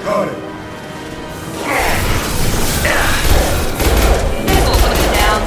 Got it. We'll put it down.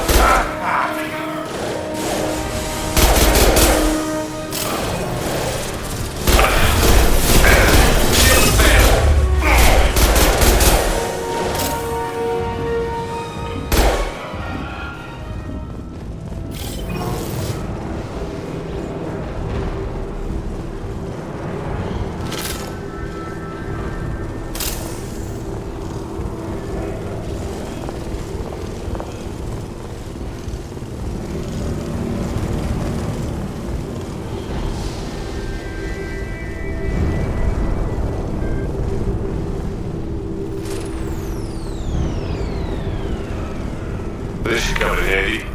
This should come in handy.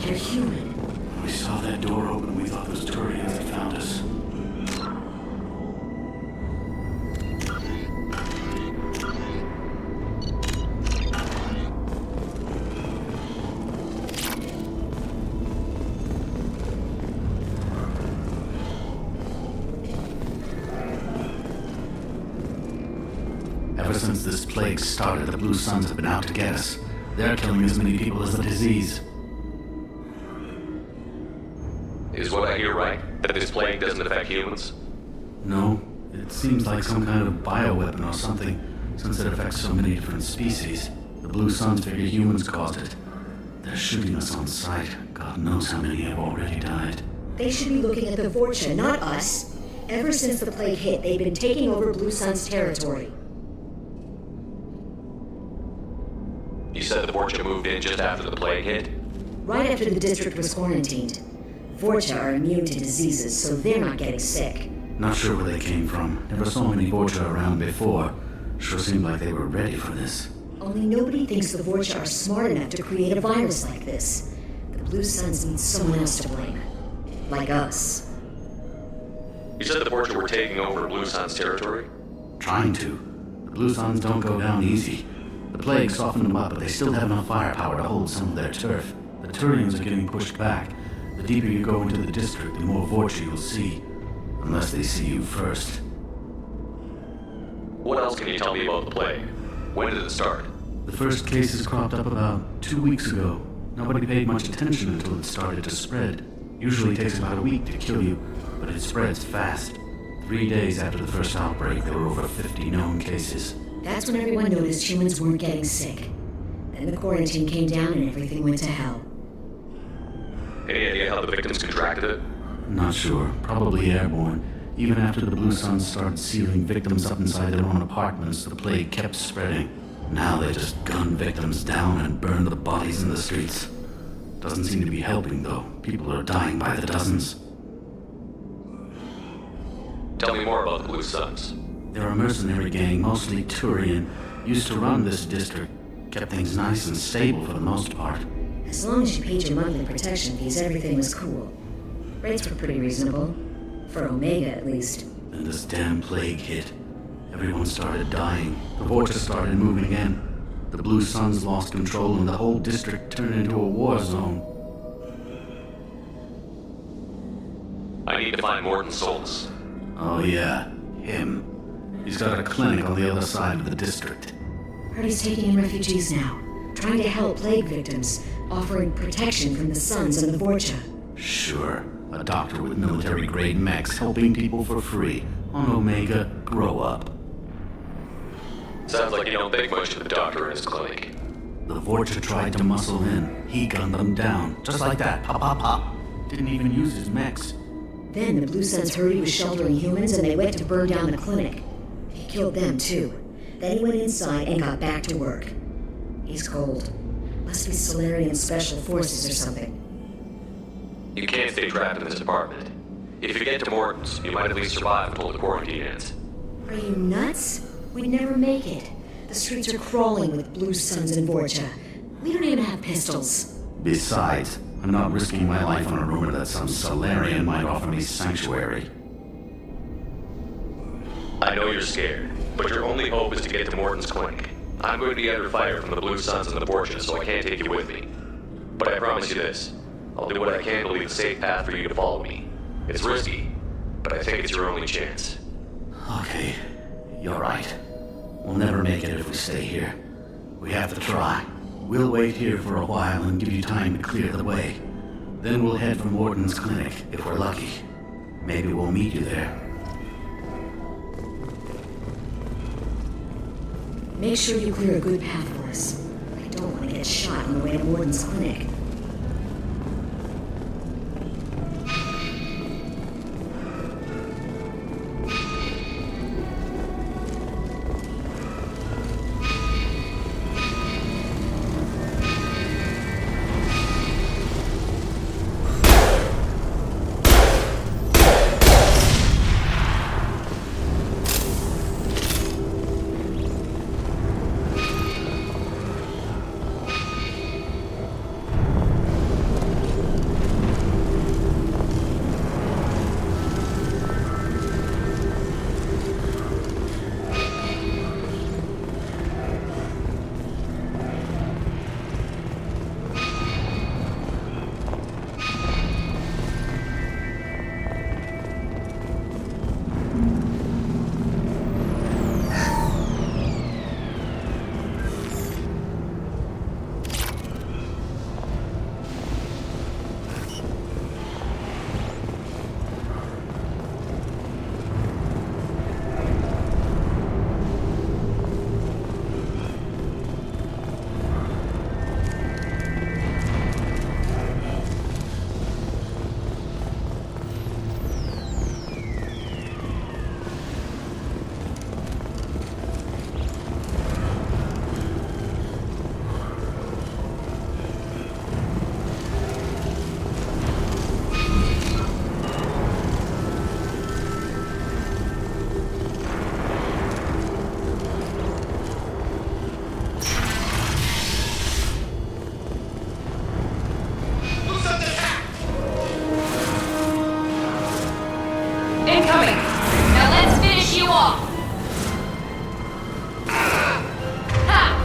You're human. We saw that door open, we thought those Turians had found us. Ever since this plague started, the Blue Suns have been out to get us. They're killing as many people as the disease. Is what I hear right? That this plague doesn't affect humans? No, it seems like some kind of bioweapon or something, since it affects so many different species. The Blue Suns figure humans caused it. They're shooting us on sight. God knows how many have already died. They should be looking at the Vorcha, not us. Ever since the plague hit, they've been taking over Blue Sun's territory. You said the Vorcha moved in just after the plague hit? Right after the district was quarantined. Vorcha are immune to diseases, so they're not getting sick. Not sure where they came from. Never saw many Vorcha around before. Sure seemed like they were ready for this. Only nobody thinks the Vorcha are smart enough to create a virus like this. The Blue Suns need someone else to blame. Like us. You said the Vorcha were taking over Blue Sun's territory? Trying to. The Blue Suns don't go down easy. The plague softened them up, but they still have enough firepower to hold some of their turf. The Turians are getting pushed back. The deeper you go into the district, the more Vorcha you'll see. Unless they see you first. What else can you tell me about the plague? When did it start? The first cases cropped up about 2 weeks ago. Nobody paid much attention until it started to spread. Usually takes about a week to kill you, but it spreads fast. 3 days after the first outbreak, there were over 50 known cases. That's when everyone noticed humans weren't getting sick. Then the quarantine came down and everything went to hell. Any idea how the victims contracted it? Not sure. Probably airborne. Even after the Blue Suns started sealing victims up inside their own apartments, the plague kept spreading. Now they just gun victims down and burn the bodies in the streets. Doesn't seem to be helping, though. People are dying by the dozens. Tell me more about the Blue Suns. They're a mercenary gang, mostly Turian. Used to run this district. Kept things nice and stable for the most part. As long as you paid your monthly protection fees, everything was cool. Rates were pretty reasonable. For Omega, at least. Then this damn plague hit. Everyone started dying. The Vorcha started moving in. The Blue Suns lost control and the whole district turned into a war zone. I need to find Morton Solus. Oh yeah, him. He's got a clinic on the other side of the district. Heard he's taking in refugees now. Trying to help plague victims. Offering protection from the Suns and the Vorcha. Sure. A doctor with military-grade mechs helping people for free. On Omega, grow up. Sounds like you don't think much of the doctor in his clinic. The Vorcha tried to muscle in. He gunned them down. Just like that. Pop, pop, pop. Didn't even use his mechs. Then the Blue Suns heard he was sheltering humans and they went to burn down the clinic. He killed them too. Then he went inside and got back to work. He's cold. Must be Solarian Special Forces or something. You can't stay trapped in this apartment. If you get to Morton's, you might at least survive until the quarantine ends. Are you nuts? We'd never make it. The streets are crawling with Blue Suns and Vorcha. We don't even have pistols. Besides, I'm not risking my life on a rumor that some Solarian might offer me sanctuary. I know you're scared, but your only hope is to get to Morton's clinic. I'm going to be under fire from the Blue Suns and the Borgia, so I can't take you with me. But I promise you this. I'll do what I can to leave a safe path for you to follow me. It's risky, but I think it's your only chance. Okay, you're right. We'll never make it if we stay here. We have to try. We'll wait here for a while and give you time to clear the way. Then we'll head for Morton's clinic, if we're lucky. Maybe we'll meet you there. Make sure you clear a good path for us. I don't want to get shot on the way to Morton's clinic. Incoming! Now let's finish you off! Ha!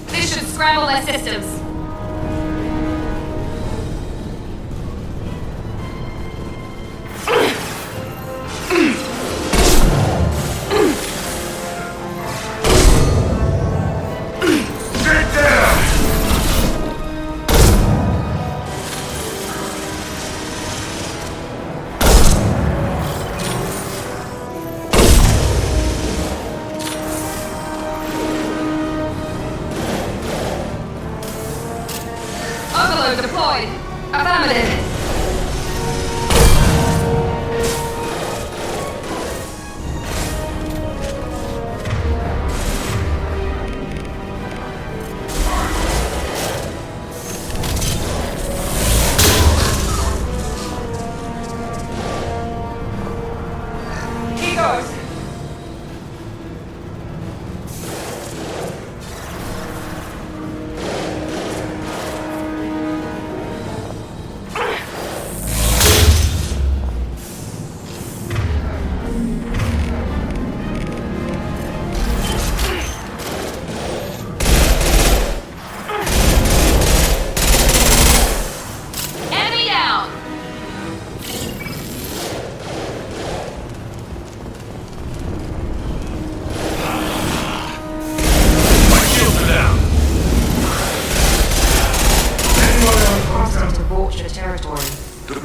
This should scramble their systems. Overload deployed. Affirmative.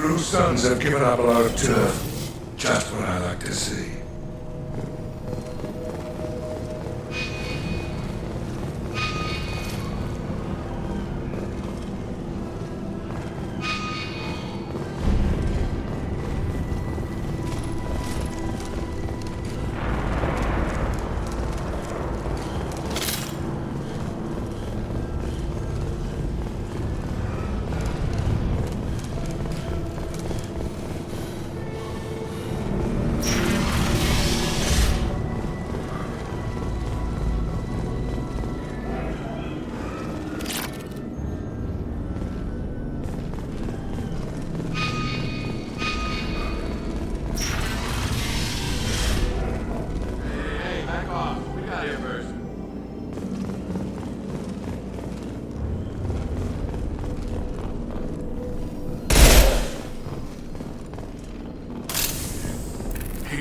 Blue Suns have given up a lot of turf. Just what I like to see.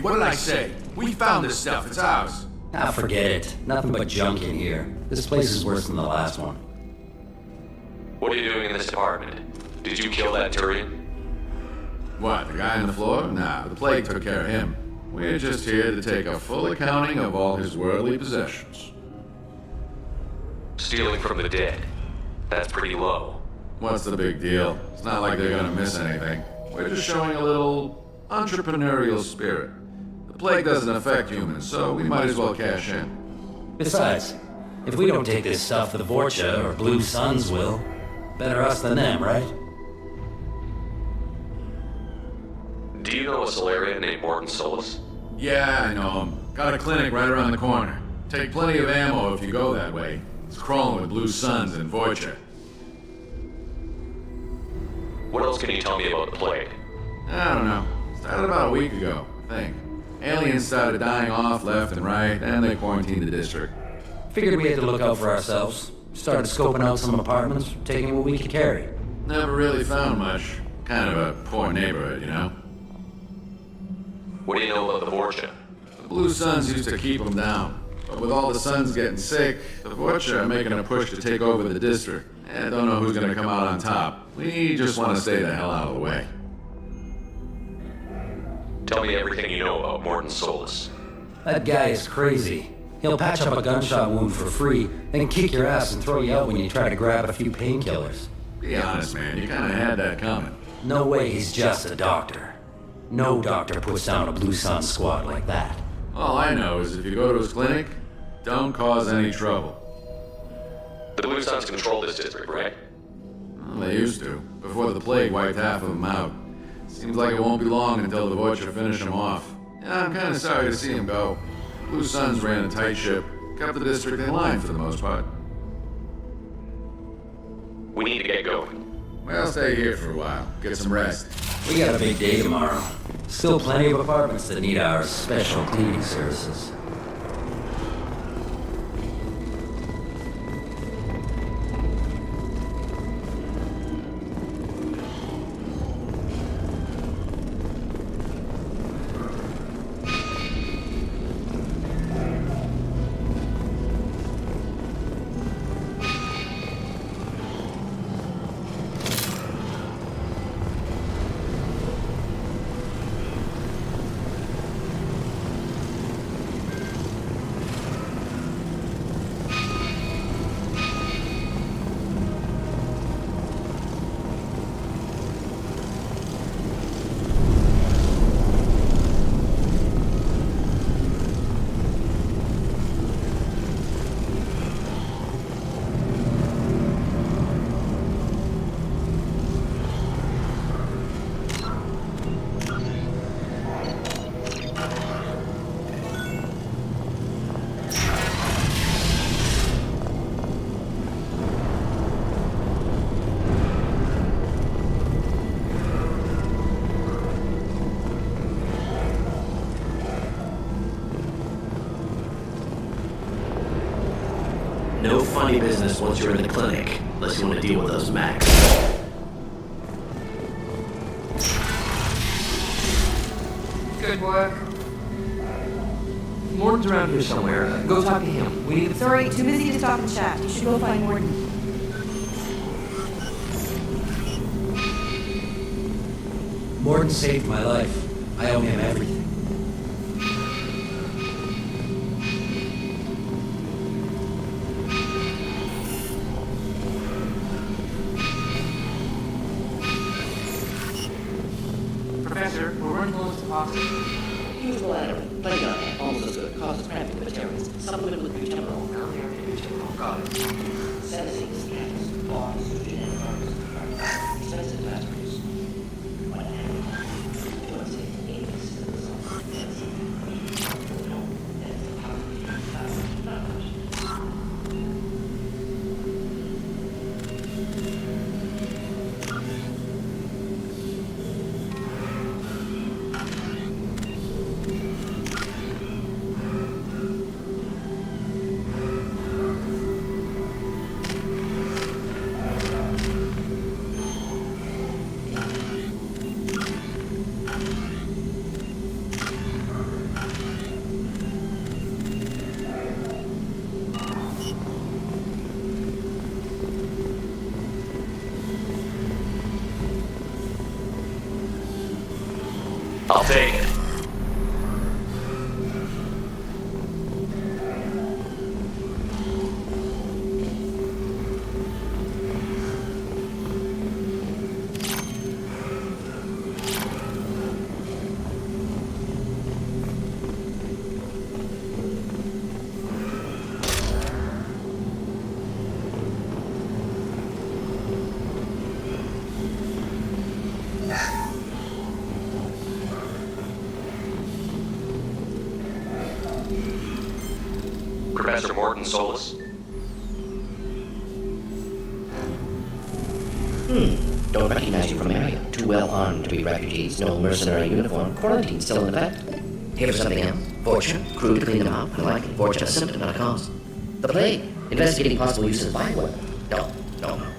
What did I say? We found this stuff. It's ours. Ah, forget it. Nothing but junk in here. This place is worse than the last one. What are you doing in this apartment? Did you kill that Turian? What, the guy on the floor? Nah, the plague took care of him. We're just here to take a full accounting of all his worldly possessions. Stealing from the dead. That's pretty low. What's the big deal? It's not like they're gonna miss anything. We're just showing a little entrepreneurial spirit. The plague doesn't affect humans, so we might as well cash in. Besides, if we don't take this stuff, the Vorcha or Blue Suns will. Better us than them, right? Do you know a Solarian named Morton Solus? Yeah, I know him. Got a clinic right around the corner. Take plenty of ammo if you go that way. It's crawling with Blue Suns and Vorcha. What else can you tell me about the plague? I don't know. Started about a week ago, I think. Aliens started dying off left and right, and they quarantined the district. Figured we had to look out for ourselves. Started scoping out some apartments, taking what we could carry. Never really found much. Kind of a poor neighborhood, you know? What do you know about the Vorcha? The Blue Suns used to keep them down. But with all the Suns getting sick, the Vorcha are making a push to take over the district. And don't know who's gonna come out on top. We just want to stay the hell out of the way. Tell me everything you know about Morton Solus. That guy is crazy. He'll patch up a gunshot wound for free, then kick your ass and throw you out when you try to grab a few painkillers. Be honest, man, you kinda had that coming. No way he's just a doctor. No doctor puts down a Blue Sun squad like that. All I know is if you go to his clinic, don't cause any trouble. The Blue Suns control this district, right? Well, they used to, before the plague wiped half of them out. Seems like it won't be long until the Vorcha finish him off. Yeah, I'm kinda sorry to see him go. Blue Suns ran a tight ship, kept the district in line for the most part. We need to get going. Well, stay here for a while, get some rest. We got a big day tomorrow. Still plenty of apartments that need our special cleaning services. No funny business once you're in the clinic, unless you want to deal with those Macs. Good work. Morton's around here somewhere. Go talk to him. We need to... Sorry, too busy to stop and chat. You should go find Morton. Morton saved my life. I owe him everything. Professor, we're running low on oxygen. Use bladder. Plenty of it. Almost as good. Causes cramping of materials. Supplement with butyl. Got it. Sensing scans. Bonds. Genetic markers. Sensitive batteries. I'll take it. Professor Morton Solus? Don't recognize you from area. Too well armed to be refugees. No mercenary uniform. Quarantine still in effect. Here for something else. Vorcha. Crew to clean them out. Unlikely. Vorcha a symptom, not a cause. The plague. Investigating possible use of bioweapon. No.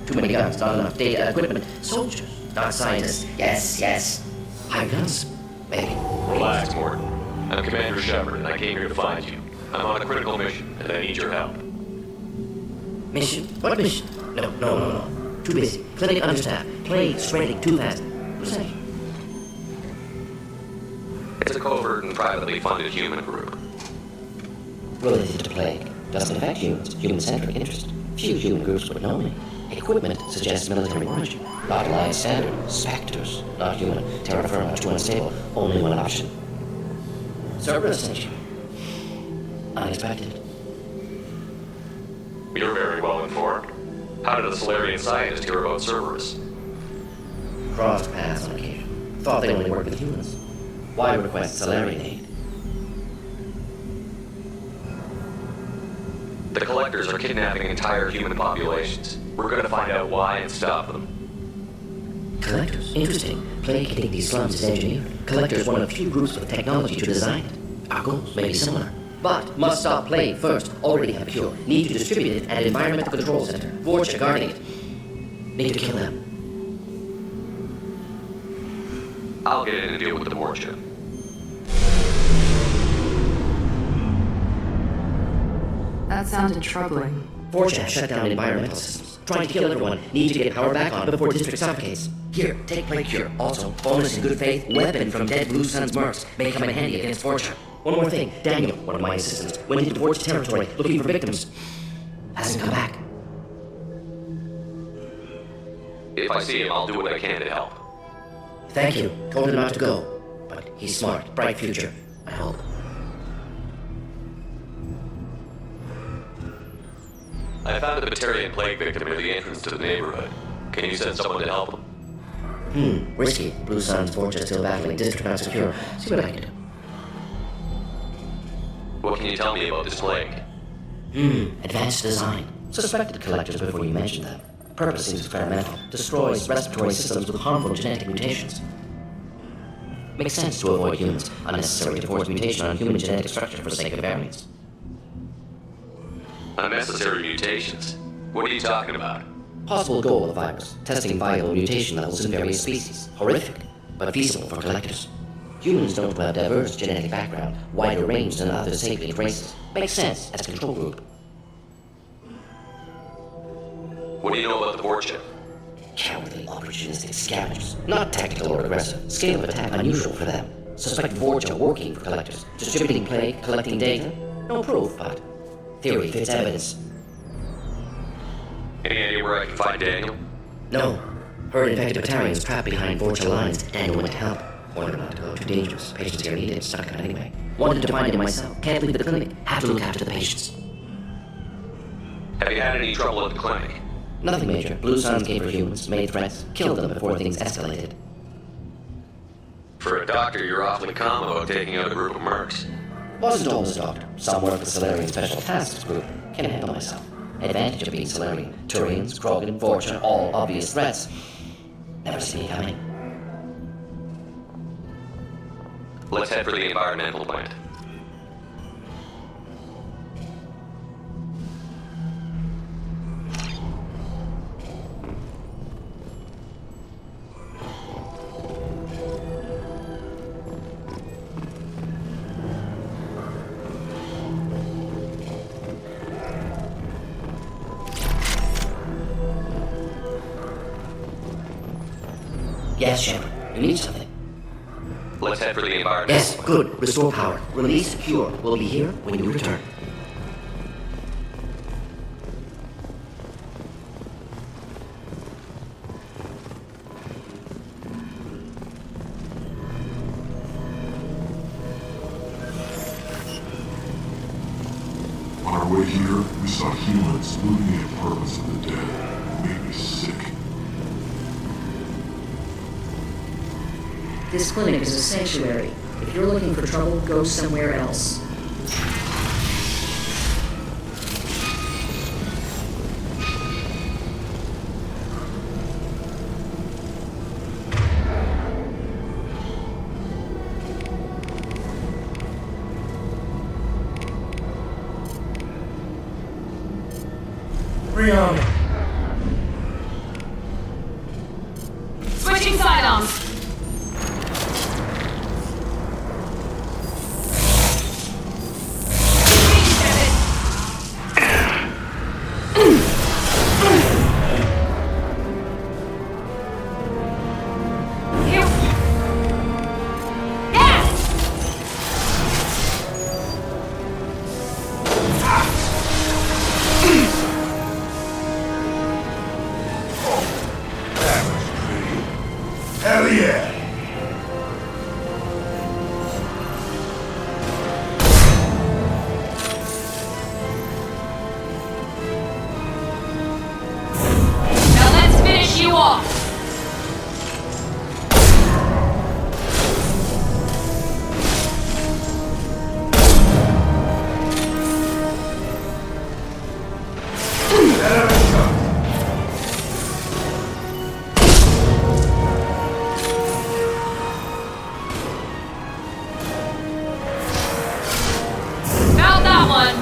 Too many guns. Not enough data, equipment. Soldiers. Not scientists. Yes. High guns. Maybe. Relax, Morton. I'm Commander Shepard, and I came here to find you. I'm on a critical mission, and I need your help. Mission? What mission? No. Too busy. Clinic understaffed. Plague spreading too fast. Recession. It's a covert and privately funded human group. Related to plague. Doesn't affect humans. Human-centric interest. Few human groups would know me. Equipment suggests military origin. Bottom line standard. Spectres. Not human. Terra firma. Too unstable. Only one option. Cerberus station. Unexpected. You're very well informed. How did a Solarian scientist hear about Cerberus? Crossed paths on occasion. Thought they only worked with humans. Why request Solarian aid? The collectors are kidnapping entire human populations. We're going to find out why and stop them. Collectors? Interesting. Plague hitting these slums is engineered. Collectors one of few groups with technology to design it. Our goals may be similar. But must stop plague first. Already have a cure. Need to distribute it at Environmental Control Center. Vorcha guarding it. Need to kill them. I'll get in and deal with the Vorcha. That sounded troubling. Vorcha shut down environmental systems. Trying to kill everyone. Need to get power back on before district suffocates. Here, take plague cure. Also, bonus in good faith. Weapon from dead Blue Sun's mercs. May come in handy against Vorcha. One more thing. Daniel, one of my assistants, went into Vorcha territory looking for victims. Hasn't come back. If I see him, I'll do what I can to help. Thank you. Told him not to go. But he's smart. Bright future. I hope. I found a Batarian plague victim near the entrance to the neighborhood. Can you send someone to help him? Risky. Blue Sun's Vorcha still battling. District not secure. See what I can do. What can you tell me about this plague? Advanced design. Suspected collectors before you mentioned them. Purpose seems experimental. Destroys respiratory systems with harmful genetic mutations. Makes sense to avoid humans. Unnecessary to force mutation on human genetic structure for the sake of variants. Unnecessary mutations? What are you talking about? Possible goal of the virus. Testing viable mutation levels in various species. Horrific, but feasible for collectors. Humans don't have diverse genetic background, wider range than other sapient races. Makes sense as a control group. What do you know about the Vorcha? Cowardly, opportunistic scavengers. Not tactical or aggressive. Scale of attack unusual for them. Suspect Vorcha working for collectors. Distributing plague, collecting data. No proof, but theory fits evidence. Any idea where I can find Daniel? No. Heard infected Batarians trapped behind Vorcha lines. Daniel went to help. Warned him not to go. Too dangerous. Patients here need it. Stuck him anyway. Wanted to find him myself. Can't leave the clinic. Have to look after the patients. Have you had any trouble at the clinic? Nothing major. Blue Suns came for humans, made threats, killed them before things escalated. For a doctor, you're awfully calm about taking out a group of mercs. Wasn't always a doctor. Some work with Solarian Special Tasks Group. Can handle myself. Advantage of being Solarian. Turians, Krogan, Vorcha, all obvious threats. Never see me coming. Let's head for the environmental plant. Yes, Shepard. You need something. Let's head for the environment. Yes, good. Restore power. Release, cure. We'll be here when you return. On our way here, we saw humans looting the apartments of the dead. It made me sick. This clinic is a sanctuary. If you're looking for trouble, go somewhere else. Rihanna! Switching sidearms. Hell yeah! Now let's finish you off. Found that one.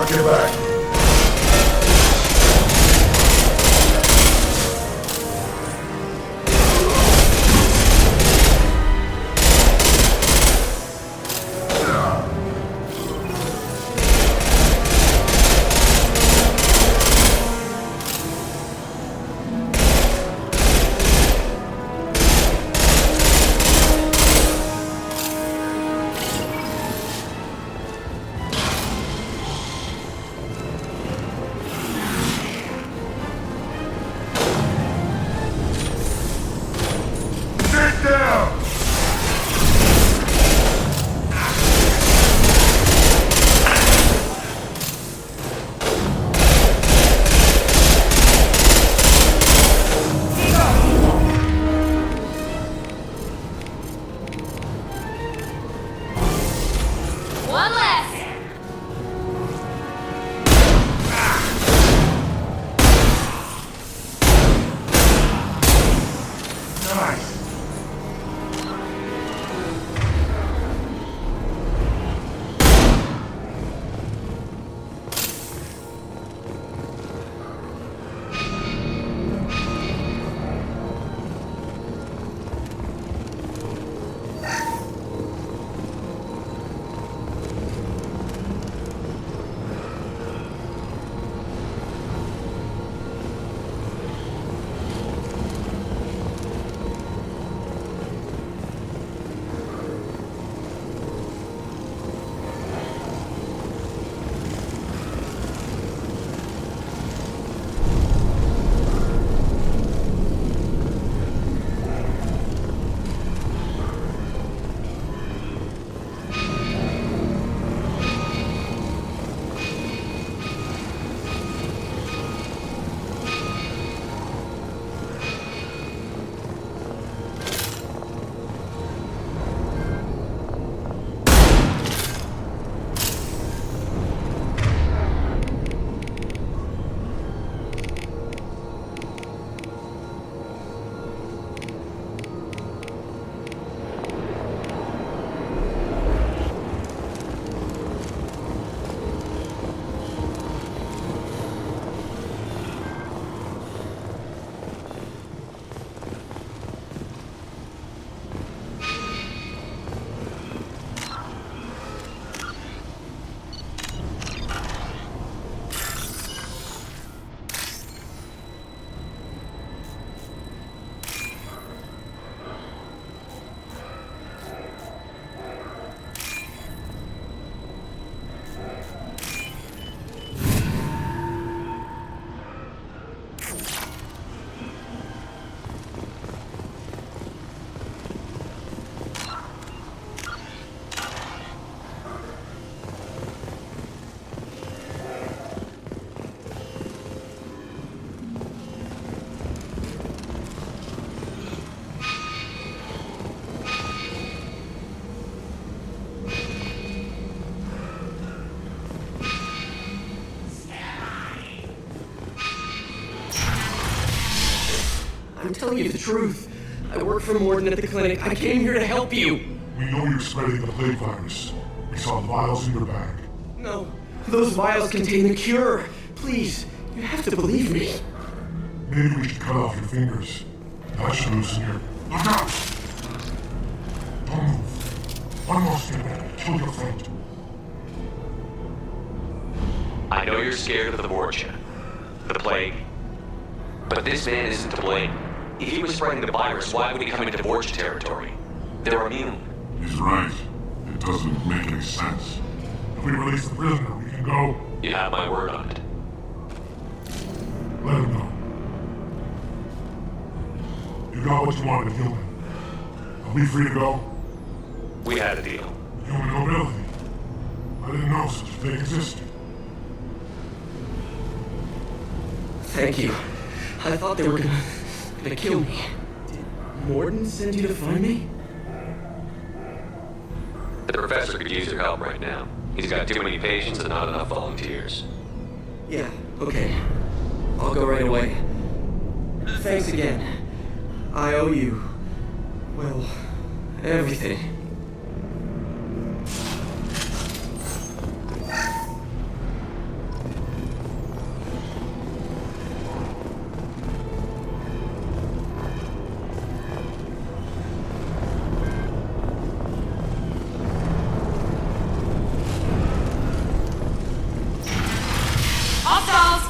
Get back. telling you the truth. I work for Morden at the clinic. I came here to help you. We know you're spreading the plague virus. We saw the vials in your bag. No, those vials contain the cure. Please, you have to believe me. Maybe we should cut off your fingers. That should loosen your... Look out! Don't move. One more step and kill your friend. I know you're scared of the Vorcha, the plague, but this man isn't to blame. If he was spreading the virus, why would he come into Vorcha territory? They're immune. He's right. It doesn't make any sense. If we release the prisoner, we can go... You have my word on it. Let him know. You got what you wanted, human. Are we free to go? We had a deal. Human nobility. I didn't know such a thing existed. Thank you. I thought they were gonna kill me. Did Morden send you to find me? The professor could use your help right now. He's got too many patients and not enough volunteers. Yeah, okay. I'll go right away. Thanks again. I owe you, well, everything. Hostiles!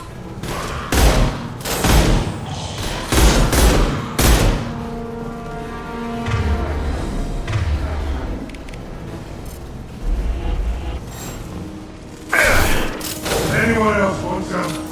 Anyone else want some?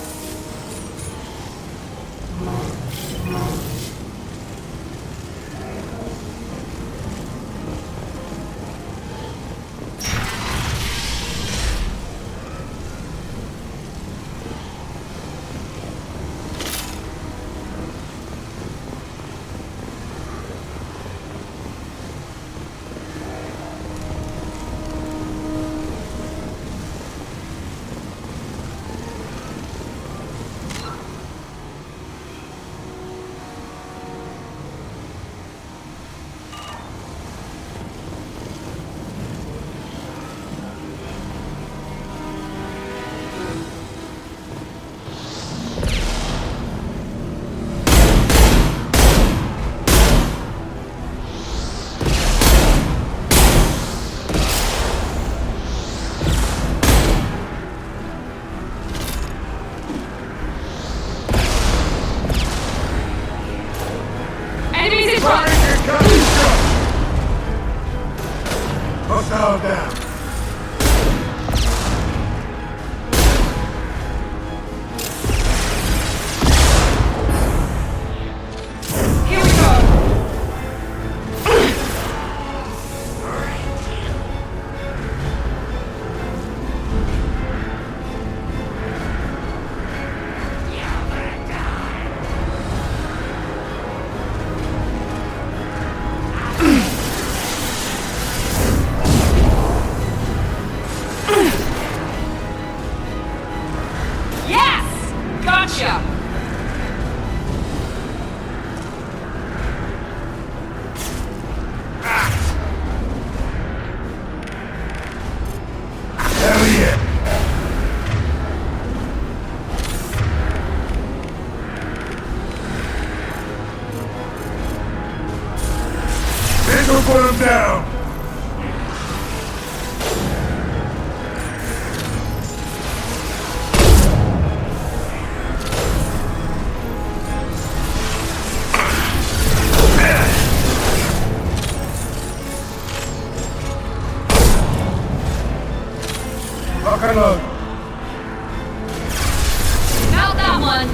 Enemies in front! Hostile down. Here we go! Yes! Gotcha! Hell yeah. This will put him down. Lock and load. Mount that one!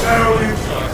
That'll leave us.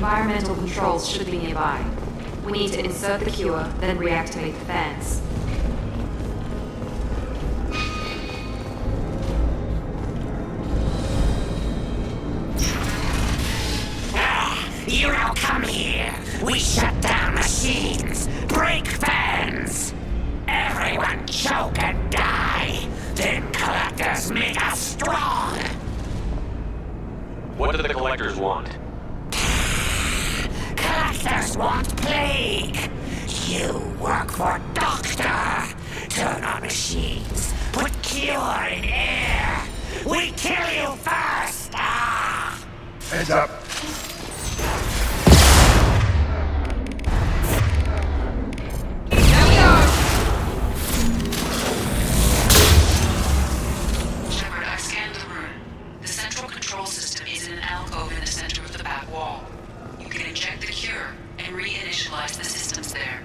environmental controls should be nearby. We need to insert the cure, then reactivate the fans. You don't come here. We shut down machines, break fans. Everyone choke and die. Then collectors make us strong. What do the collectors want? Collectors want plague. You work for Doctor. Turn on machines. Put cure in air. We kill you first. Ah! Heads up. Shepard, I've scanned the room. The central control system is in an alcove in the center of the back wall. You can inject the cure and reinitialize the systems there.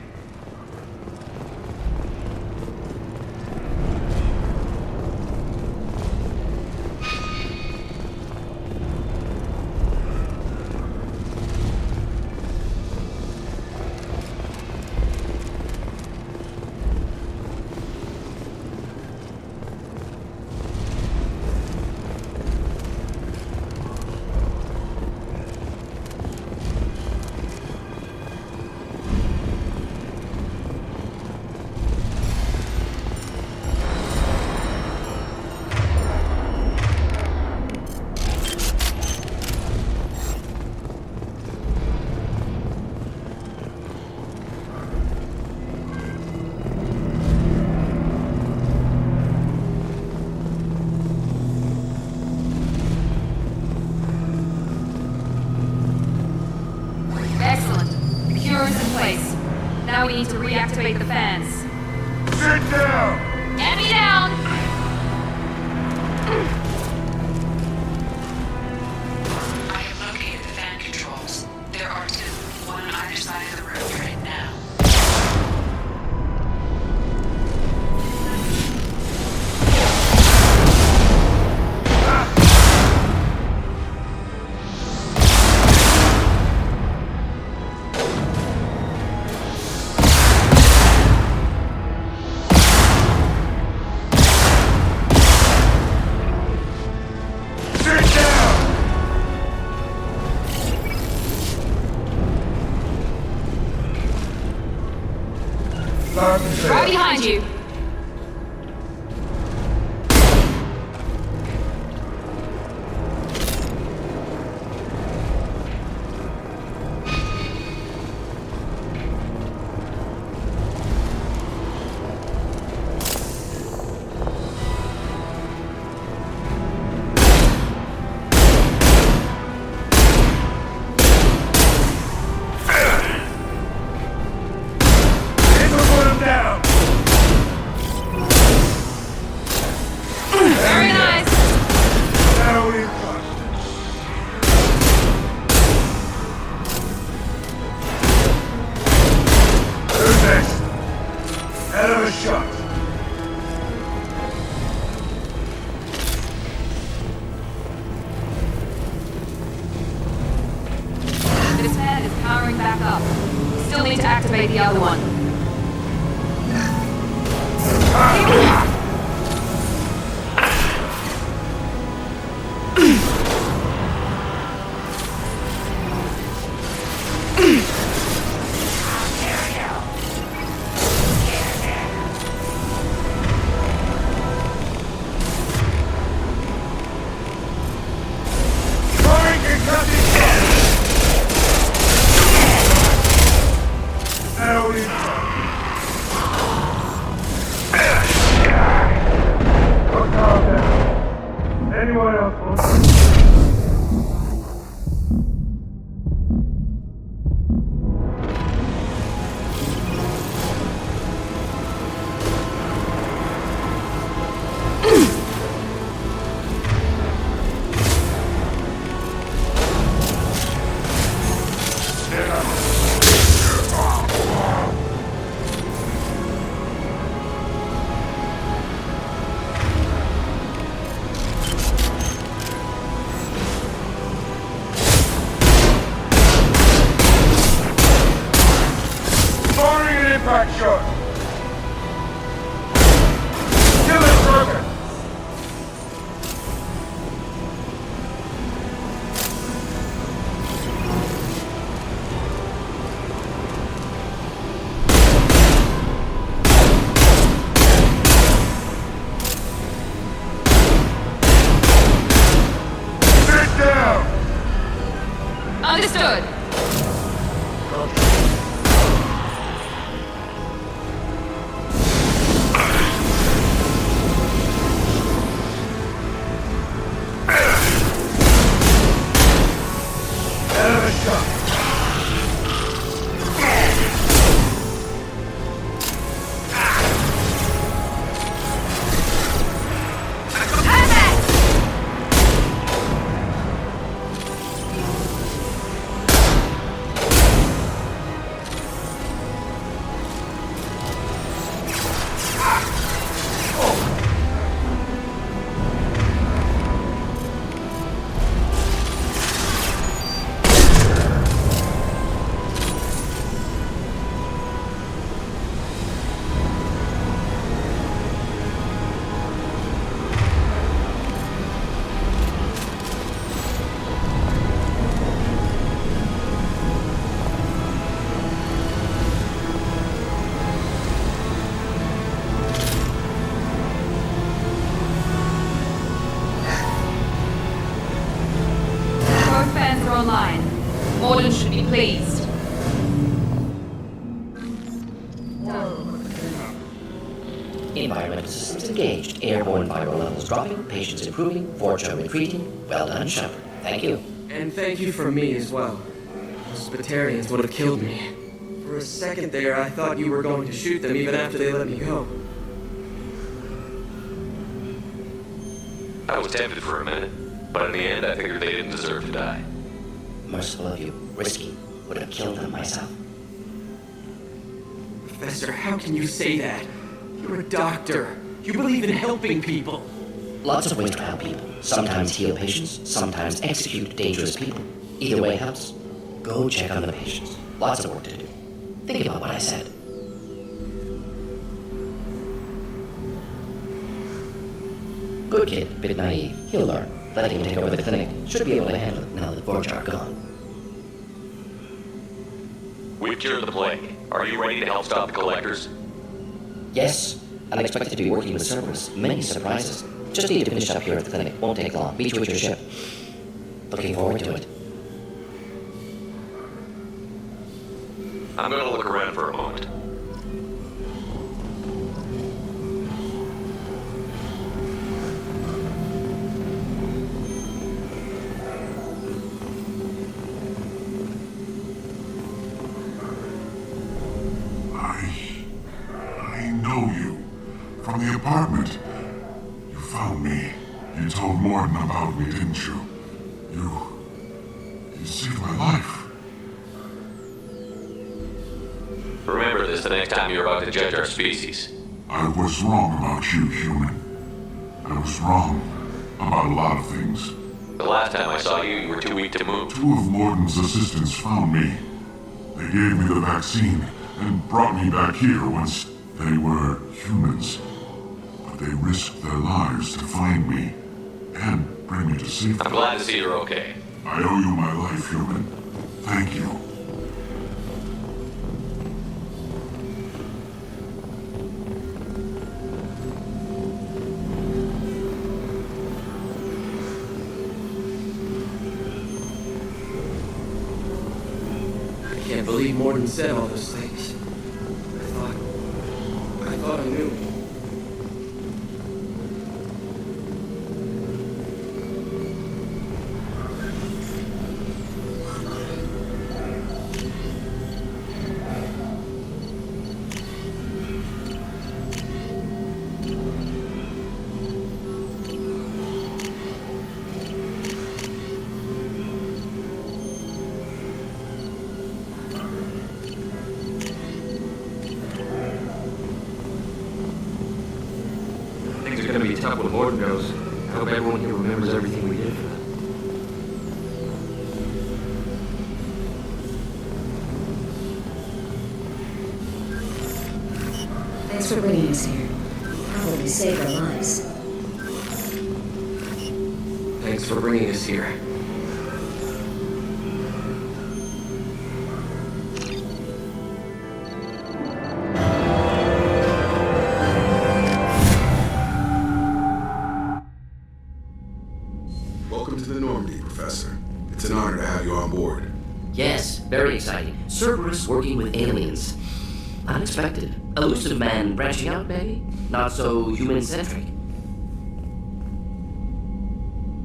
Now we need to reactivate the fans. Sit down! Get me down! I have located the fan controls. There are two, one on either side of the room right now. Right behind you. Very nice. Now we've got who's next? Hell of a shot. This fan is powering back up. Still need to activate the other one. Now we've got impact shot! Kill it, broken! Sit down! Understood. Both fans are online. Morden should be pleased. Environmental systems engaged. Airborne viral levels dropping. Patients improving. Vorcha retreating. Well done, Shepard. Thank you. And thank you for me as well. Those Batarians would have killed me. For a second there, I thought you were going to shoot them even after they let me go. I was tempted for a minute, but in the end I figured they didn't deserve to die. Merciful of you. Risky. Would have killed them myself. Professor, how can you say that? You're a doctor. You believe in helping people. Lots of ways to help people. Sometimes heal patients, sometimes execute dangerous people. Either way helps. Go check on the patients. Lots of work to do. Think about what I said. Good kid, bit naive. He'll learn. Letting him take over the clinic. Should be able to handle it now that Vorcha are gone. We've cured the plague. Are you ready to help stop the collectors? Yes, I'm expected to be working with Cerberus. Many surprises. Just need to finish up here at the clinic. Won't take long. Meet you at your ship. Looking forward to it. I'm gonna look around for a moment. I know you. From the apartment. You found me. You told Morden about me, didn't you? You saved my life. Remember this the next time you're about to judge our species. I was wrong about you, human. I was wrong about a lot of things. The last time I saw you, you were too weak to move. Two of Morden's assistants found me. They gave me the vaccine and brought me back here once they were humans. But they risked their lives to find me and bring me to safety. I'm glad to see you're okay. I owe you my life, human. Thank you. I can't believe Morden said all those things. I thought I knew. Things are gonna be tough when Morden goes. I hope everyone here remembers everything we did for them. Thanks for bringing us here. Probably saved our lives. Thanks for bringing us here. Welcome to the Normandy, Professor. It's an honor to have you on board. Yes, very exciting. Cerberus working with aliens. Unexpected. Elusive man branching out, maybe? Not so human-centric.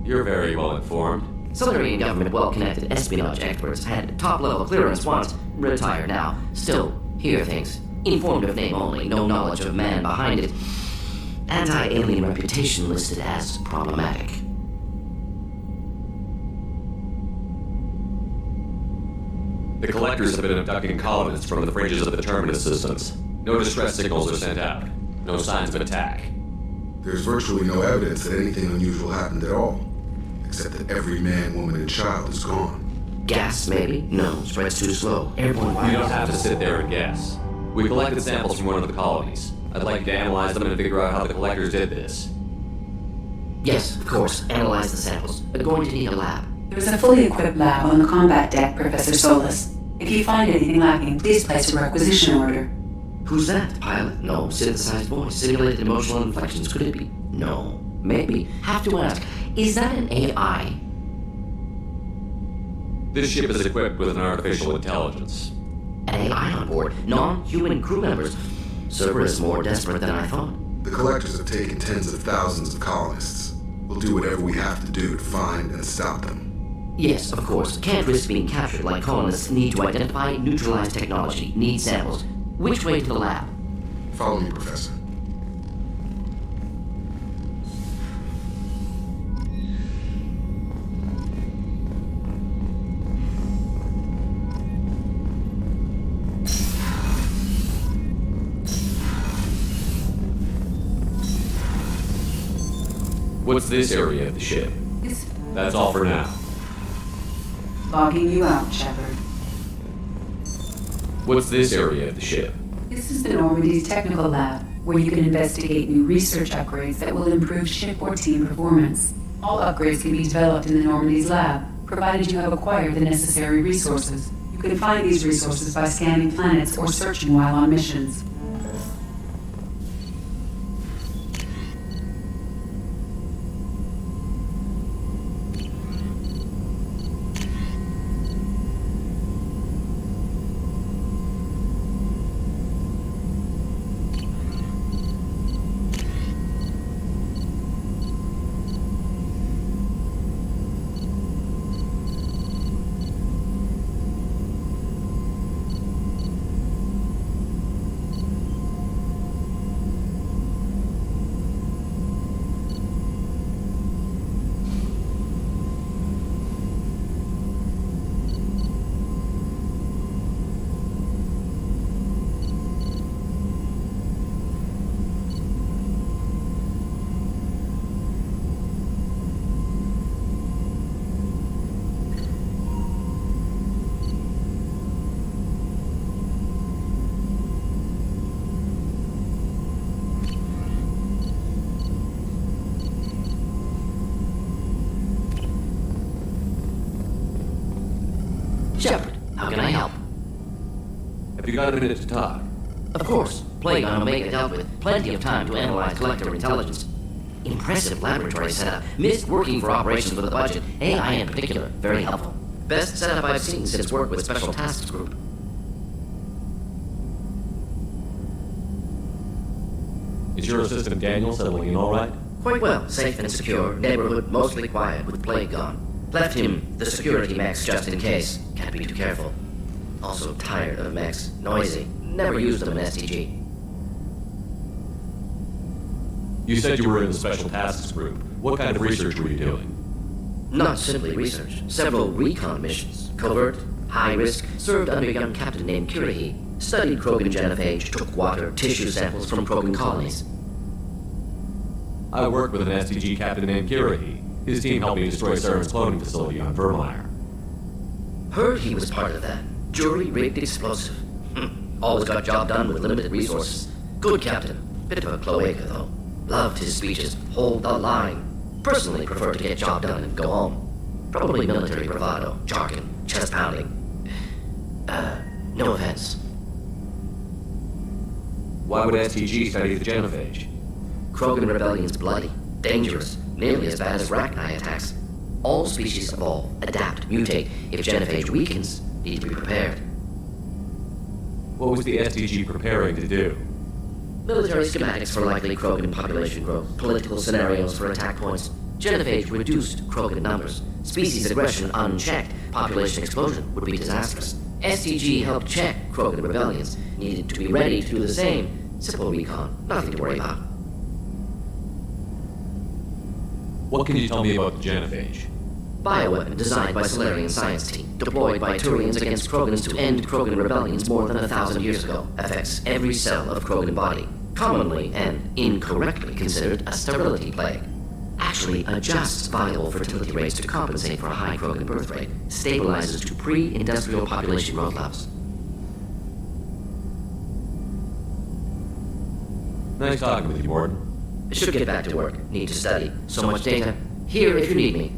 You're very well informed. Solarian government well-connected espionage experts had top-level clearance once, retired now. Still, hear things. Informed of name only, no knowledge of man behind it. Anti-alien reputation listed as problematic. The collectors have been abducting colonists from the fringes of the terminus systems. No distress signals are sent out. No signs of attack. There's virtually no evidence that anything unusual happened at all, except that every man, woman, and child is gone. Gas, maybe? No, spreads too slow. Airborne virus. You don't have to sit there and guess. We collected samples from one of the colonies. I'd like you to analyze them and figure out how the collectors did this. Yes, of course. Analyze the samples. We're going to need a lab. There's a fully equipped lab on the combat deck, Professor Solus. If you find anything lacking, please place a requisition order. Who's that? Pilot? No. Synthesized voice. Simulated emotional inflections. Could it be? No. Maybe. Have to ask. Is that an AI? This ship is equipped with an artificial intelligence. An AI on board. Non-human crew members. Cerberus more desperate than I thought. The collectors have taken tens of thousands of colonists. We'll do whatever we have to do to find and stop them. Yes, of course. Can't risk being captured like colonists. Need to identify, neutralize technology. Need samples. Which way to the lab? Follow me, Professor. What's this area of the ship? That's all for now. Logging you out, Shepard. What's this area of the ship? This is the Normandy's technical lab, where you can investigate new research upgrades that will improve ship or team performance. All upgrades can be developed in the Normandy's lab, provided you have acquired the necessary resources. You can find these resources by scanning planets or searching while on missions. Shepard, how can I help? Have you got a minute to talk? Of course. Plague on Omega dealt with. Plenty of time to analyze collector intelligence. Impressive laboratory setup. Missed working for operations with a budget. AI in particular. Very helpful. Best setup I've seen since work with Special Tasks Group. Is your assistant Daniel settling in all right? Quite well. Safe and secure. Neighborhood mostly quiet with Plague gone. Left him the security mechs just in case. Can't be too careful. Also tired of mechs. Noisy. Never used them in STG. You said you were in the Special Tasks Group. What kind of research were you doing? Not simply research. Several recon missions. Covert, high risk, served under a young captain named Kirahi. Studied Krogan genophage, took water, tissue samples from Krogan colonies. I worked with an STG captain named Kirahi. His team helped me destroy Saren's cloning facility on Vermeer. Heard he was part of that. Jury-rigged explosive. Always got job done with limited resources. Good captain. Bit of a cloaca, though. Loved his speeches. Hold the line. Personally preferred to get job done and go home. Probably military bravado, jargon, chest pounding. No offense. Why would STG study the genophage? Krogan rebellion's bloody, dangerous, nearly as bad as Rachni attacks. All species evolve, adapt, mutate. If genophage weakens, need to be prepared. What was the STG preparing to do? Military schematics for likely Krogan population growth, political scenarios for attack points. Genophage reduced Krogan numbers. Species aggression unchecked, population explosion would be disastrous. STG helped check Krogan rebellions, needed to be ready to do the same. Simple recon, nothing to worry about. What can you tell me about the genophage? Bioweapon designed by Solarian science team, deployed by Turians against Krogans to end Krogan rebellions more than 1,000 years ago. Affects every cell of Krogan body. Commonly and incorrectly considered a sterility plague. Actually adjusts viable fertility rates to compensate for a high Krogan birth rate. Stabilizes to pre-industrial population growth levels. Nice talking with you, Morden. Should get back to work. Need to study. So much data. Here if you need me.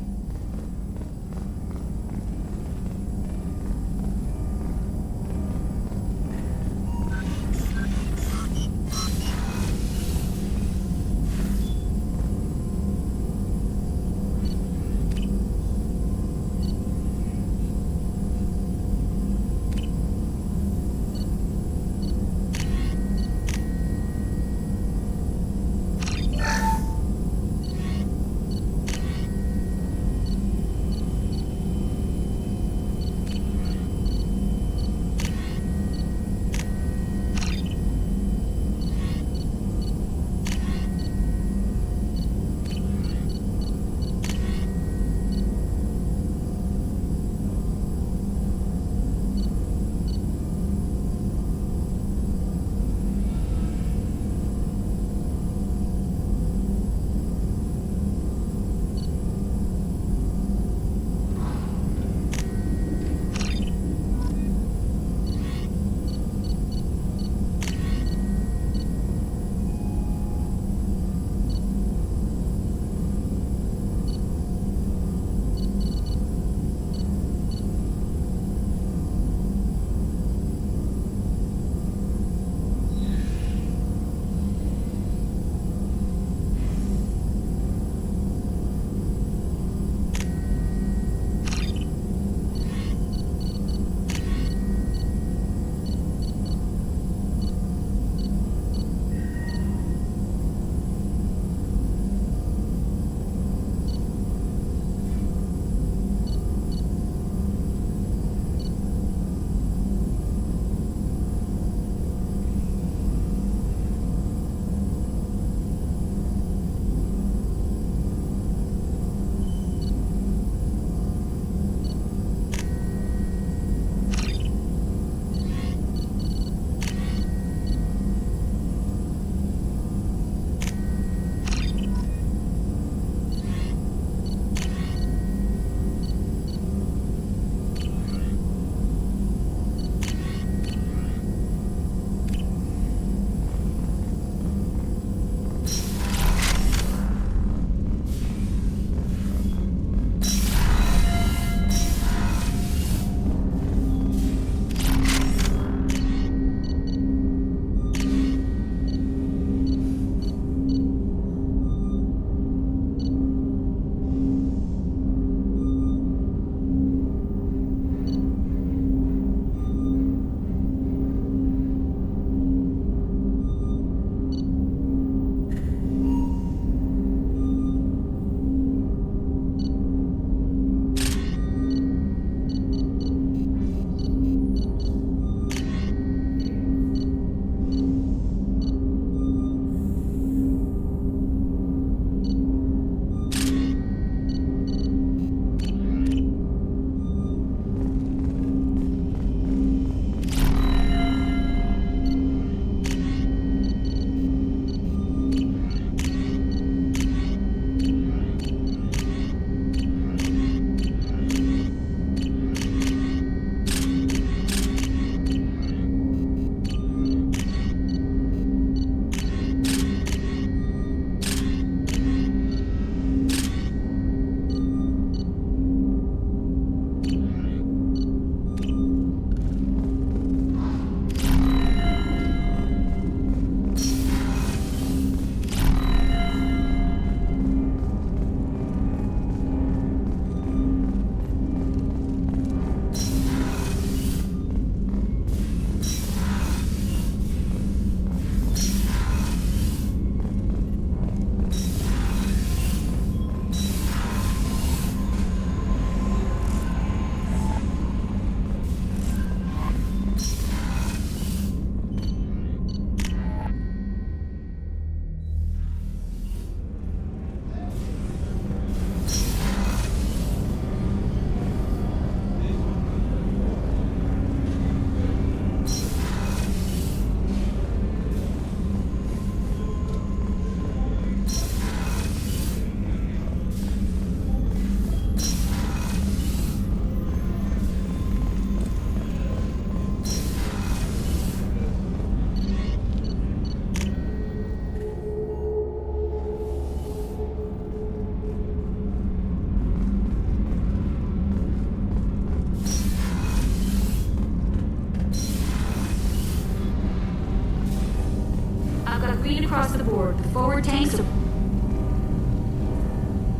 green across the board. The forward tanks are...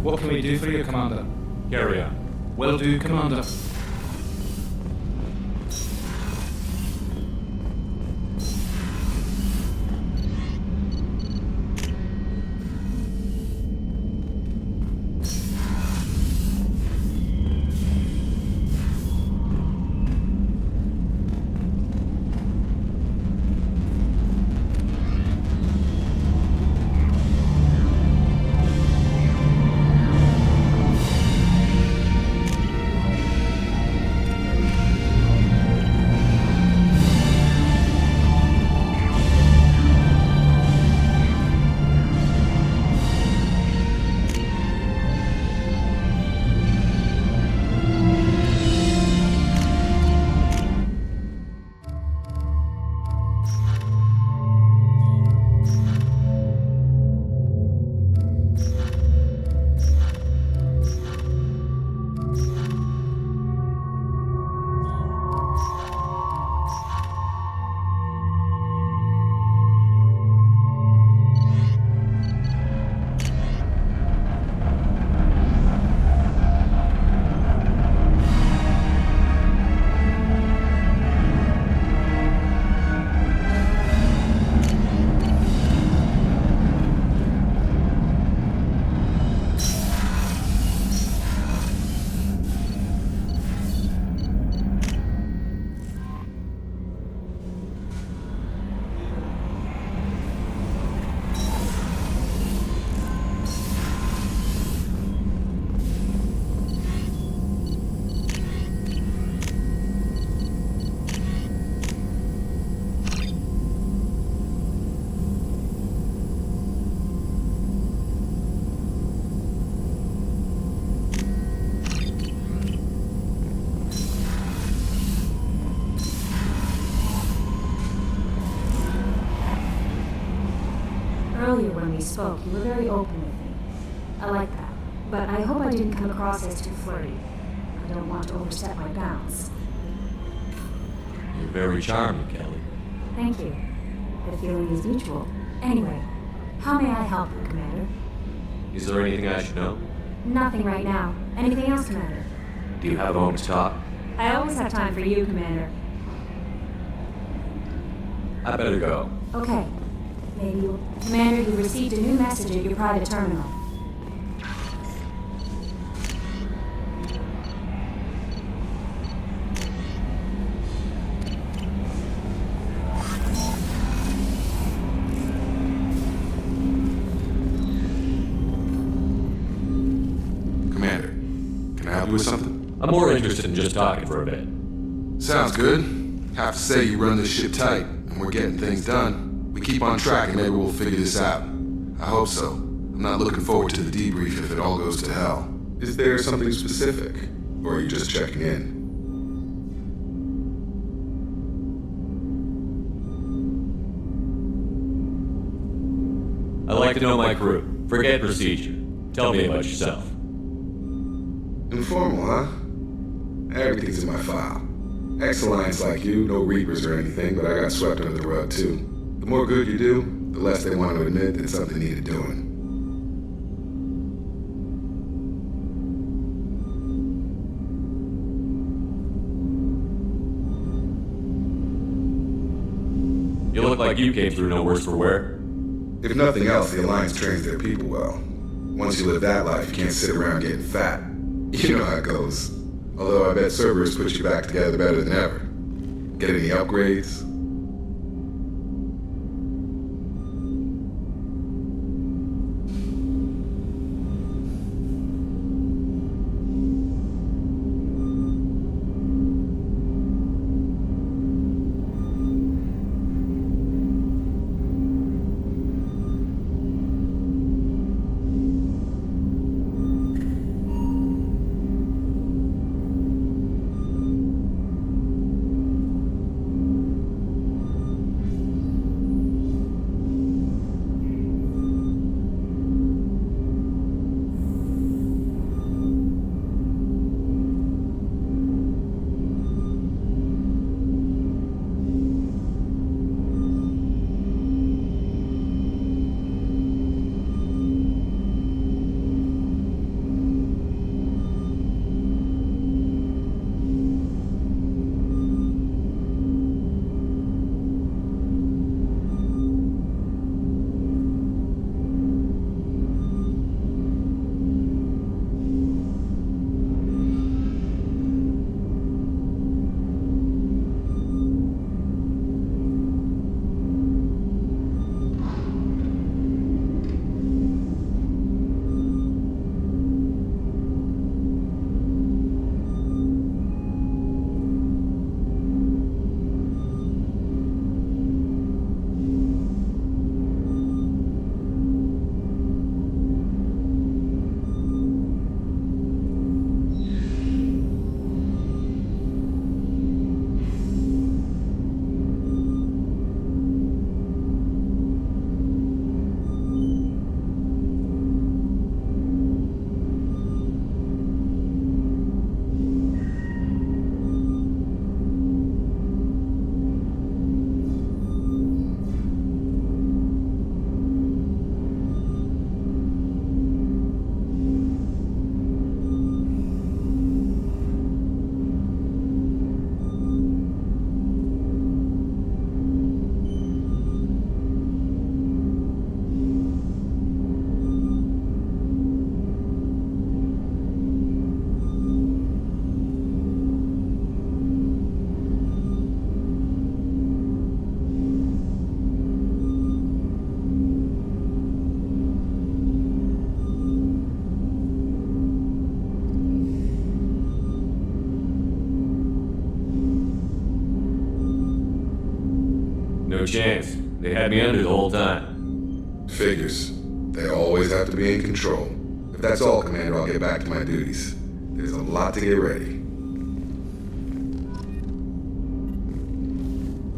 What can we do for you, Commander? Carry on. Will do, Commander. Earlier when we spoke, you were very open with me. I like that. But I hope I didn't come across as too flirty. I don't want to overstep my bounds. You're very charming, Kelly. Thank you. The feeling is mutual. Anyway, how may I help you, Commander? Is there anything I should know? Nothing right now. Anything else, Commander? Do you have a moment to talk? I always have time for you, Commander. I better go. Okay. Maybe you... Commander, you received a new message at your private terminal. Commander, can I help you with something? I'm more interested in just talking for a bit. Sounds good. Have to say you run this ship tight, and we're getting things done. We keep on track and maybe we'll figure this out. I hope so. I'm not looking forward to the debrief if it all goes to hell. Is there something specific? Or are you just checking in? I like to know my crew. Forget procedure. Tell me about yourself. Informal, huh? Everything's in my file. Ex-Alliance like you, no Reapers or anything, but I got swept under the rug too. The more good you do, the less they want to admit that something needed doing. You look like you came through no worse for wear. If nothing else, the Alliance trains their people well. Once you live that life, you can't sit around getting fat. You know how it goes. Although I bet Cerberus puts you back together better than ever. Get any upgrades? No chance. They had me under the whole time. Figures. They always have to be in control. If that's all, Commander, I'll get back to my duties. There's a lot to get ready.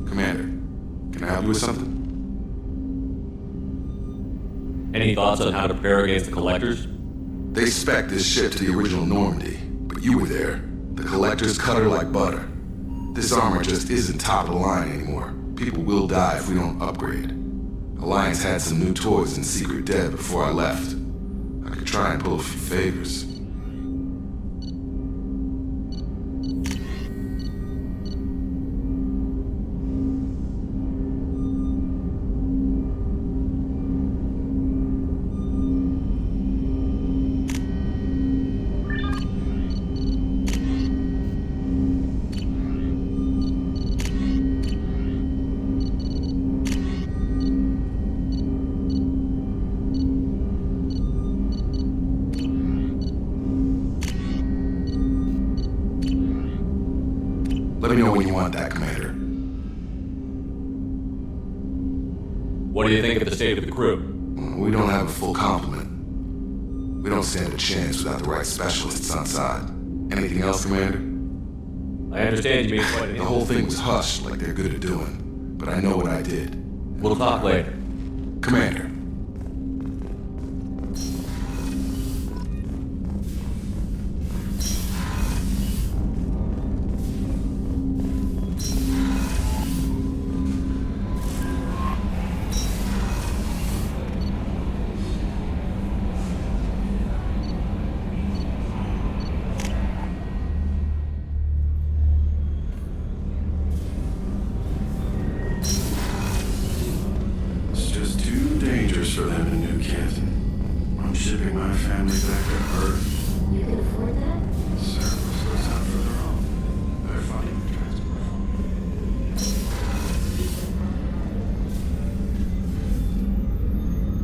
Commander, can I help you with something? Any thoughts on how to prepare against the Collectors? They spec'd this ship to the original Normandy, but you were there. The Collectors cut her like butter. This armor just isn't top of the line anymore. People will die if we don't upgrade. Alliance had some new toys in secret dev before I left. I could try and pull a few favors. Let me know when you want that, Commander. What do you think of the state of the crew? We don't have a full complement. We don't stand a chance without the right specialists on side. Anything else, Commander? I understand you mean quite The whole thing was hushed like they're good at doing, but I know what I did. We'll talk later. Commander. For them in New Canton. I'm shipping my family back to Earth. You can afford that? Cerberus goes out further on. They're finding the transport.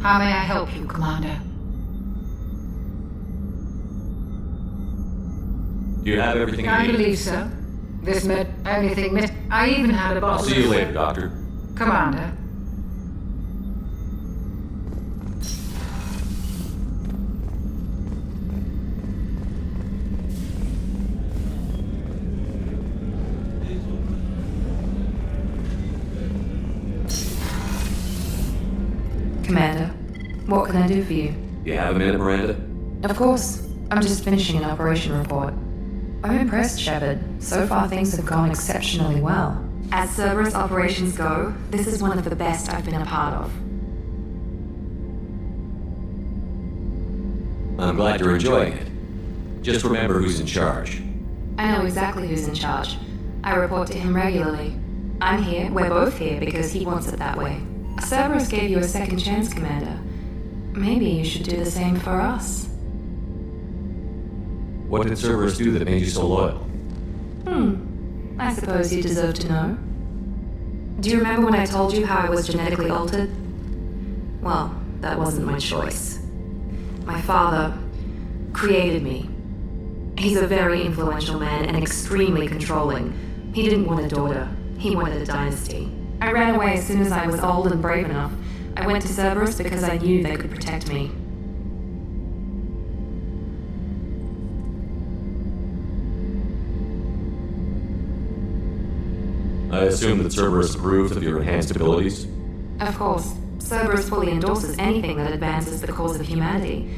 How may I help you, Commander? Do you have everything you I need? believe so. This met anything met. I even had a bottle. I'll see you later, Doctor. Commander. Commander, what can I do for you? You have a minute, Miranda? Of course. I'm just finishing an operation report. I'm impressed, Shepard. So far things have gone exceptionally well. As Cerberus operations go, this is one of the best I've been a part of. I'm glad you're enjoying it. Just remember who's in charge. I know exactly who's in charge. I report to him regularly. I'm here, we're both here because he wants it that way. Cerberus gave you a second chance, Commander. Maybe you should do the same for us. What did Cerberus do that made you so loyal? I suppose you deserve to know. Do you remember when I told you how I was genetically altered? Well, that wasn't my choice. My father created me. He's a very influential man and extremely controlling. He didn't want a daughter. He wanted a dynasty. I ran away as soon as I was old and brave enough. I went to Cerberus because I knew they could protect me. I assume that Cerberus approved of your enhanced abilities? Of course, Cerberus fully endorses anything that advances the cause of humanity.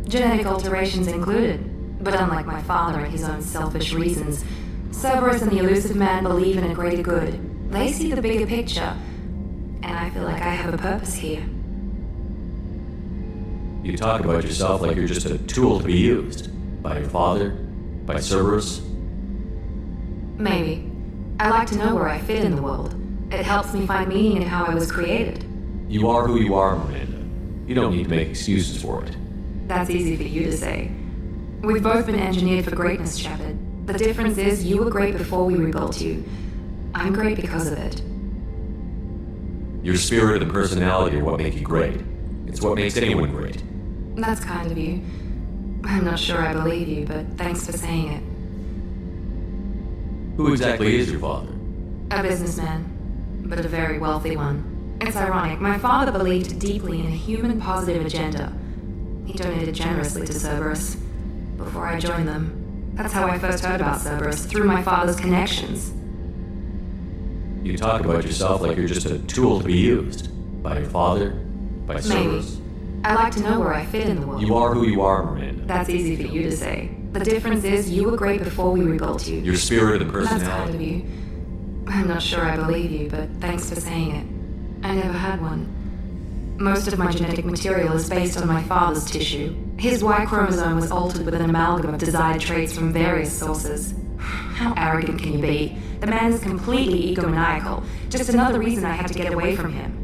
Genetic alterations included. But unlike my father and his own selfish reasons, Cerberus and the Elusive Man believe in a greater good. They see the bigger picture, and I feel like I have a purpose here. You talk about yourself like you're just a tool to be used. By your father? By Cerberus? Maybe. I like to know where I fit in the world. It helps me find meaning in how I was created. You are who you are, Miranda. You don't need to make excuses for it. That's easy for you to say. We've both been engineered for greatness, Shepard. The difference is you were great before we rebuilt you. I'm great because of it. Your spirit and personality are what make you great. It's what makes anyone great. That's kind of you. I'm not sure I believe you, but thanks for saying it. Who exactly is your father? A businessman. but a very wealthy one. It's ironic, my father believed deeply in a human-positive agenda. He donated generously to Cerberus before I joined them. That's how I first heard about Cerberus, through my father's connections. You talk about yourself like you're just a tool to be used. By your father, by Cerberus. Maybe. I like to know where I fit in the world. You are who you are, Miranda. That's easy for you to say. The difference is, you were great before we rebuilt you. Your spirit and personality. That's kind of you. I'm not sure I believe you, but thanks for saying it. I never had one. Most of my genetic material is based on my father's tissue. His Y chromosome was altered with an amalgam of desired traits from various sources. How arrogant can you be? The man is completely egomaniacal. Just another reason I had to get away from him.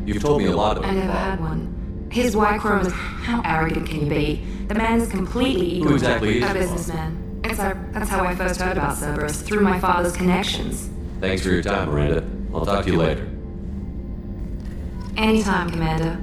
You've told me a lot about I never had one. His Y chromosome. How arrogant can you be? The man is completely egomaniacal. Who exactly is a businessman. That's how I first heard about Cerberus, through my father's connections. Thanks for your time, Miranda. I'll talk to you later. Anytime, Commander.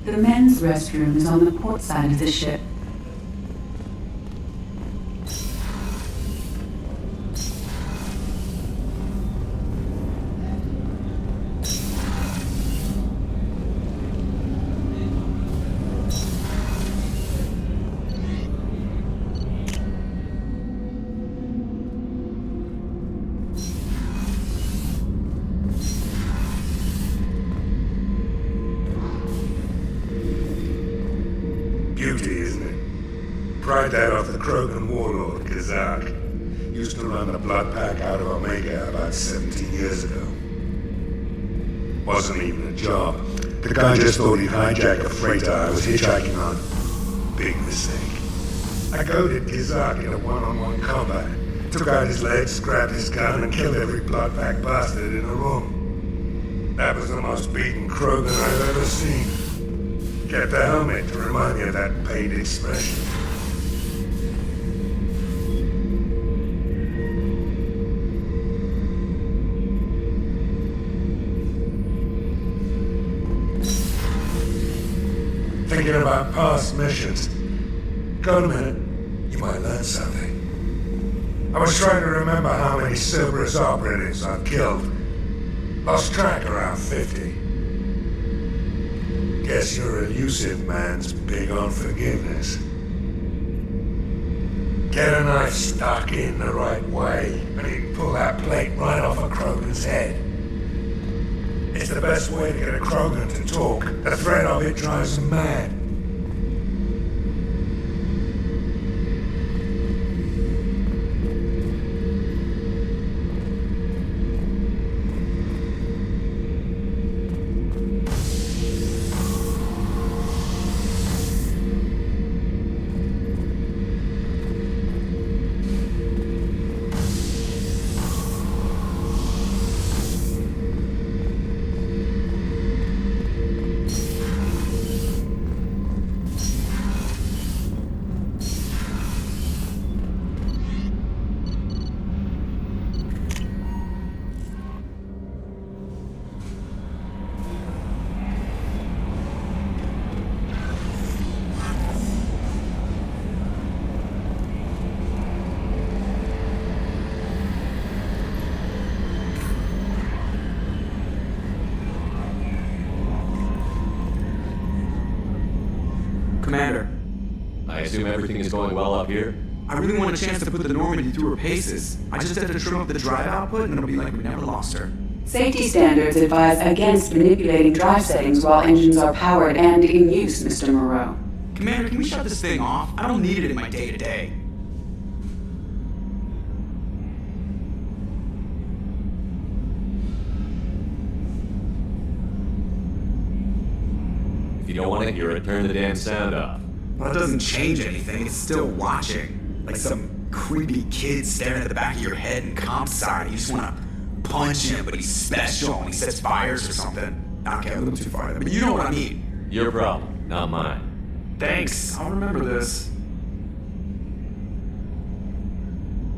The men's restroom is on the port side of the ship. Beauty, isn't it? Pried that off the Krogan warlord, Gazak. Used to run the blood pack out of Omega about 17 years ago. Wasn't even a job. The guy just thought he'd hijack a freighter I was hitchhiking on. Big mistake. I goaded Gazak into one-on-one combat. Took out his legs, grabbed his gun, and killed every blood pack bastard in the room. That was the most beaten Krogan I've ever seen. Kept the helmet to remind me of that pained expression. Thinking about past missions. Go a minute. You might learn something. I was trying to remember how many Cerberus operatives I've killed. Lost track around 50. Guess your elusive man's big on forgiveness. Get a knife stuck in the right way, and he can pull that plate right off a Krogan's head. It's the best way to get a Krogan to talk. The threat of it drives him mad. Commander. I assume everything is going well up here? I really want a chance to put the Normandy through her paces. I just had to trim up the drive output and it'll be like we never lost her. Safety standards advise against manipulating drive settings while engines are powered and in use, Mr. Moreau. Commander, can we shut this thing off? I don't need it in my day-to-day. If you don't want to hear it, turn the damn sound off. Well, it doesn't change anything. It's still watching. Like some creepy kid staring at the back of your head in comp sci. You just want to punch him, but he's special and he sets fires or something. Okay, a little too far there, but you know what I mean. Your problem, not mine. Thanks, I'll remember this.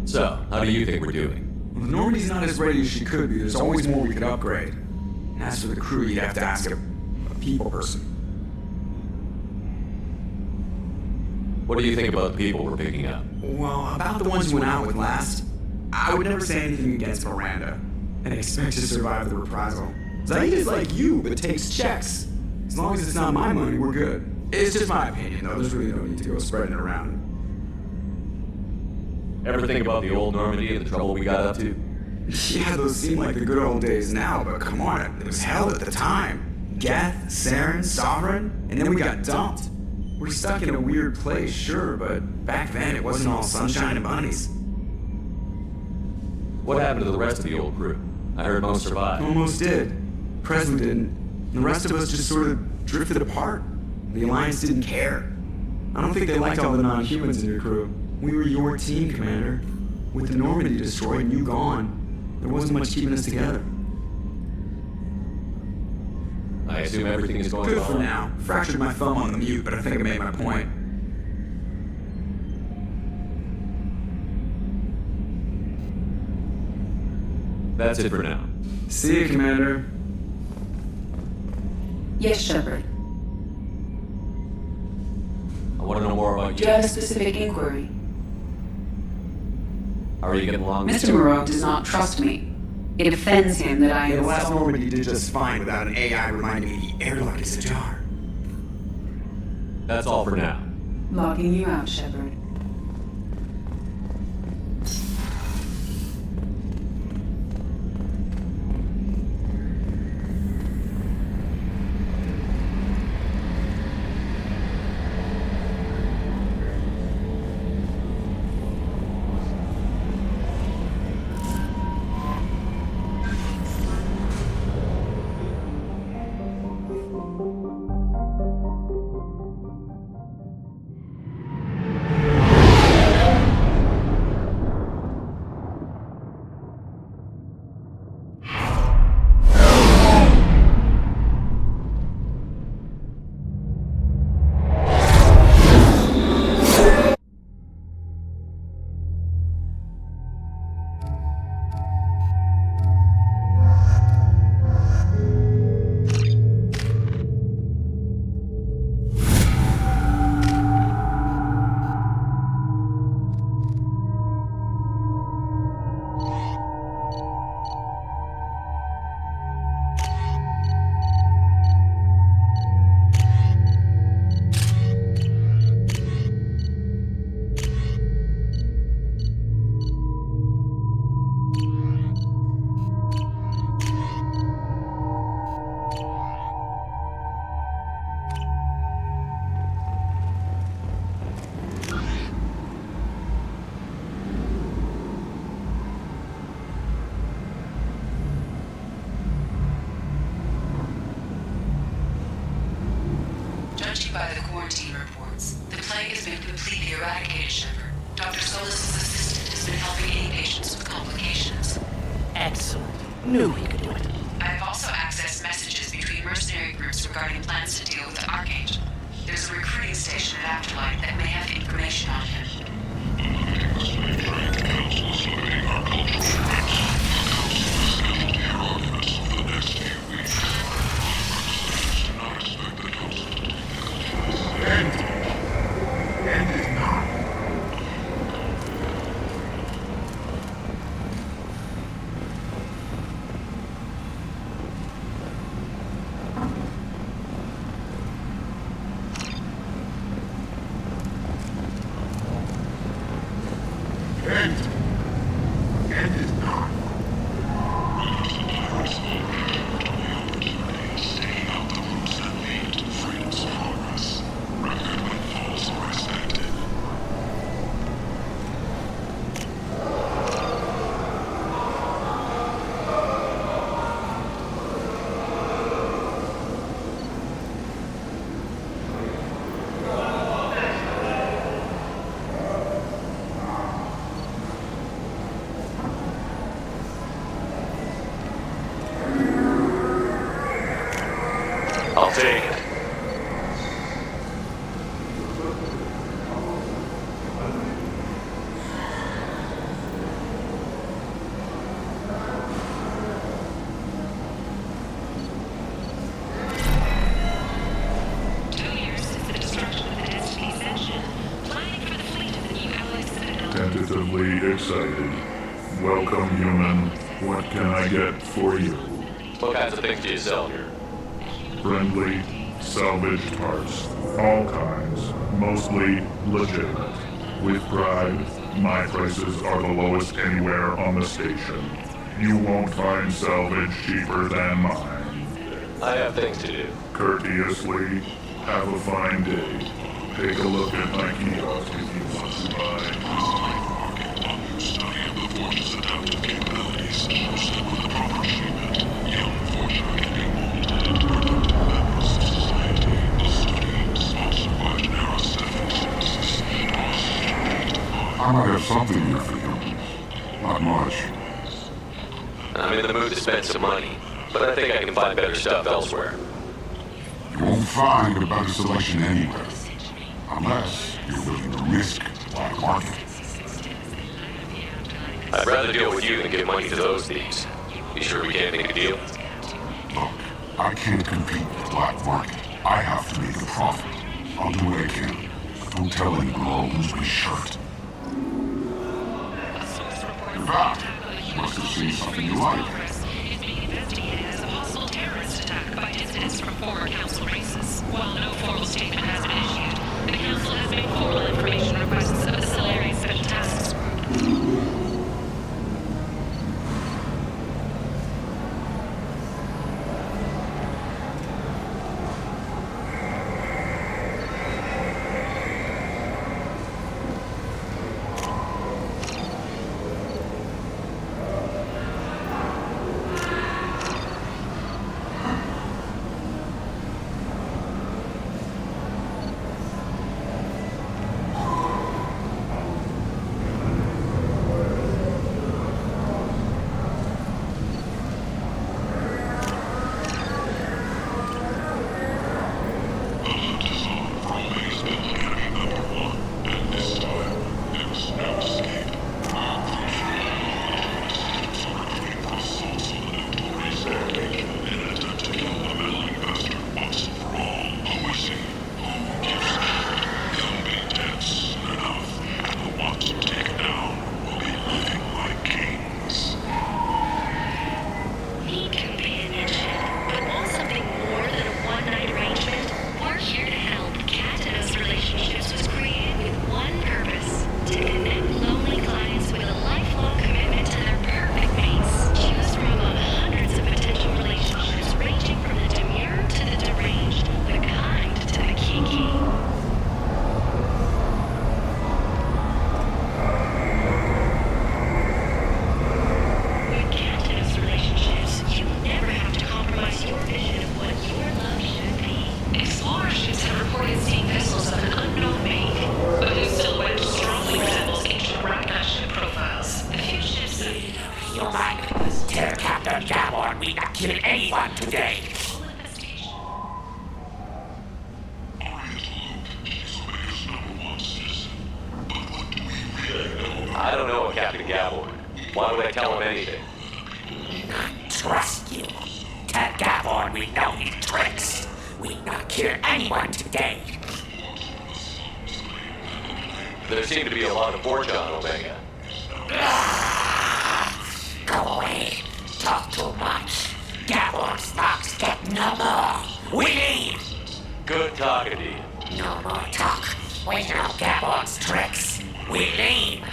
So, how do you think we're doing? Well, Normandy's not as ready as she could be. There's always more we could upgrade. And as for the crew, you'd have to ask a people person. What do you think about the people we're picking up? Well, about the ones you went out with last, I would never say anything against Miranda and expect to survive the reprisal. Zaid is like you, but takes checks. As long as it's not my money, we're good. It's just my opinion, though. There's really no need to go spreading it around. Ever think about the old Normandy and the trouble we got up to? Yeah, those seem like the good old days now, but come on, it was hell at the time. Geth, Saren, Sovereign, and then we got dumped. We're stuck in a weird place, sure, but back then it wasn't all sunshine and bunnies. What happened to the rest of the old crew? I heard most survived. Almost did. Presley didn't. The rest of us just sort of drifted apart. The Alliance didn't care. I don't think they liked all the non-humans in your crew. We were your team, Commander. With the Normandy destroyed and you gone, there wasn't much keeping us together. I assume everything is going Good well. for now. Fractured my thumb on the mute, but I think I made my point. That's it for now. See you, Commander. Yes, Shepard. I want to know more about Do you. you have a specific inquiry? How are you getting along? Mr. Moreau does not trust me. It offends him that I... The last Normandy did just fine without an AI reminding me the airlock is ajar. That's all for now. Locking you out, Shepard. Judging by the quarantine reports, the plague has been completely eradicated, Shepard. Dr. Solis' assistant has been helping any patients with complications. Excellent. Knew he could do it. I have also accessed messages between mercenary groups regarding plans to deal with the Archangel. There's a recruiting station at Afterlight that may have information on him. End. positively excited. Welcome, human. What can I get for you? What kinds of things do you sell here? Friendly, salvaged parts. All kinds. Mostly legitimate. With pride, my prices are the lowest anywhere on the station. You won't find salvage cheaper than mine. I have things to do. Courteously, have a fine day. Take a look at my kiosk if you want to buy. Study of the Forge's adaptive capabilities. With the proper treatment, young Forger can be molded into a member of society. A study sponsored by the I might have something here for you. Not much. I'm in the mood to spend some money, but I think I can find better stuff elsewhere. You won't find a better selection anywhere. Unless you're willing to risk the black market. I'd rather deal with you than give money to those thieves. You sure we can't make a deal? Look, I can't compete with the black market. I have to make a profit. I'll do what I can. But don't tell anyone or I'll lose my shirt. In fact, you must have seen something you like. Is being investigated as a possible terrorist attack by dissidents from former council races. While no formal statement has been issued, the council has made formal information requests of the Solarian Special Tasks Group. I don't know Captain Gabor. Why would I tell him anything? Trust you. Tell Gabor we know his tricks. We not kill anyone today. There seem to be a lot of fortune on Omega. Go away. Talk too much. Gabor's stocks get no more. We leave. Good talking to you. No more talk. We know Gabor's tricks. We leave.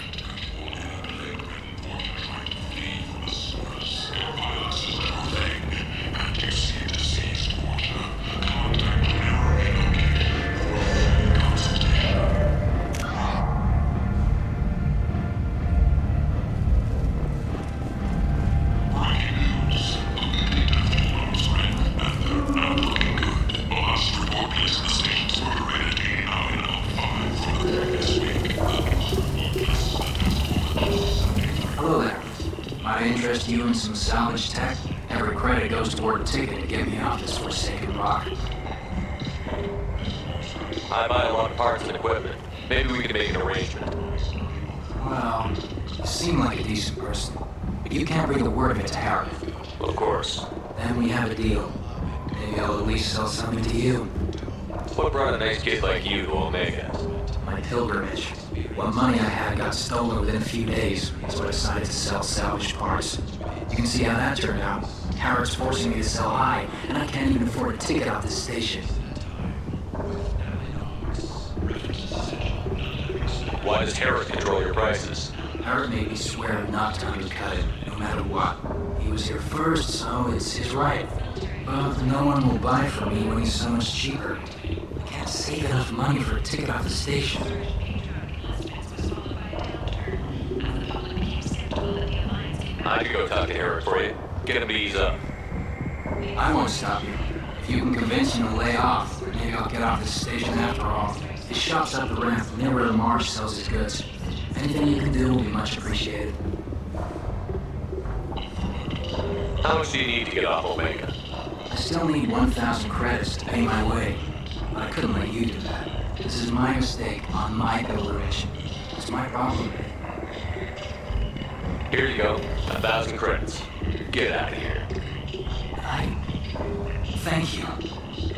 Hello there. Might I interest you in some salvage tech? Every credit goes toward a ticket to get me off this forsaken rock. I buy a lot of parts and equipment. Maybe we can make an arrangement. Well, you seem like a decent person, but you can't bring the word of it to Harry. Of course. Then we have a deal. Maybe I'll at least sell something to you. What brought a nice kid like you to Omega? My pilgrimage. What money I had got stolen within a few days, so I decided to sell salvaged parts. You can see how that turned out. Howard's forcing me to sell high, and I can't even afford a ticket off this station. Why does Howard control your prices? Howard made me swear not to undercut it, no matter what. He was here first, so it's his right. But no one will buy from me when he's so much cheaper. I can't save enough money for a ticket off the station. I could go talk to Howard for you. Get him to ease up. I won't stop you. If you can convince him to lay off, maybe I'll get off this station after all. His shop's up the ramp, near where the Marsh sells his goods. Anything you can do will be much appreciated. How much do you need to get off Omega? I still need 1,000 credits to pay my way, but I couldn't let you do that. This is my mistake on my pilgrimage. It's my problem. Here you go, 1,000 credits. Get out of here. Thank you.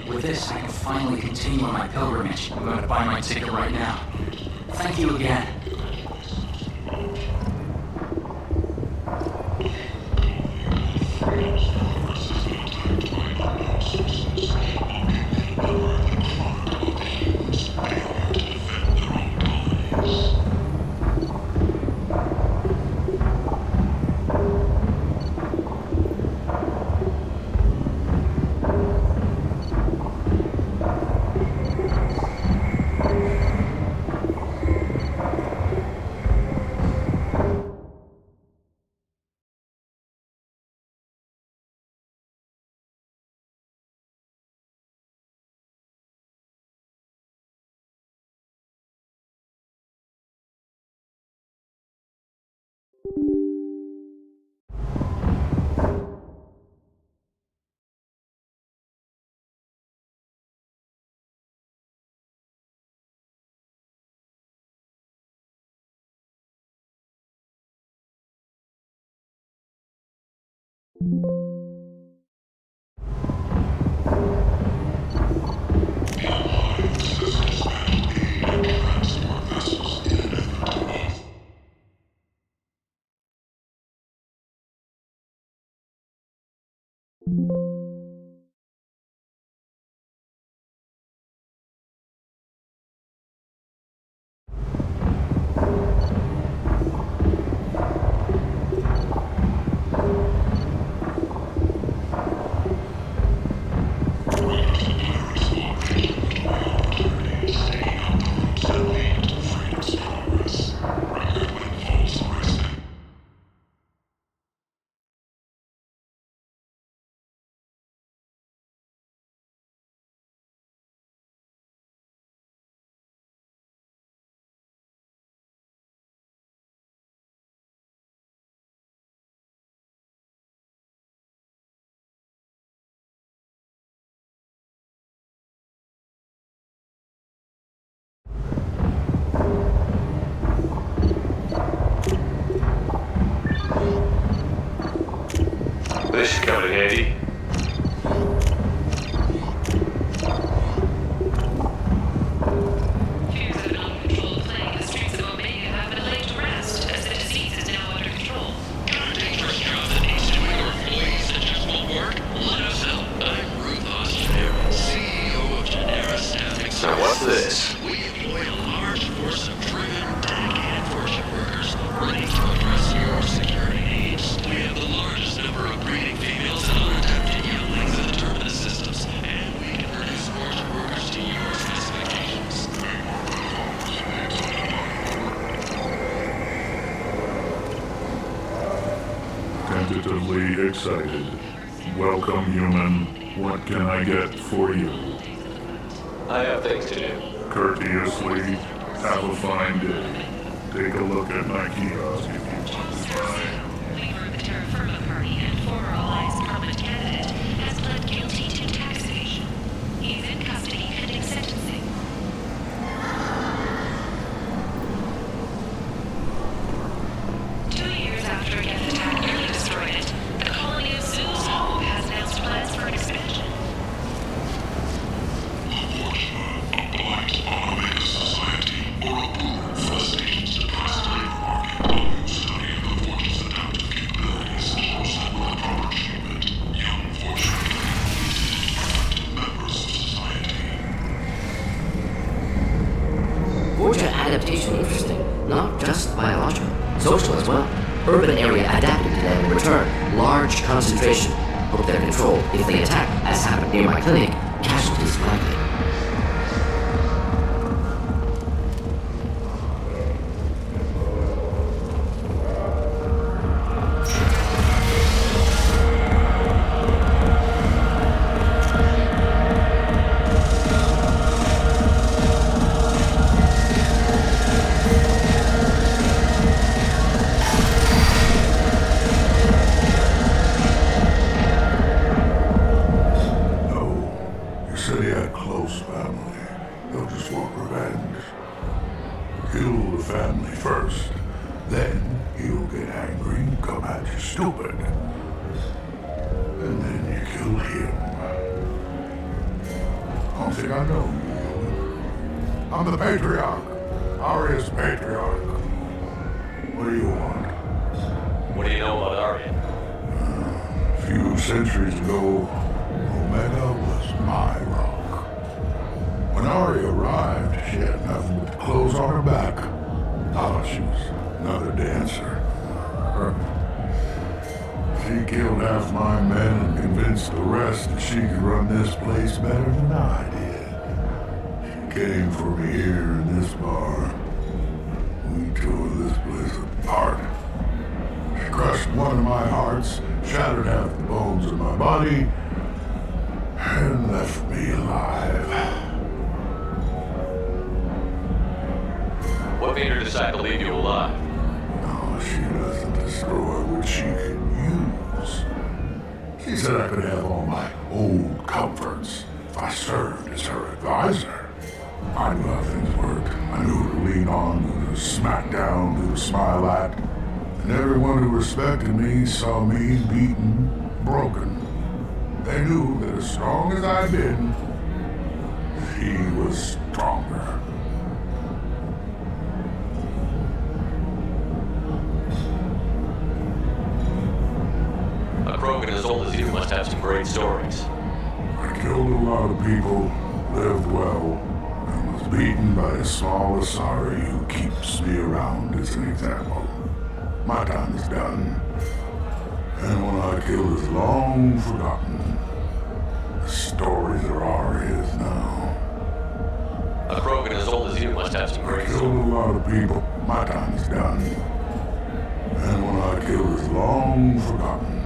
With this, I can finally continue on my pilgrimage. I'm going to buy my ticket right now. Thank you again. This should come in handy. Fears of an uncontrolled plague in the streets of Omega have been laid to rest, as the disease is now under control. Got a dangerous job that needs to do with your employees that just won't work? Let us help. I'm Ruth Ostenberry, CEO of Genera Staffing Services. Now what's this? We employ a large force of driven, dedicated fortune workers ready to address your security needs. We have the largest number of breeding females and unadapted younglings in the terminus systems, and we can produce fortune workers to your specifications. Tentatively excited. Welcome, human. What can I get for you? I have things to do. Courteously, have a fine day. Take a look at my kiosk if you want to buy. Leader of the Terra Firma Party and former Alliance permanent candidate has pled guilty to tax evasion. He is in custody pending sentencing. After a Geth attack nearly destroyed it, the colony of Zeus Hope has announced plans for an expansion. What? A blight on Omega society? Adaptation interesting, not just biological, social as well. Urban area adapted to them in return. Large concentration. Hope they're controlled. If they attack, as happened near my clinic, casualties likely. Centuries ago, Omega was my rock. When Ari arrived, she had nothing but clothes on her back. I thought she was another dancer. She killed half my men and convinced the rest that she could run this place better than I did. She came for me here in this bar. We tore this place apart. She crushed one of my hearts, shattered half the bones in my body, and left me alive. What made her decide to leave you alive? No, she doesn't destroy what she can use. She said I could have all my old comforts if I served as her advisor. I knew how things worked. I knew who to lean on, who to smack down, who to smile at. And everyone who respected me saw me beaten, broken. They knew that as strong as I'd been, she was stronger. A Krogan as old as you must have some great stories. I killed a lot of people, lived well, and was beaten by a small Asari who keeps me around as an example. My time is done. And when I killed is long forgotten. The stories are Aria's now. A Krogan as old as you must have some great stories. I killed a lot of people. My time is done. And when I kill is long forgotten.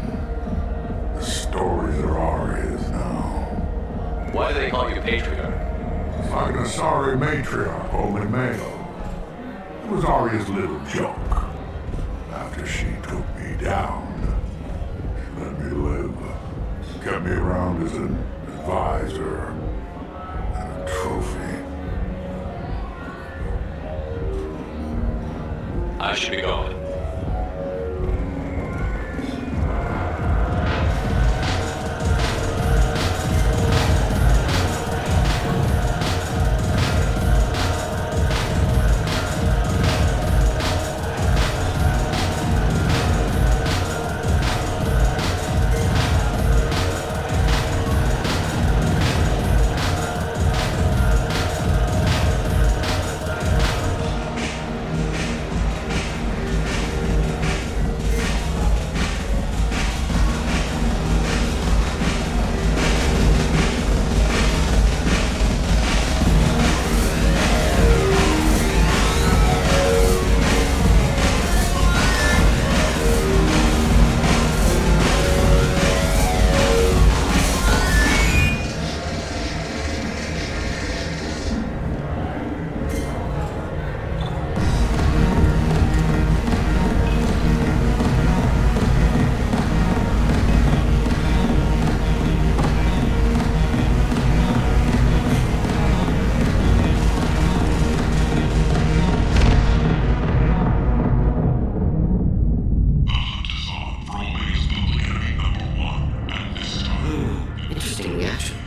The stories are Aria's now. Why do they call you Patriarch? It's like an Asari matriarch home in Mayo. It was Aria's little joke. After she took me down, she let me live, kept me around as an advisor and a trophy. I should be going.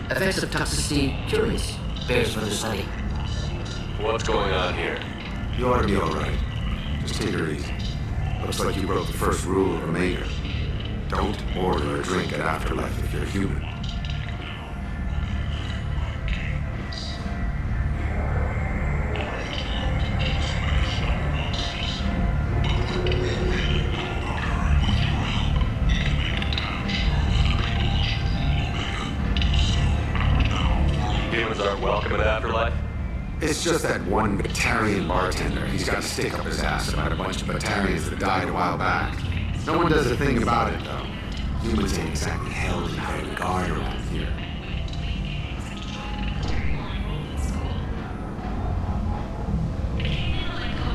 Effects of toxicity, curious. Bears further study. What's going on here? You ought to be alright. Just take her easy. Looks like you broke the first rule of Omega. Don't order a drink at Afterlife if you're human. afterlife? It's just that one Batarian bartender. He's got a stick up his ass about a bunch of Batarians that died a while back. No one does a thing about it, though. Humans ain't exactly held in high regard around here.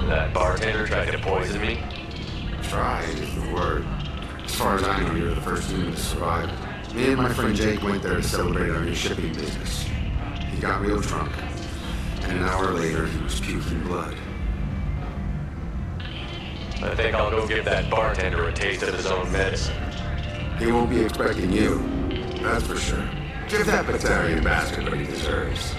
That bartender tried to poison me? Tried is the word. As far as I know, you're the first human to survive. Me and my friend Jake went there to celebrate our new shipping business. He got real drunk, and an hour later he was puking blood. I think I'll go give that bartender a taste of his own medicine. He won't be expecting you, that's for sure. Give that Batarian bastard what he deserves.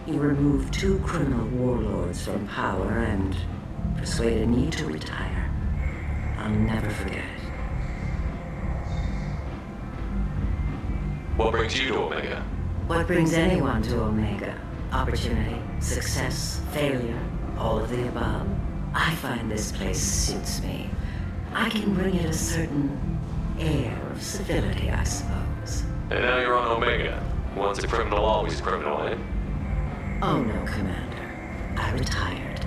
You removed 2 criminal warlords from power and persuaded me to retire. I'll never forget it. What brings you to Omega? What brings anyone to Omega? Opportunity, success, failure, all of the above. I find this place suits me. I can bring it a certain air of civility, I suppose. And now you're on Omega. Once a criminal, always a criminal, eh? Oh no, Commander. I retired.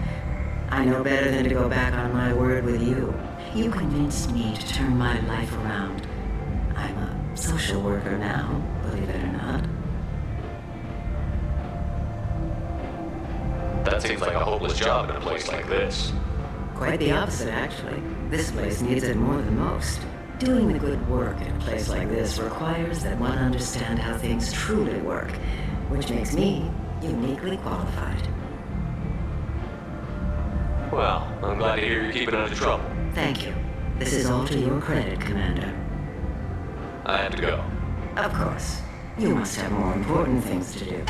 I know better than to go back on my word with you. You convinced me to turn my life around. I'm a social worker now, believe it or not. That seems like a hopeless job in a place like this. Quite the opposite, actually. This place needs it more than most. Doing the good work in a place like this requires that one understand how things truly work, which makes me uniquely qualified. Well, I'm glad to hear you're keeping out of trouble. Thank you. This is all to your credit, Commander. I have to go. Of course. You must have more important things to do.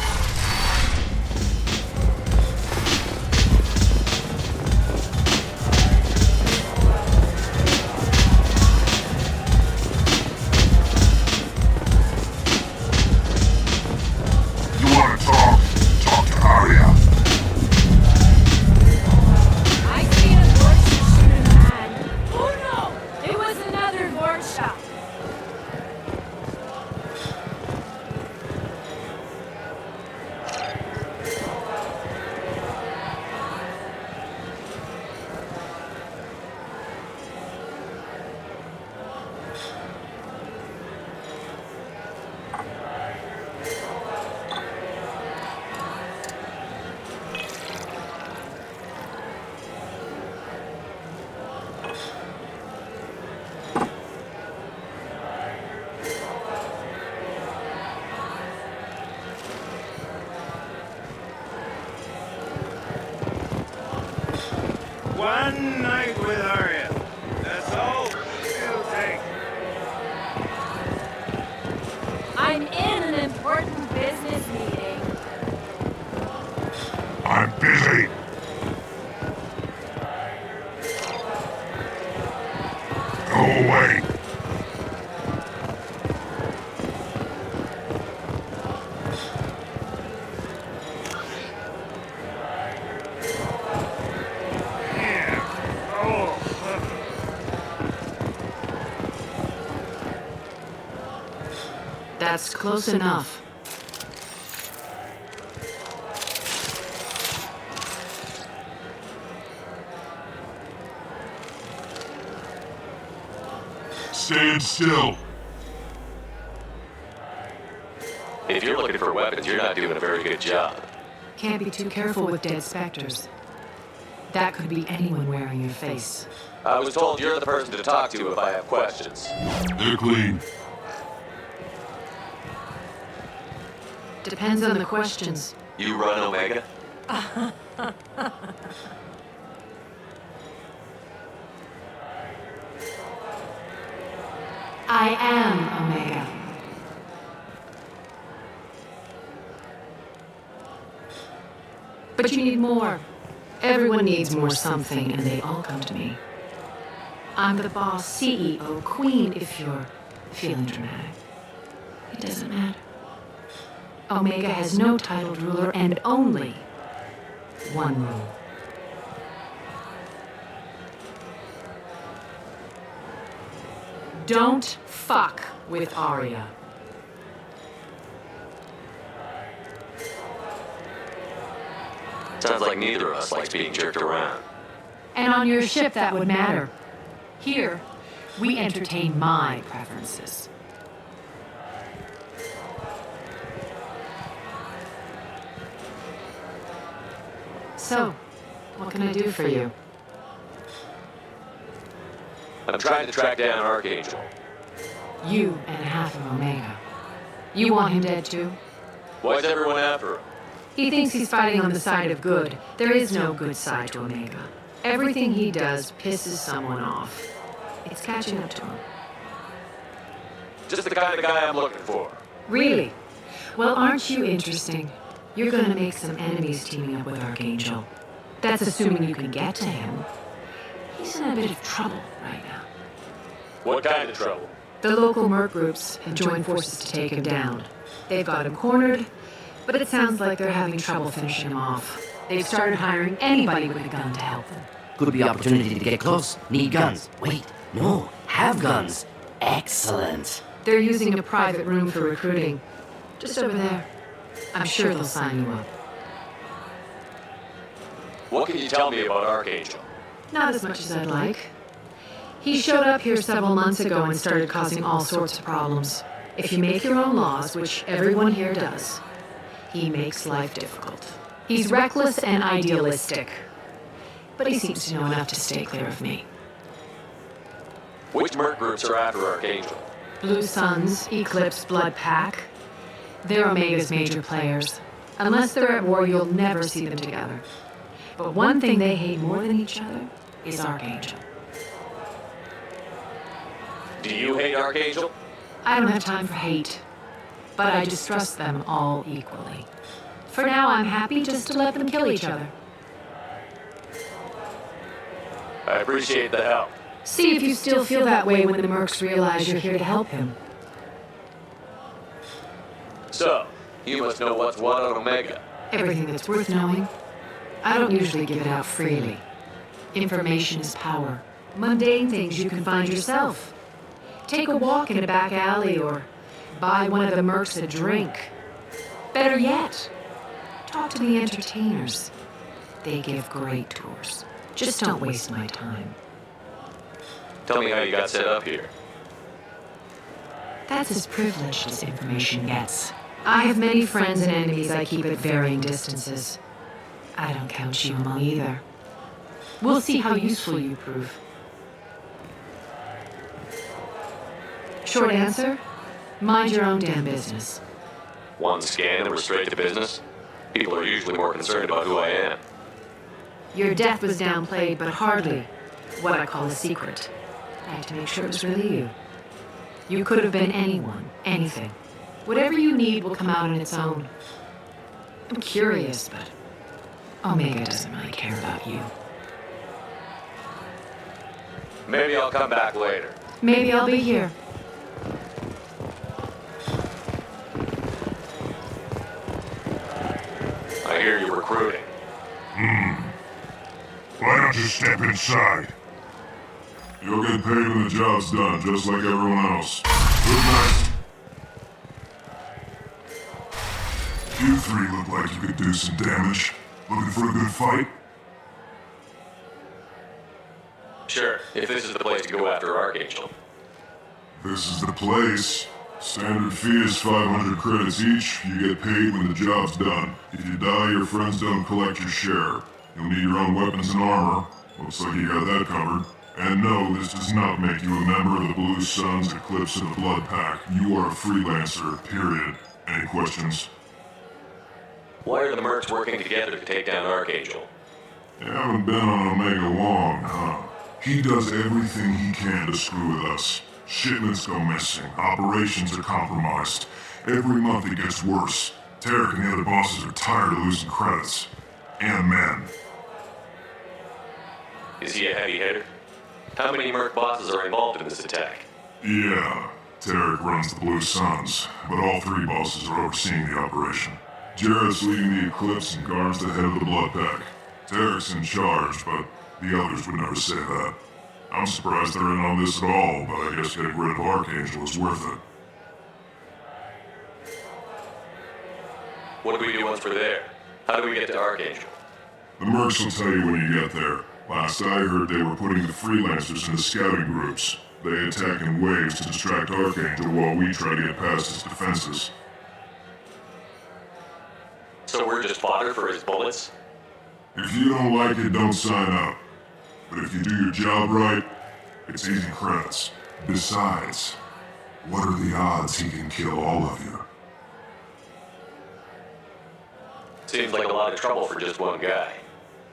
That's close enough. Stand still. If you're looking for weapons, you're not doing a very good job. Can't be too careful with dead specters. That could be anyone wearing your face. I was told you're the person to talk to if I have questions. They're clean. Depends on the questions. You run Omega? I am Omega. But you need more. Everyone needs more something, and they all come to me. I'm the boss, CEO, queen, if you're feeling dramatic. It doesn't matter. Omega has no titled ruler and only one rule. Don't fuck with Arya. Sounds like neither of us likes being jerked around. And on your ship, that would matter. Here, we entertain my preferences. So, what can I do for you? I'm trying to track down Archangel. You and half of Omega. You want him dead too? Why's everyone after him? He thinks he's fighting on the side of good. There is no good side to Omega. Everything he does pisses someone off. It's catching up to him. Just the kind of guy I'm looking for. Really? Well, aren't you interesting? You're gonna make some enemies teaming up with Archangel. That's assuming you can get to him. He's in a bit of trouble right now. What kind of trouble? The local merc groups have joined forces to take him down. They've got him cornered, but it sounds like they're having trouble finishing him off. They've started hiring anybody with a gun to help them. Could be opportunity to get close. Need guns. Wait, no, have guns. Excellent. They're using a private room for recruiting. Just over there. I'm sure they'll sign you up. What can you tell me about Archangel? Not as much as I'd like. He showed up here several months ago and started causing all sorts of problems. If you make your own laws, which everyone here does, he makes life difficult. He's reckless and idealistic, but he seems to know enough to stay clear of me. Which merc groups are after Archangel? Blue Suns, Eclipse, Blood Pack. They're Omega's major players. Unless they're at war, you'll never see them together. But one thing they hate more than each other is Archangel. Do you hate Archangel? I don't have time for hate, but I distrust them all equally. For now, I'm happy just to let them kill each other. I appreciate the help. See if you still feel that way when the mercs realize you're here to help him. So, you must know what's what on Omega. Everything that's worth knowing. I don't usually give it out freely. Information is power. Mundane things you can find yourself. Take a walk in a back alley or buy one of the mercs a drink. Better yet, talk to the entertainers. They give great tours. Just don't waste my time. Tell me how you got set up here. That's as privileged as information gets. I have many friends and enemies I keep at varying distances. I don't count you among either. We'll see how useful you prove. Short answer, mind your own damn business. One scan and we're straight to business? People are usually more concerned about who I am. Your death was downplayed, but hardly what I call a secret. I had to make sure it was really you. You could have been anyone, anything. Whatever you need will come out on its own. I'm curious, but Omega doesn't really care about you. Maybe I'll come back later. Maybe I'll be here. I hear you're recruiting. Why don't you step inside? You'll get paid when the job's done, just like everyone else. Good night. You three look like you could do some damage. Looking for a good fight? Sure, if this is the place to go after Archangel. This is the place. Standard fee is 500 credits each. You get paid when the job's done. If you die, your friends don't collect your share. You'll need your own weapons and armor. Looks like you got that covered. And no, this does not make you a member of the Blue Suns, Eclipse, or the Blood Pack. You are a freelancer, period. Any questions? Why are the mercs working together to take down Archangel? You haven't been on Omega long, huh? He does everything he can to screw with us. Shipments go missing, operations are compromised. Every month it gets worse. Tarek and the other bosses are tired of losing credits. And men. Is he a heavy hitter? How many merc bosses are involved in this attack? Yeah, Tarek runs the Blue Suns, but all three bosses are overseeing the operation. Jarrett's leading the Eclipse and Gar's the head of the Blood Pack. Tarek's in charge, but the others would never say that. I'm surprised they're in on this at all, but I guess getting rid of Archangel is worth it. What do we do once we're there? How do we get to Archangel? The mercs will tell you when you get there. Last I heard, they were putting the freelancers into scouting groups. They attack in waves to distract Archangel while we try to get past his defenses. So we're just fodder for his bullets? If you don't like it, don't sign up. But if you do your job right, it's easy credits. Besides, what are the odds he can kill all of you? Seems like a lot of trouble for just one guy.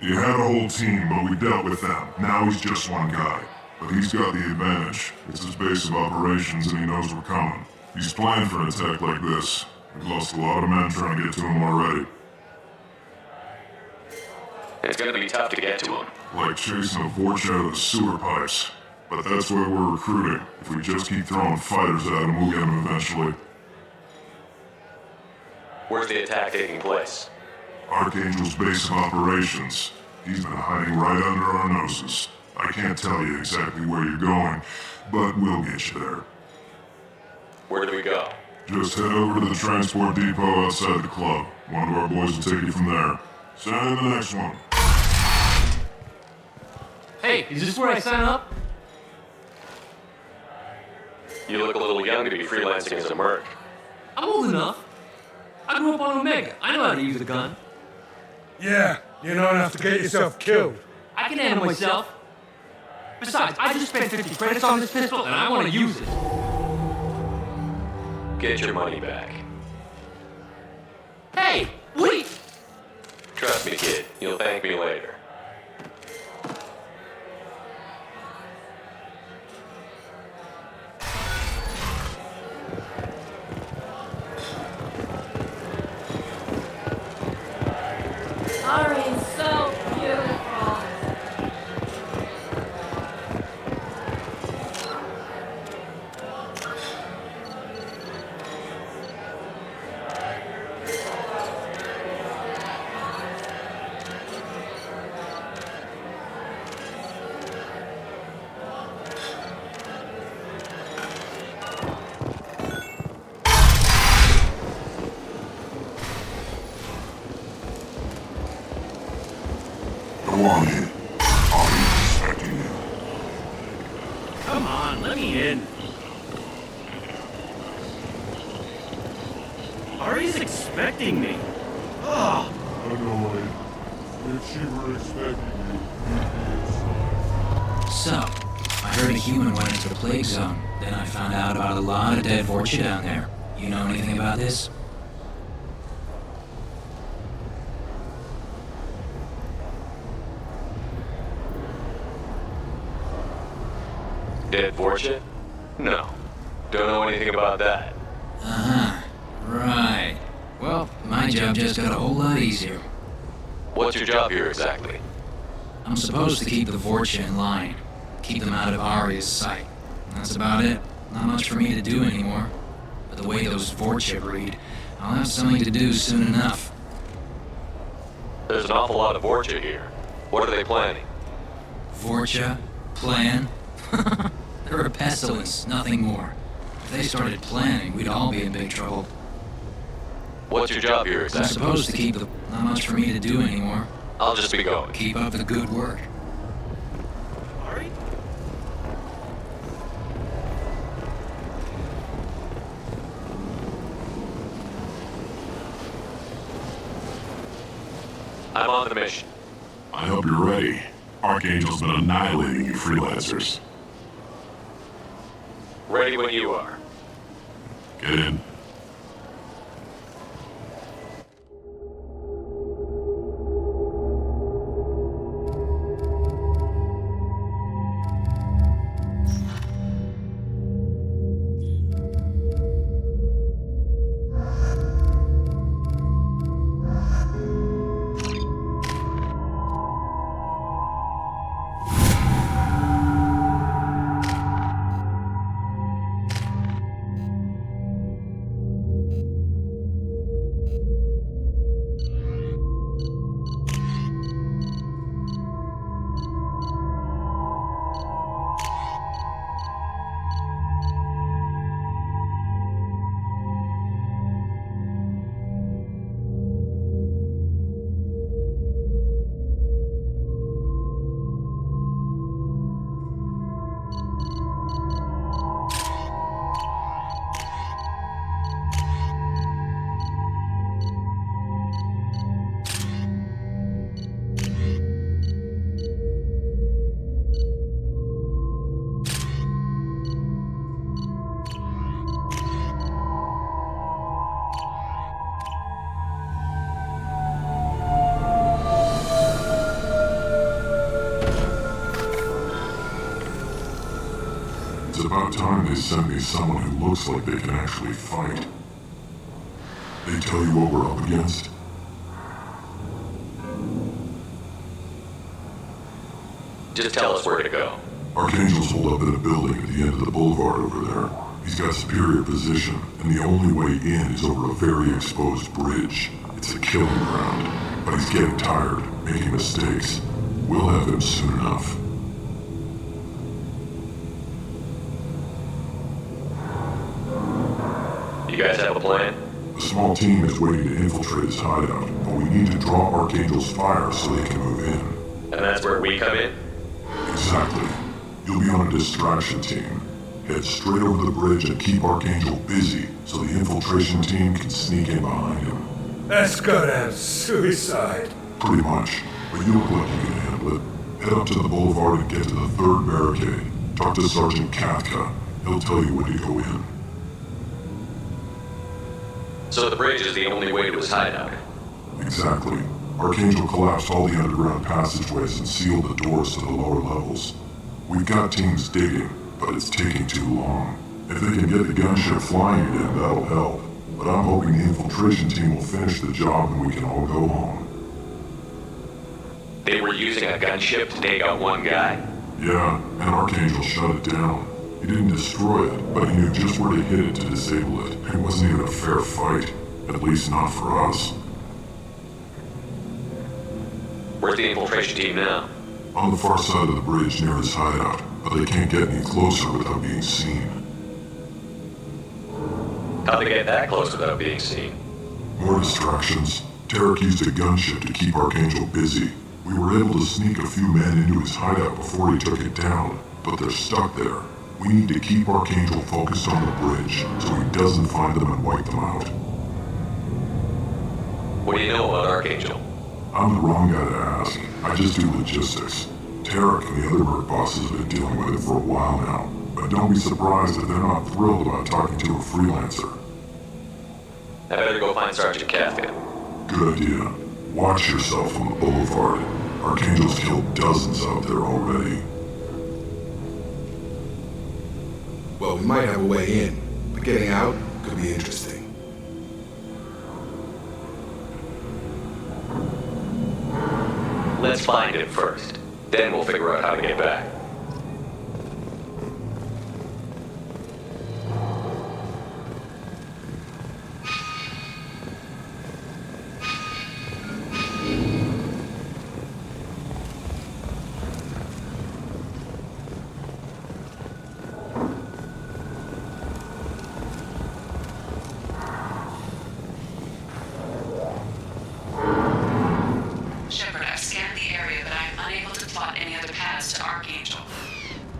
You had a whole team, but we dealt with them. Now he's just one guy. But he's got the advantage. It's his base of operations and he knows we're coming. He's planned for an attack like this. We've lost a lot of men trying to get to him already. It's gonna be tough to get to him. Like chasing a Vorch out of the sewer pipes. But that's why we're recruiting. If we just keep throwing fighters at him, we'll get him eventually. Where's the attack taking place? Archangel's base of operations. He's been hiding right under our noses. I can't tell you exactly where you're going, but we'll get you there. Where do we go? Just head over to the transport depot outside the club. One of our boys will take you from there. Sign in the next one. Hey, is this where I sign up? You look a little young to be freelancing as a merc. I'm old enough. I grew up on Omega. I know how to use a gun. Yeah, you know enough to get yourself killed. I can handle myself. Besides, I just spent 50 credits on this pistol and I want to use it. Get your money back. Hey, wait! Trust me, kid. You'll thank me later. Ari's so beautiful. Go on in. I'll be expecting you. Come on, let me in. Ari's expecting me. Ugh. Annoyed. If she were expecting you, So, I heard a human went into the plague zone. Then I found out about a lot of dead Vorcha down there. You know anything about this? Dead Vorcha? No. Don't know anything about that. Uh-huh. Right. Well, my job just got a whole lot easier. What's your job here exactly? I'm supposed to keep the Vorcha in line. Keep them out of Aria's sight. That's about it. Not much for me to do anymore. But the way those Vorcha breed, I'll have something to do soon enough. There's an awful lot of Vorcha here. What are they planning? Vorcha? Plan? They're a pestilence, nothing more. If they started planning, we'd all be in big trouble. What's your job here I'm exactly? supposed to keep the... Not much for me to do anymore. I'll just be going. Keep up the good work. I'm on the mission. I hope you're ready. Archangel's been annihilating you freelancers. Ready when you are. Get in. It's about time they sent me someone who looks like they can actually fight. They tell you what we're up against? Just tell us where to go. Archangel's holed up in a building at the end of the boulevard over there. He's got superior position, and the only way in is over a very exposed bridge. It's a killing ground, but he's getting tired, making mistakes. We'll have him soon enough. You guys have a plan? A small team is waiting to infiltrate his hideout, but we need to draw Archangel's fire so they can move in. And that's where we come in? Exactly. You'll be on a distraction team. Head straight over the bridge and keep Archangel busy so the infiltration team can sneak in behind him. That's goddamn suicide. Pretty much, but you look like you can handle it. Head up to the boulevard and get to the third barricade. Talk to Sergeant Katka. He'll tell you when to go in. So the bridge is the only way to his hideout? Exactly. Archangel collapsed all the underground passageways and sealed the doors to the lower levels. We've got teams digging, but it's taking too long. If they can get the gunship flying again, that'll help. But I'm hoping the infiltration team will finish the job and we can all go home. They were using a gunship to take out one guy? Yeah, and Archangel shut it down. He didn't destroy it, but he knew just where to hit it to disable it. It wasn't even a fair fight. At least not for us. Where's the infiltration team now? On the far side of the bridge near his hideout, but they can't get any closer without being seen. How'd they get that close without being seen? More distractions. Tarek used a gunship to keep Archangel busy. We were able to sneak a few men into his hideout before he took it down, but they're stuck there. We need to keep Archangel focused on the bridge so he doesn't find them and wipe them out. What do you know about Archangel? I'm the wrong guy to ask. I just do logistics. Tarek and the other merc bosses have been dealing with it for a while now, but don't be surprised if they're not thrilled about talking to a freelancer. I better go find Sergeant Katka. Good idea. Watch yourself on the boulevard. Archangel's killed dozens out there already. Well, we might have a way in, but getting out could be interesting. Let's find him first. Then we'll figure out how to get back.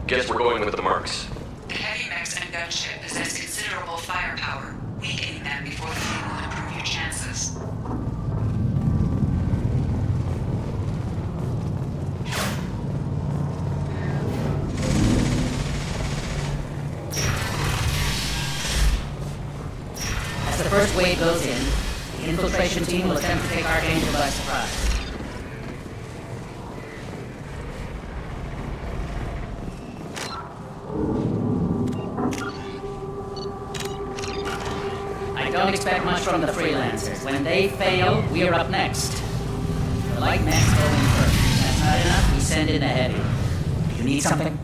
Guess we're going with the Mercs. The heavy mechs and gunship possess considerable firepower. Weakening them before the fleet will improve your chances. As the first wave goes in, the infiltration team will attempt to take Archangel by surprise. I don't expect much from the freelancers. When they fail, we're up next. The light mechs go in first. That's not enough, we send in the heavy. Do you need something?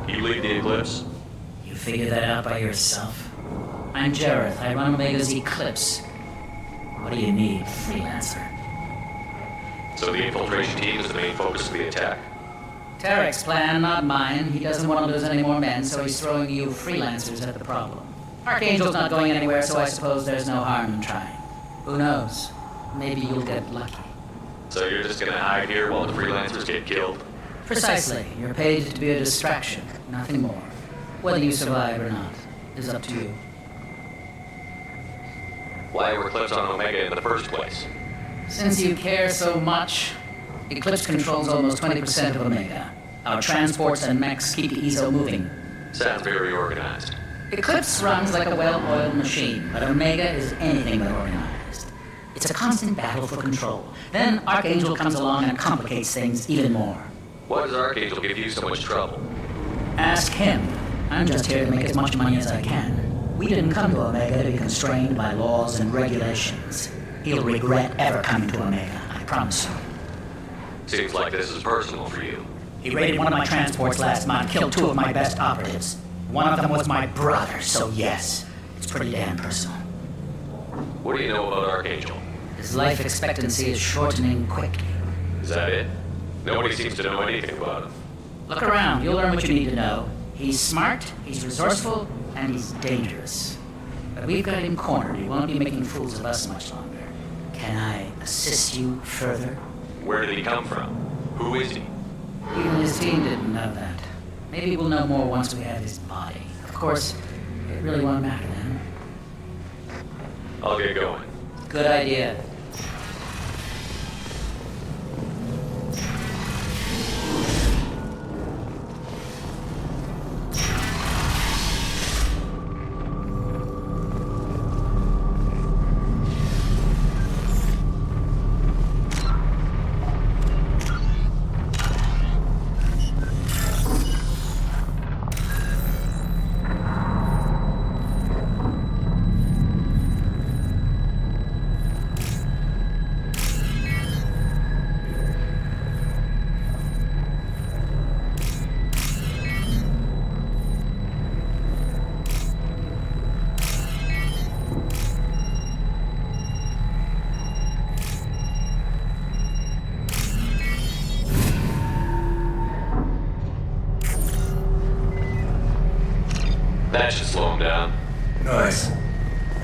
You lead the Eclipse? You figured that out by yourself? I'm Jareth. I run Omega's Eclipse. What do you need, freelancer? So the infiltration team is the main focus of the attack? Tarek's plan, not mine. He doesn't want to lose any more men, so he's throwing you freelancers at the problem. Archangel's not going anywhere, so I suppose there's no harm in trying. Who knows? Maybe you'll get lucky. So you're just gonna hide here while the freelancers get killed? Precisely. You're paid to be a distraction, nothing more. Whether you survive or not is up to you. Why were Eclipse on Omega in the first place? Since you care so much, Eclipse controls almost 20% of Omega. Our transports and mechs keep ESO moving. Sounds very organized. Eclipse runs like a well-oiled machine, but Omega is anything but organized. It's a constant battle for control. Then Archangel comes along and complicates things even more. Why does Archangel give you so much trouble? Ask him. I'm just here to make as much money as I can. We didn't come to Omega to be constrained by laws and regulations. He'll regret ever coming to Omega, I promise you. Seems like this is personal for you. He raided one of my transports last month, killed 2 of my best operatives. One of them was my brother, so yes, it's pretty damn personal. What do you know about Archangel? His life expectancy is shortening quickly. Is that it? Nobody seems to know anything about him. Look around, you'll learn what you need to know. He's smart, he's resourceful, and he's dangerous. But we've got him cornered. He won't be making fools of us much longer. Can I assist you further? Where did he come from? Who is he? Even his team didn't know that. Maybe we'll know more once we have his body. Of course, it really won't matter then. I'll get going. Good idea. That should slow him down. Nice.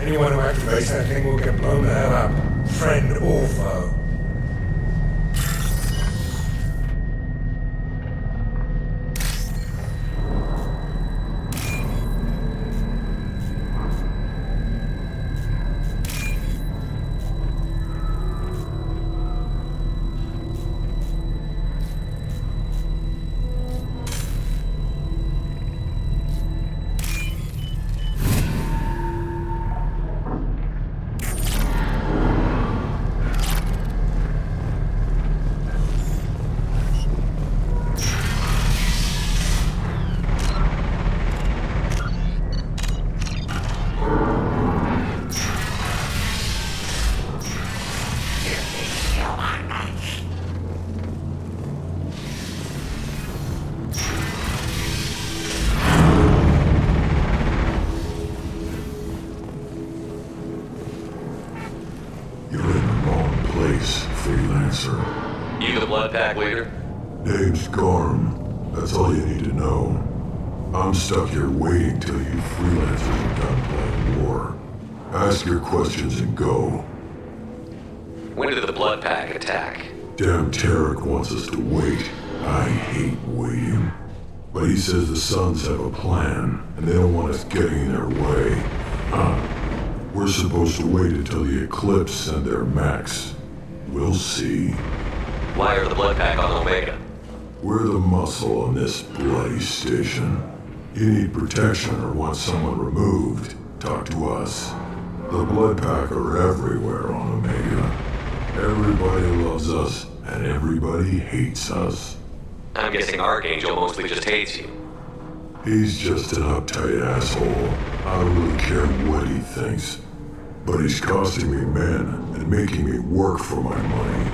Anyone who activates that thing will get blown the hell up. Friend or foe. Freelancer. You the blood pack leader? Name's Garm. That's all you need to know. I'm stuck here waiting till you freelancers are done playing war. Ask your questions and go. When did the blood pack attack? Damn Tarek wants us to wait. I hate waiting. But he says the Suns have a plan, and they don't want us getting in their way. We're supposed to wait until the Eclipse send their mechs. We'll see. Why are the Blood Pack on Omega? We're the muscle on this bloody station. You need protection or want someone removed, talk to us. The Blood Pack are everywhere on Omega. Everybody loves us, and everybody hates us. I'm guessing Archangel mostly just hates you. He's just an uptight asshole. I don't really care what he thinks. But he's costing me men and making me work for my money.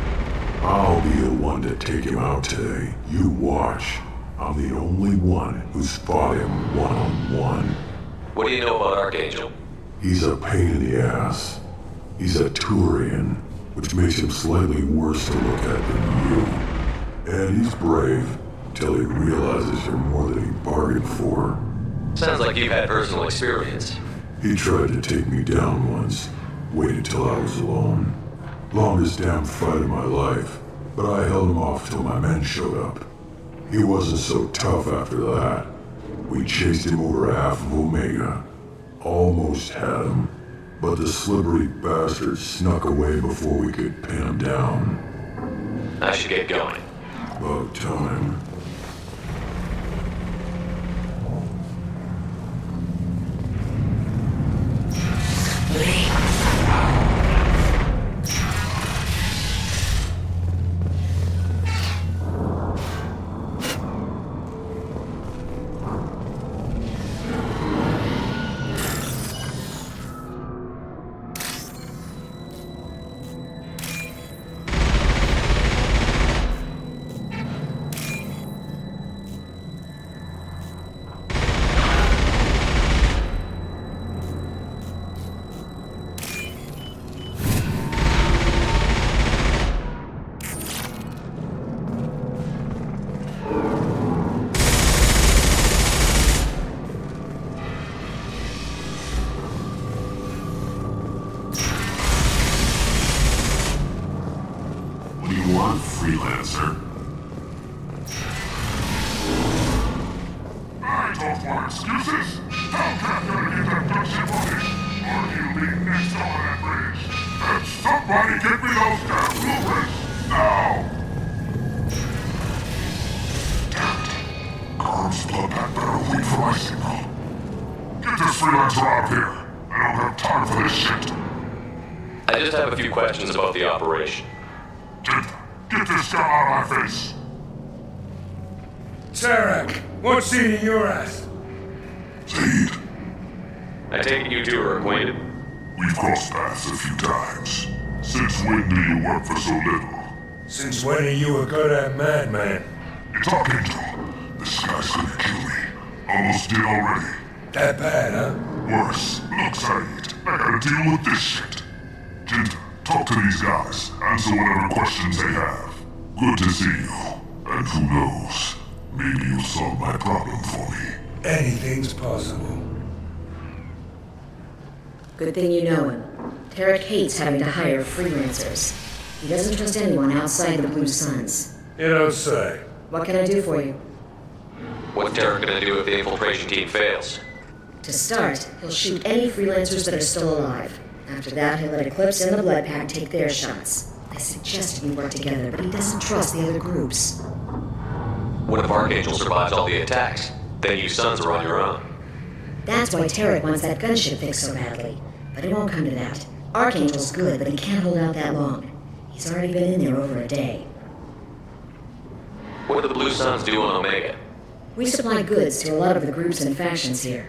I'll be the one to take him out today. You watch. I'm the only one who's fought him one-on-one. What do you know about Archangel? He's a pain in the ass. He's a Turian, which makes him slightly worse to look at than you. And he's brave, till he realizes you're more than he bargained for. Sounds like you've had personal experience. He tried to take me down once, waited till I was alone. Longest damn fight of my life, but I held him off till my men showed up. He wasn't so tough after that. We chased him over half of Omega. Almost had him, but the slippery bastard snuck away before we could pin him down. I should get going. About time. Freelancer. I don't want excuses. Tell Catherine to get that gunship running, or he'll be next on that bridge. And somebody get me those damn blueprints now! Damn it. Carm's blood pack better wait for my signal. Get this freelancer out of here. I don't have time for this shit. I just have a few questions about the operation. Get this guy out of my face! Tarek, what's eating your ass? Zaid. I take it you two are acquainted? We've crossed paths a few times. Since when do you work for so little? Since when are you a goddamn madman? It's Archangel. This guy's gonna kill me. Almost did already. That bad, huh? Worse. Look, Zaid, I gotta deal with this shit. Jinta, talk to these guys. Answer whatever questions they have. Good to see you. And who knows, maybe you'll solve my problem for me. Anything's possible. Good thing you know him. Tarek hates having to hire freelancers. He doesn't trust anyone outside the Blue Suns. You don't say. What can I do for you? What's Tarek gonna do if the infiltration team fails? To start, he'll shoot any freelancers that are still alive. After that, he'll let Eclipse and the Blood Pack take their shots. They suggested we work together, but he doesn't trust the other groups. What if Archangel survives all the attacks? Then you Sons are on your own. That's why Tarek wants that gunship fixed so badly. But it won't come to that. Archangel's good, but he can't hold out that long. He's already been in there over a day. What do the Blue Suns do on Omega? We supply goods to a lot of the groups and factions here.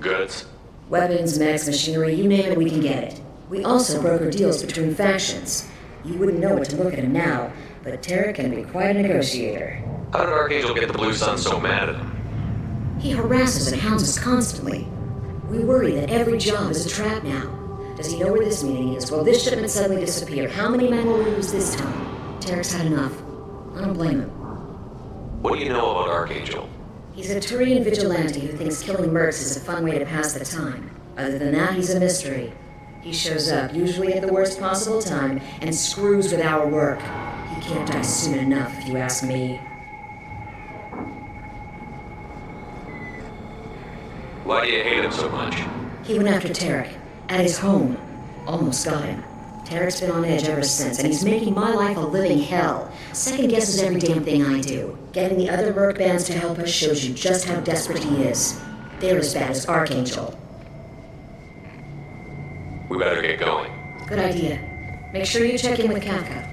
Goods? Weapons, mechs, machinery, you name it, we can get it. We also broker deals between factions. You wouldn't know it to look at him now, but Tarek can be quite a negotiator. How did Archangel get the Blue Suns so mad at him? He harasses and hounds us constantly. We worry that every job is a trap now. Does he know where this meeting is? Will this shipment suddenly disappear? How many men will we lose this time? Tarek's had enough. I don't blame him. What do you know about Archangel? He's a Turian vigilante who thinks killing mercs is a fun way to pass the time. Other than that, he's a mystery. He shows up, usually at the worst possible time, and screws with our work. He can't die soon enough, if you ask me. Why do you hate him so much? He went after Tarek. At his home. Almost got him. Tarek's been on edge ever since, and he's making my life a living hell. Second guesses every damn thing I do. Getting the other merc bands to help us shows you just how desperate he is. They're as bad as Archangel. We better get going. Good idea. Make sure you check in with Kafka.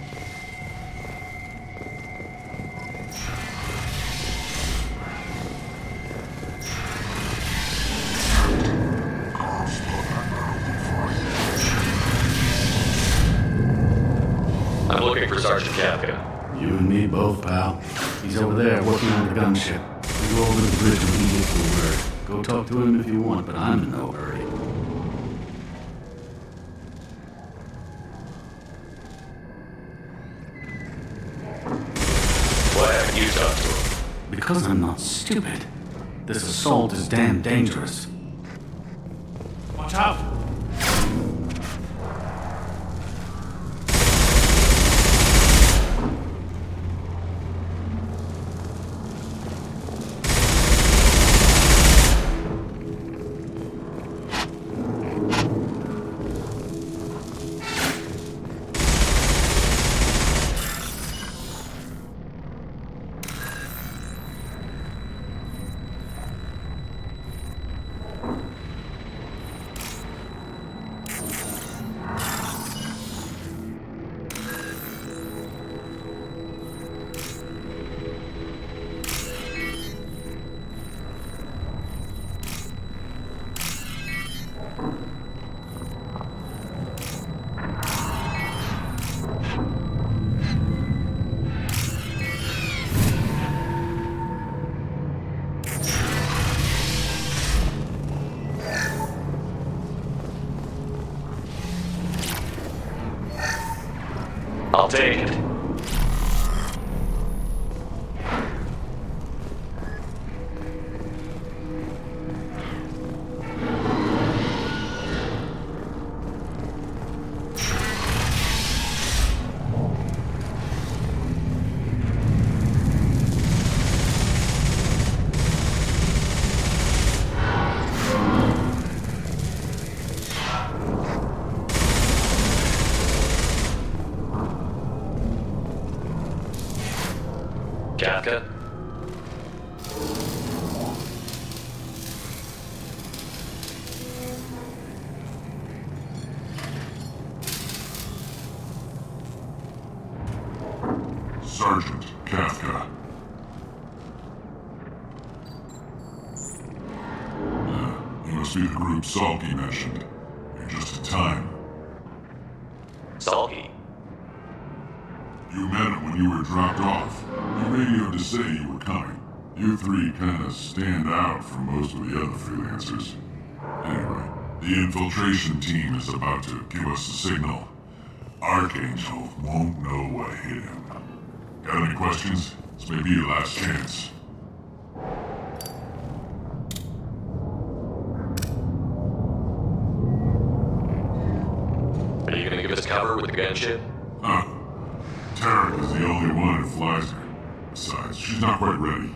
I'm looking for Sergeant Kafka. You and me both, pal. He's over there working on the gunship. We'll go over the bridge when he gets the word. Go talk to him if you want, but I'm in no hurry. Why haven't you talked to him? Because I'm not stupid. This assault is damn dangerous. Watch out! I'll take it. Kafka? Sergeant Kafka. You must be the group Salky mentioned. You're just in time. Salky? You met him when you were dropped off. He radioed to say you were coming. You three kinda stand out from most of the other freelancers. Anyway, the infiltration team is about to give us a signal. Archangel won't know what hit him. Got any questions? This may be your last chance. Are you gonna give us cover with the gunship? Huh. Tarek is the only one who flies her. Besides, she's not quite ready.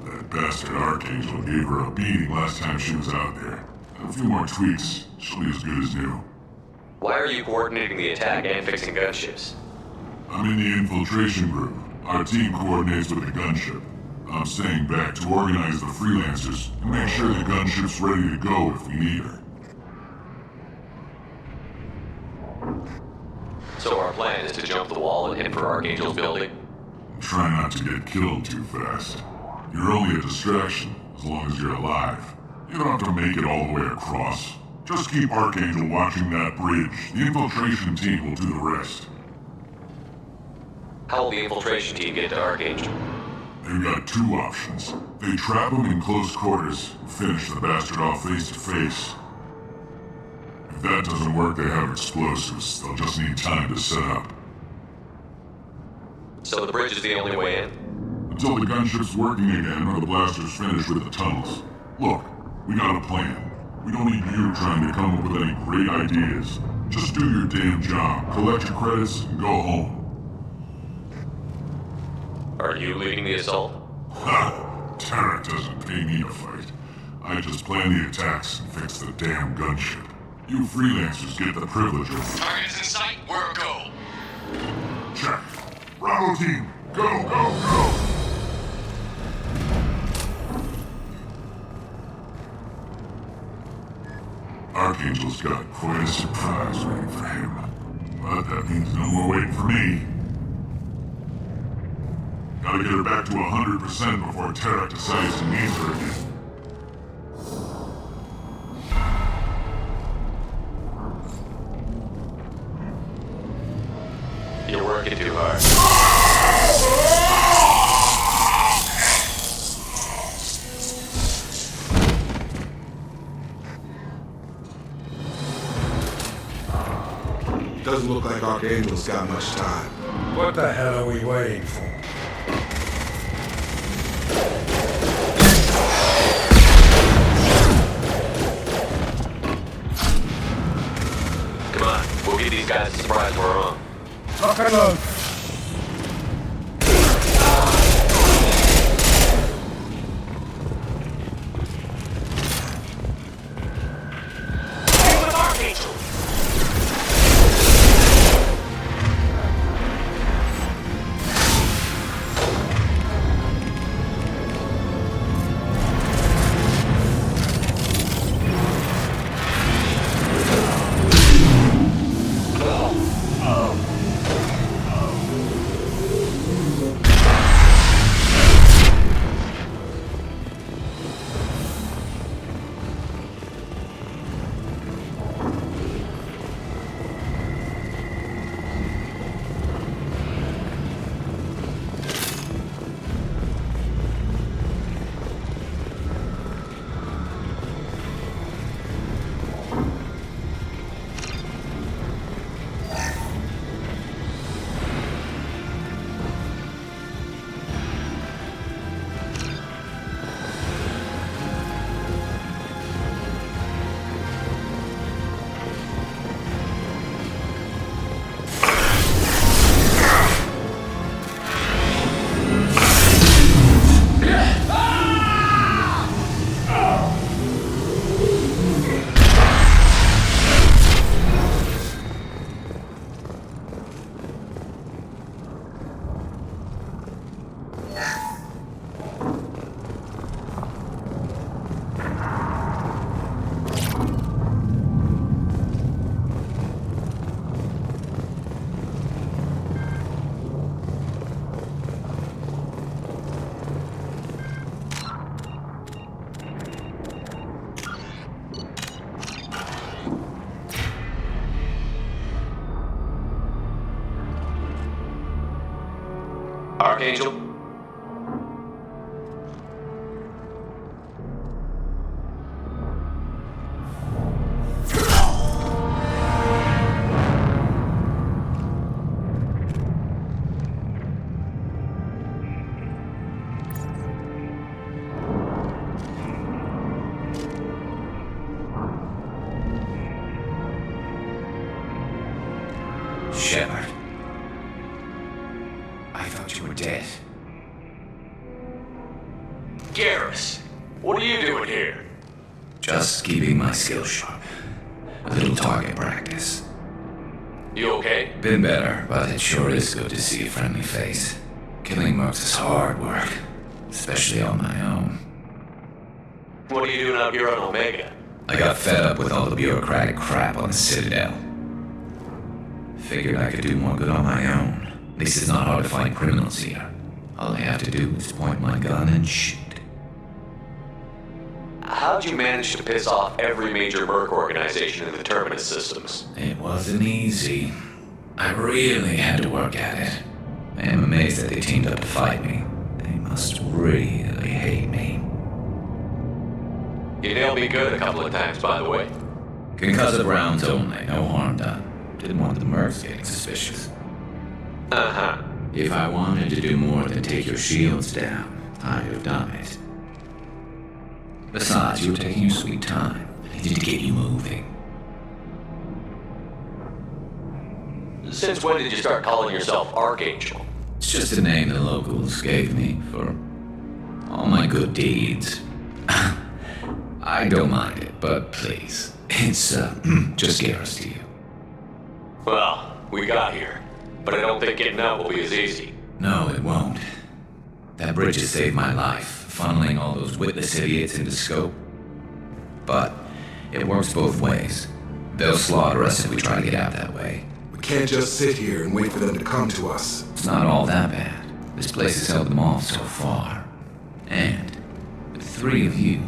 That bastard Archangel gave her a beating last time she was out there. A few more tweaks, she'll be as good as new. Why are you coordinating the attack and fixing gunships? I'm in the infiltration group. Our team coordinates with the gunship. I'm staying back to organize the freelancers and make sure the gunship's ready to go if we need her. So our plan is to jump the wall and head for Archangel's building? Try not to get killed too fast. You're only a distraction, as long as you're alive. You don't have to make it all the way across. Just keep Archangel watching that bridge. The infiltration team will do the rest. How will the infiltration team get to Archangel? They've got two options. They trap him in close quarters and finish the bastard off face to face. If that doesn't work, they have explosives. They'll just need time to set up. So the bridge is the only way in? Until the gunship's working again or the blasters finish with the tunnels. Look, we got a plan. We don't need you trying to come up with any great ideas. Just do your damn job, collect your credits, and go home. Are you leading the assault? Ha! Tarek doesn't pay me to fight. I I just plan the attacks and fix the damn gunship. You freelancers get the privilege of... Targets in sight, we're a go. Check. Bravo team, go, go, go! Archangel's got quite a surprise waiting for him. But that means no more waiting for me. Gotta get her back to 100% before Terek decides he needs her again. You're working too hard. Doesn't look like Archangel's got much time. What the hell are we waiting for? Come on, we'll give these guys a surprise we're on. Knock it low. Archangel? Shepard. I thought you were dead. Garrus, what are you doing here? Just keeping my skills sharp. A little target practice. You okay? Been better, but it sure is good to see a friendly face. Killing mercs is hard work, especially on my own. What are you doing out here on Omega? I got fed up with all the bureaucratic crap on the Citadel. Figured I could do more good on my own. At least it's not hard to find criminals here. All I have to do is point my gun and shoot. How'd you manage to piss off every major merc organization in the Terminus systems? It wasn't easy. I really had to work at it. I am amazed that they teamed up to fight me. They must really hate me. You nailed me good a couple of times, by the way. Concussive rounds only, no harm done. Didn't want the mercs getting suspicious. Uh-huh. If I wanted to do more than take your shields down, I'd have done it. Besides, you were taking your sweet time. I needed to get you moving. Since when did you start calling yourself Archangel? It's just a name the locals gave me for all my good deeds. I don't mind it, but please. It's, just scares to you. Well, we got here. But I don't think getting out will be as easy. No, it won't. That bridge has saved my life, funneling all those witless idiots into scope. But it works both ways. They'll slaughter us if we try to get out that way. We can't just sit here and wait for them to come to us. It's not all that bad. This place has held them off so far. And with 3 of you,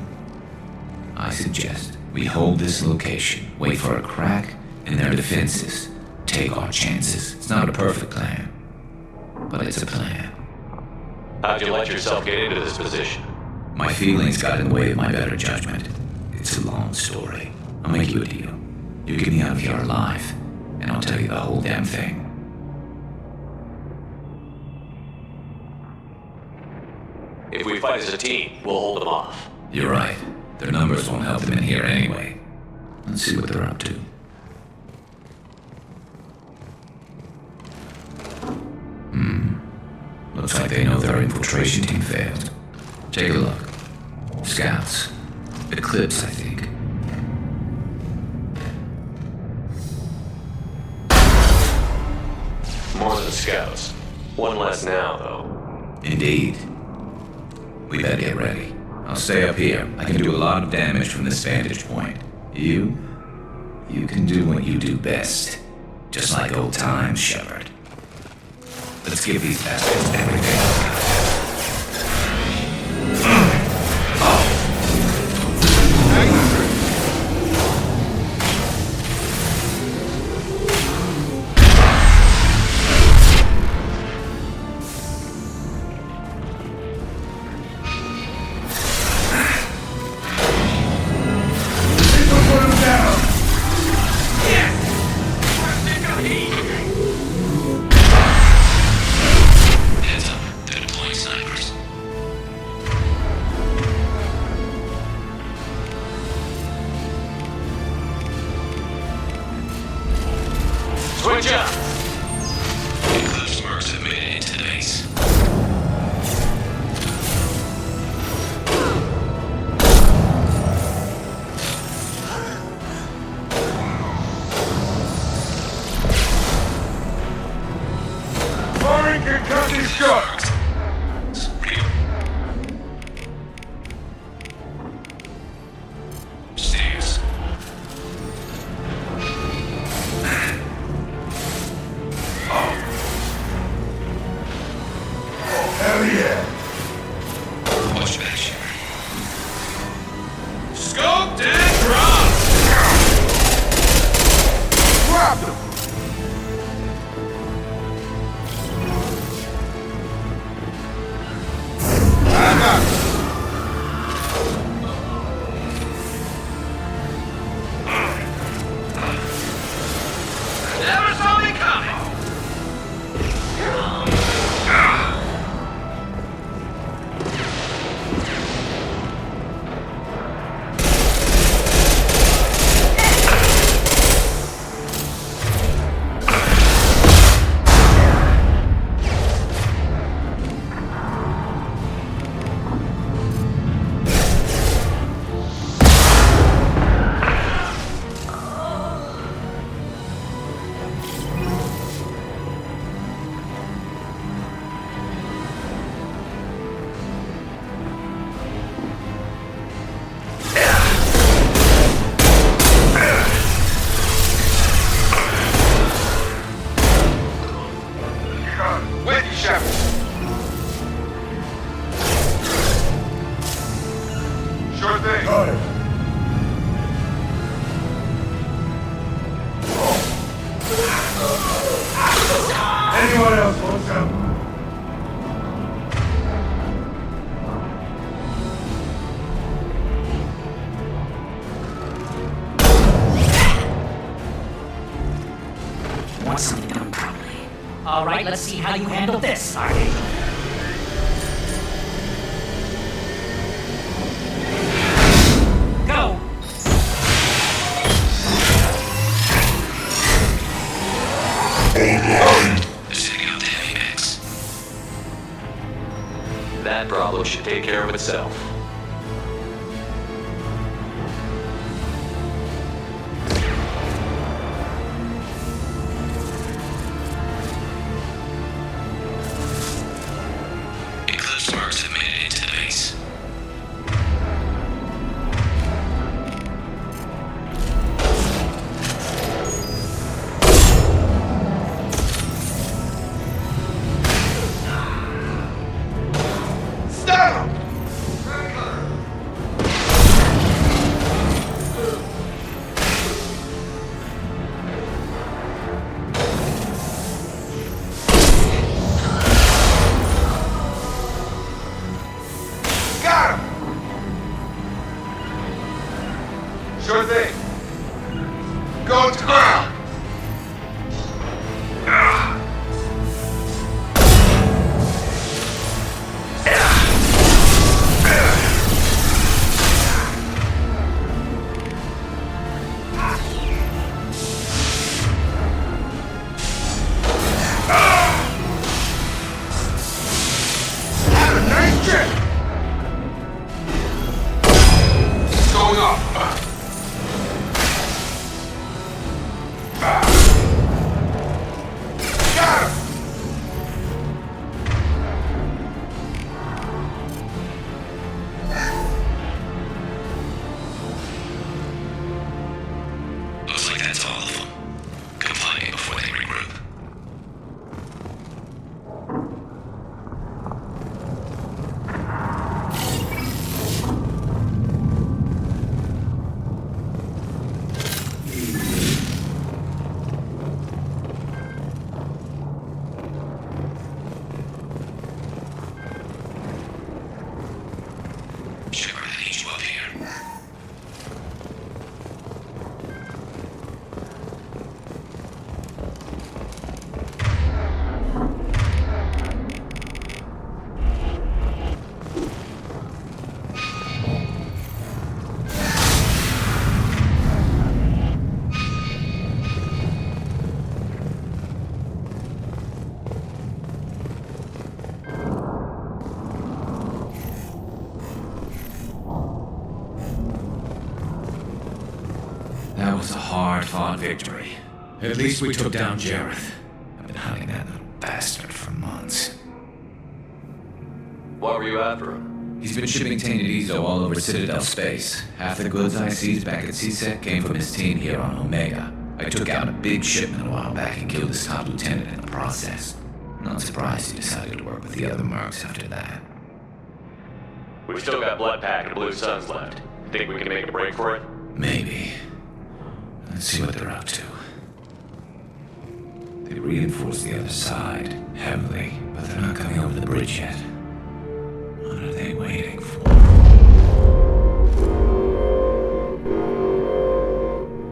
I suggest we hold this location, wait for a crack in their defenses, take our chances. It's not a perfect plan, but it's a plan. How'd you let yourself get into this position? My feelings got in the way of my better judgment. It's a long story. I'll make you a deal. You get me out of here alive, and I'll tell you the whole damn thing. If we fight as a team, we'll hold them off. You're right. Their numbers won't help them in here anyway. Let's see what they're up to. Looks like they know their infiltration team failed. Take a look. Scouts. Eclipse, I think. More than scouts. One less now, though. Indeed. We better get ready. I'll stay up here. I can do a lot of damage from this vantage point. You can do what you do best. Just like old times, Shepard. Let's give these bastards everything. Switch up! Eclipse marks have made it into the base. Firing concussive shots! Stairs. Hell yeah! Watch back, Shepard. Scoped and dropped! Grab them! I got it. Never saw me coming! With you, Shepard. Sure thing. Got it. Anyone else want some? Want something done properly. All right, let's see how you handle this, Sergeant. Go! Setting out the heavy mix. That problem should take care of itself. have made it into the base. Stop! Got him! Sure thing. Go to ground. Have a nice trip. It's going up. Got him. Looks like that's all of them. Come find me before they regroup. Shepard, I need you up here. That was a hard-fought victory. At least we took down Jareth. I've been hunting that little bastard for months. What were you after him? He's been shipping tainted Ezo all over Citadel space. Half the goods I seized back at CSEC came from his team here on Omega. I took out a big shipment a while back and killed his top lieutenant in the process. Not surprised he decided to work with the other mercs after that. We've still got Bloodpack and Blue Suns left. Think we can make a break for it? Maybe. Let's see what they're up to. They reinforced the other side, heavily, but they're not coming over the bridge yet. What are they waiting for?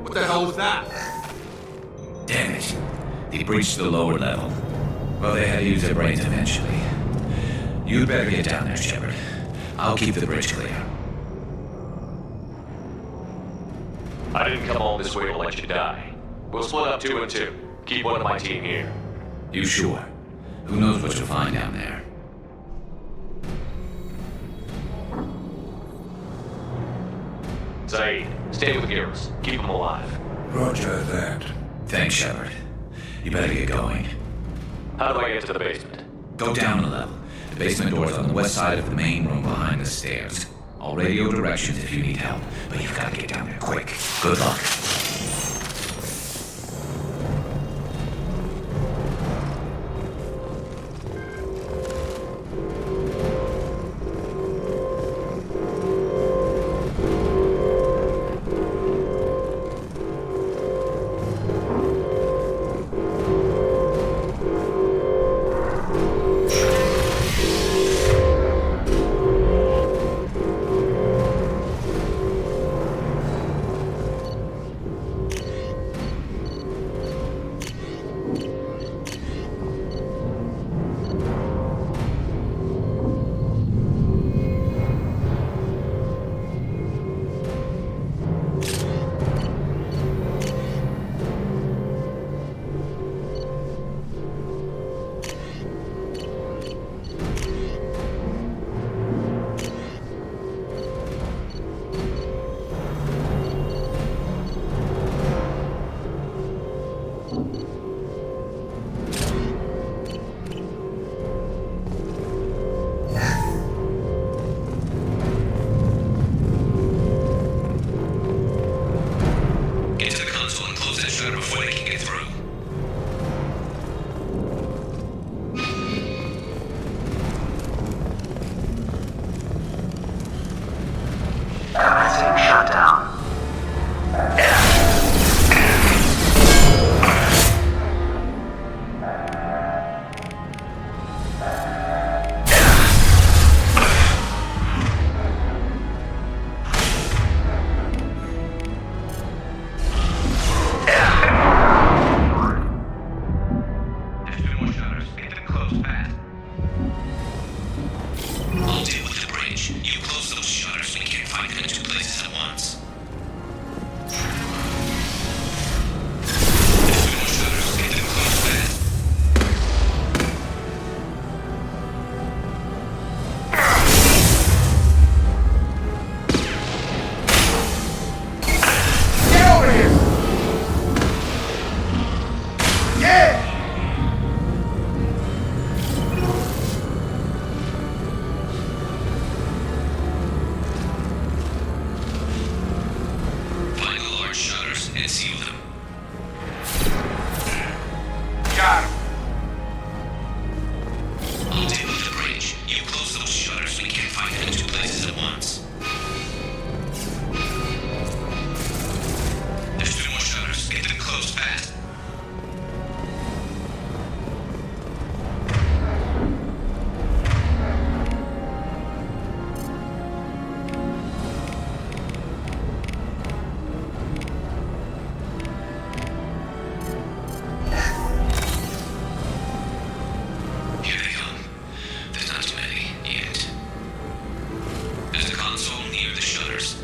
What the hell was that? Damn it. They breached the lower level. Well, they had to use their brains eventually. You'd better get down there, Shepard. I'll keep the bridge clear. I didn't come all this way to let you die. We'll split up 2 and 2. Keep one of my team here. You sure? Who knows what you'll find down there? Zaid, stay with Garrus. Keep him alive. Roger that. Thanks, Shepard. You better get going. How do I get to the basement? Go down a level. The basement door's on the west side of the main room behind the stairs. I'll radio directions if you need help, but you've got to get down there quick. Good luck. get through. Commencing shutdown. I'll deal with the bridge. You close those shutters. We can't fight them in two places at once. There's two more shutters. Get them closed fast. Get over here! Yeah! Find the large shutters and seal them. Got him. I'll deal with the bridge. You close those shutters. We can't fight them in two places at once. There's two more shutters. Get them closed fast. Here they come. There's not too many yet. There's a console near the shutters.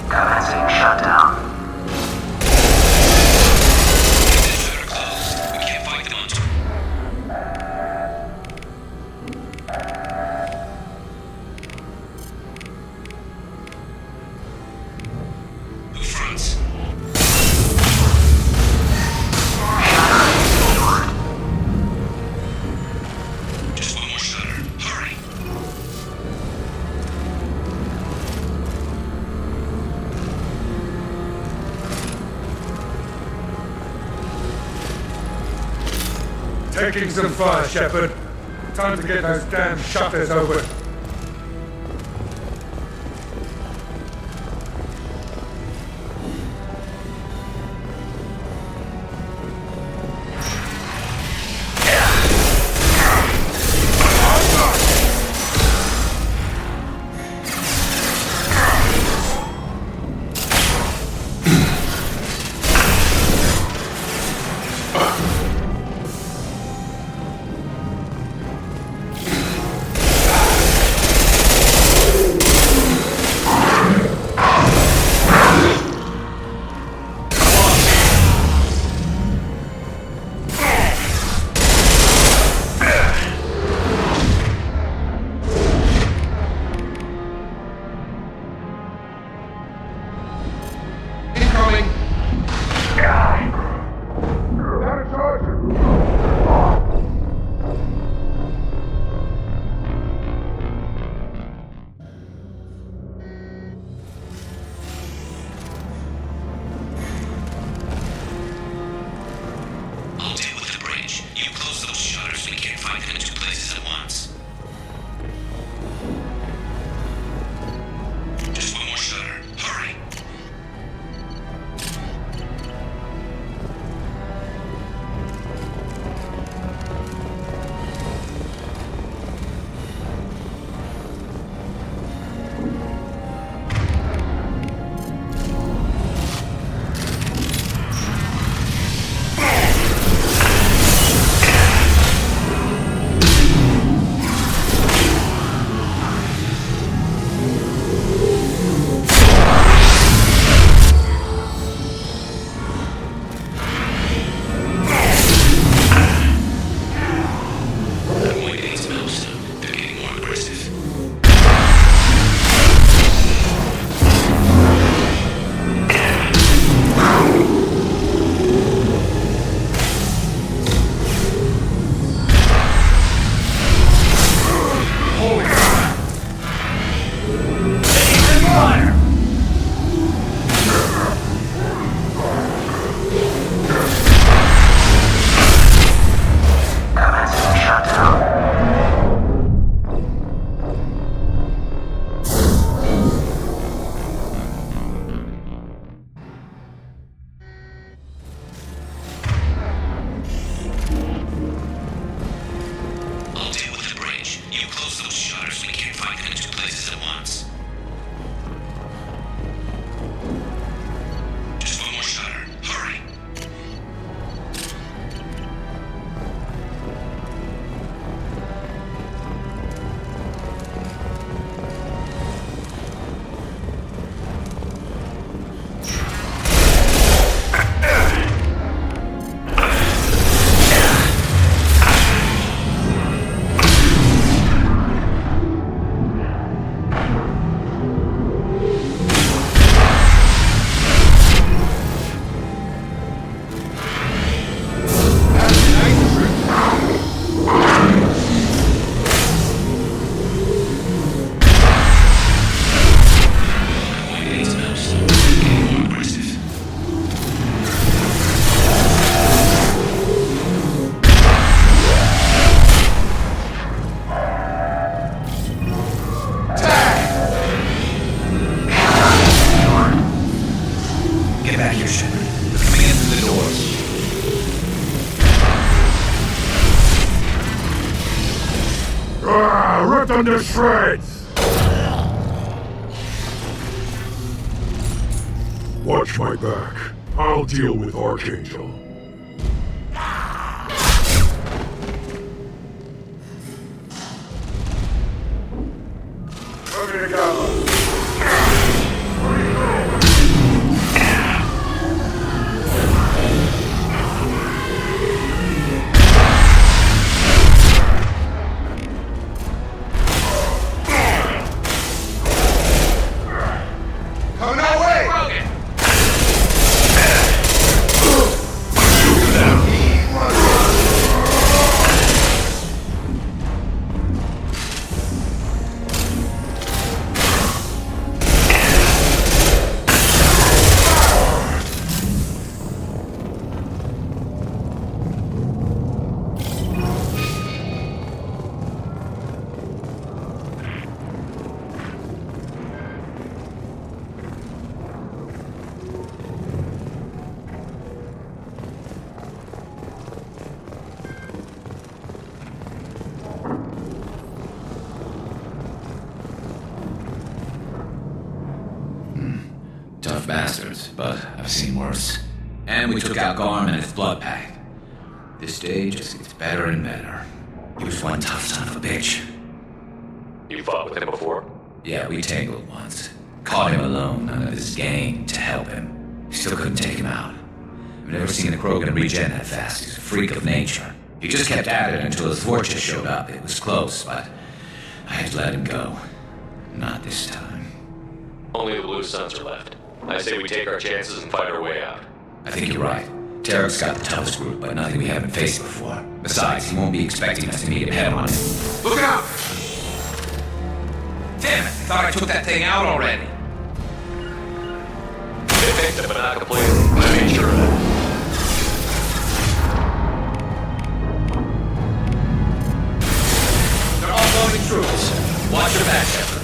Commencing shutdown. Shutter closed. We can't fight them on two. Who fronts? Just one more shutter. Hurry. Taking some fire, Shepard. Time to get those damn shutters open. Shepard. They're coming in through the doors. Rip them to shreds! Watch my back. I'll deal with Archangel. Ready to go. Coming our way! Tough bastards, but I've seen worse. And we took out Garm and his blood pact. This day just gets better and better. He was one tough son of a bitch. You fought with him before? Yeah, we tangled once. Caught him alone, none of his gang to help him. Still couldn't take him out. I've never seen a Krogan regen that fast. He's a freak of nature. He just kept at it until his fortress showed up. It was close, but I had to let him go. Not this time. Only the Blue Suns are left. I say we take our chances and fight our way out. I think you're right. Tarek's got the toughest group, but nothing we haven't faced before. Besides, he won't be expecting us to meet him head on. Look out! Damn it! I thought I took that thing out already. They picked it, but not completely. I made sure of that. They're all loading troops. Watch your back, Shepard.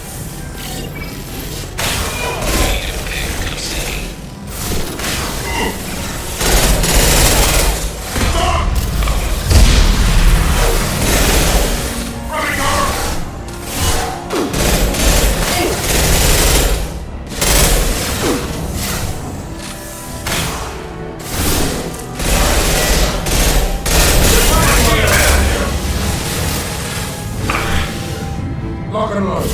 Lock and load.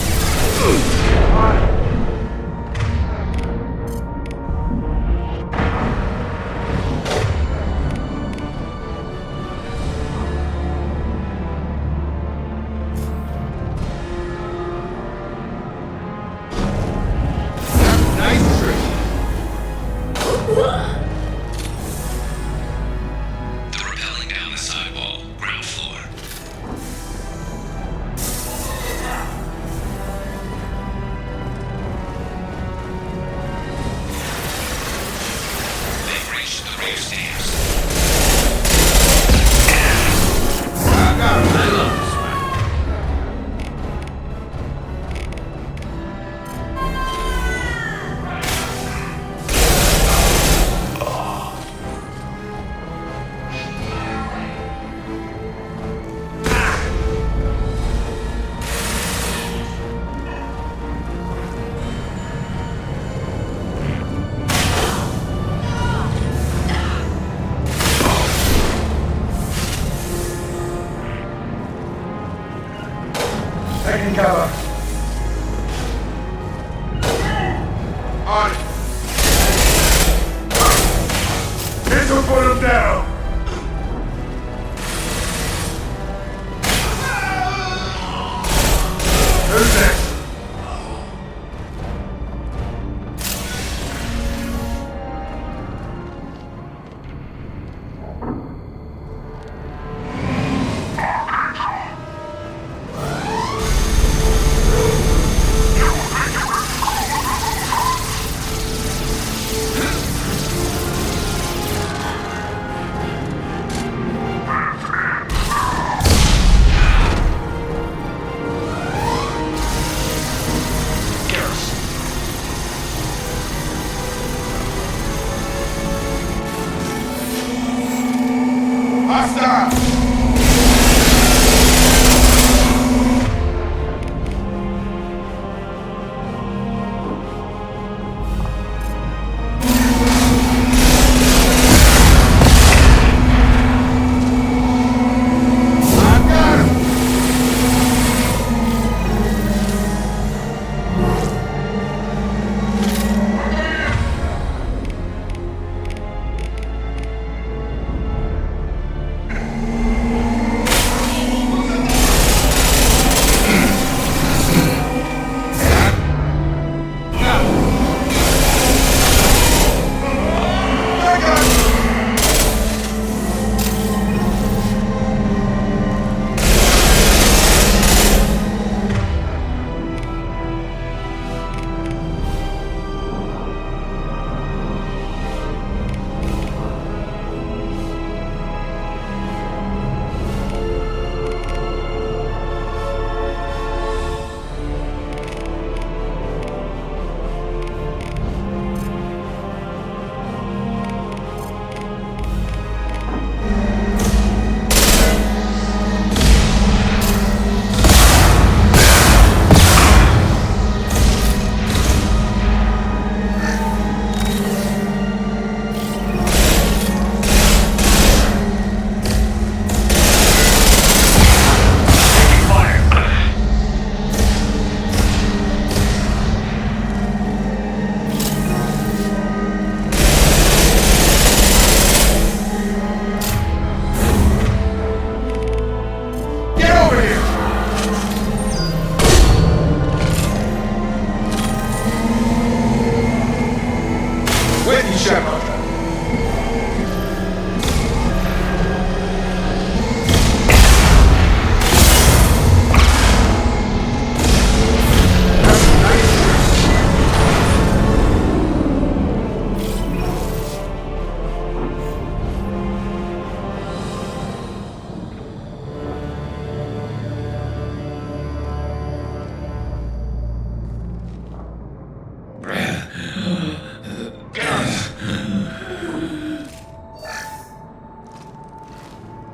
Hostile!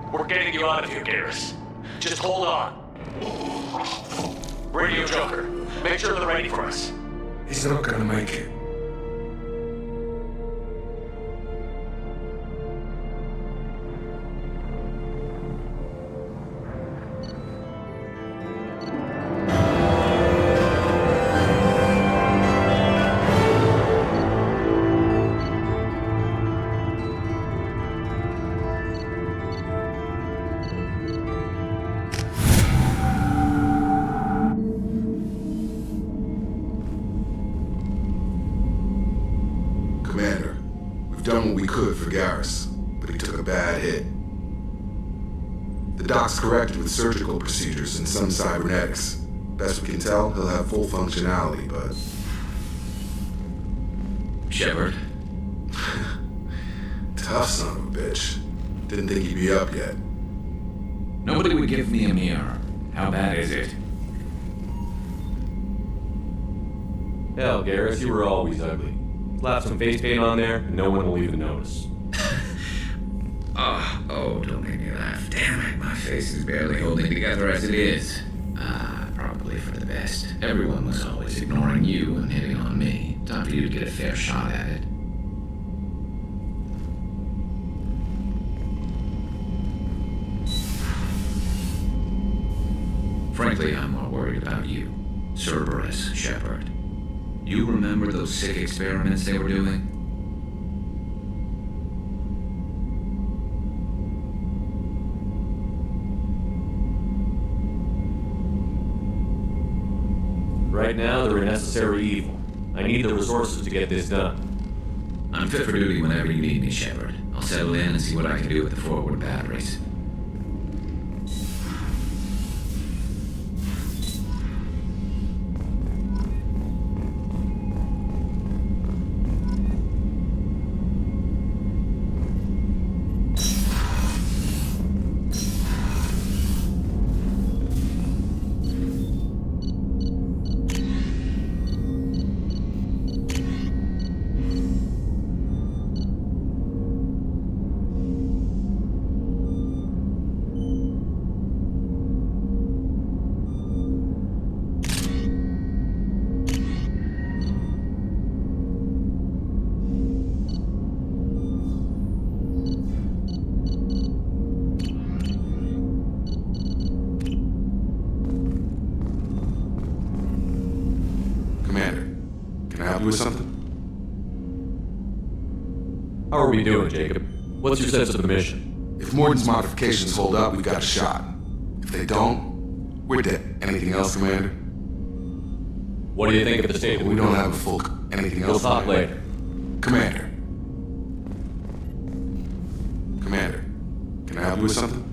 We're getting you out of here, Garrus. Just hold on. Radio Joker, make sure they're ready for us. He's not gonna make it. Commander, we've done what we could for Garrus, but he took a bad hit. The doc's corrected with surgical procedures and some cybernetics. Best we can tell, he'll have full functionality, but... Shepard? Tough son of a bitch. Didn't think he'd be up yet. Nobody would give me a mirror. How bad is it? Hell, Garrus, you were always ugly. Slap some face paint on there, and no one will even notice. Oh, don't make me laugh. Damn it, my face is barely holding together as it is. Probably for the best. Everyone was always ignoring you and hitting on me. Time for you to get a fair shot at it. Frankly, I'm more worried about you. Cerberus, Shepard. You remember those sick experiments they were doing? Right now, they're a necessary evil. I need the resources to get this done. I'm fit for duty whenever you need me, Shepard. I'll settle in and see what I can do with the forward batteries. help you with something? How are we doing, Jacob? What's your sense of the mission? If Morden's modifications hold up, we got a shot. If they don't, we're dead. Anything else, Commander? What do you think of the state? We don't have a full... Anything else? We'll talk Commander? later. Commander. Commander, can I help you with something?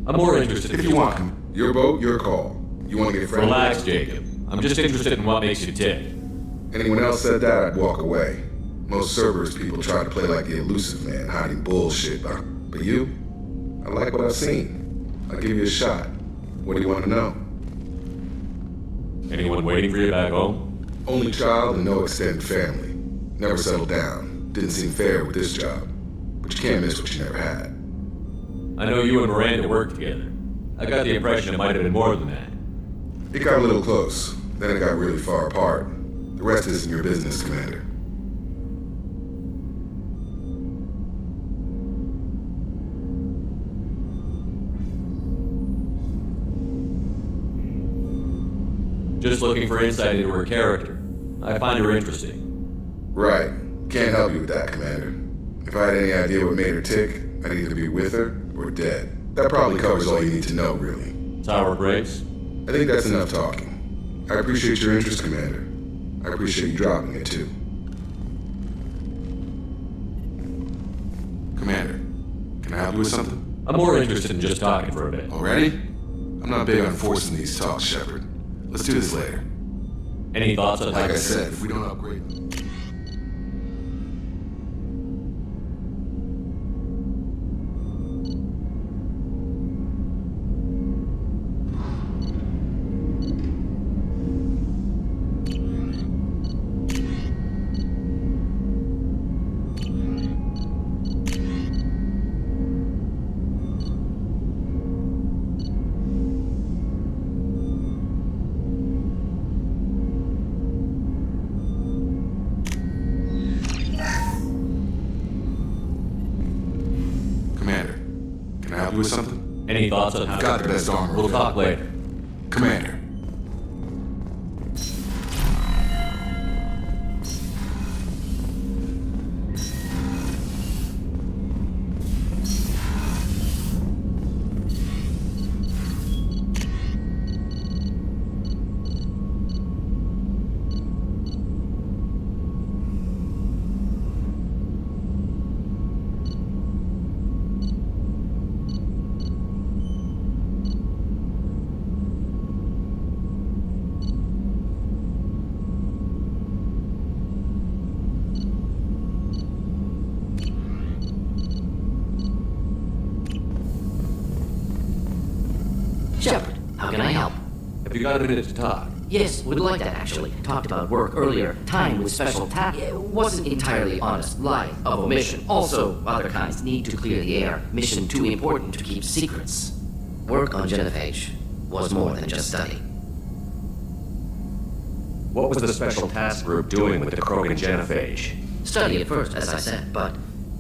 I'm more interested if you want. Your boat, your call. You want to get friendly? Relax, Jacob. I'm just interested in what makes you tick. Anyone else said that, I'd walk away. Most Cerberus people try to play like the elusive man, hiding bullshit. But you? I like what I've seen. I'll give you a shot. What do you want to know? Anyone waiting for you back home? Only child and no extended family. Never settled down. Didn't seem fair with this job. But you can't miss what you never had. I know you and Miranda worked together. I got the impression it might have been more than that. It got a little close. Then it got really far apart. The rest isn't your business, Commander. Just looking for insight into her character. I find her interesting. Right. Can't help you with that, Commander. If I had any idea what made her tick, I'd either be with her or dead. That probably covers all you need to know, really. Sour grapes? I think that's enough talking. I appreciate your interest, Commander. I appreciate you dropping it, too. Commander, can I help you with something? I'm more interested in just talking for a bit. Already? I'm not big on forcing these talks, Shepard. Let's do this later. Any thoughts on Like I said, if we don't upgrade... with something? Any thoughts on how... You've got the best armor. We'll talk later. Commander. Shepard, how can I help? Have you got a minute to talk? Yes, would like that actually. Talked about work earlier. Time with special task. It wasn't entirely honest. Lie of omission. Also, other kinds need to clear the air. Mission too important to keep secrets. Work on Genophage was more than just study. What was the special task group doing with the Krogan genophage? Study at first, as I said, but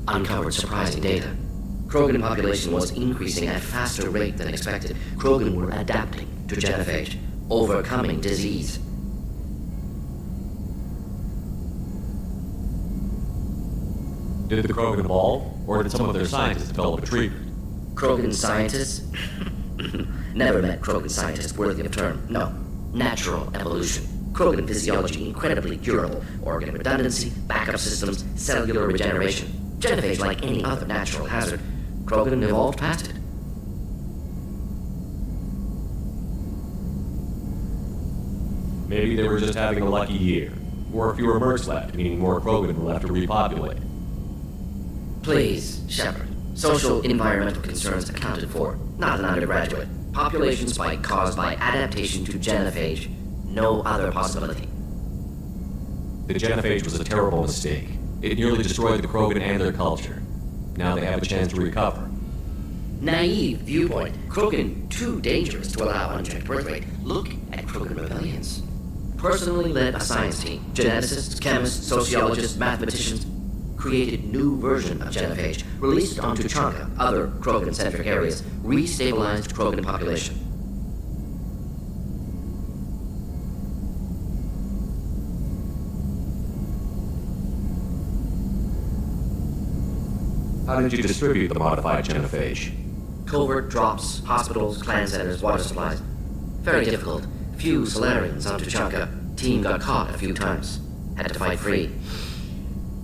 uncovered surprising data. Krogan population was increasing at a faster rate than expected. Krogan were adapting to genophage, overcoming disease. Did the Krogan evolve, or did some of their scientists develop a treatment? Krogan scientists? Never met Krogan scientists worthy of term. No. Natural evolution. Krogan physiology incredibly durable. Organ redundancy, backup systems, cellular regeneration. Genophage like any other natural hazard. Krogan evolved past it. Maybe they were just having a lucky year. Or fewer mercs left, meaning more Krogan were left to repopulate. Please, Shepard. Social environmental concerns accounted for. Not an undergraduate. Population spike caused by adaptation to genophage. No other possibility. The genophage was a terrible mistake. It nearly destroyed the Krogan and their culture. Now they have a chance to recover. Naive viewpoint. Krogan too dangerous to allow unchecked birth rate. Look at Krogan rebellions. Personally led a science team. Geneticists, chemists, sociologists, mathematicians. Created new version of genophage. Released it onto Chanka, other Krogan-centric areas. Restabilized Krogan population. How did you distribute the modified genophage? Covert drops, hospitals, clan centers, water supplies. Very difficult. Few Solarians on Tuchanka. Team got caught a few times. Had to fight free.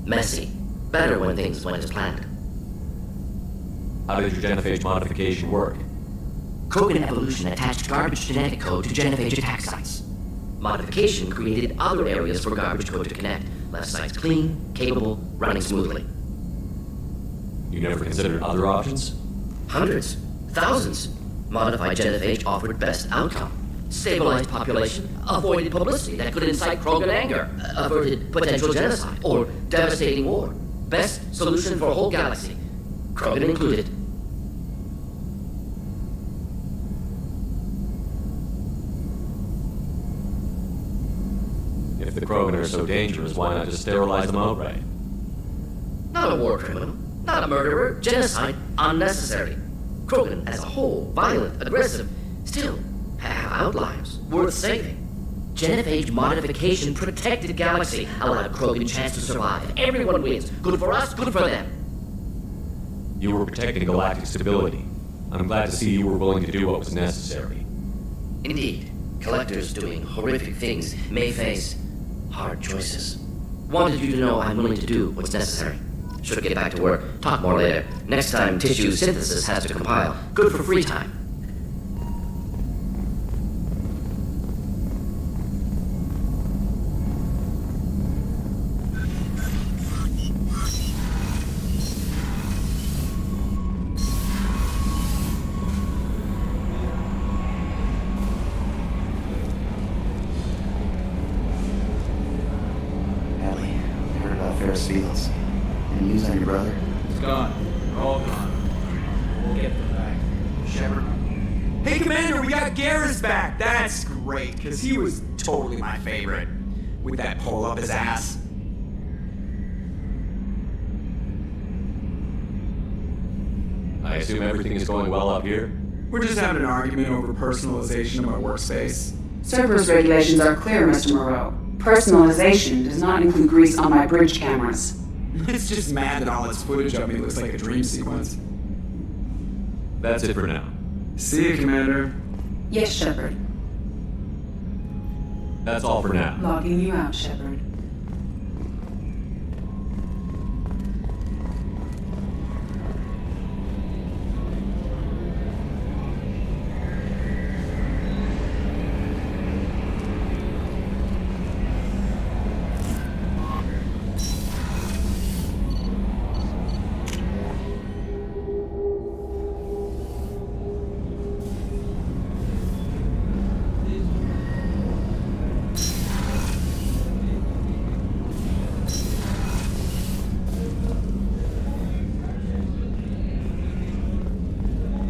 Messy. Better when things went as planned. How did your genophage modification work? Krogan evolution attached garbage genetic code to genophage attack sites. Modification created other areas for garbage code to connect. Left sites clean, capable, running smoothly. You never considered other options? Hundreds. Thousands. Modified genophage offered best outcome. Stabilized population, avoided publicity that could incite Krogan anger, averted potential genocide, or devastating war. Best solution for a whole galaxy. Krogan included. If the Krogan are so dangerous, why not just sterilize them outright? Not a war criminal, not a murderer, genocide, unnecessary. Krogan as a whole, violent, aggressive, still have outliers, worth saving. Genophage modification protected galaxy, allowed Krogan chance to survive. Everyone wins. Good for us, good for them. You were protecting galactic stability. I'm glad to see you were willing to do what was necessary. Indeed. Collectors doing horrific things may face hard choices. Wanted you to know I'm willing to do what's necessary. Should get back to work. Talk more later. Next time tissue synthesis has to compile. Good for free time. Ferris Fields. Any news on your brother? It's gone. They're all gone. We'll get them back. Shepard. Hey, Commander, we got Garrus back. That's great, because he was totally my favorite. With that pole up his ass. I assume everything is going well up here? We're just having an argument over personalization of my workspace. Cerberus regulations are clear, Mr. Moreau. Personalization does not include grease on my bridge cameras. It's just mad that all its footage of me looks like a dream sequence. That's it for now. See you, Commander. Yes, Shepard. That's all for now. Logging you out, Shepard.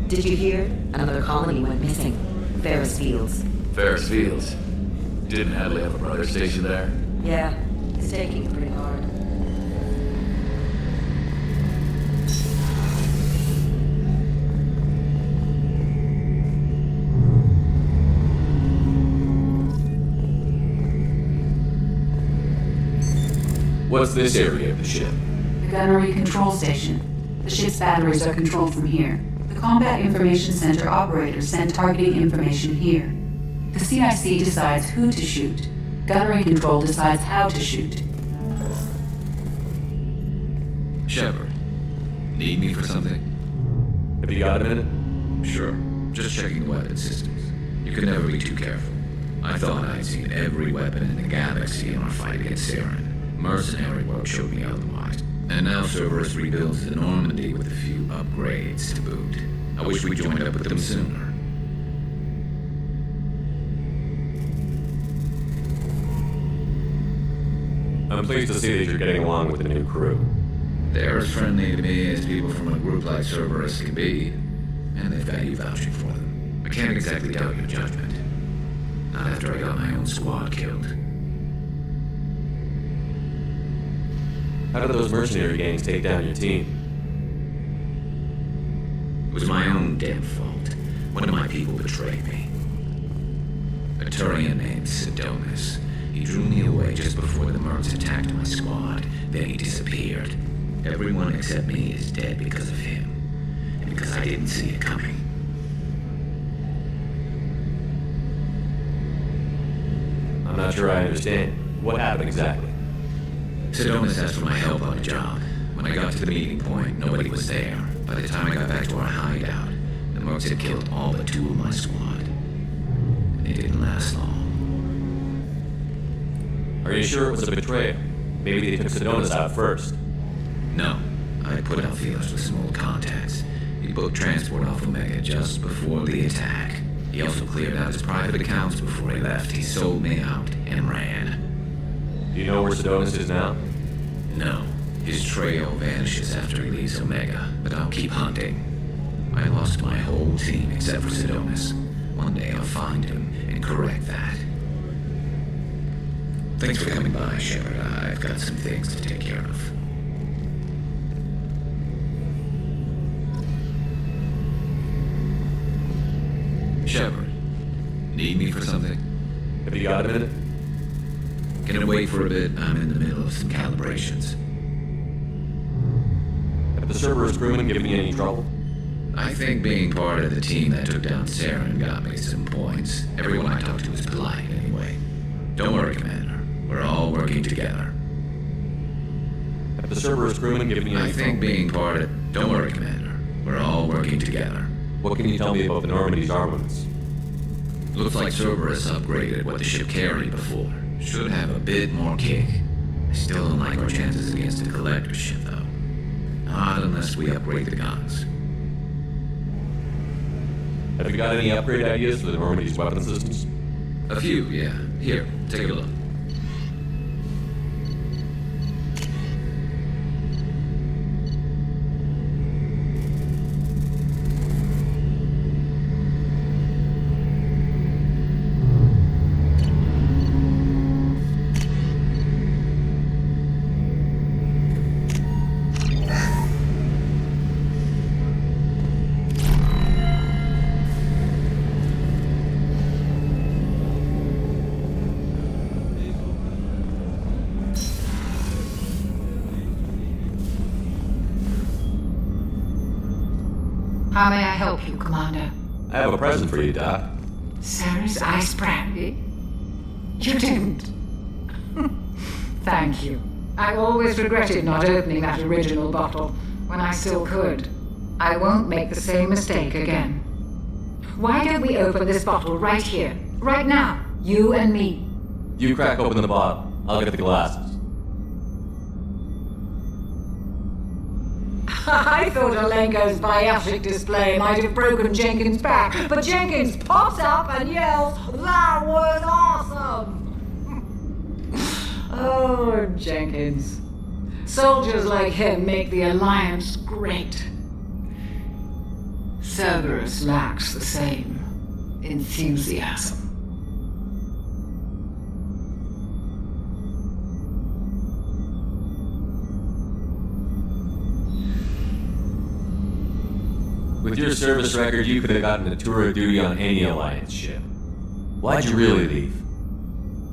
Did you hear? Another colony went missing. Ferris Fields. Ferris Fields? Didn't Hadley have a brother stationed there? Yeah, it's taking it pretty hard. What's this area of the ship? The gunnery control station. The ship's batteries are controlled from here. The Combat Information Center operators send targeting information here. The CIC decides who to shoot. Gunnery control decides how to shoot. Shepard, need me for something? Have you got a minute? Sure. Just checking the weapon systems. You can never be too careful. I thought I'd seen every weapon in the galaxy in our fight against Saren. Mercenary work showed me otherwise. And now Cerberus rebuilds the Normandy with a few upgrades to boot. I wish we joined up with them sooner. I'm pleased to see that you're getting along with the new crew. They're as friendly to me as people from a group like Cerberus can be. And they've got you vouching for them. I can't exactly doubt your judgment. Not after I got my own squad killed. How did those mercenary gangs take down your team? It was my own damn fault. One of my people betrayed me. A Turian named Sidonis. He drew me away just before the Mercs attacked my squad. Then he disappeared. Everyone except me is dead because of him. And because I didn't see it coming. I'm not sure I understand. What happened exactly? Sedonis asked for my help on a job. When I got to the meeting point, nobody was there. By the time I got back to our hideout, the mercs had killed all but 2 of my squad. And it didn't last long. Are you sure it was a betrayal? Maybe they took Sedonis out first. No. I put out feelers with some old contacts. He booked transport off Omega just before the attack. He also cleared out his private accounts before he left. He sold me out and ran. Do you know where Sedonis is now? No. His trail vanishes after he leaves Omega, but I'll keep hunting. I lost my whole team except for Sedonis. One day I'll find him and correct that. Thanks for coming by, Shepard. I've got some things to take care of. Shepard, need me for something? Have you got a minute? Can I wait for a bit? I'm in the middle of some calibrations. Have the Cerberus crewmen given you any trouble? I think being part of the team that took down Saren got me some points. Everyone I talked to was polite anyway. Don't worry, Commander. We're all working together. Have the Cerberus crewmen given you any trouble? I think being part of... Don't worry, Commander. We're all working together. What can you tell me about the Normandy's armaments? Looks like Cerberus upgraded what the ship carried before. Should have a bit more kick. I still don't like our chances against a collector ship, though. Not unless we upgrade the guns. Have you got any upgrade ideas for the Normandy's weapon systems? A few, yeah. Here, take a look. How may I help you, Commander? I have a present for you, Doc. Sarah's ice brandy? You didn't. Thank you. I always regretted not opening that original bottle when I still could. I won't make the same mistake again. Why don't we open this bottle right here, right now, you and me? You crack open the bottle. I'll get the glasses. I thought Alenko's biotic display might have broken Jenkins' back, but Jenkins pops up and yells, "That was awesome!" Oh, Jenkins. Soldiers like him make the Alliance great. Cerberus lacks the same enthusiasm. With your service record, you could have gotten a tour of duty on any Alliance ship. Why'd you really leave?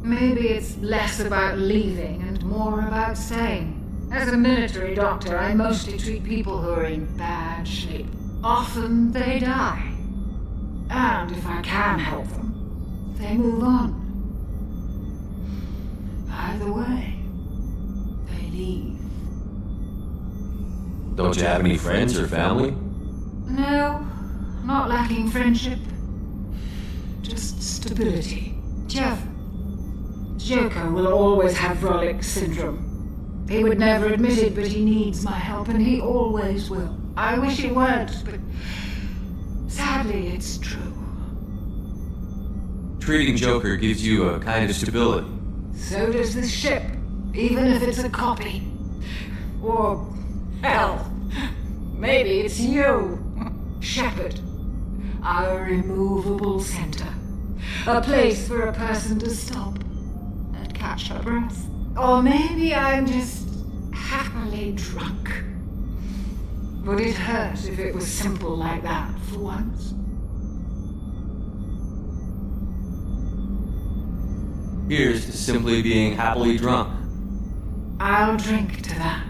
Maybe it's less about leaving and more about staying. As a military doctor, I mostly treat people who are in bad shape. Often they die. And if I can help them, they move on. Either way, they leave. Don't you have any friends or family? No, not lacking friendship. Just stability. Joker will always have Vrolik syndrome. He would never admit it, but he needs my help, and he always will. I wish he weren't, but sadly it's true. Treating Joker gives you a kind of stability. So does this ship, even if it's a copy. Or, hell, maybe it's you. Shepard, our immovable center. A place for a person to stop and catch her breath. Or maybe I'm just happily drunk. Would it hurt if it was simple like that for once? Here's to simply being happily drunk. I'll drink to that.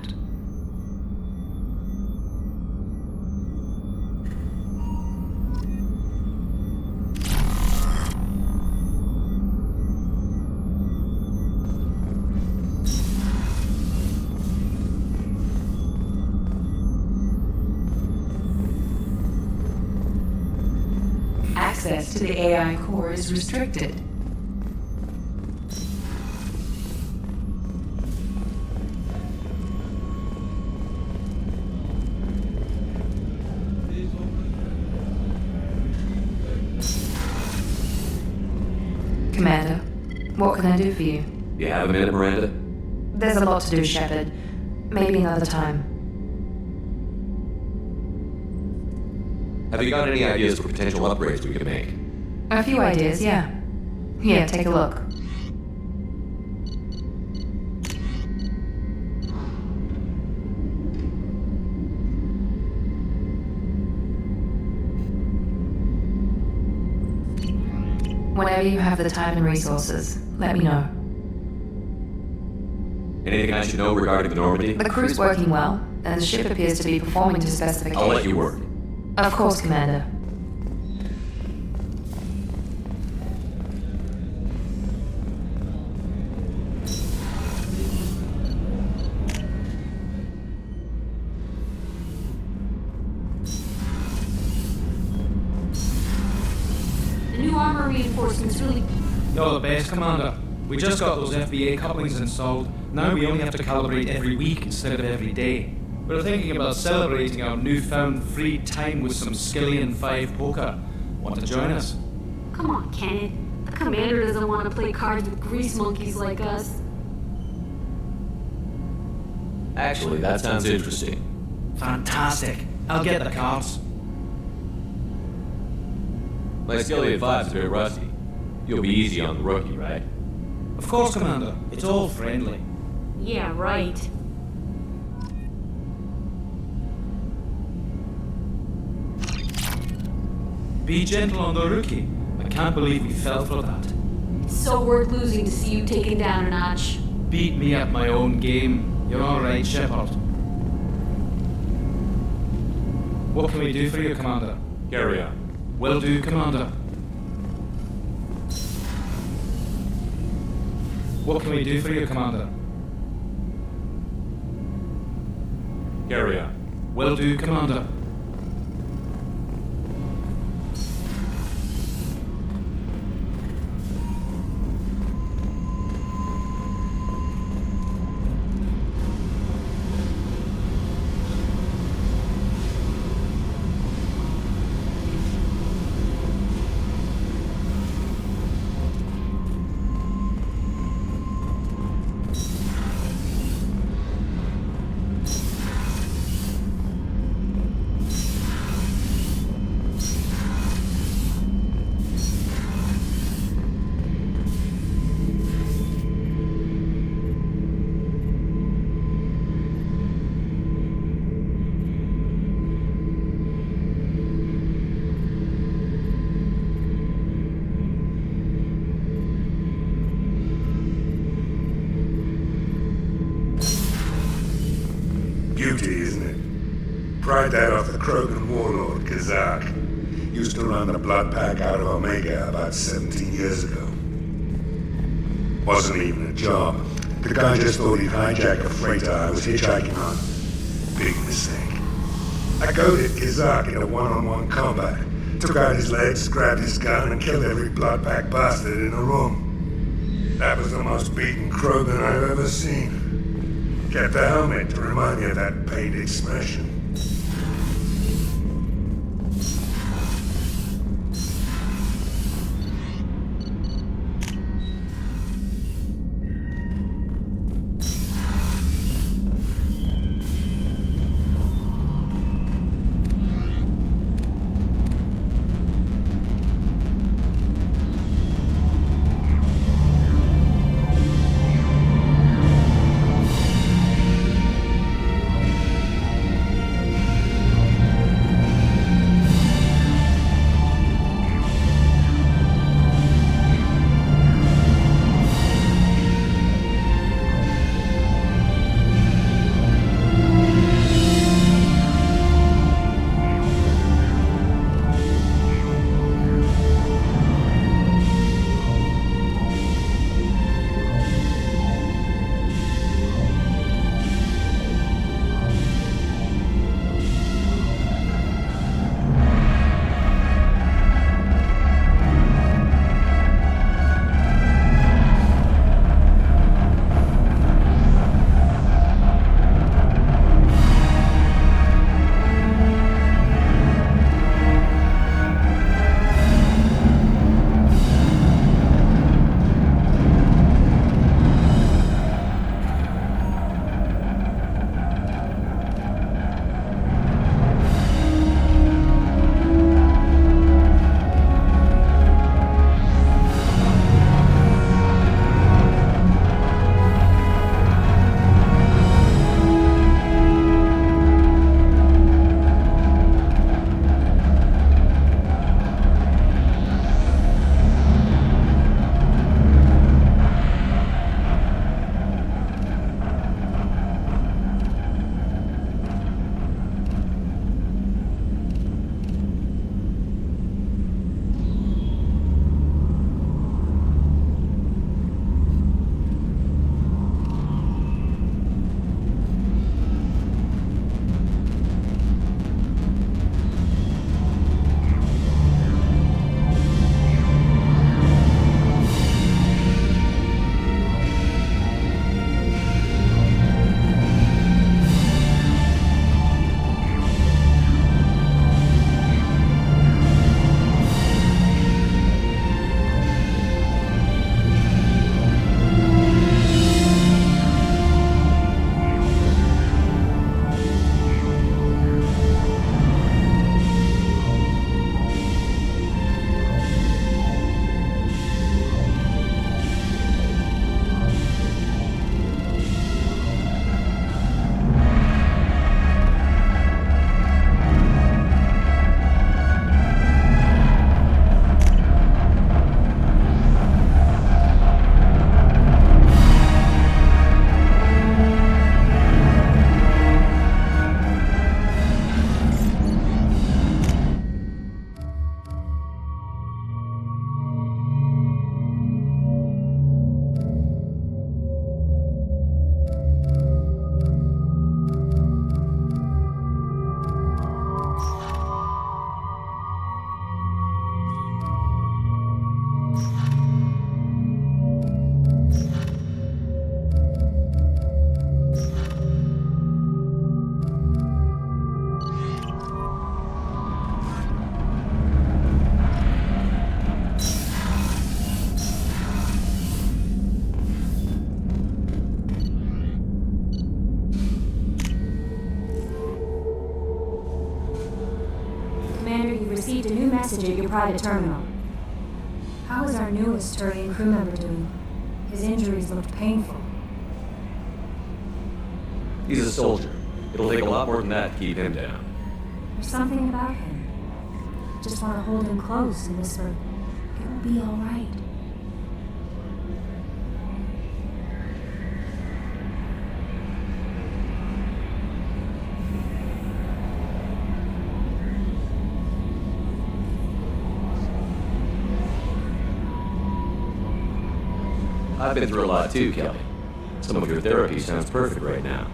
access to the AI core is restricted. Commander, what can I do for you? You have a minute, Miranda? There's a lot to do, Shepard. Maybe another time. Have you got any ideas for potential upgrades we could make? A few ideas, yeah. Here, take a look. Whenever you have the time and resources, let me know. Anything I should know regarding the Normandy? The crew's working well, and the ship appears to be performing to specifications. I'll let you work. Of course, Commander. The new armor reinforcements really... You're the best, Commander. We just got those FBA couplings installed. Now we only have to calibrate every week instead of every day. We're thinking about celebrating our newfound free time with some Skillian 5 poker. Want to join us? Come on, Kenneth. The commander doesn't want to play cards with grease monkeys like us. Actually, that sounds interesting. Fantastic. I'll get the cards. My Skillian 5's a bit rusty. You'll be easy on the rookie, right? Of course, Commander. It's all friendly. Yeah, right. Be gentle on the rookie. I can't believe we fell for that. It's so worth losing to see you taken down a notch. Beat me at my own game. You're all right, Shepard. What can we do for you, Commander? Carry on. Will do, Commander. What can we do for you, Commander? Carry on. Will do, Commander. Beauty, isn't it? Pried that off the Krogan warlord, Kazak. Used to run the blood pack out of Omega about 17 years ago. Wasn't even a job. The guy just thought he'd hijack a freighter I was hitchhiking on. Big mistake. I goaded Kazak into one-on-one combat. Took out his legs, grabbed his gun, and killed every blood pack bastard in the room. That was the most beaten Krogan I've ever seen. Kept the helmet to remind me of that pained expression. message at your private terminal. How is our newest Turian crew member doing? His injuries looked painful. He's a soldier. It'll take a lot more than that to keep him down. There's something about him. Just want to hold him close and whisper, "It'll be all right." I've been through a lot too, Kelly. Some of your therapy sounds perfect right now.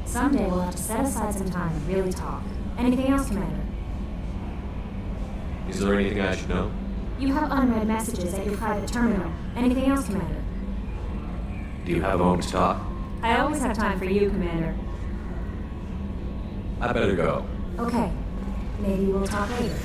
Someday we'll have to set aside some time and really talk. Anything else, Commander? Is there anything I should know? You have unread messages at your private terminal. Anything else, Commander? Do you have a moment to talk? I always have time for you, Commander. I better go. Okay. Maybe we'll talk later.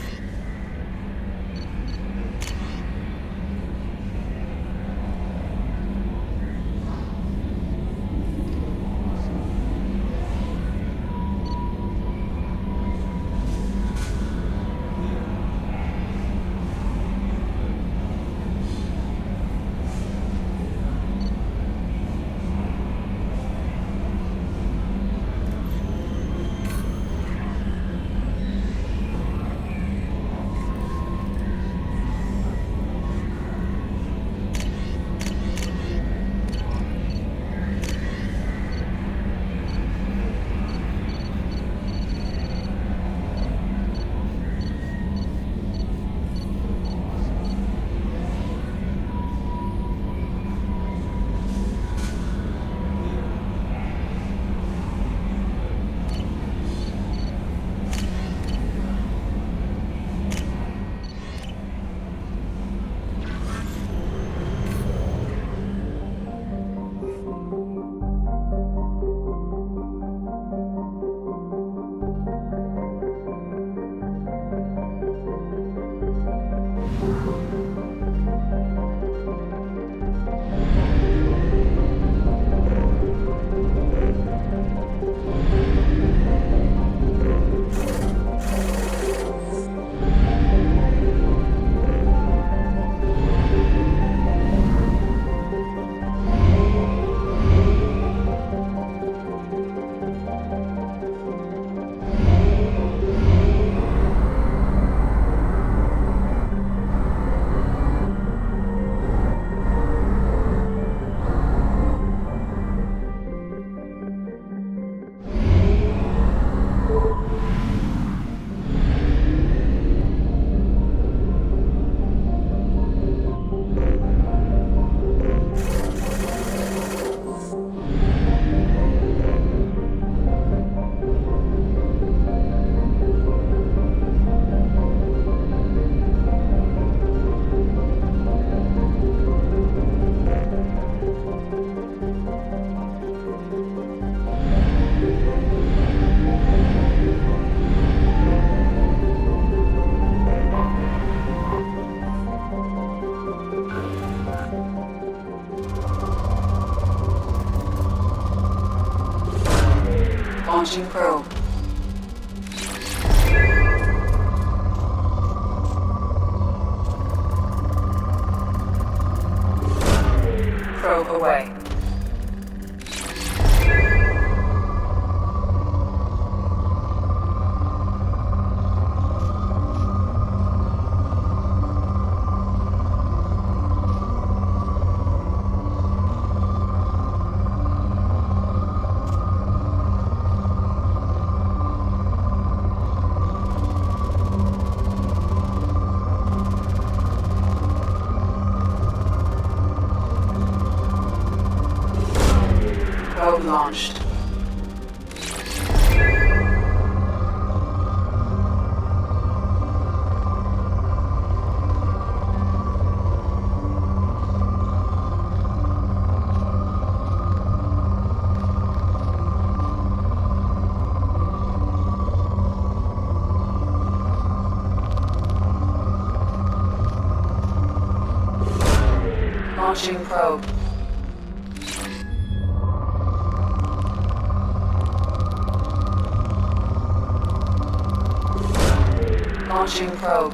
Launching probe. Probe away. Probe launched. Launching probe. Launching probe.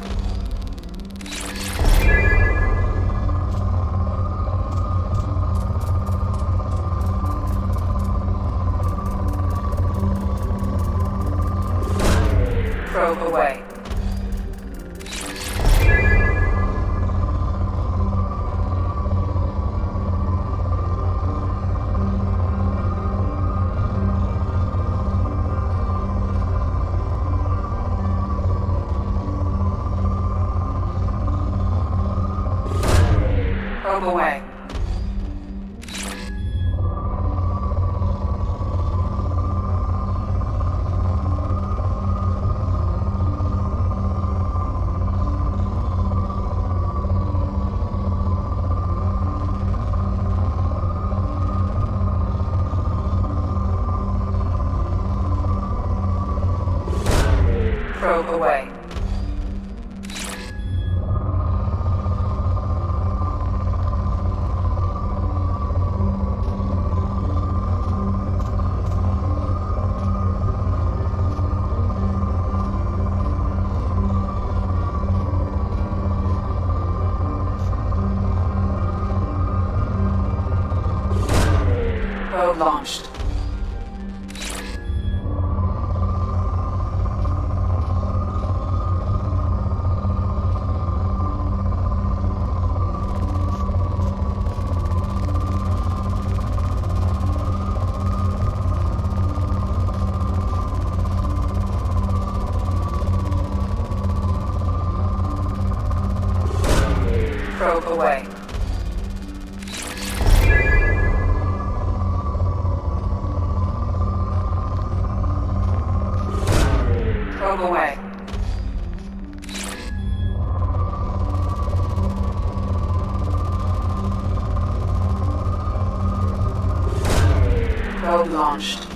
Probe away. Probe away. Probe away. Probe launched. Probe away. Probe away. Probe launched.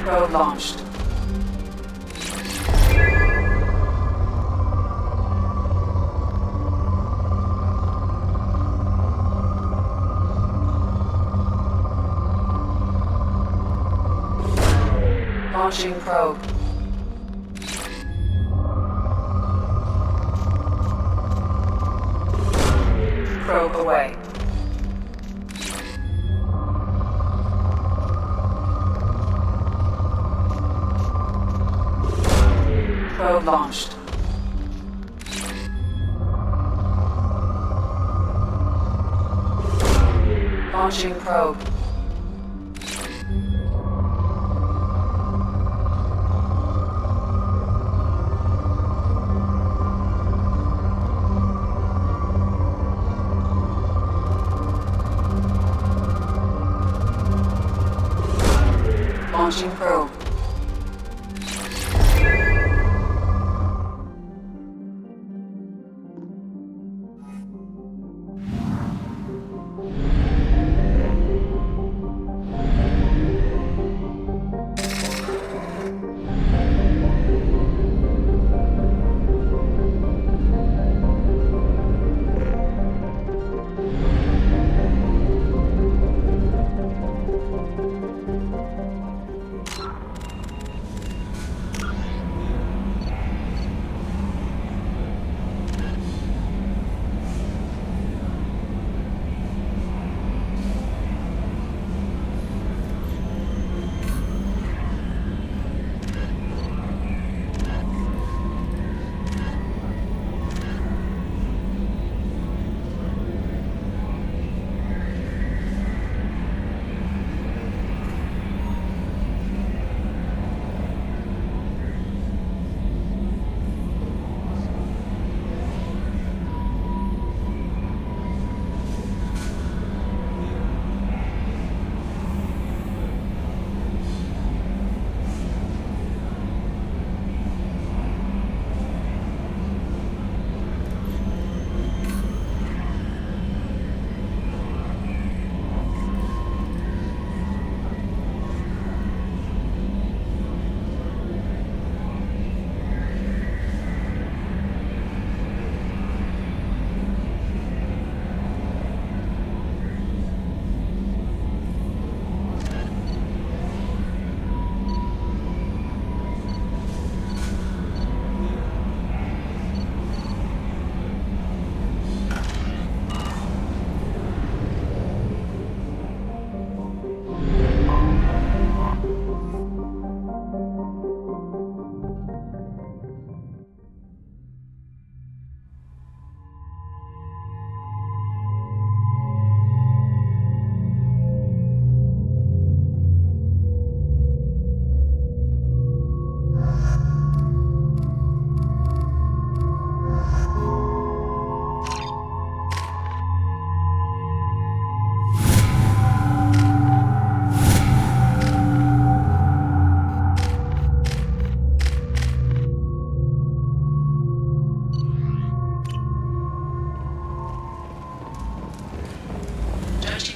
Probe launched. Launching probe. Probe away. Probe launched. Launching probe. Launching probe.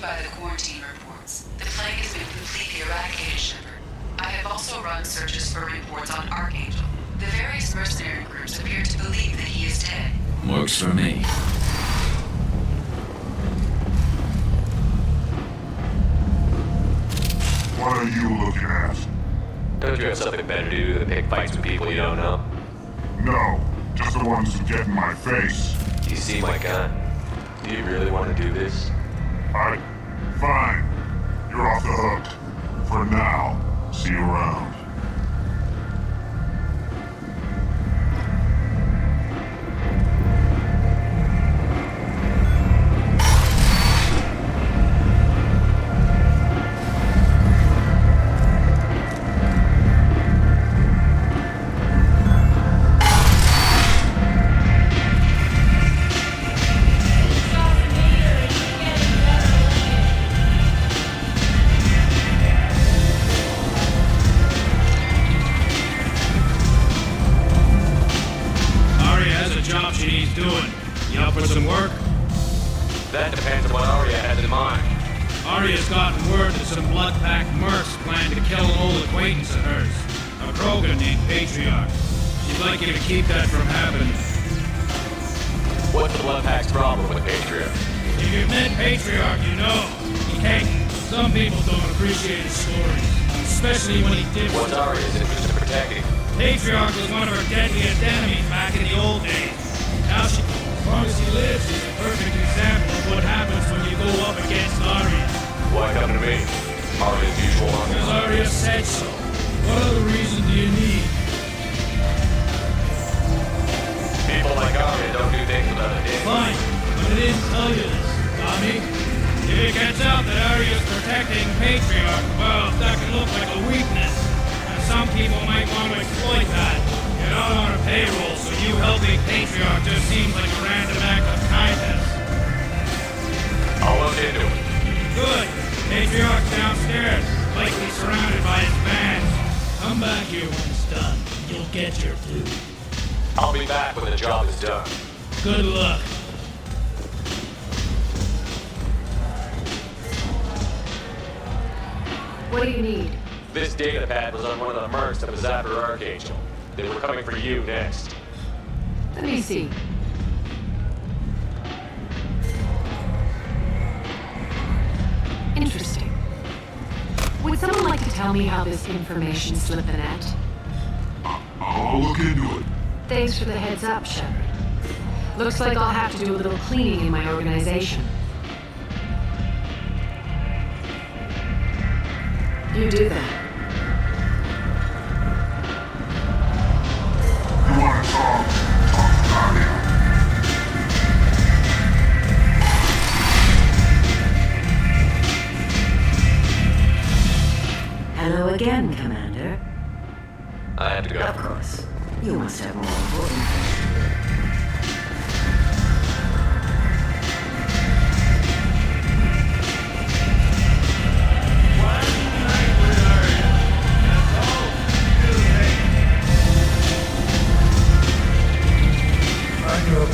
by the quarantine reports. The plague has been completely eradicated, Shepard. I have also run searches for reports on Archangel. The various mercenary groups appear to believe that he is dead. Works for me. What are you looking at? Don't you have something better to do than pick fights with people you don't know? No, just the ones who get in my face. Do you see my gun? Do you really want to do this? Fine. You're off the hook. For now. See you around. Job she needs doing. You up for some work? That depends on what Arya has in mind. Arya's gotten word that some blood-packed mercs plan to kill an old acquaintance of hers, a Krogan named Patriarch. She'd like you to keep that from happening. What's the blood-pack's problem with Patriarch? If you've met Patriarch, you know. He can't. Some people don't appreciate his stories, especially when he did. What's Arya's interest in protecting? Patriarch was one of her deadliest enemies back in the old days. Now she, as long as he lives, he's a perfect example of what happens when you go up against Arya. Why come to me? Arya's usual on Because Arya said so. What other reason do you need? People like Arya don't do things without a damn. Fine, but I didn't tell you this, Tommy. If it gets out that Arya's protecting Patriarch, well, that can look like a weakness. Some people might want to exploit that. You're not on a payroll, so you helping Patriarch just seems like a random act of kindness. I'll look into it. Good. Patriarch's downstairs, likely surrounded by his bands. Come back here when it's done. You'll get your due. I'll be back when the job is done. Good luck. What do you need? This data pad was on one of the mercs that was after Archangel. They were coming for you next. Let me see. Interesting. Would someone like to tell me how this information slipped the net? I'll look into it. Thanks for the heads up, Shepard. Looks like I'll have to do a little cleaning in my organization. You do that. You want to talk? Talk to Arya. Hello again, Commander. I have to go. Of course. You must have more important things.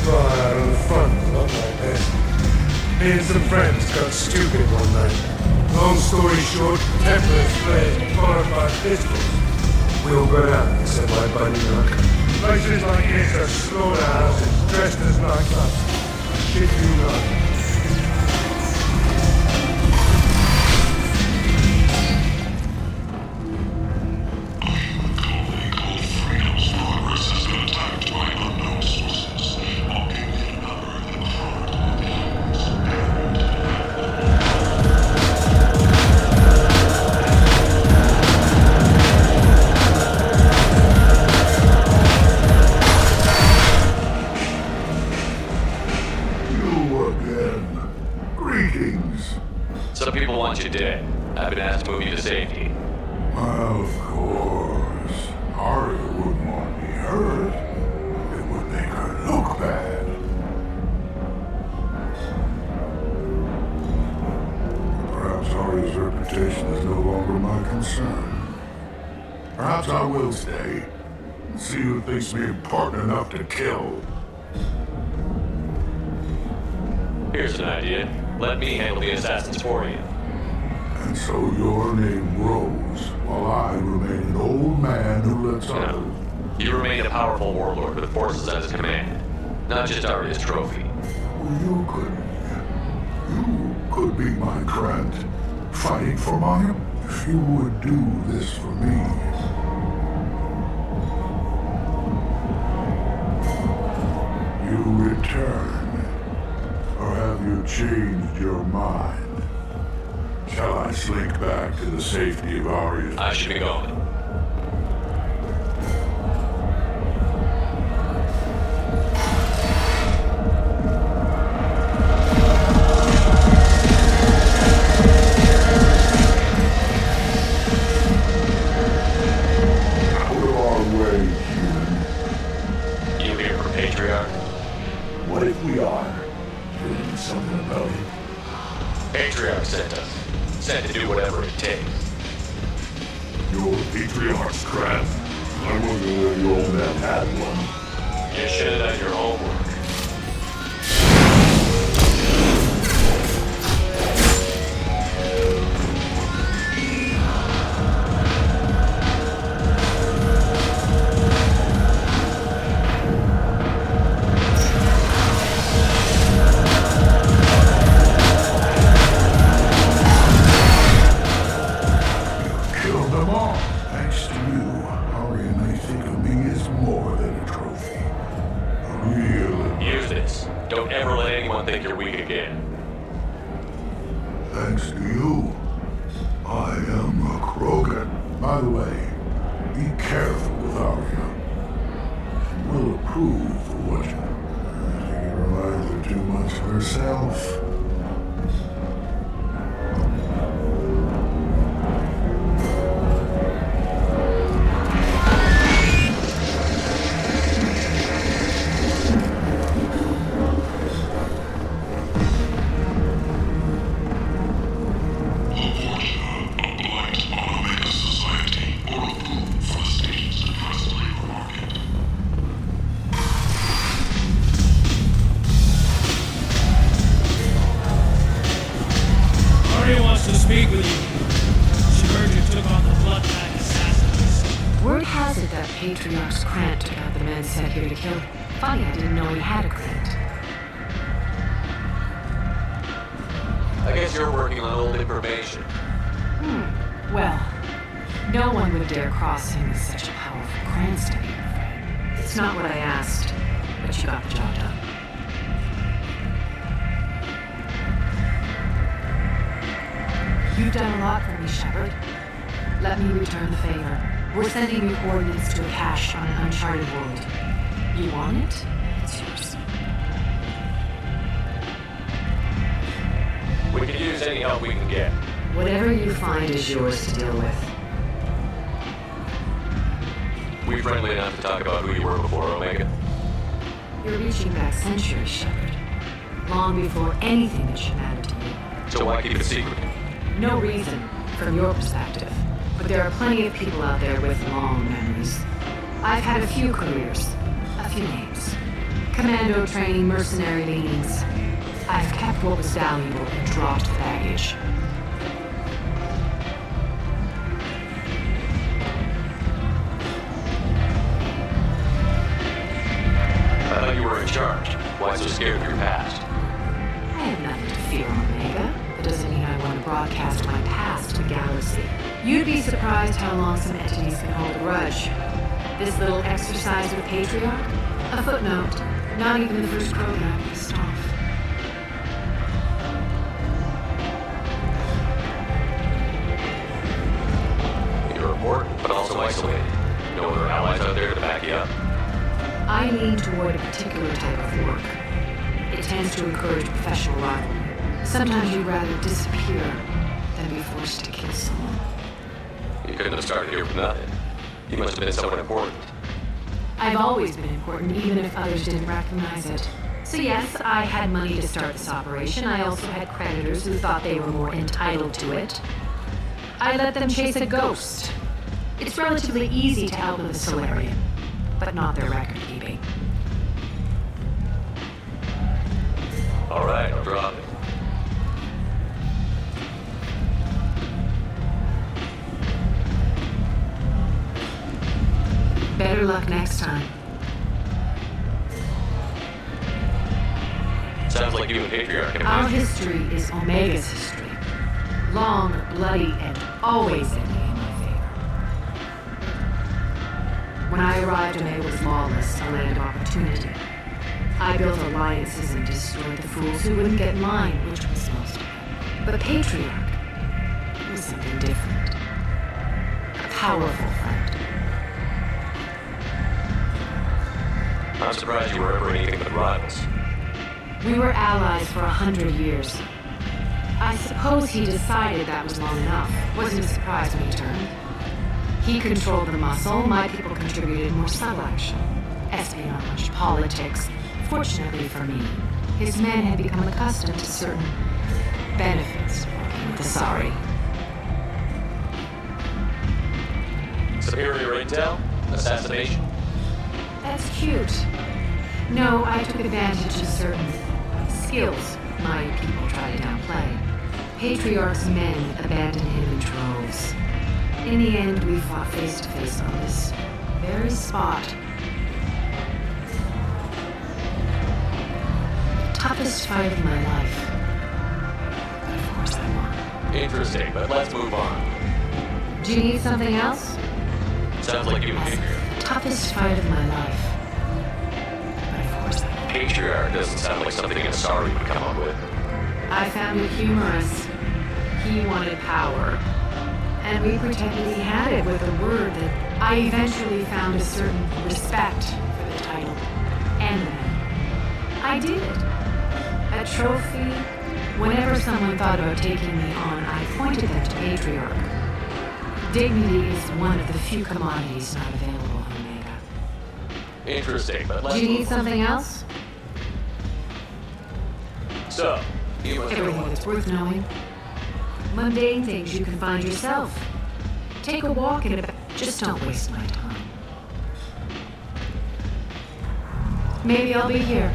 Out on the front, not like this. Me and some friends got stupid one night. Long story short, Templars fled, followed by pistols. We all got out, except my buddy Knock. Places like this are slaughterhouses, dressed as nightclubs. I shit you not. Some people want you dead. I've been asked to move you to safety. Well, of course. Arya wouldn't want me hurt. It would make her look bad. Perhaps Arya's reputation is no longer my concern. Perhaps I will stay and see who thinks me important enough to kill. Here's an idea. Let me handle the assassins for you. And so your name grows, while I remain an old man who lets others. You remain a powerful warlord with forces at his command, not just Arya's trophy. You could be my friend, fighting for mine, if you would do this for me. You return, or have you changed your mind? Shall I slink back to the safety of Arya? I should be going. Out of our way, human. You here for Patriarch? What if we are? Doing something about it. Patriarch sent us. Sent to do whatever it takes. Your Patriarch's crap. I wonder where your old man had one. You should have done your homework. Killed them all. Thanks to you, Arya may think of me as more than a trophy. A real... Use this. Don't ever let anyone think you're weak again. Thanks to you, I am a Krogan. By the way, be careful with Arya. She will approve of what you... I think it reminds her too much of herself. Arya wants to speak with you. She heard you took on the blood-pack assassins. Word has it that Patriarch's Krant took out the men sent here to kill him. Funny, I didn't know he had a Krant. I guess you're working on old information. Well, no one would dare cross him with such a powerful Krant standing in frame. It's not what I asked, but you got the job done. You've done a lot for me, Shepard. Let me return the favor. We're sending you coordinates to a cache on an uncharted world. You want it? It's yours. We could use any help we can get. Whatever you find is yours to deal with. We friendly enough to talk about who you were before Omega? You're reaching back centuries, Shepard. Long before anything that should matter to you. So why keep it secret? No reason, from your perspective. But there are plenty of people out there with long memories. I've had a few careers, a few names. Commando training, mercenary leanings. I've kept what was valuable and dropped the baggage. I thought you were in charge. Why so scared of your past? I have nothing to fear, Omega. That doesn't mean I want to broadcast my past to the galaxy. You'd be surprised how long some entities can hold a grudge. This little exercise with Patriarch? A footnote. Not even the first program pissed off. You're important, but also isolated. No other allies out there to back you up. I lean toward a particular type of work. It tends to encourage professional rivalry. Sometimes you'd rather disappear than be forced to kill someone. You couldn't have started here for nothing. You must have been someone important. I've always been important, even if others didn't recognize it. So yes, I had money to start this operation. I also had creditors who thought they were more entitled to it. I let them chase a ghost. It's relatively easy to outlive a Solarian, but not their record keeping. All right, I'll drop it. luck next time. Sounds like you and Patriarch have Our history is Omega's history. Long, bloody, and always ending in my favor. When I arrived, Omega was lawless, a land of opportunity. I built alliances and destroyed the fools who wouldn't get in line, which was most of them. But Patriarch was something different. A powerful friend. I'm surprised you were ever anything but rivals. We were allies for 100 years. I suppose he decided that was long enough. Wasn't a surprise when he turned. He controlled the muscle, my people contributed more subtle action. Espionage, politics. Fortunately for me, his men had become accustomed to certain benefits working with the Sari. Superior intel? Assassination? That's cute. No, I took advantage of certain skills my people try to downplay. Patriarch's men abandoned him in droves. In the end, we fought face to face on this very spot. The toughest fight of my life. Of course I won. Interesting, but let's move on. Do you need something else? Sounds like you and Patriarch. The toughest fight of my life. Patriarch doesn't sound like something an Asari would come up with. I found it humorous. He wanted power. And we pretended he had it with a word that I eventually found a certain respect for the title and the man. I did. A trophy. Whenever someone thought about taking me on, I pointed them to Patriarch. Dignity is one of the few commodities not available on Omega. Interesting, but let's Do you need something else? So, you must Everything know that's worth knowing. Mundane things you can find yourself. Take a walk in a... Just don't waste my time. Maybe I'll be here.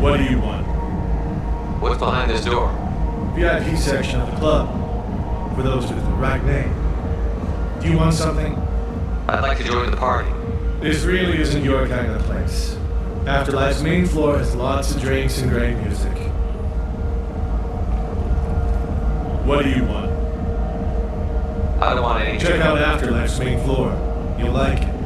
What do you want? What's behind this door? VIP section of the club. For those with the right name. Do you want something? I'd like to join the party. This really isn't your kind of place. Afterlife's main floor has lots of drinks and great music. What do you want? I don't want any. Check out Afterlife's main floor. You'll like it.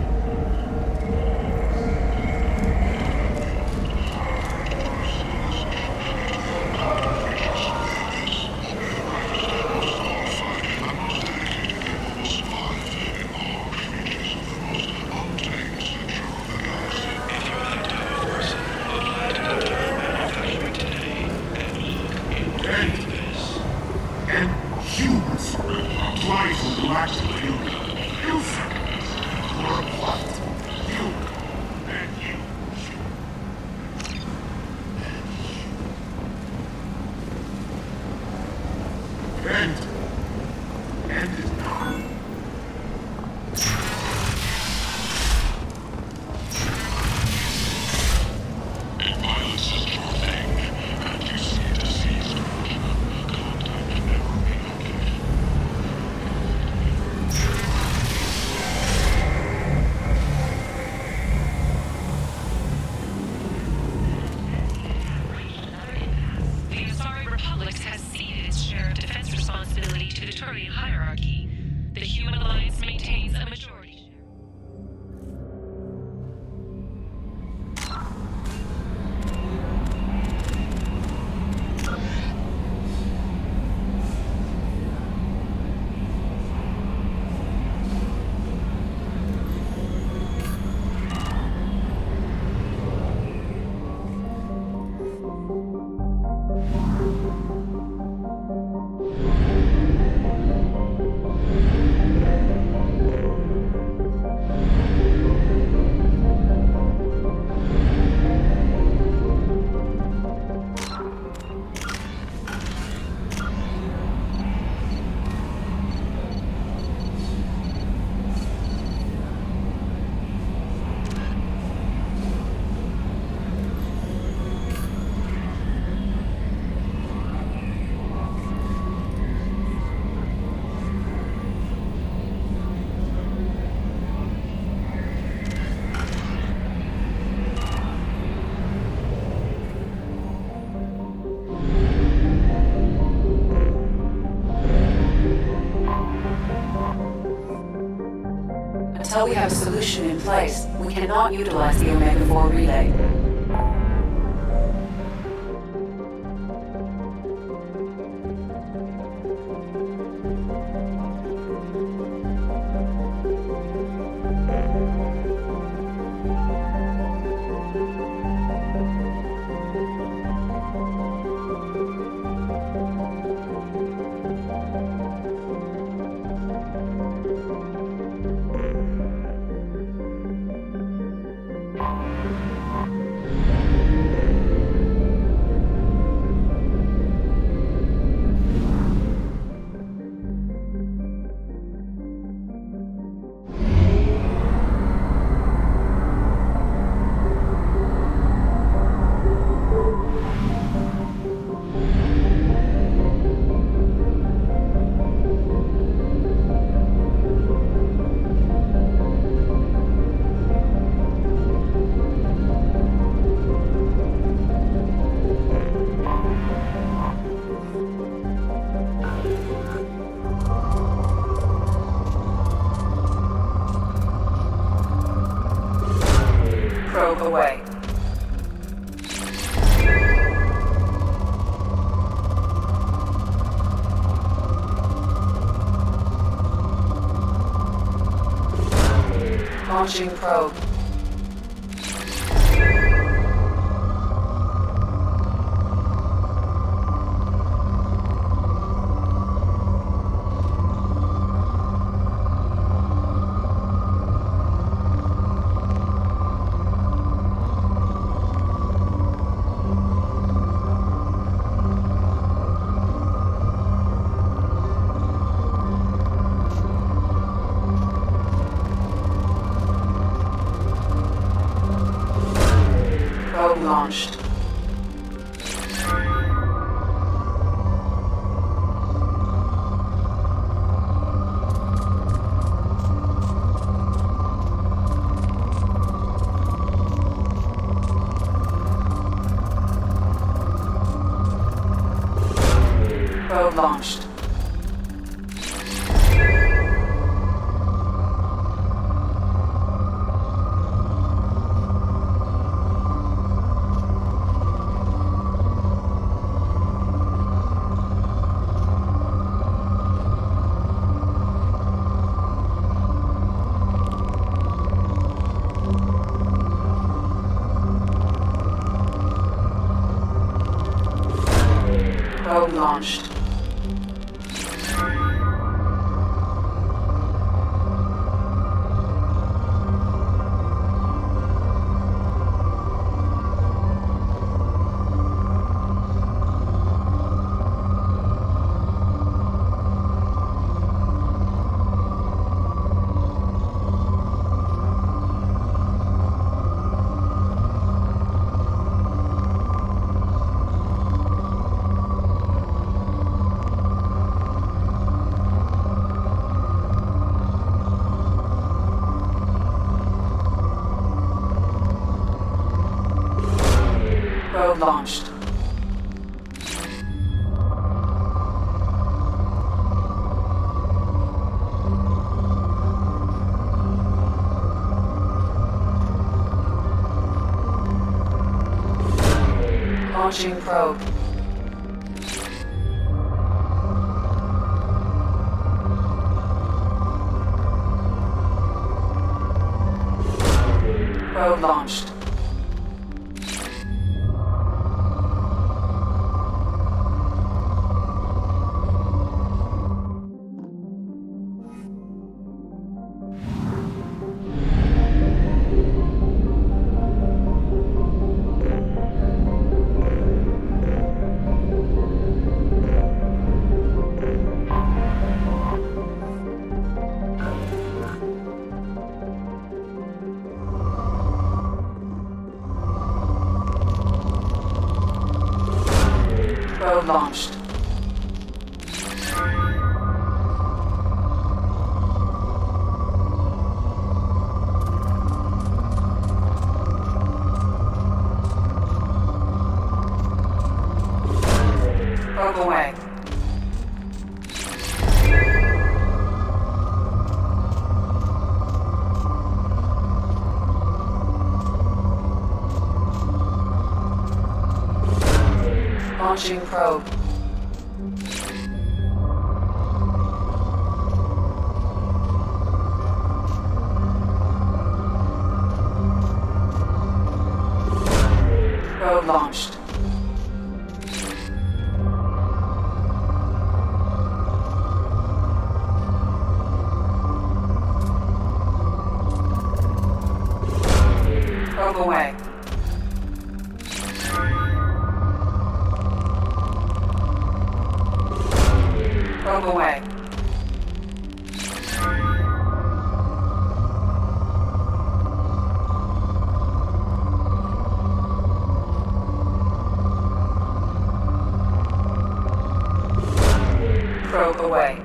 Humans apply to black Turian hierarchy, the Human Alliance maintains a majority. Until we have a solution in place, we cannot utilize the Omega-4 relay. Probe away. Launching probe. Probe launched. Probe launched. Probe launched. Probe launched. Launching probe. Probe launched. Probe launched. Probe away. Launching probe. Probe launched. Probe away. Probe away. Probe away.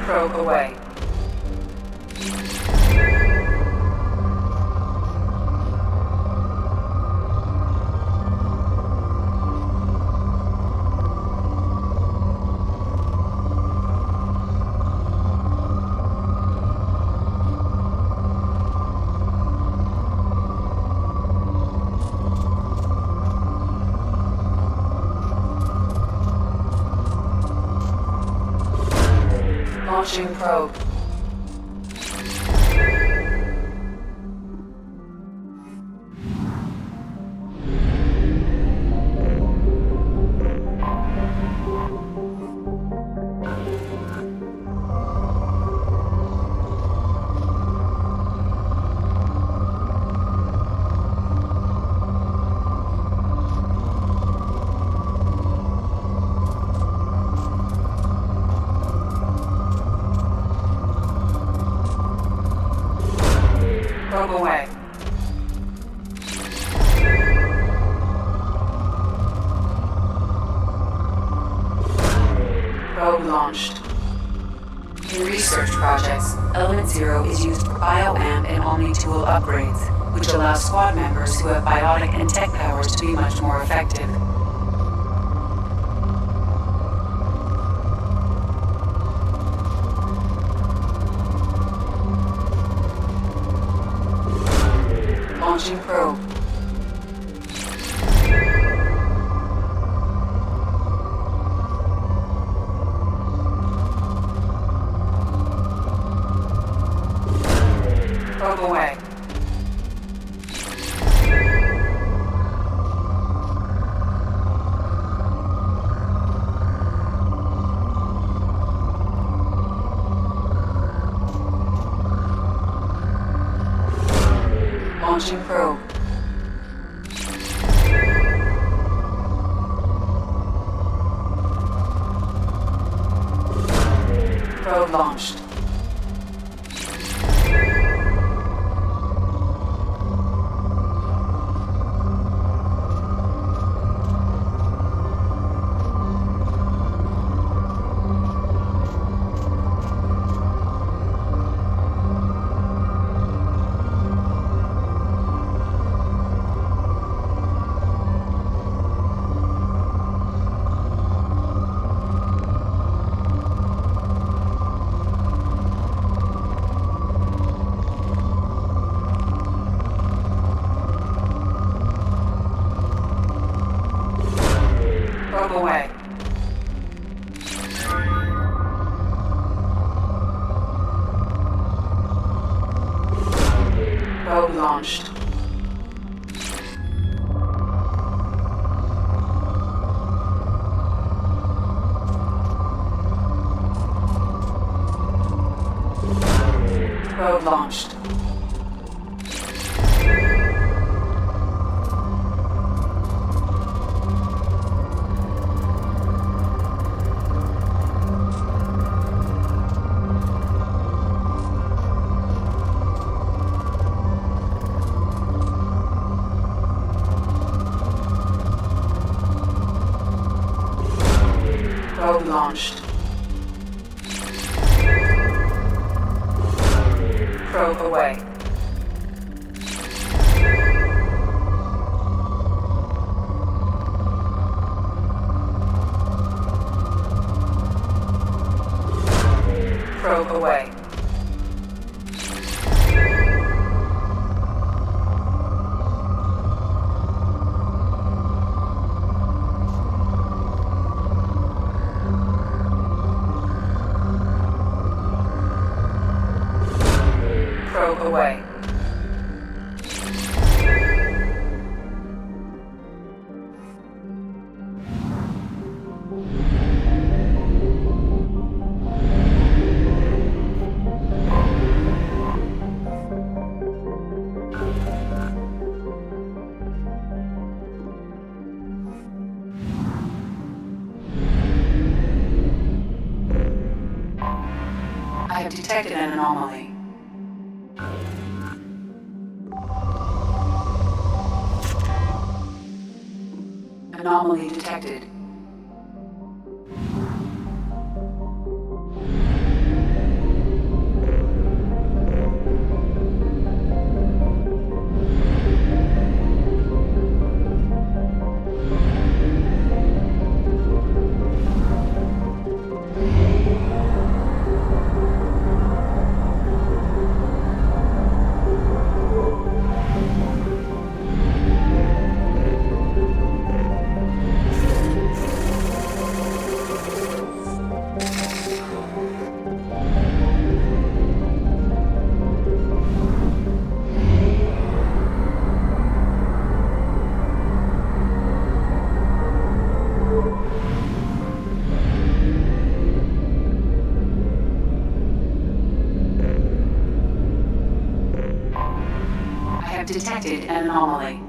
Probe away. Launching probe. Probe away. Probe launched. In research projects, Element Zero is used for bioamp and omni-tool upgrades, which allow squad members who have biotic and tech powers to be much more effective. Launching probe. Probe away. Launching probe. Probe launched. away. Probe launched. Probe launched. Probe launched. Probe away. Probe away. Probe away. I have detected an anomaly. Anomaly detected. I have detected an anomaly.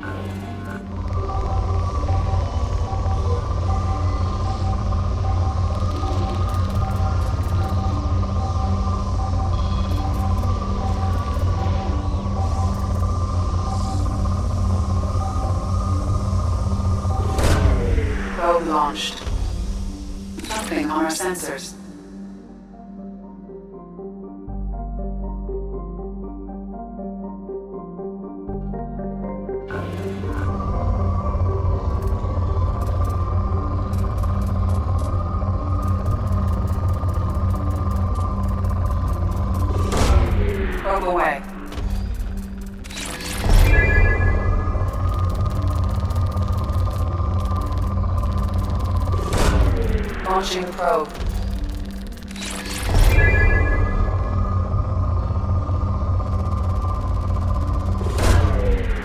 Probe launched. Something on our sensors. Probe away. Launching probe.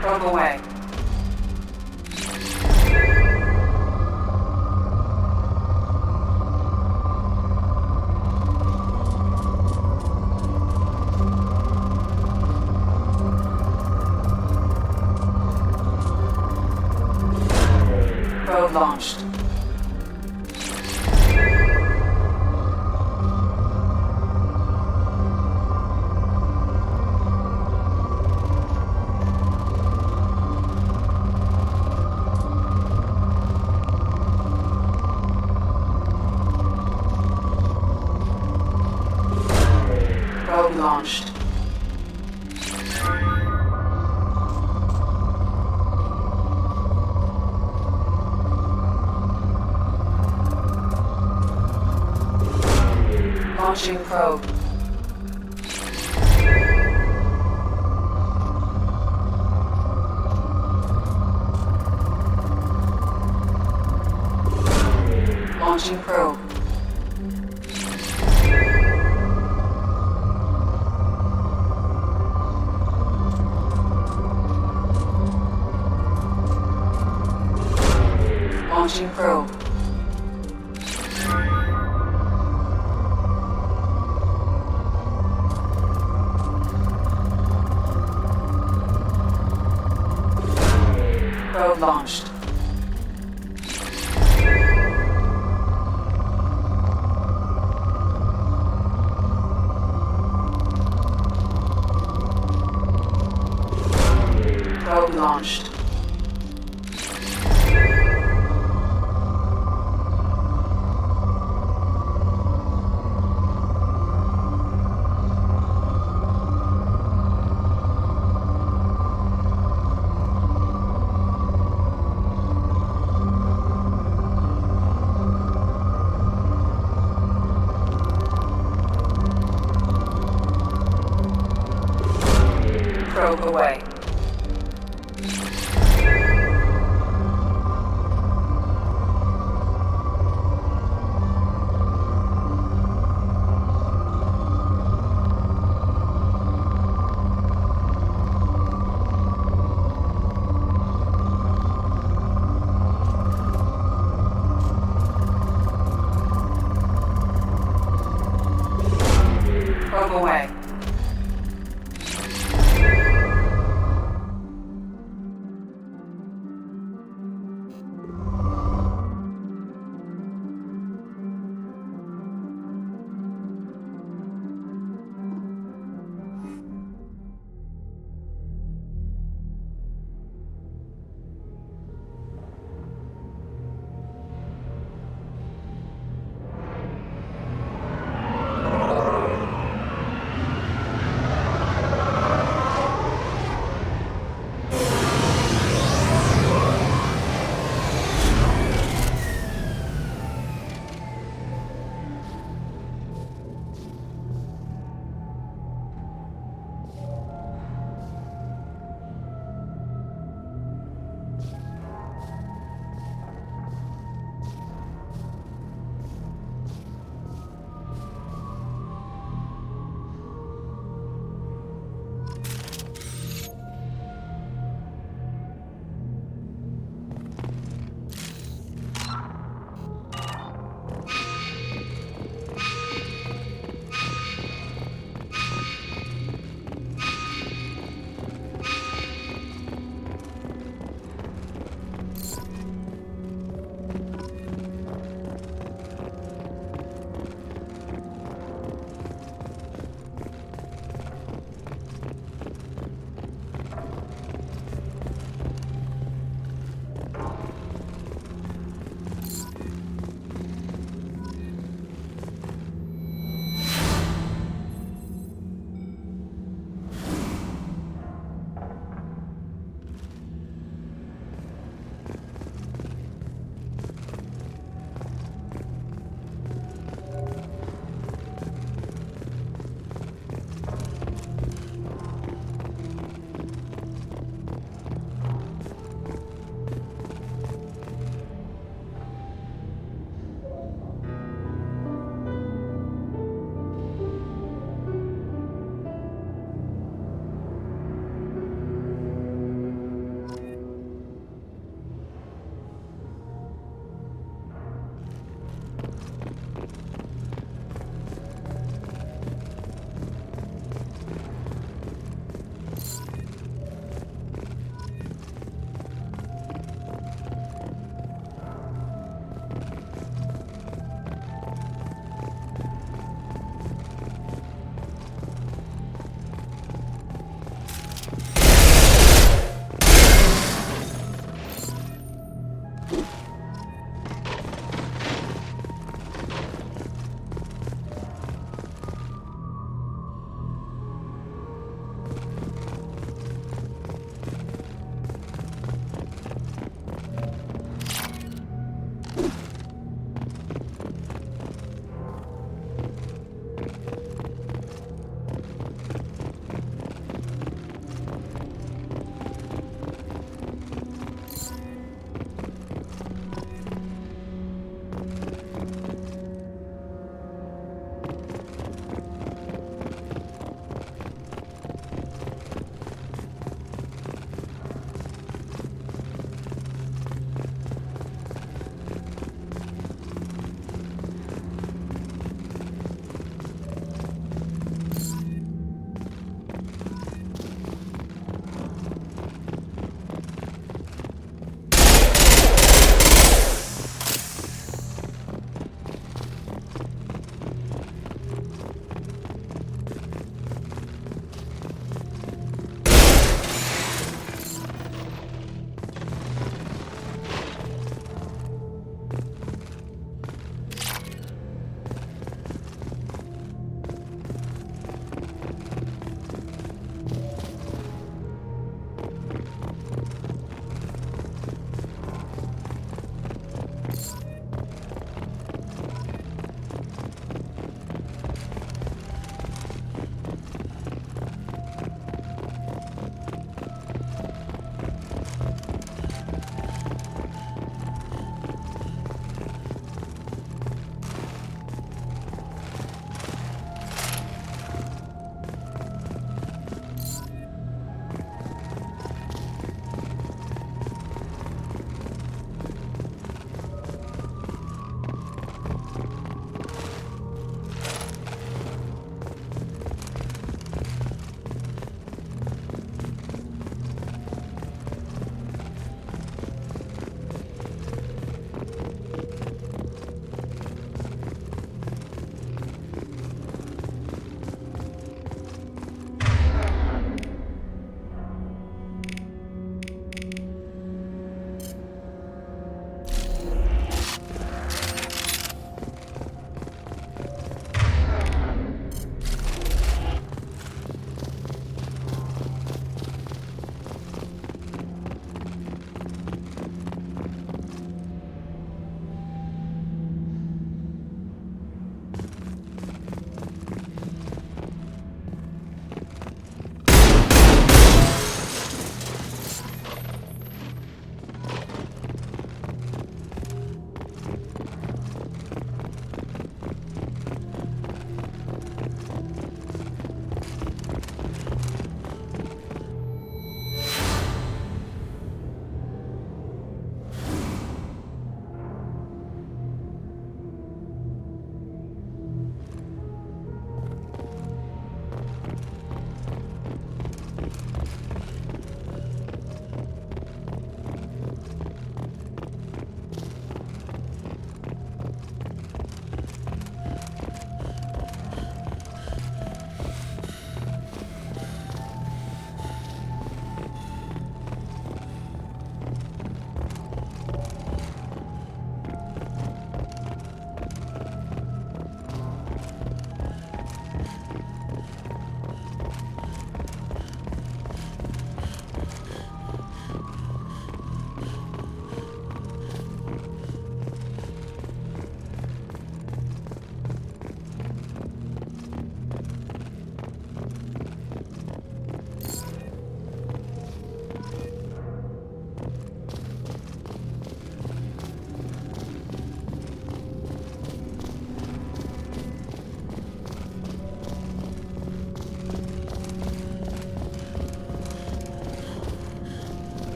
Probe away. Probe launched. Probe launched. Launching probe. Launching probe. Launching probe. Probe launched. Probe launched. Probe away. Probe away.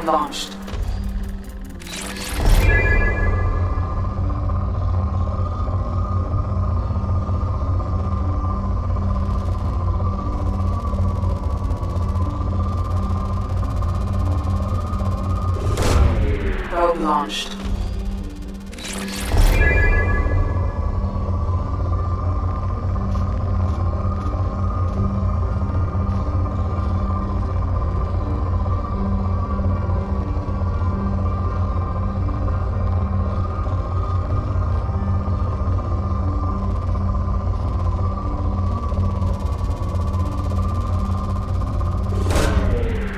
launched. Probe launched.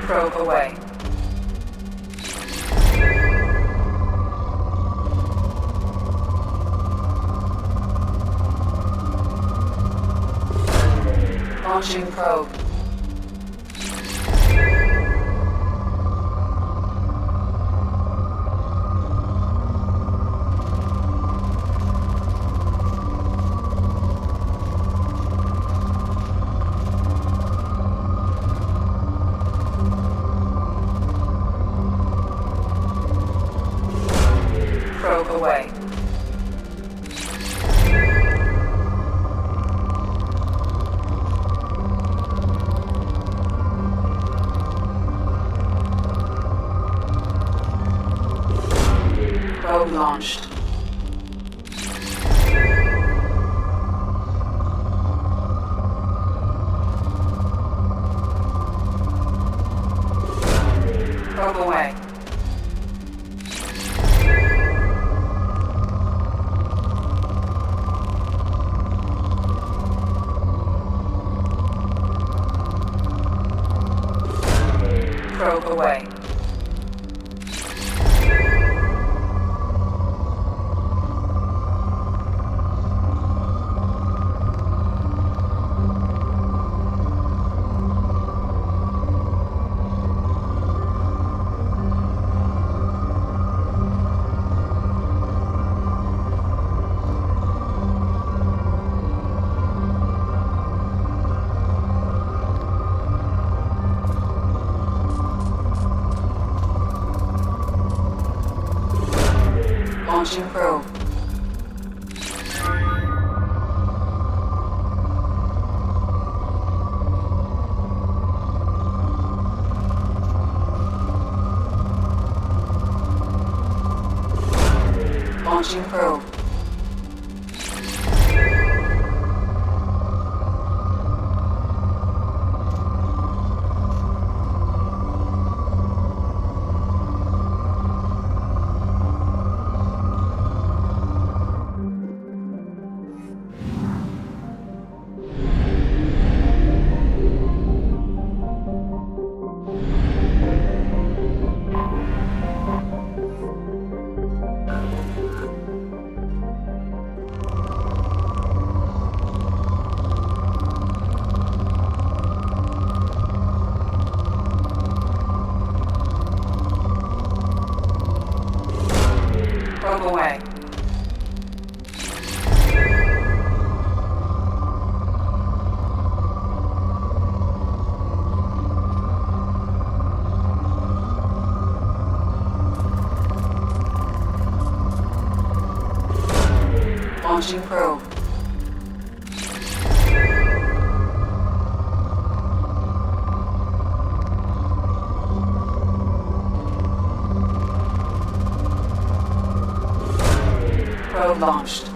Probe away. Launching probe. Probe away. Probe launched. Probe away. Probe away. Launching probe. Launching probe. Probe away. Launching probe. Probe launched.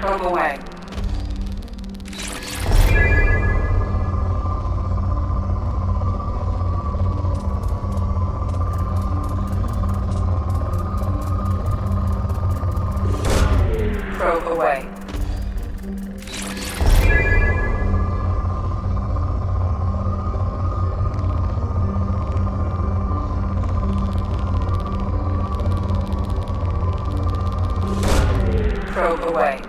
Probe away. Probe away. Probe away.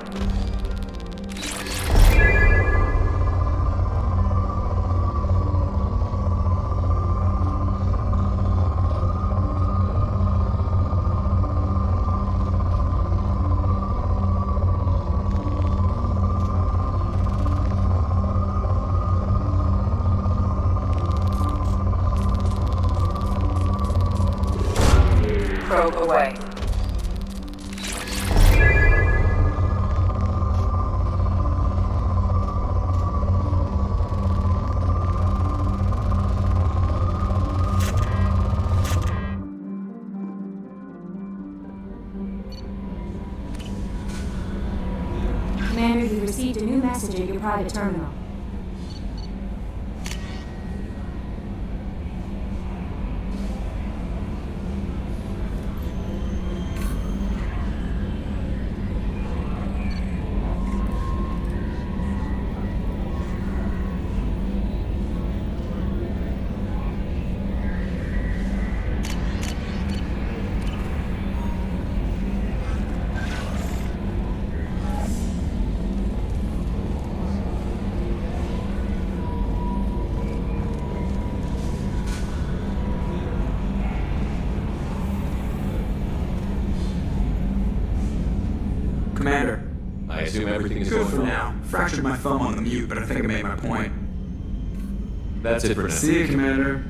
Probe away. Commander, you received a new message at your private terminal. Commander. I assume everything is good going for well. now. Fractured my thumb on the mute, but I think I made my point. That's it for now. See you, Commander.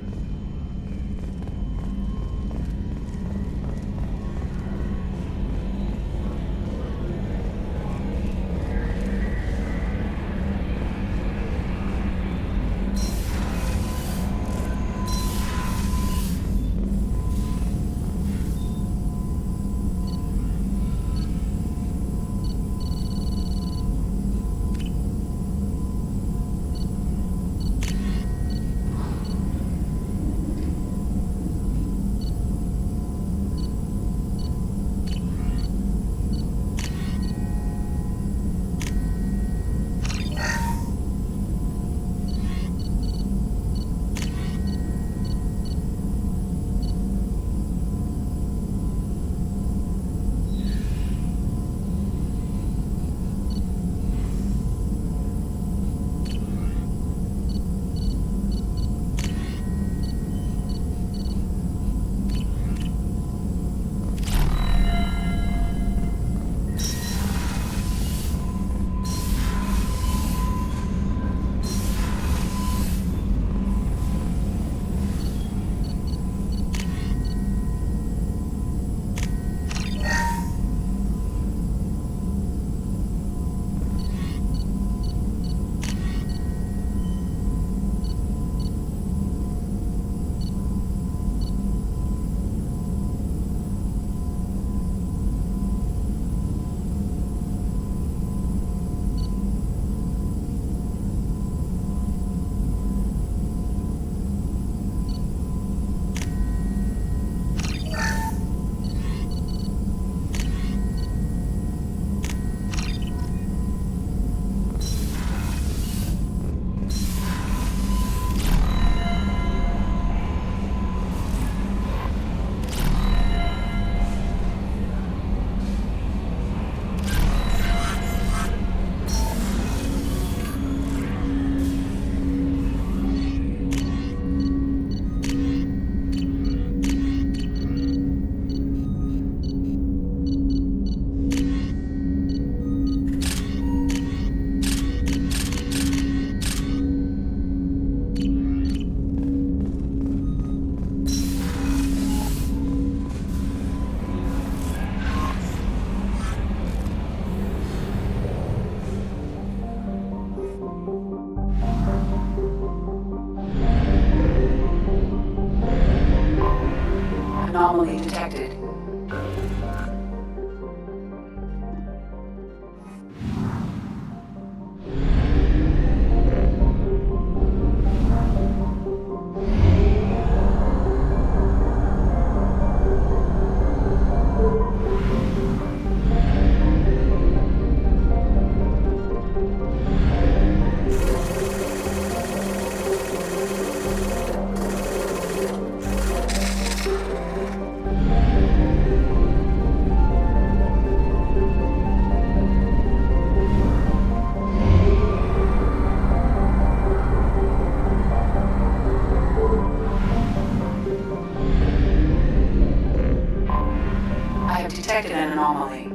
have detected an anomaly.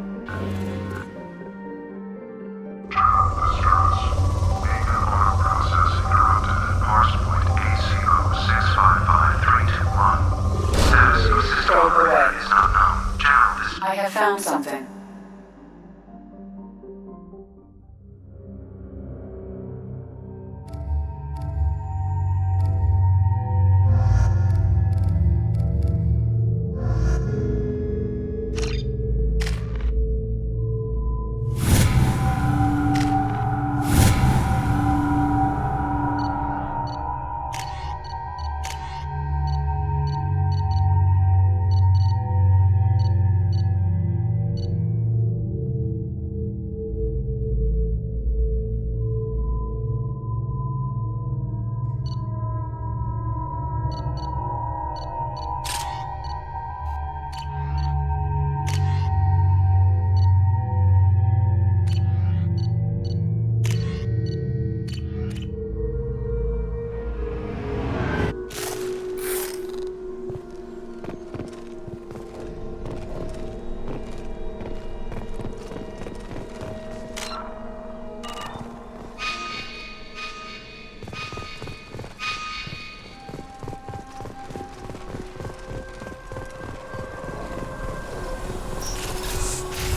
I have found something.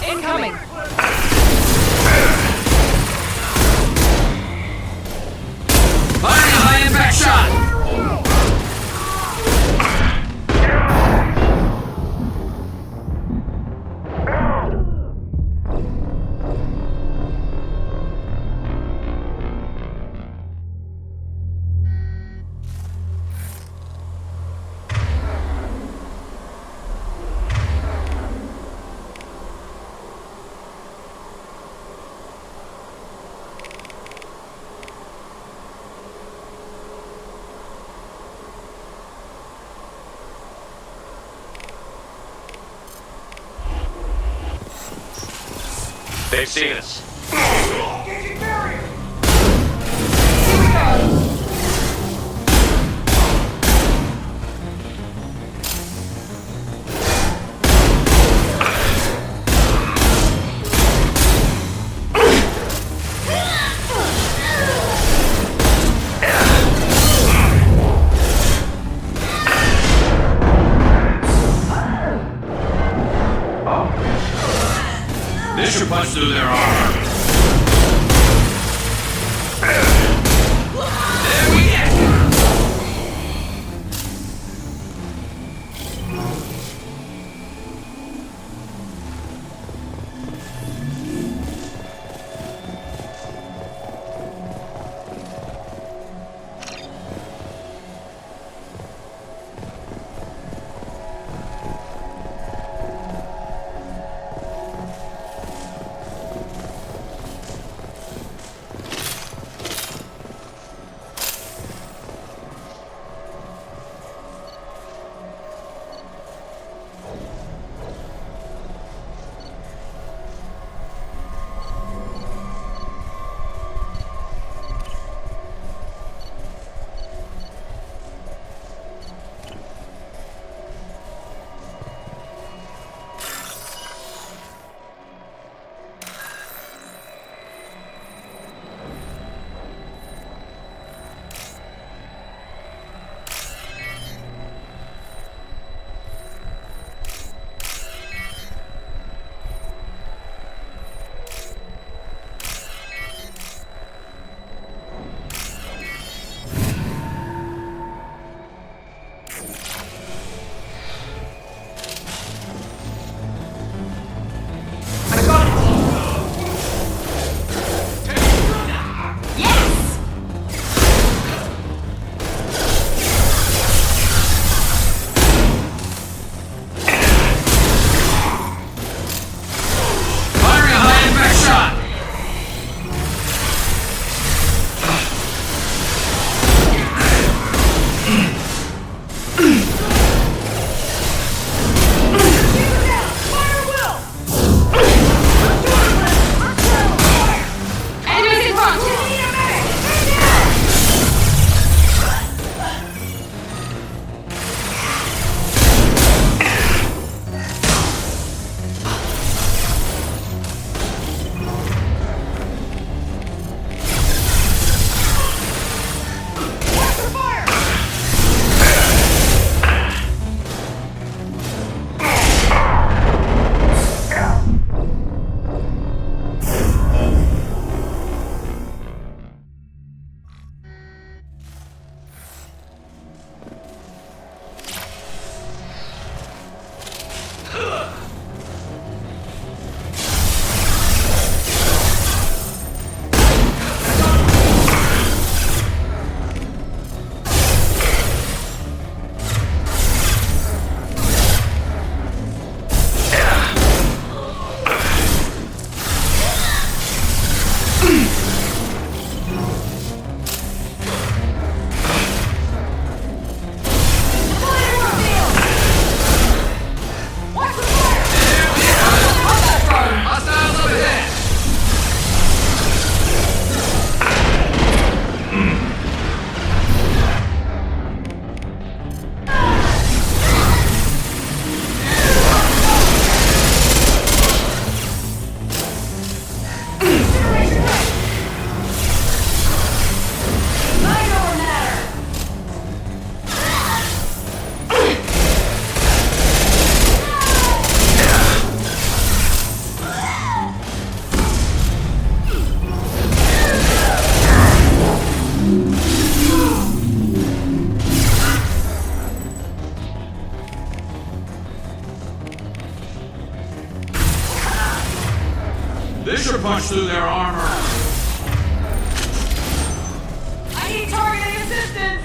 Incoming! High impact shot! They've seen us. This should punch through their armor. There we go. This should punch through their armor. I need targeting assistance!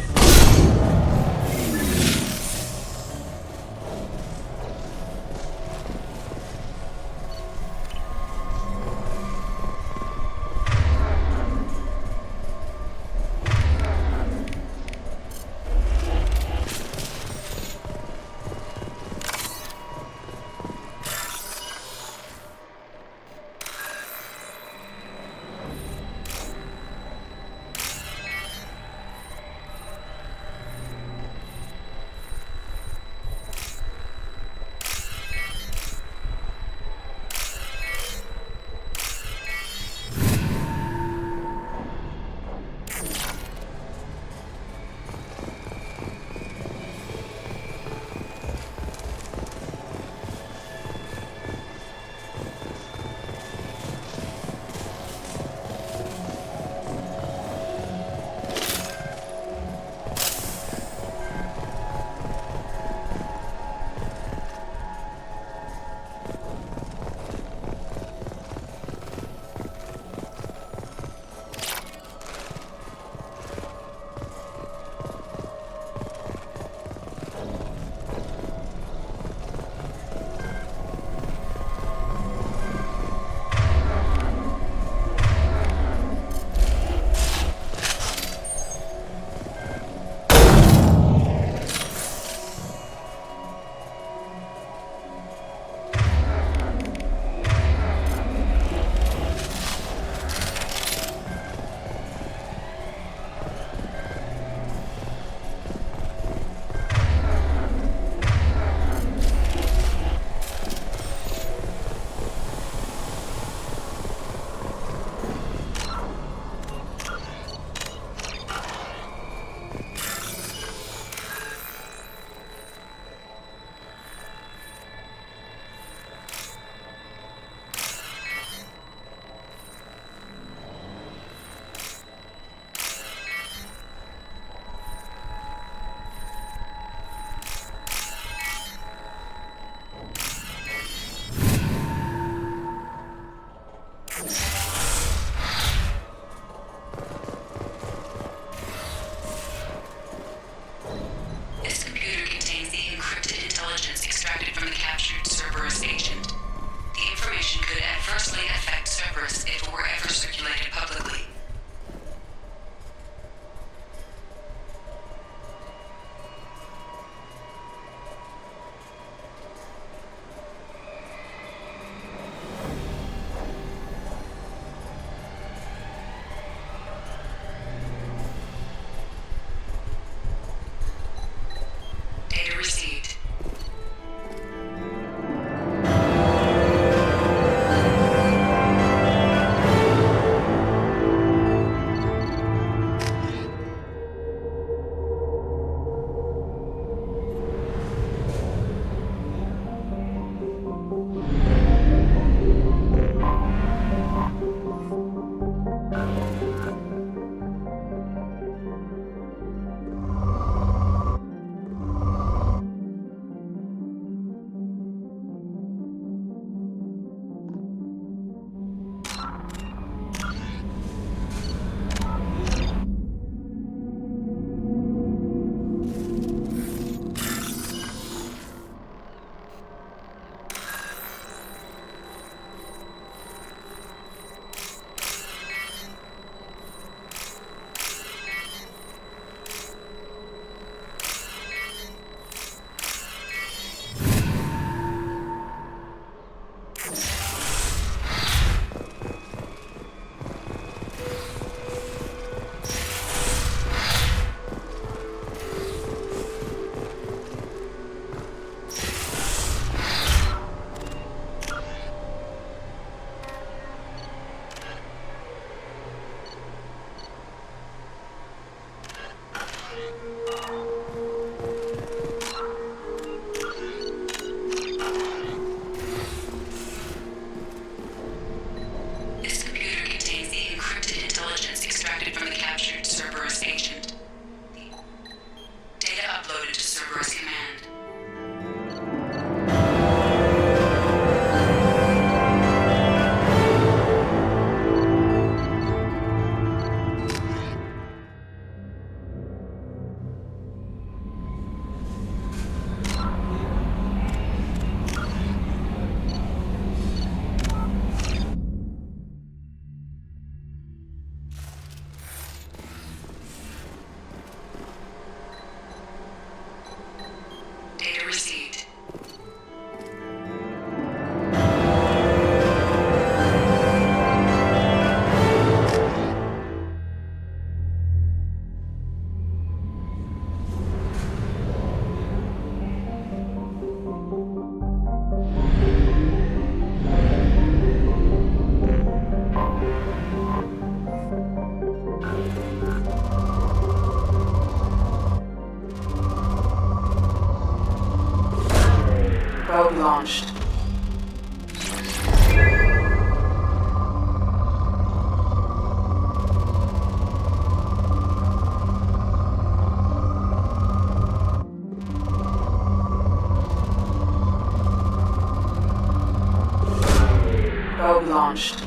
launched.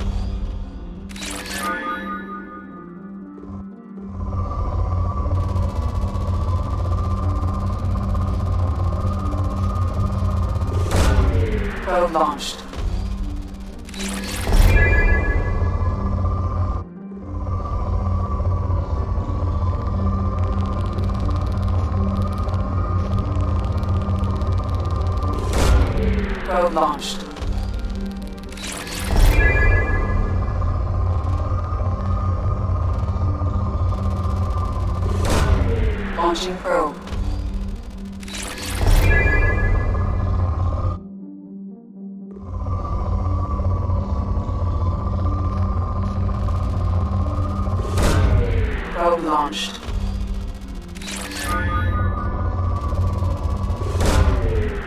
Probe launched. Probe launched. Launching probe. Probe launched.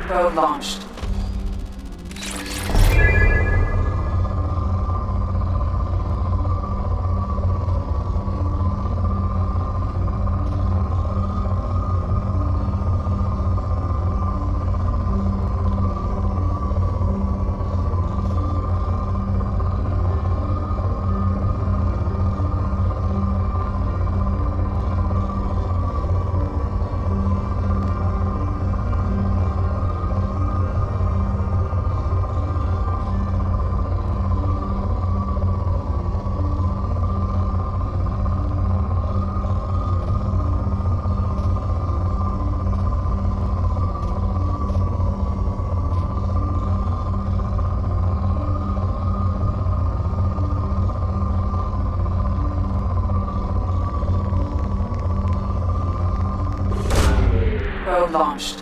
Probe launched. Probe launched.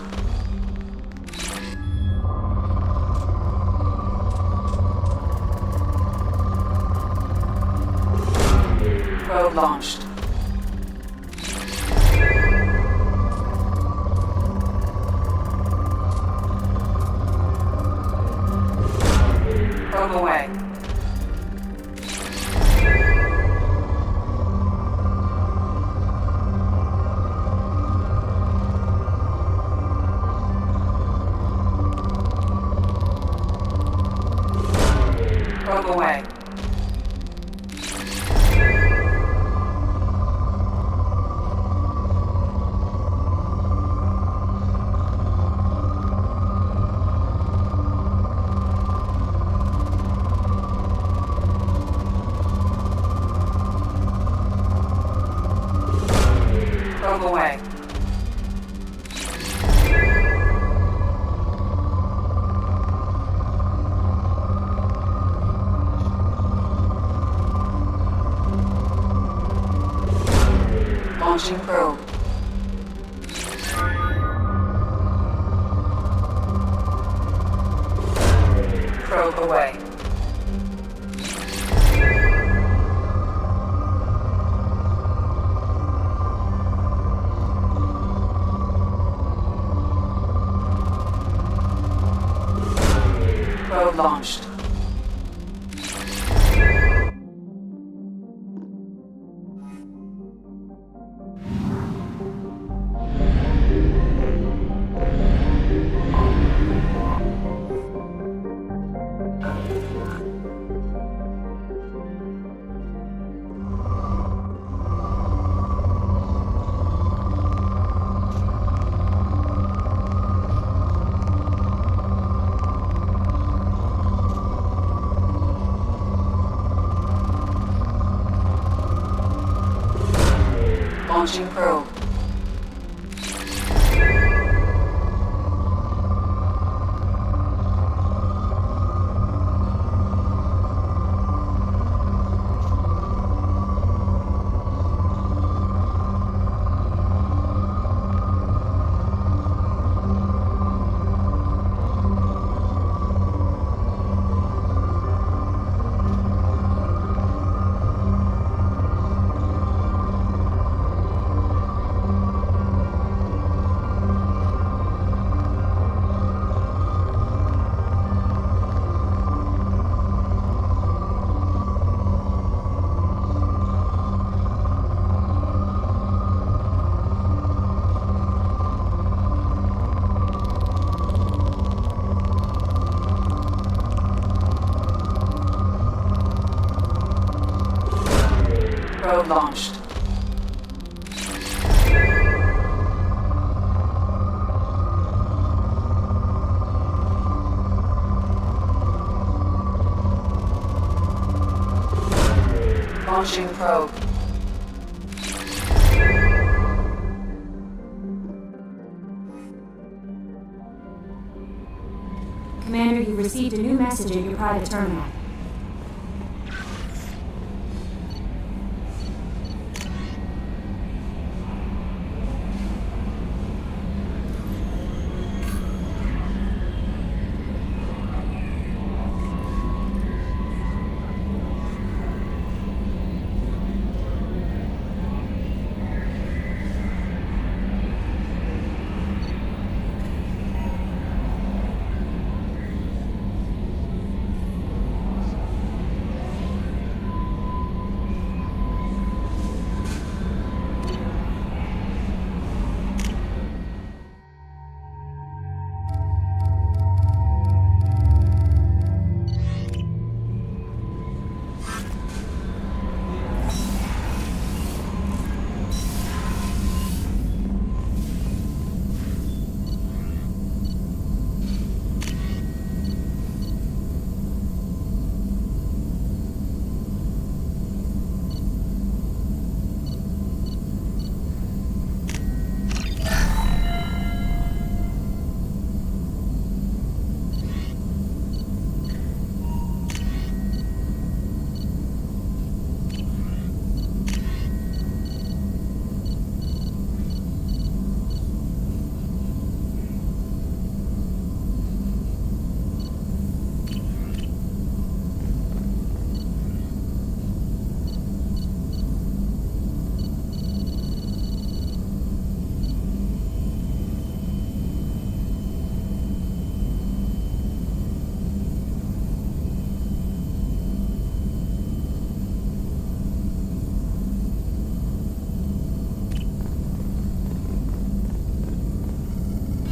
Probe launched. Probe away. Probe away. Probe away. Launching probe. Probe away. Probe launched. Launching probe. probe launched. Launching probe. Commander, you received a new message at your private terminal.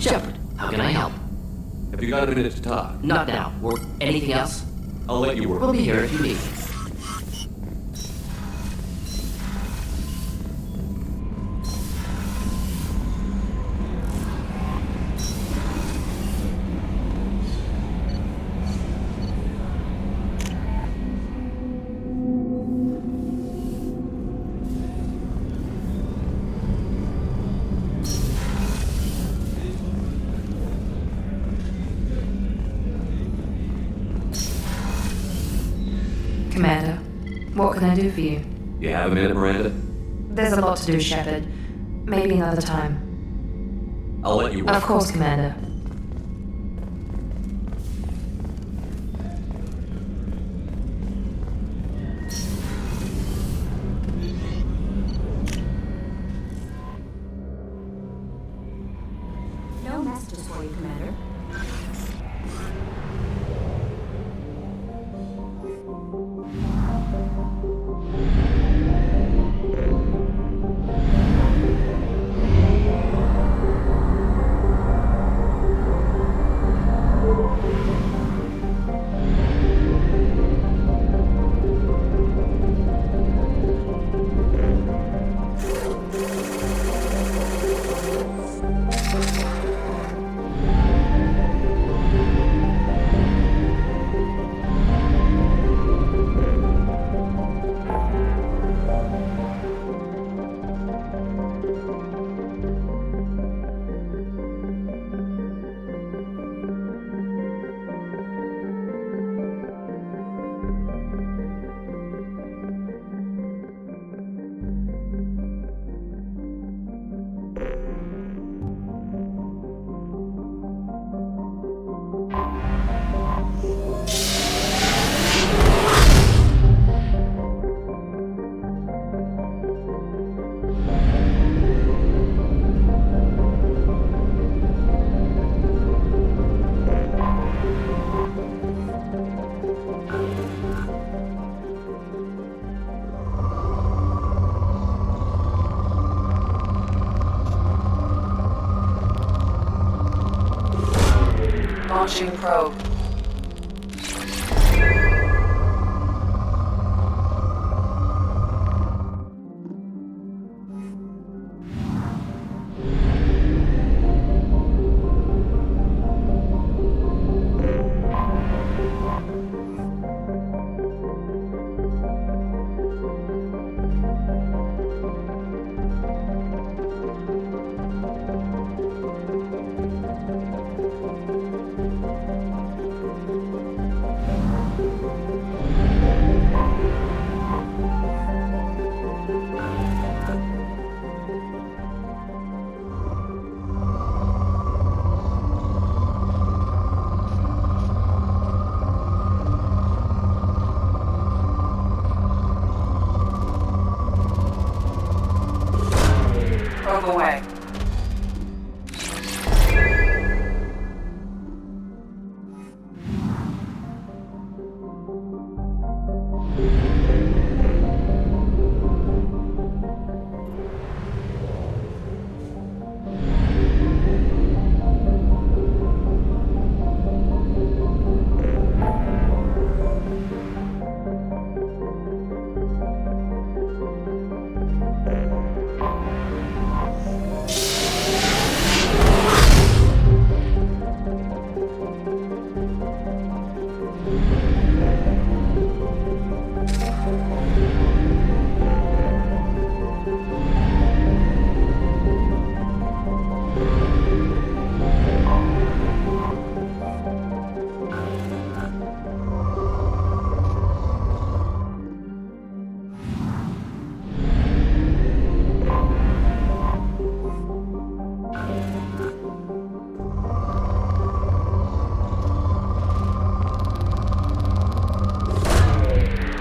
Shepard, how can I help? Have you got a minute to talk? Not now. Or anything else? I'll let you work. We'll be here if you need. Commander, what can I do for you? You have a minute, Miranda? There's a lot to do, Shepard. Maybe another time. I'll let you work. Of course, Commander. No messages for you, Commander. Launching probe.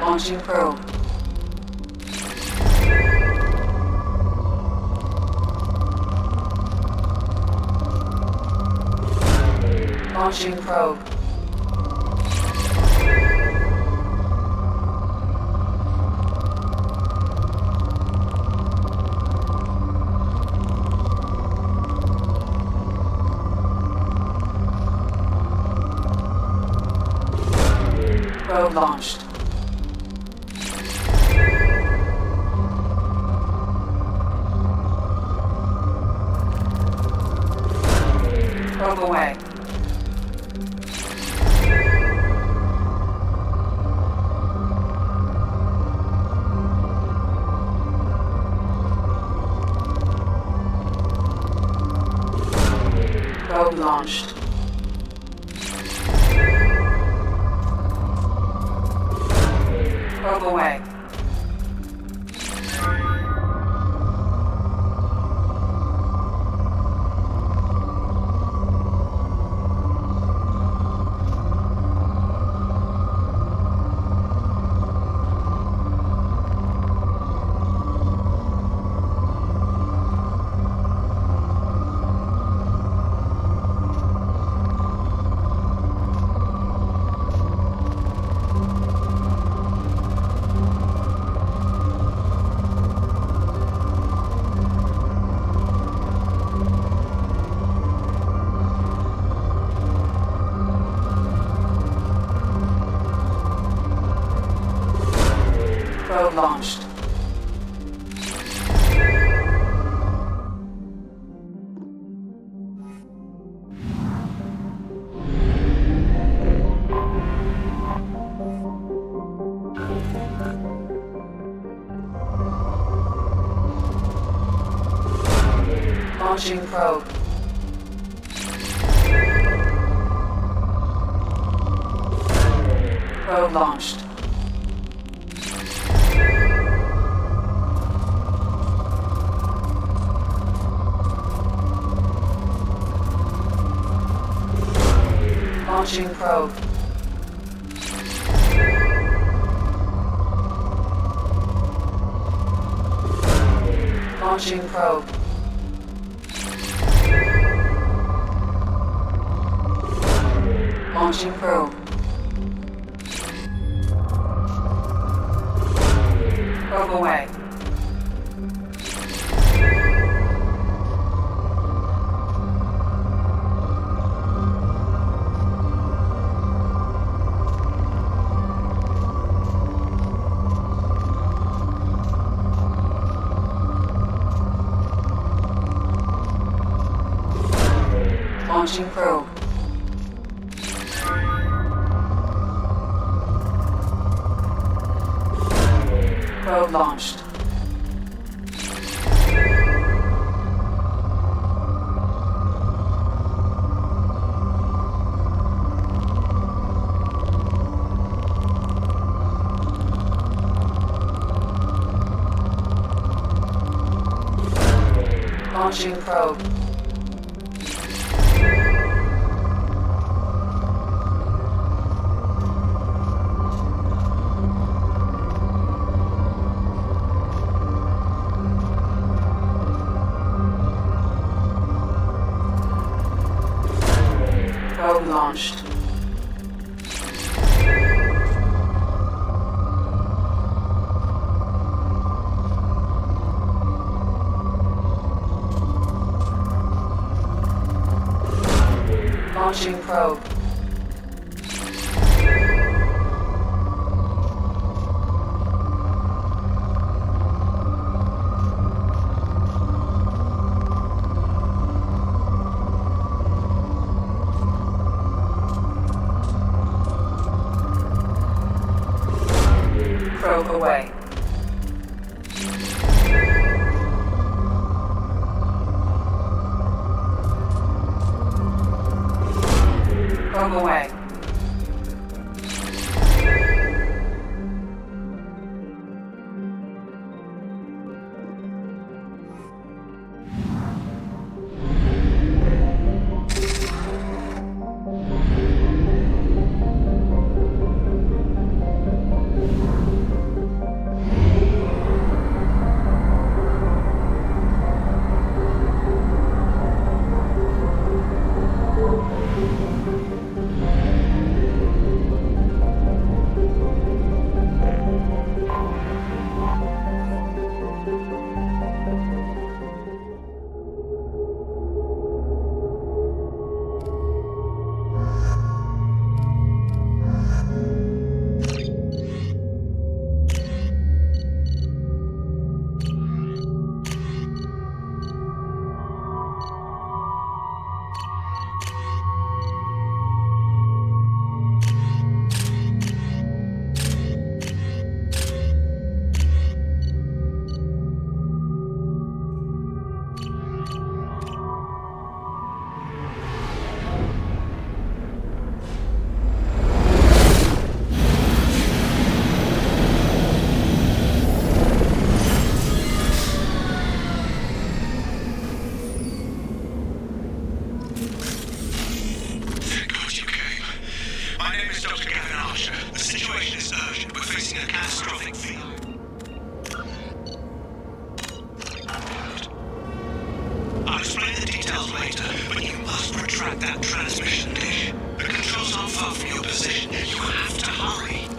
Launching probe. Launching probe. Probe launched. Probe away. Probe launched. Probe away. Probe launched. Launching probe. Probe launched. Launching probe. Launching probe. Launching probe. Probe away. Launching probe. Probe launched. Launching probe. Probe launched. Launching probe. Probe away. Probe away. a catastrophic failure. I'll explain the details later, but you must retract that transmission dish. The controls aren't far from your position. You have to hurry.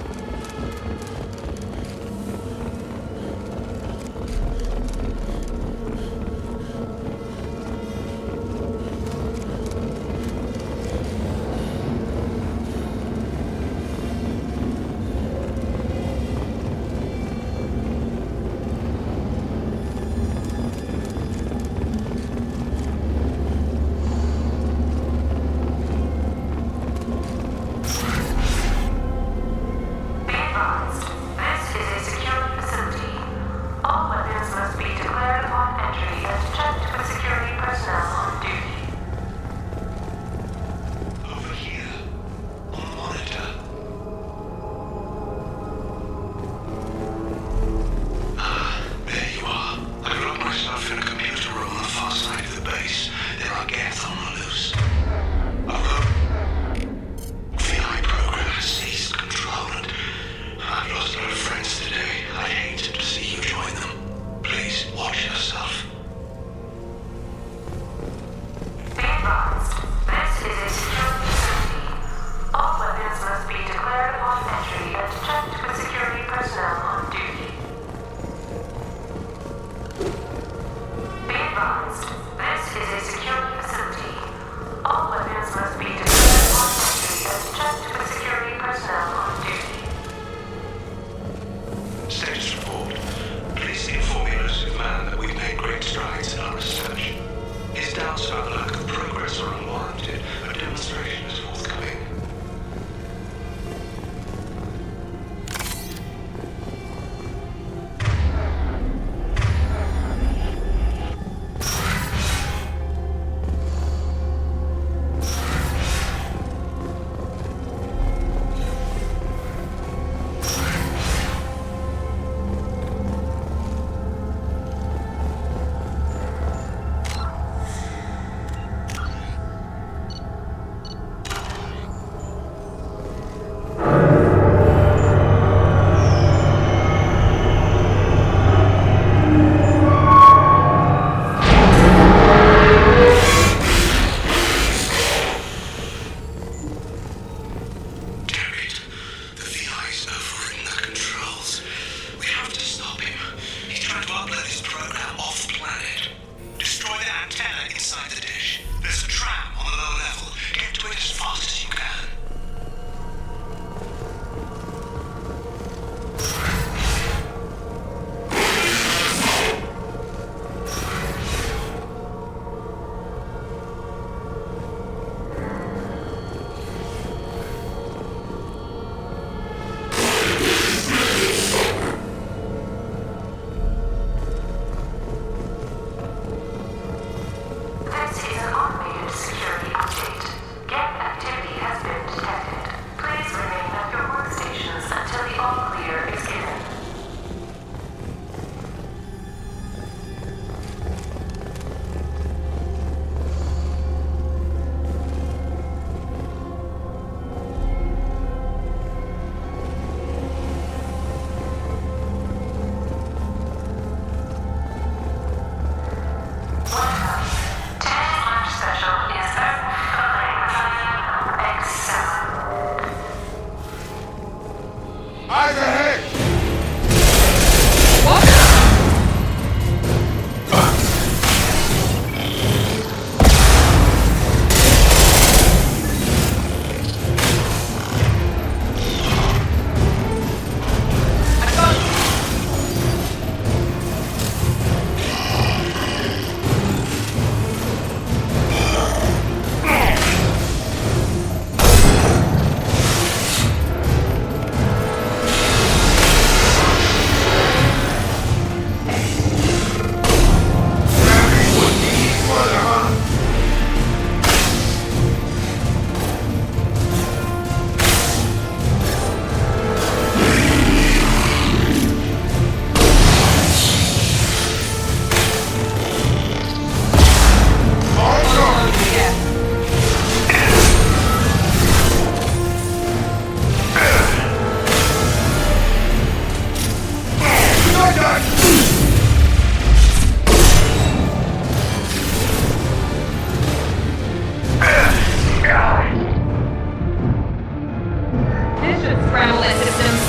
should scramble their systems.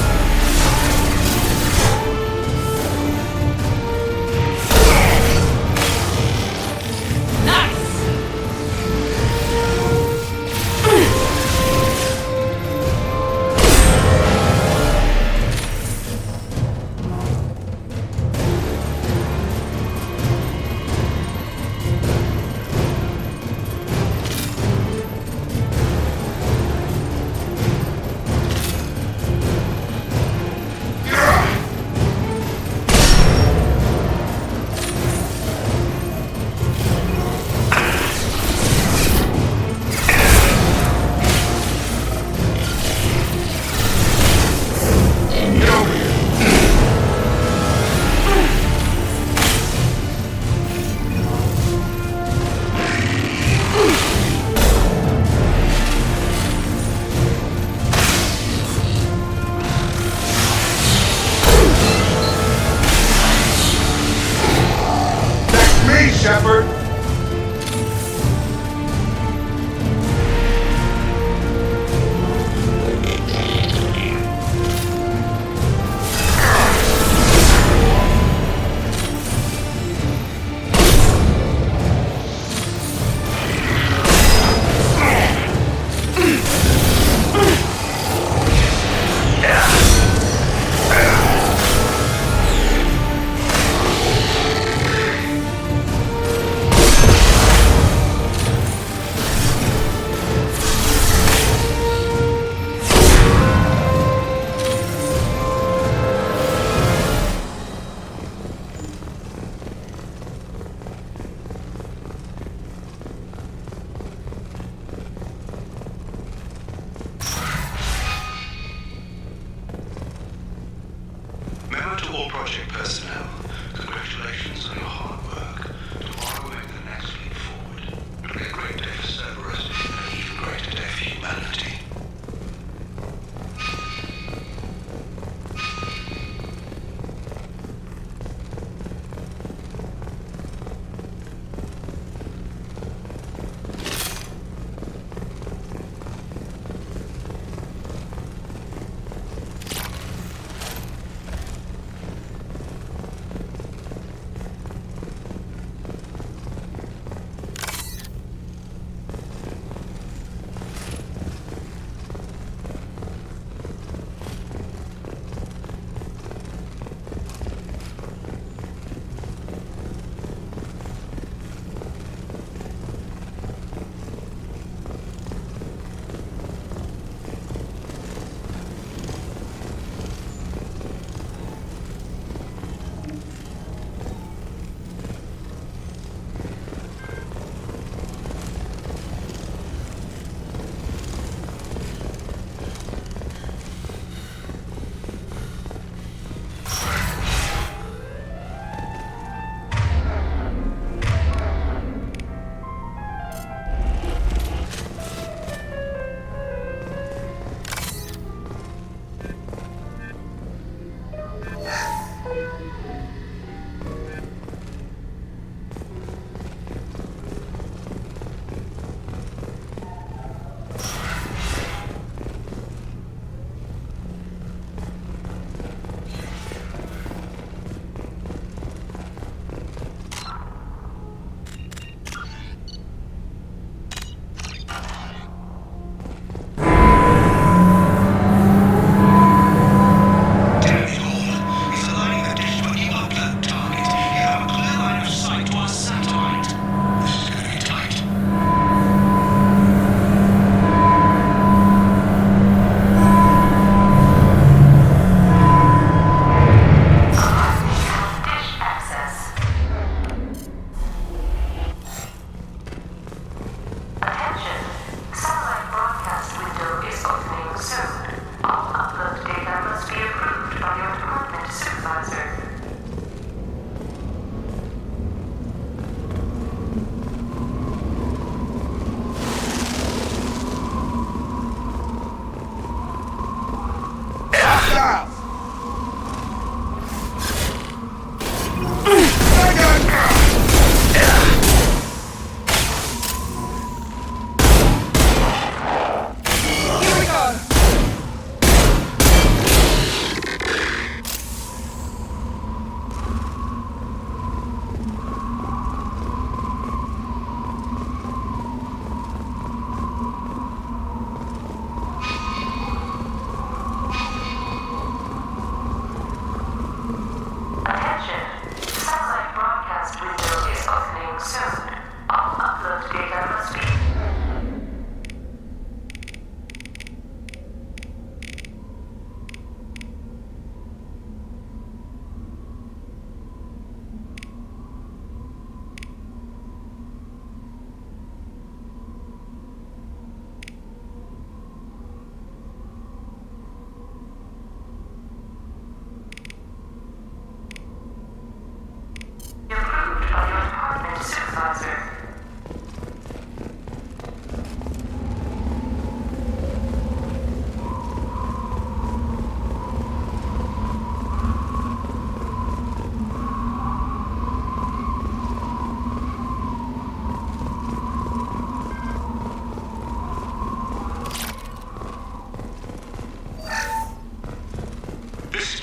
Nice! Shepard! Memo to all project personnel. Congratulations on your hard work. Tomorrow we'll make the next leap forward. It'll be a great day for Cerberus and an even greater day for humanity.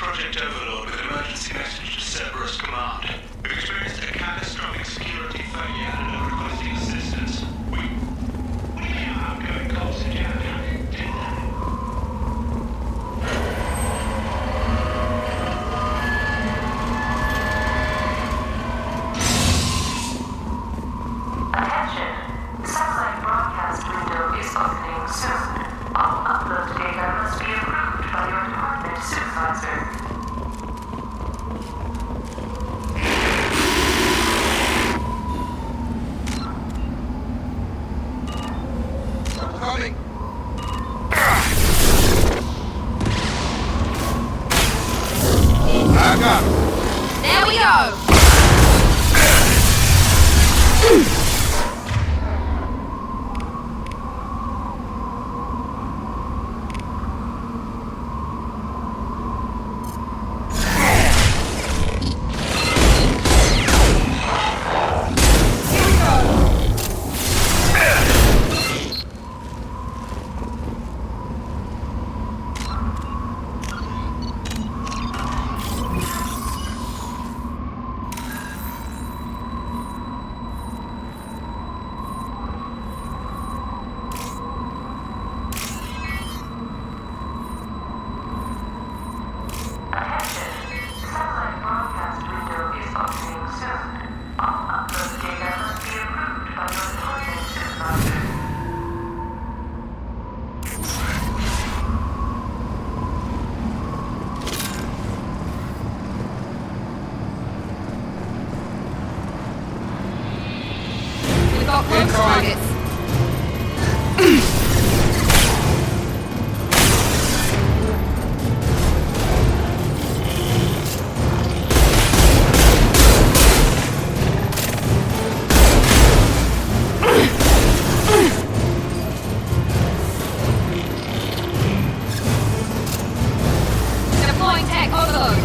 Project Overlord with an emergency message to Cerberus Command. We've experienced a catastrophic security failure and are requesting assistance. We are outgoing calls to Japan. Attention! Satellite broadcast window is opening soon. All upload data must be approved by your department supervisor. Coming! I got him! There we go! Got close targets. Deploying tech overload.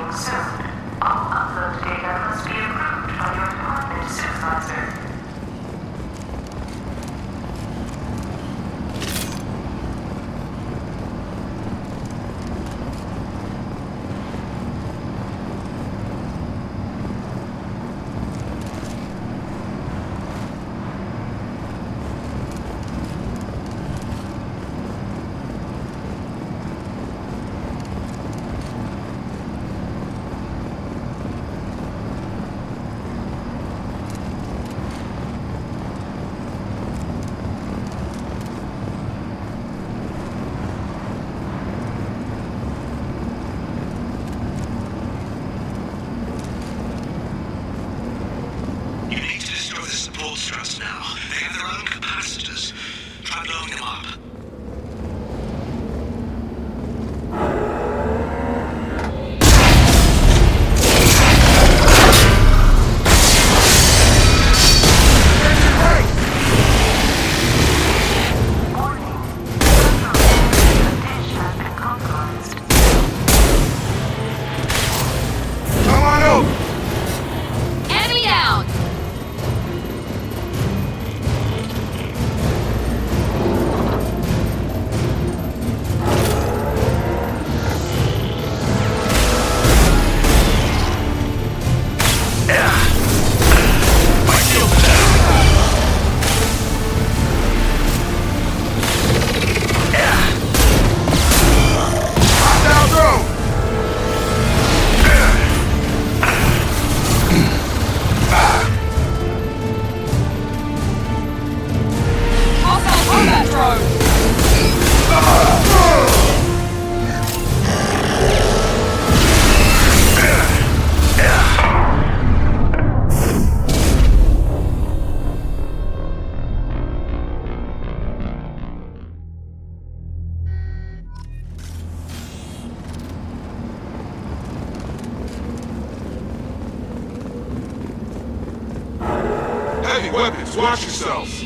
opening soon. All upload data must be approved by your department supervisor. You need to destroy the support struts now. They have their own capacitors. Try blowing them up. Come on over! Enemy down! Down throw! Hostile combat drone! Heavy weapons, watch yourselves!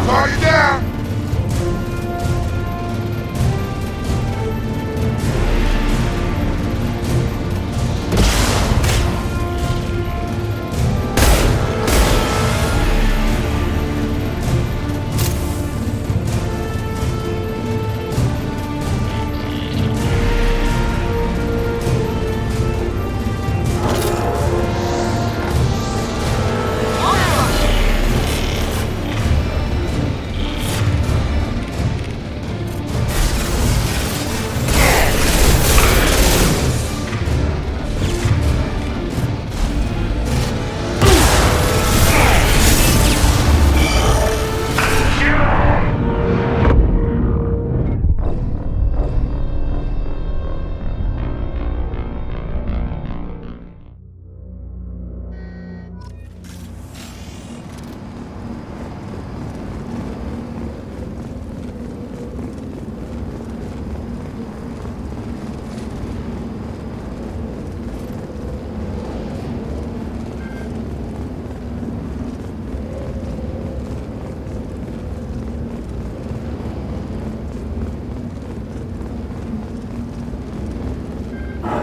Target down!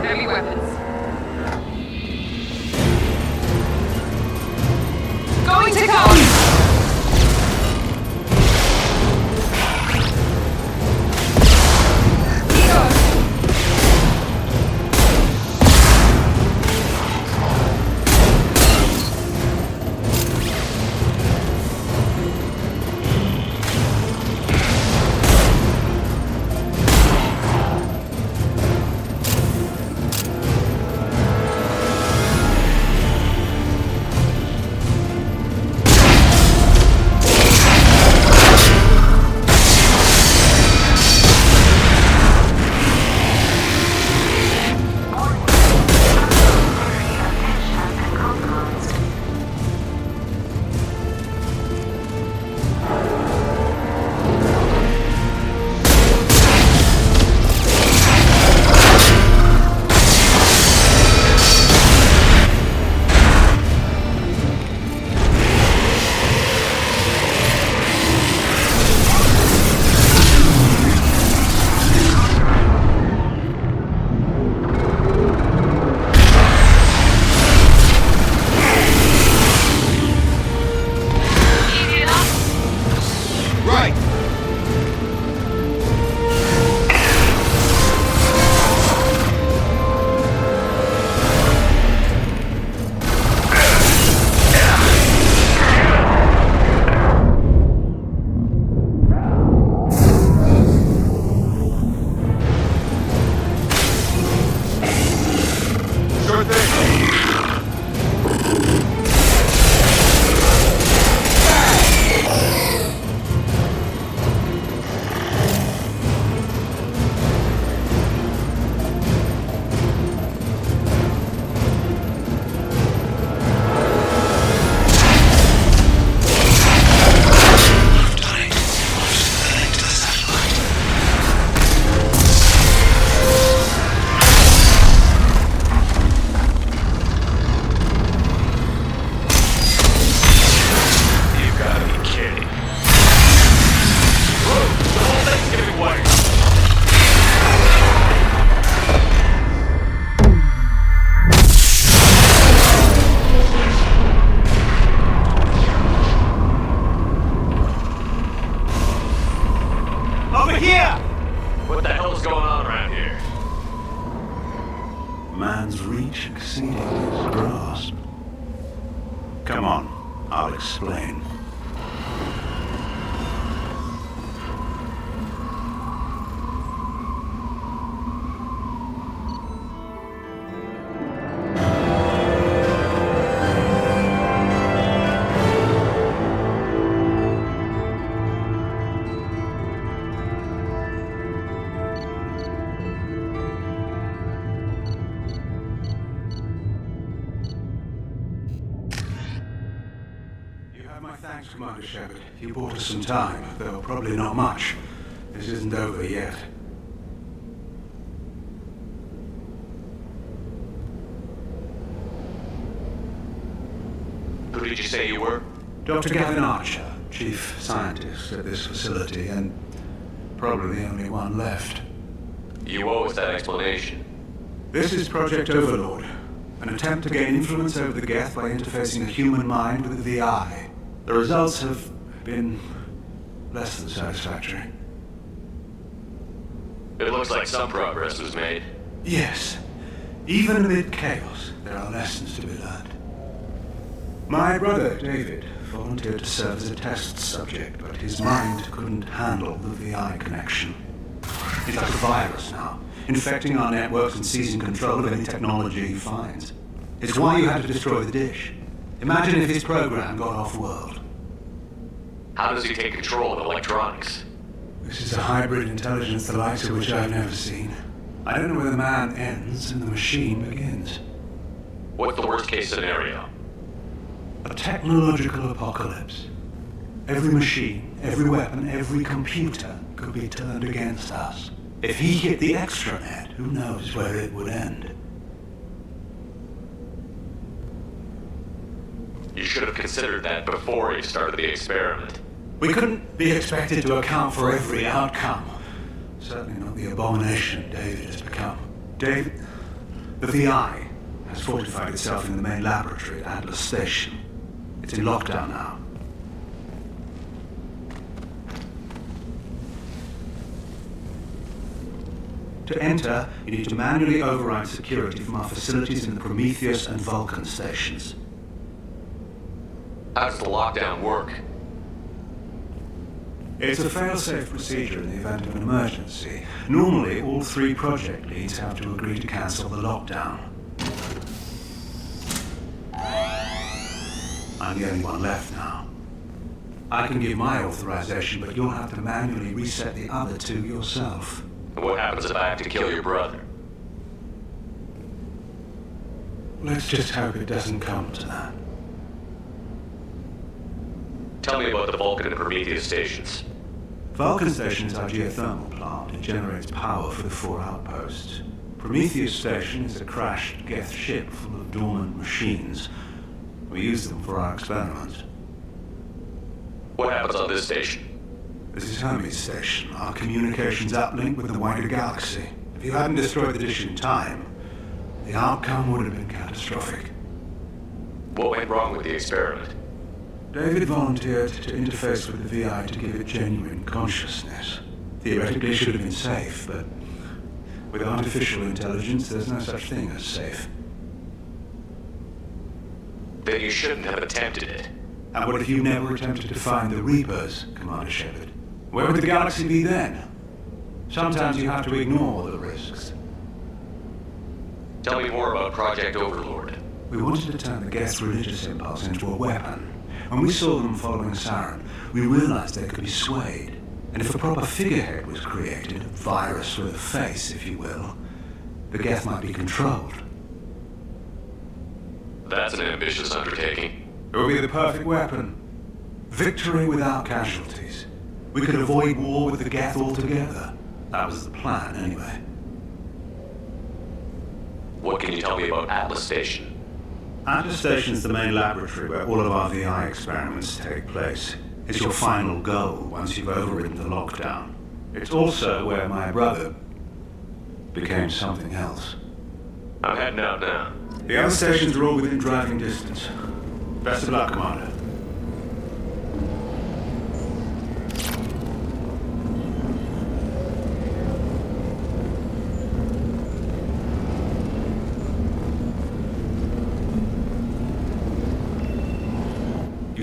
Heavy weapons. Going to come! here! What the hell is going on around here? Man's reach exceeding his grasp. Come on, I'll explain. Thanks, Commander Shepard. You bought us some time, though probably not much. This isn't over yet. Who did you say you were? Dr. Gavin Archer, Chief Scientist at this facility, and probably the only one left. You owe us that explanation. This is Project Overlord, an attempt to gain influence over the Geth by interfacing the human mind with the VI. The results have been less than satisfactory. It looks like some progress was made. Yes. Even amid chaos, there are lessons to be learned. My brother, David, volunteered to serve as a test subject, but his mind couldn't handle the VI connection. He's like a virus now, infecting our networks and seizing control of any technology he finds. It's why you had to destroy the dish. Imagine if his program got off-world. How does he take control of electronics? This is a hybrid intelligence the likes of which I've never seen. I don't know where the man ends and the machine begins. What's the worst-case scenario? A technological apocalypse. Every machine, every weapon, every computer could be turned against us. If he hit the extranet, who knows where it would end? You should have considered that before you started the experiment. We couldn't be expected to account for every outcome. Certainly not the abomination David has become. David, the VI, has fortified itself in the main laboratory at Atlas Station. It's in lockdown now. To enter, you need to manually override security from our facilities in the Prometheus and Vulcan stations. How does the lockdown work? It's a fail-safe procedure in the event of an emergency. Normally, all 3 project leads have to agree to cancel the lockdown. I'm the only one left now. I can give my authorization, but you'll have to manually reset the other 2 yourself. And what happens if I have to kill your brother? Let's just hope it doesn't come to that. Tell me about the Vulcan and Prometheus stations. Vulcan Station is our geothermal plant. It generates power for the 4 outposts. Prometheus Station is a crashed Geth ship full of dormant machines. We use them for our experiments. What happens on this station? This is Hermes Station, our communications uplink with the wider galaxy. If you hadn't destroyed the dish in time, the outcome would have been catastrophic. What went wrong with the experiment? David volunteered to interface with the VI to give it genuine consciousness. Theoretically, it should have been safe, but with artificial intelligence, there's no such thing as safe. Then you shouldn't have attempted it. And what if you never attempted to find the Reapers, Commander Shepard? Where would the galaxy be then? Sometimes you have to ignore the risks. Tell me more about Project Overlord. We wanted to turn the Geth religious impulse into a weapon. When we saw them following Saren, we realized they could be swayed. And if a proper figurehead was created, a virus with a face, if you will, the Geth might be controlled. That's an ambitious undertaking. It would be the perfect weapon. Victory without casualties. We could avoid war with the Geth altogether. That was the plan, anyway. What can you tell me about Atlas Station? Atlas Station is the main laboratory where all of our VI experiments take place. It's your final goal once you've overridden the lockdown. It's also where my brother became something else. I'm heading out now. The other stations are all within driving distance. Best of luck, Commander.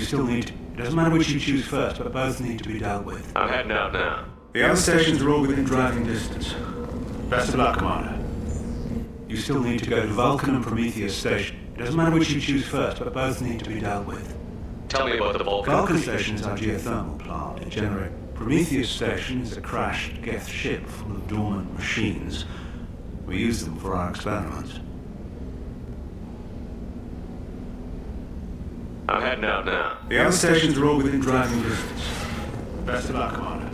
still need to... It doesn't matter which you choose first, but both need to be dealt with. I'm heading out now. The other stations are all within driving distance. Best of luck, Commander. You still need to go to Vulcan and Prometheus Station. It doesn't matter which you choose first, but both need to be dealt with. Tell me about the Vulcan. Vulcan Station is our geothermal plant. It generates... Prometheus Station is a crashed Geth ship full of dormant machines. We use them for our experiments. I'm heading out now. The other stations are all within driving distance. Best of luck, Commander.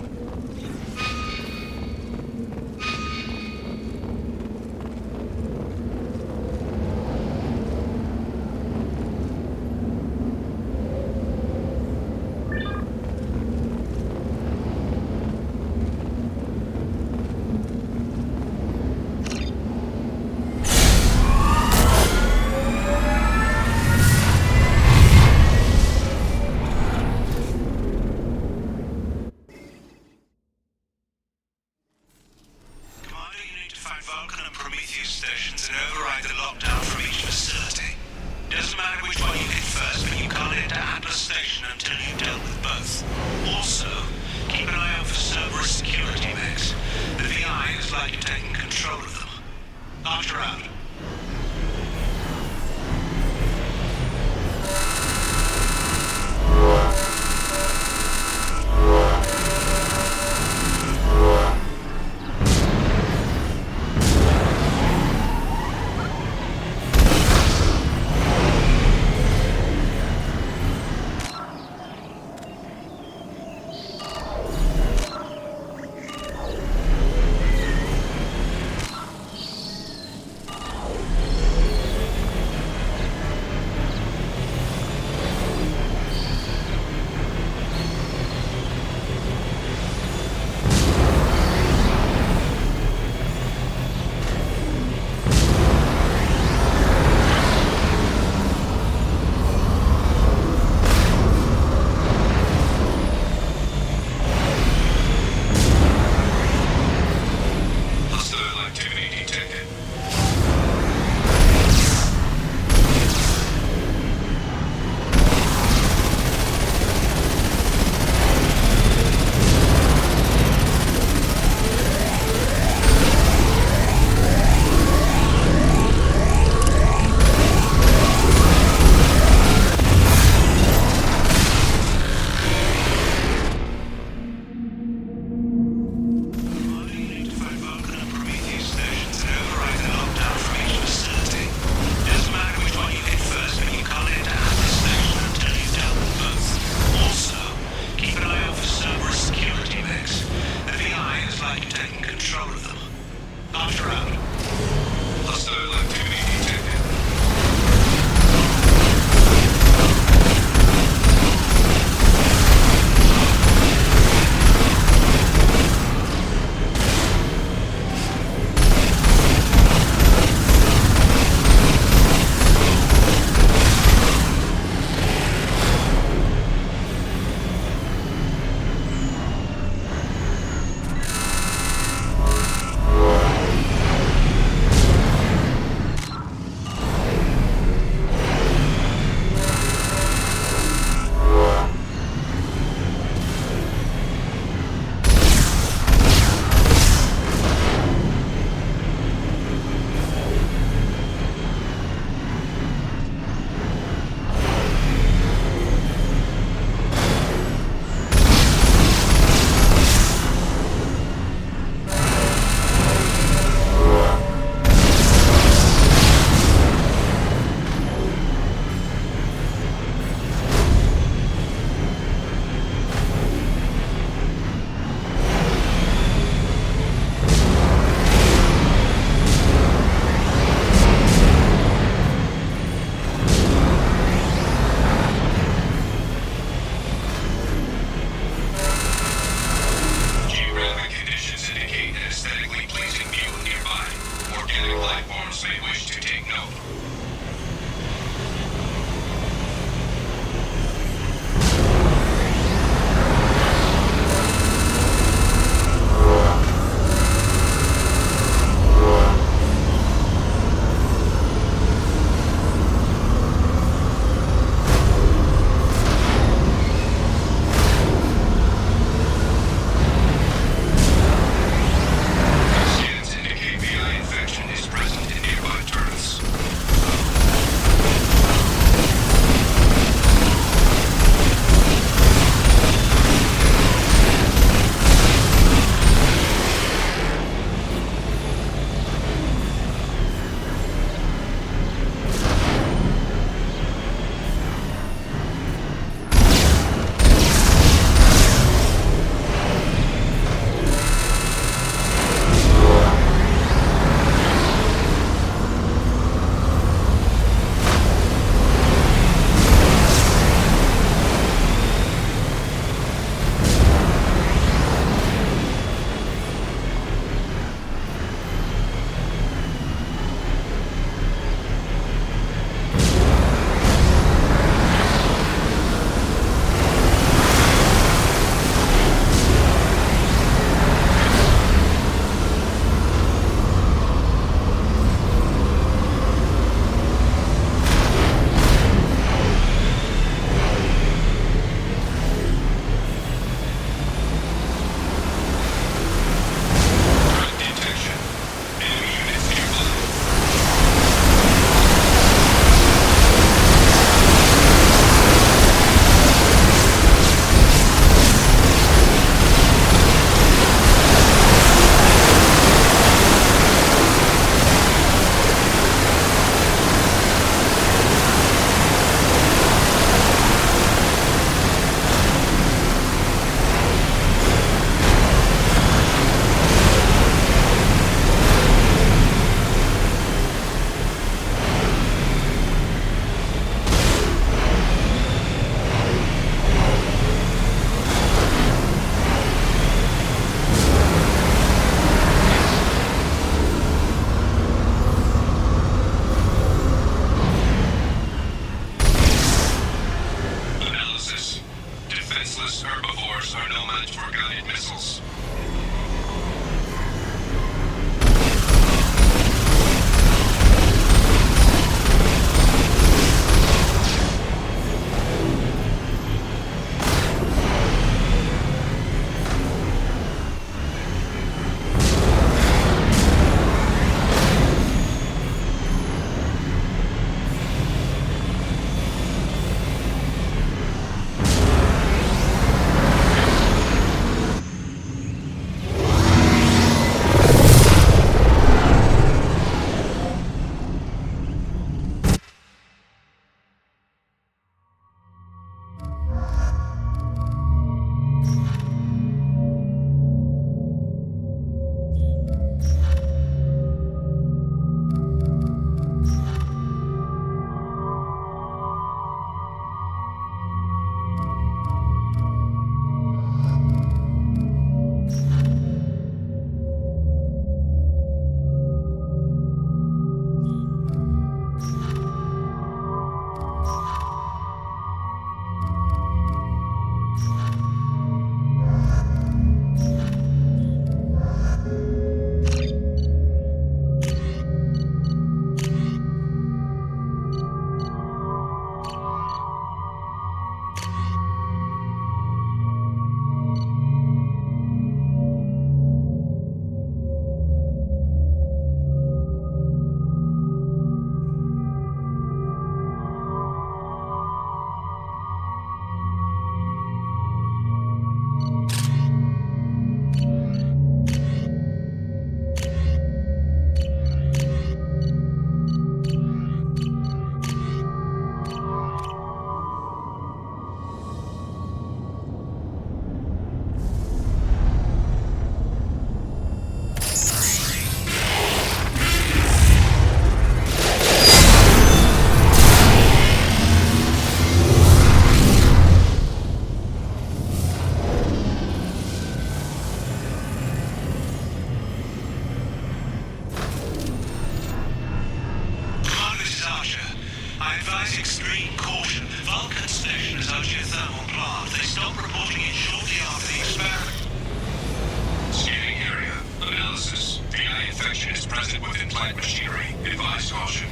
advise extreme caution. Vulcan station is our geothermal plant. They stopped reporting it shortly after the experiment. Scanning area. Analysis. VI infection is present within plant machinery. Advise caution.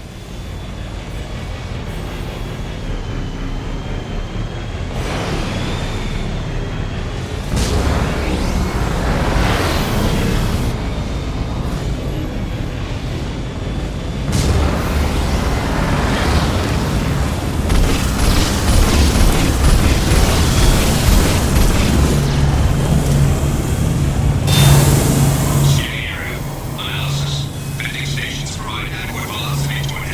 Analysis. Vending stations provide adequate velocity to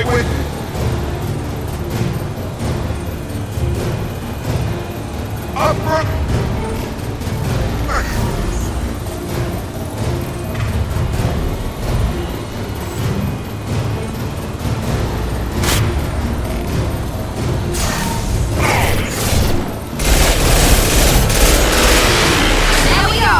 alright with? Up front! There we go!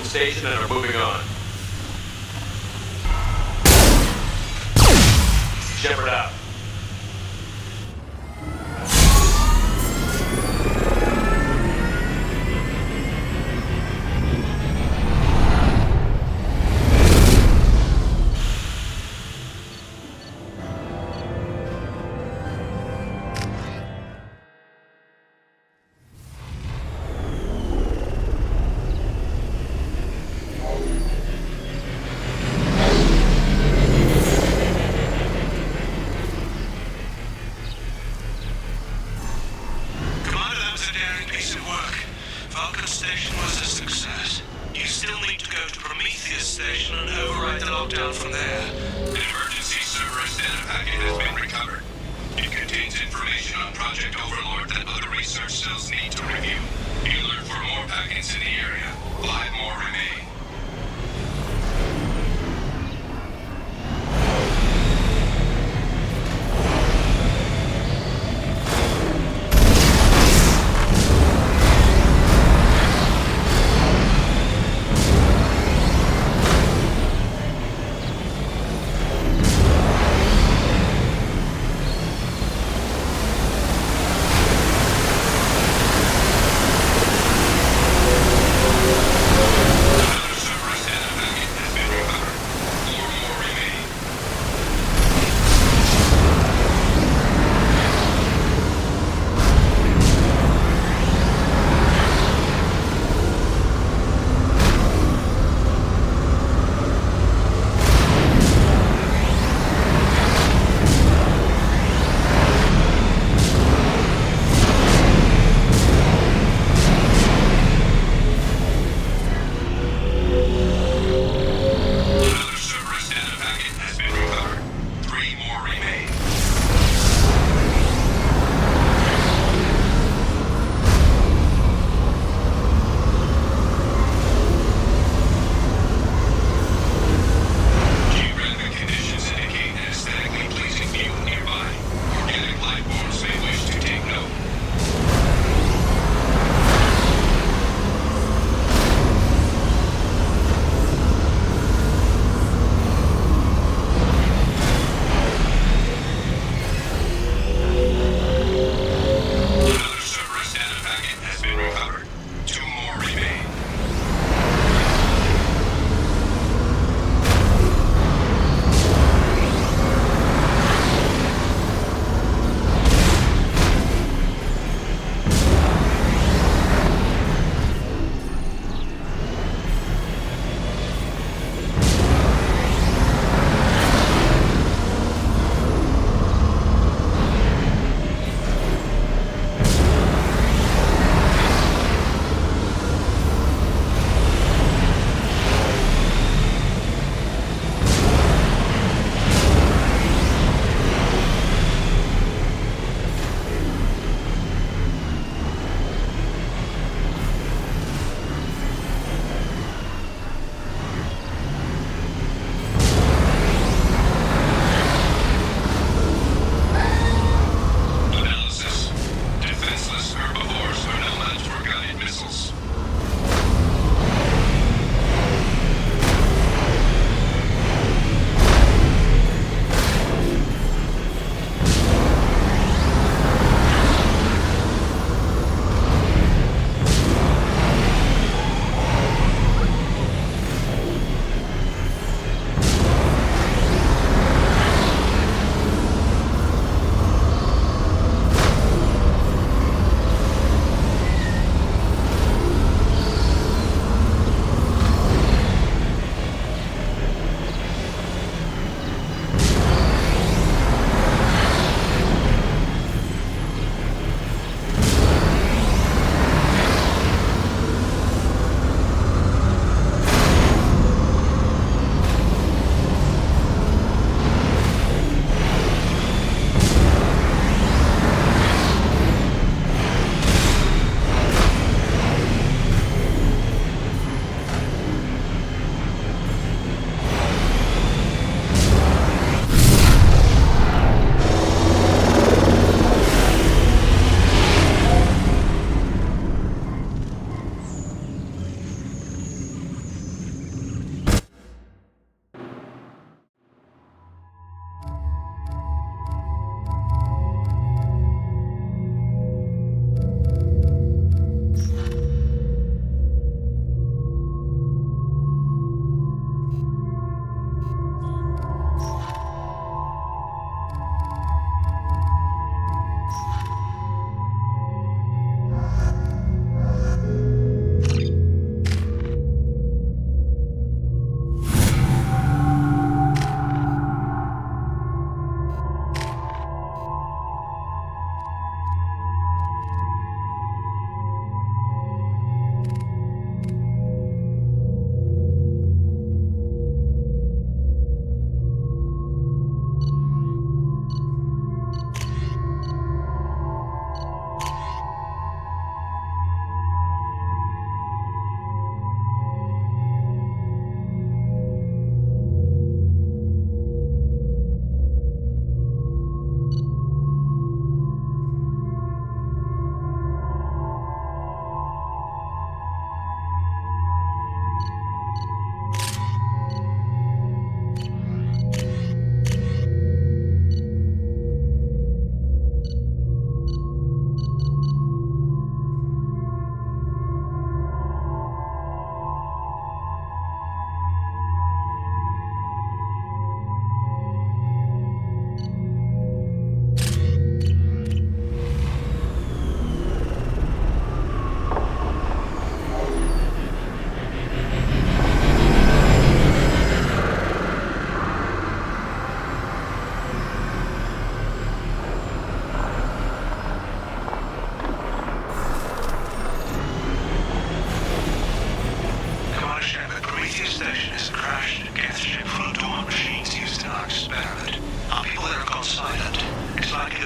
station and are moving on. Shepard out.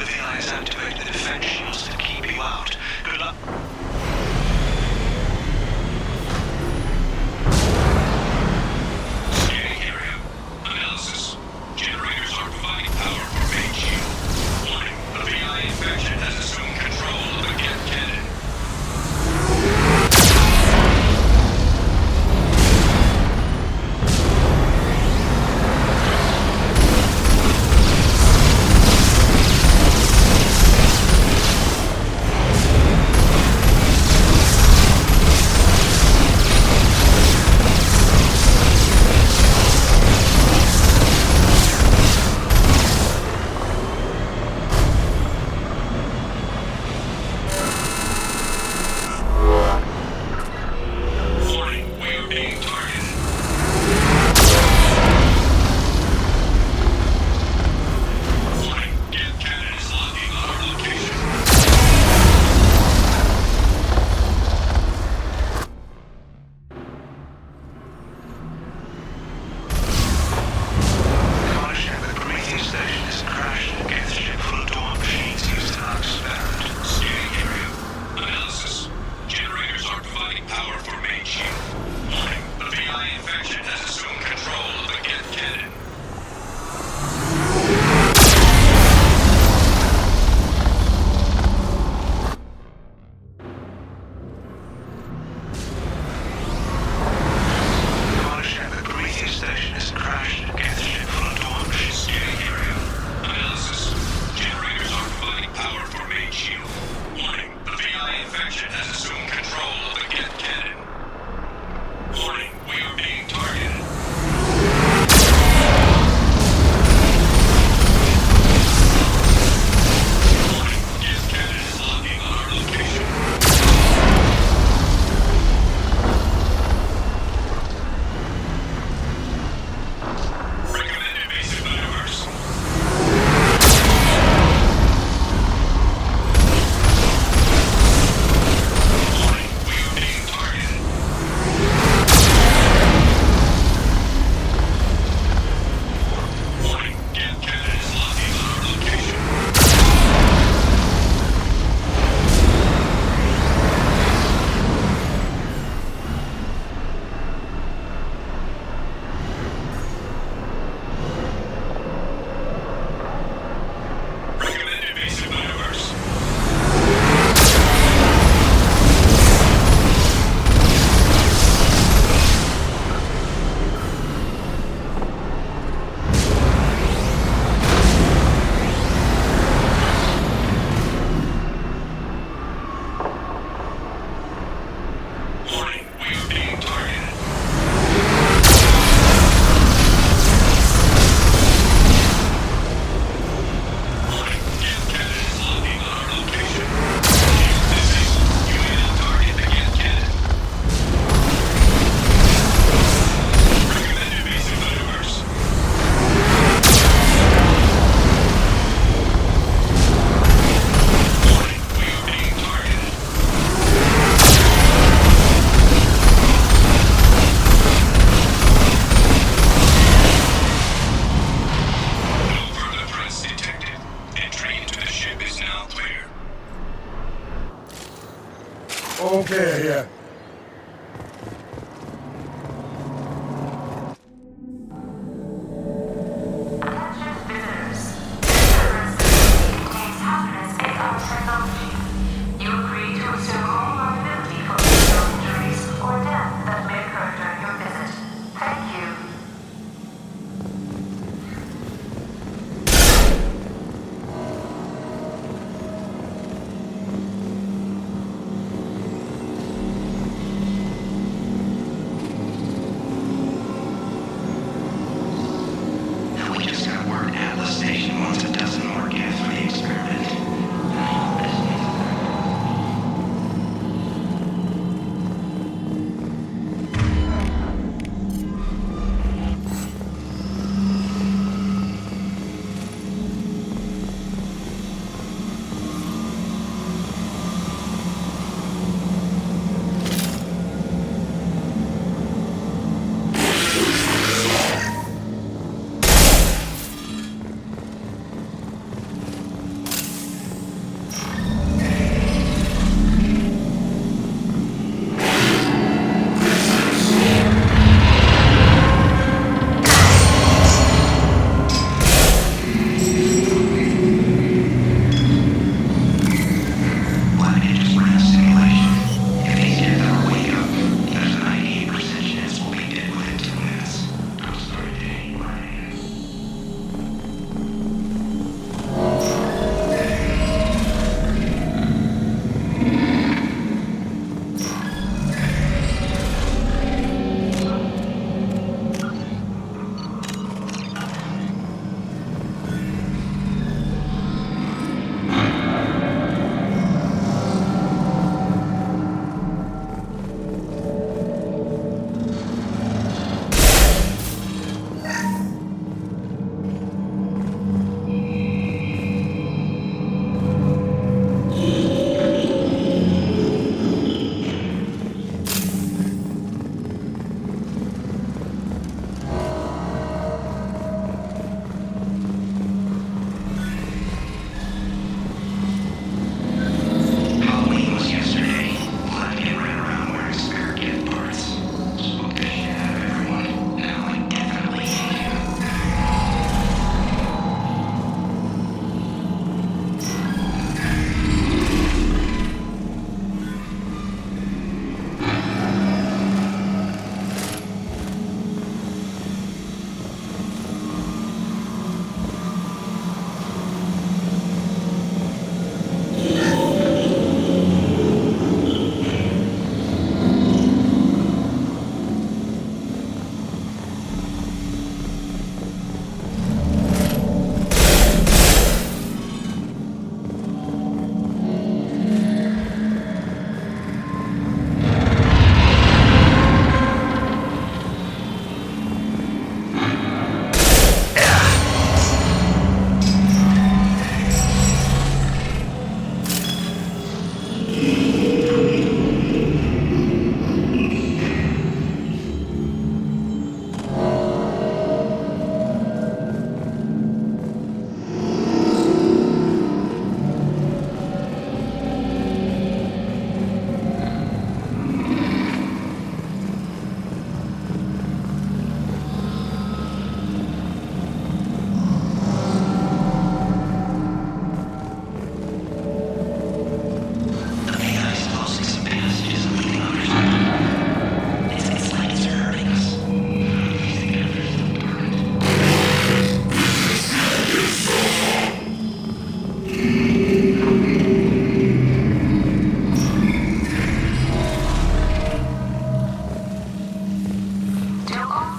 The VI has activated the defense shields to keep you out. Good luck. Scanning area. Analysis. Generators are providing power for main shield. Warning. The VI infection has assumed control of the Geth cannon.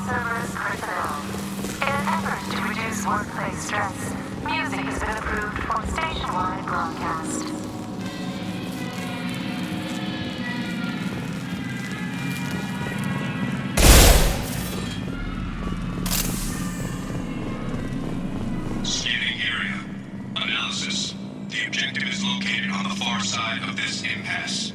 Cerberus personnel. In an effort to reduce workplace stress, music has been approved for station-wide broadcast. Scanning area. Analysis. The objective is located on the far side of this impasse.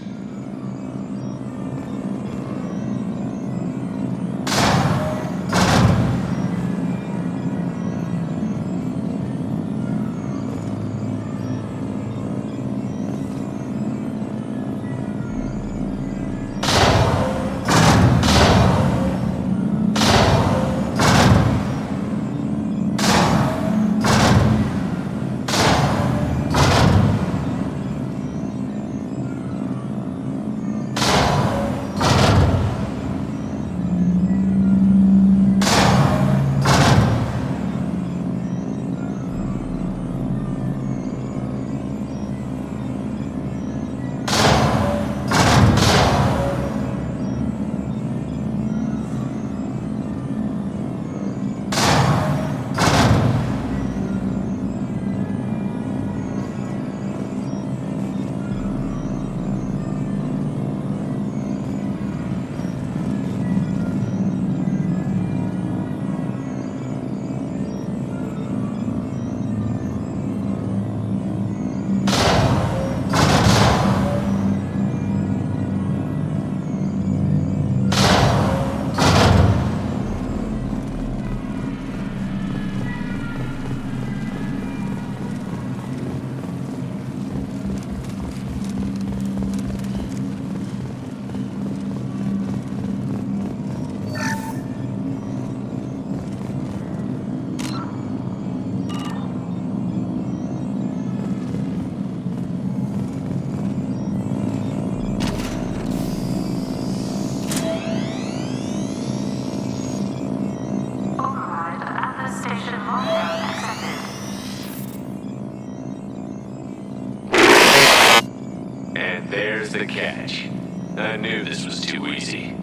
And there's the catch. I knew this was too easy.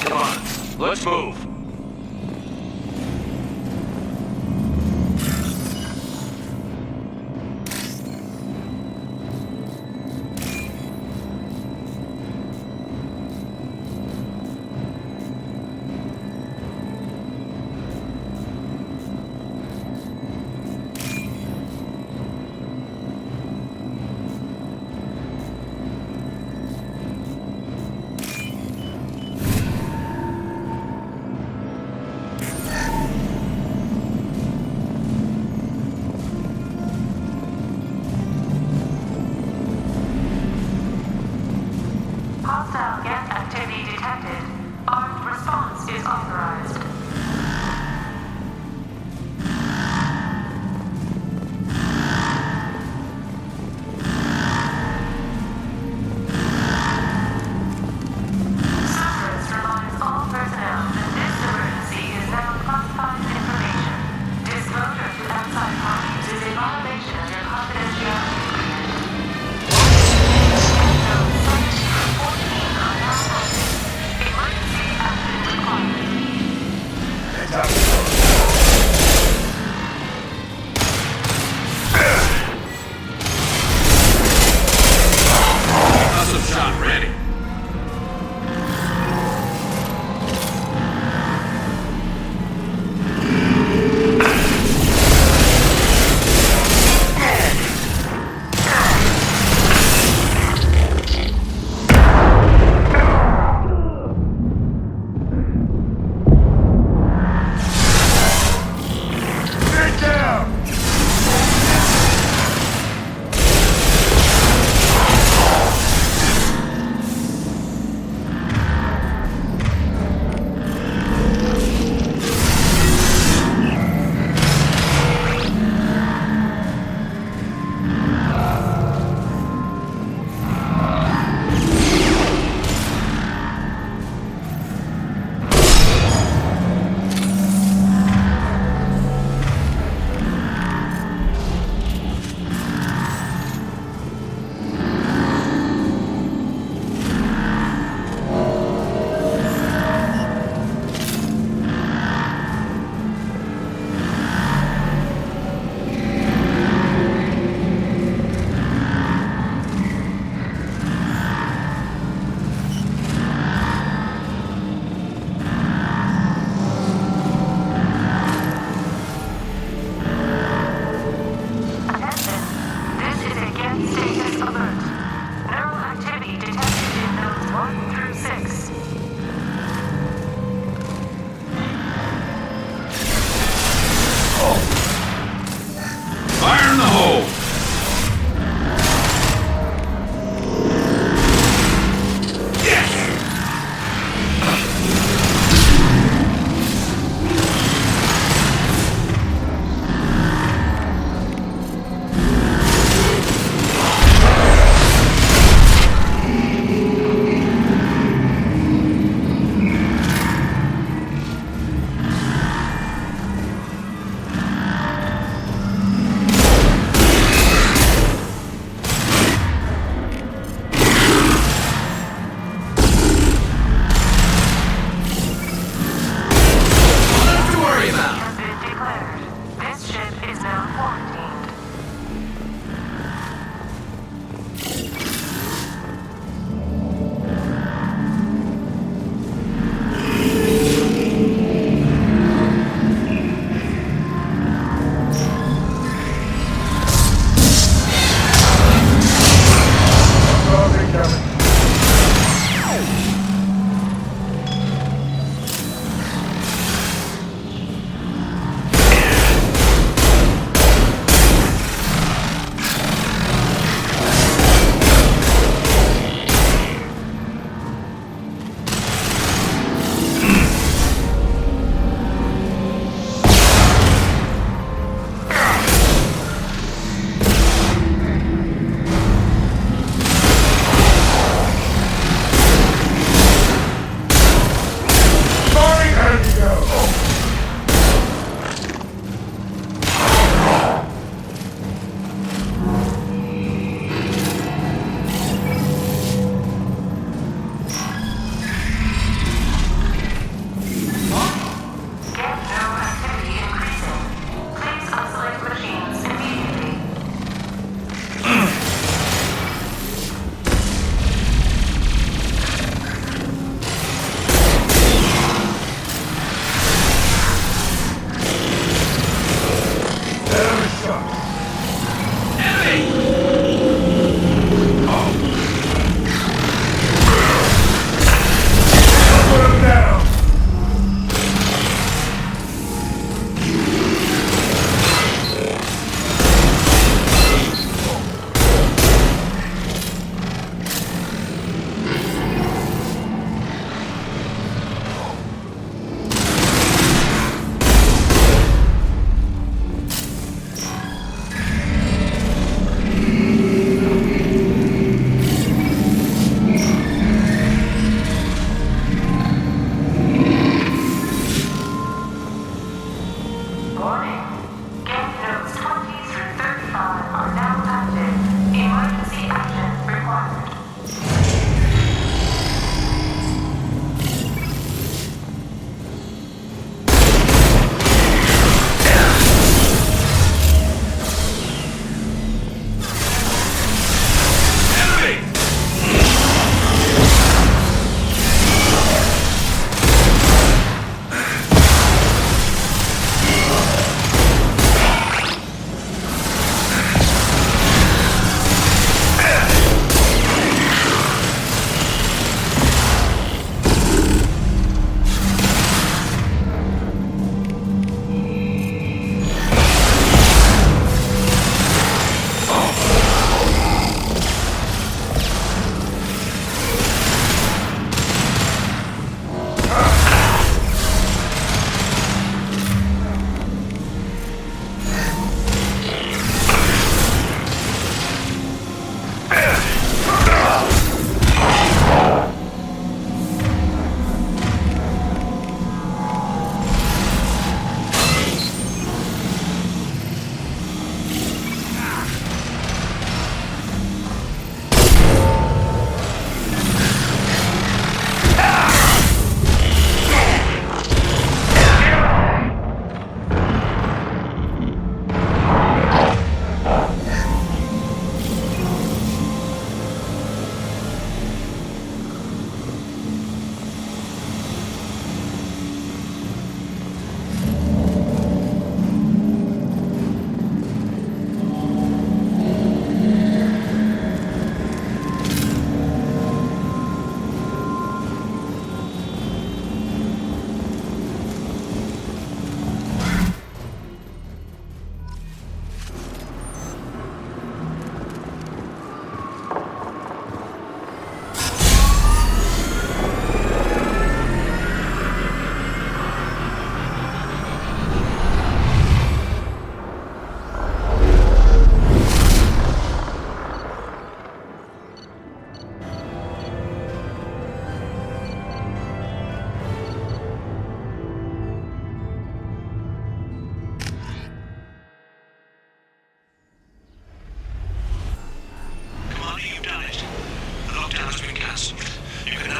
Come on, let's move. Hostile gas activity detected. Armed response is authorized. Cerberus reminds all personnel that this emergency is now classified information. Disclosure to outside parties is a violation of your confidentiality agreement. Schedule Site 14 on Darkwolf. Emergency action required. Heads up. Awesome shot, ready. Get down!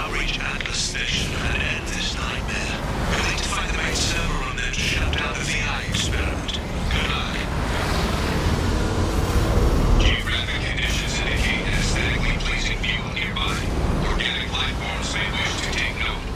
now reach Atlas Station and end this nightmare. You'll need to find the main server room there to shut down the VI experiment. Good luck. Geographic conditions indicate an aesthetically pleasing view nearby. Organic life forms may wish to take note.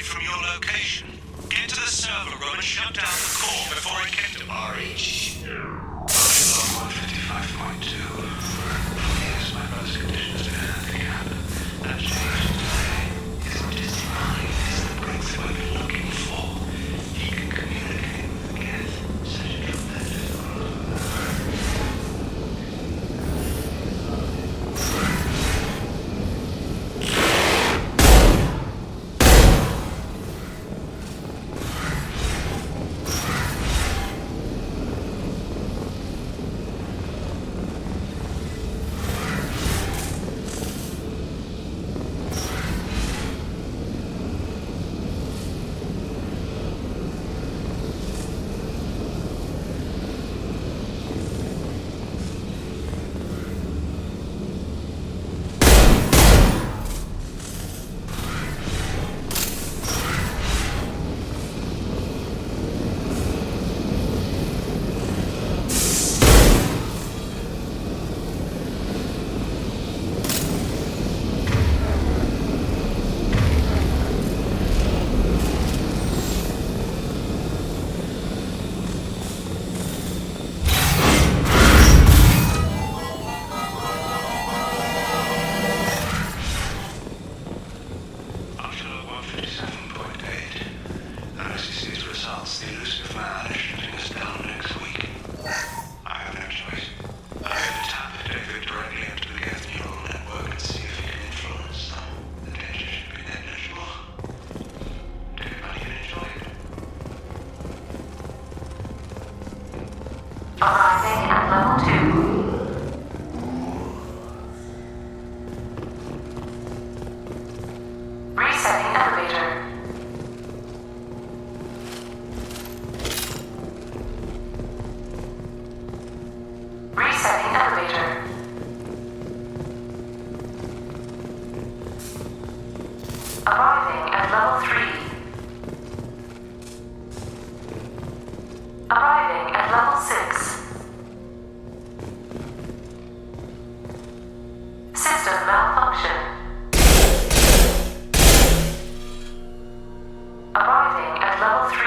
from your location. Get to the server room and shut down the core before it can RH. Log 155.2. Yes, my brother's condition has been a handicap. That changed today. His autistic mind is the breakthrough I've been looking for. He can communicate with Keth, such a tremendous Arriving at level 2. Resetting elevator. Resetting elevator. Arriving at level 3. Arriving at level 6. System malfunction. Arriving at level 3.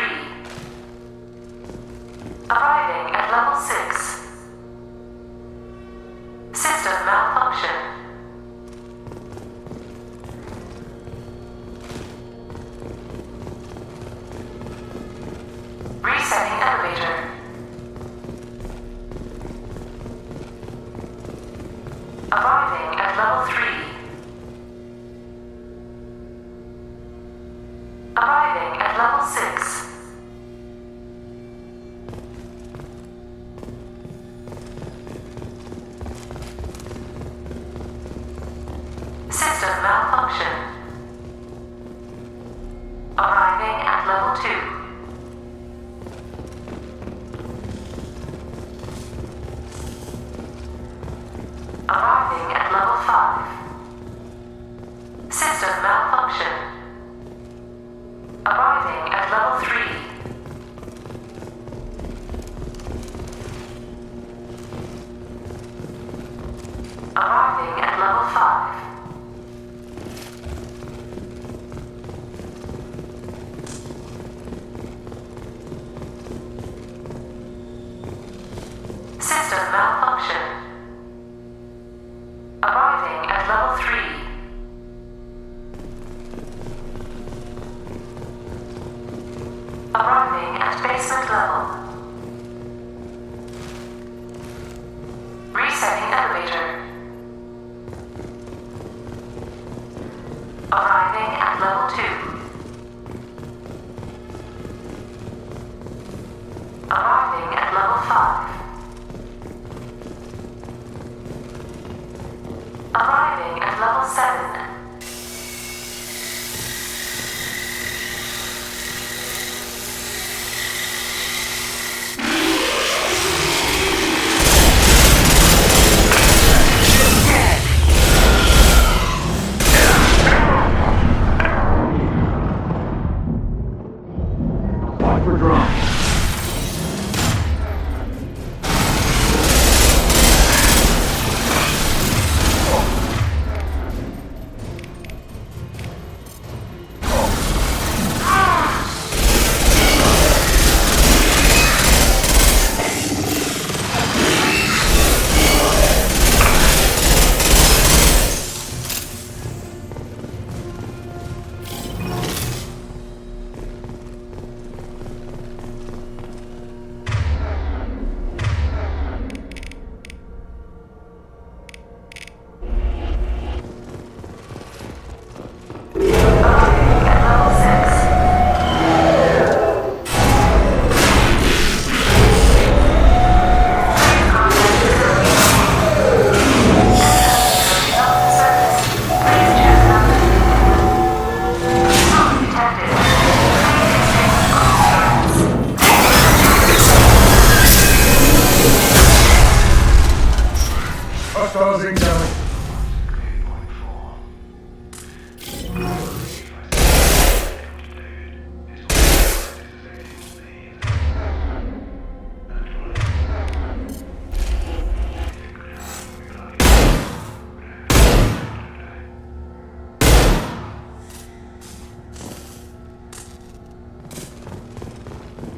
Arriving at level 6. System malfunction. Resetting elevator. Arriving at level 3. Arriving at level 6. System malfunction. Arriving at level 2. Arriving at level 5. System malfunction. Arriving at level 3. Arriving at level 5. System malfunction. Arriving at level 3. Arriving at basement level. Resetting elevator. Arriving at level 2. Arriving at level 5. Arriving at level 7. Watch for drone. Hostiles incoming.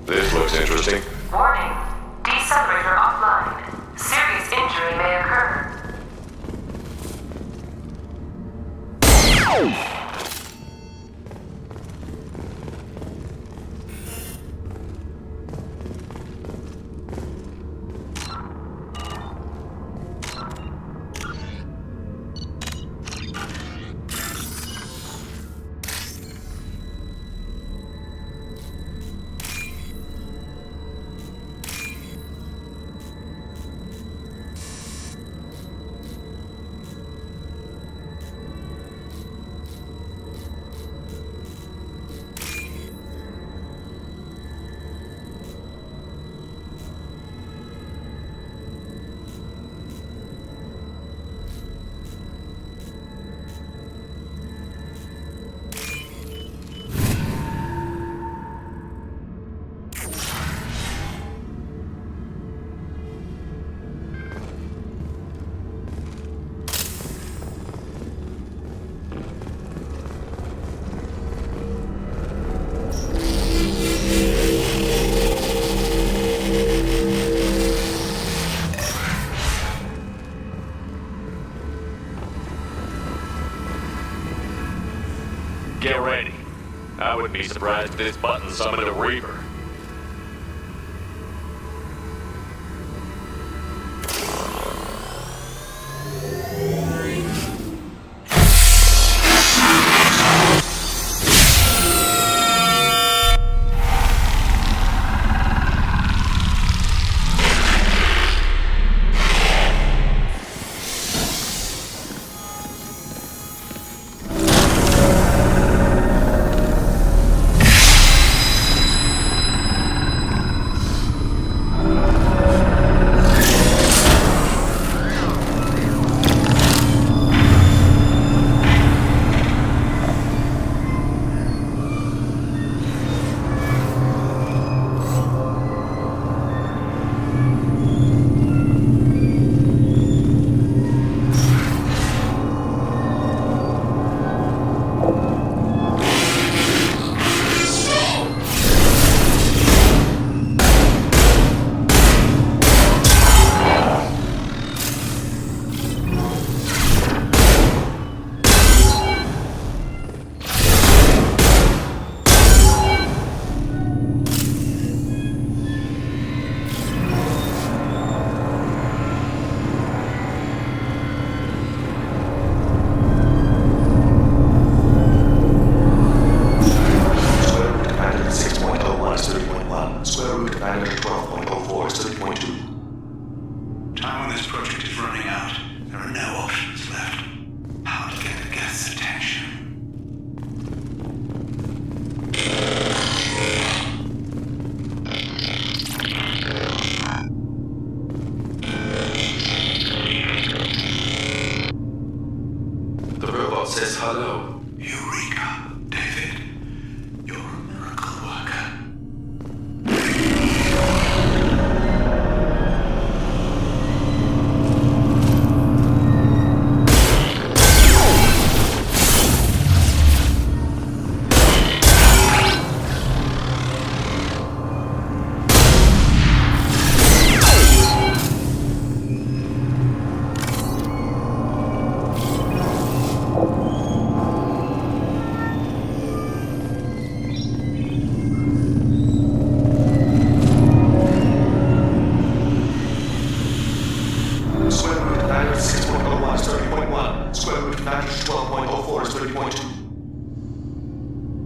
This looks interesting. Warning. Decelerator offline. Serious injury may occur. Get ready. I wouldn't be surprised if this button summoned a Reaver. Time on this project is running out. There are no options left. How to get the guests' attention. The robot says hello. Eureka, David. You're a miracle worker.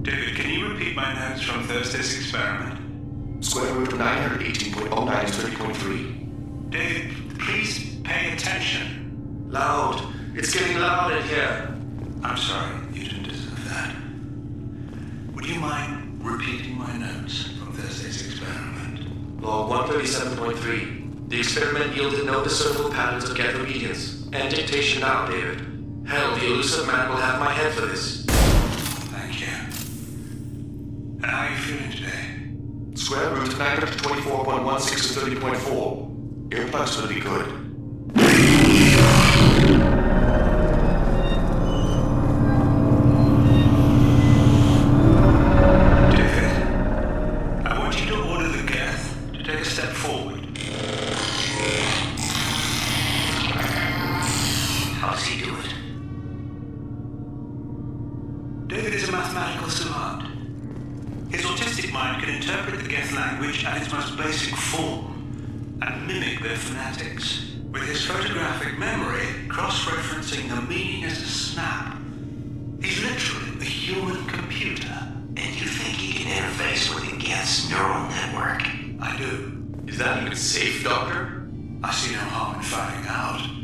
David, can you repeat my notes from Thursday's experiment? Square root of 918.09 is 30.3. David, please pay attention. Loud. It's getting loud in here. I'm sorry, you didn't deserve that. Would you mind repeating my notes from Thursday's experiment? Log 137.3. The experiment yielded no discernible patterns of geth obedience and dictation now, David. Hell, the elusive man will have my head for this. Thank you. And how are you feeling today? Square root of 924.16 and 30.4. Earplugs will be good. I want you to order the geth to take a step forward. How does he do it? David is a mathematical savant. His autistic mind can interpret the geth language at its most basic form and mimic their phonetics. With his photographic memory cross-referencing the meaning as a snap. He's literally a human computer. And you think he can interface with the geth's neural network? I do. Is that even safe, Doctor? I see no harm in finding out.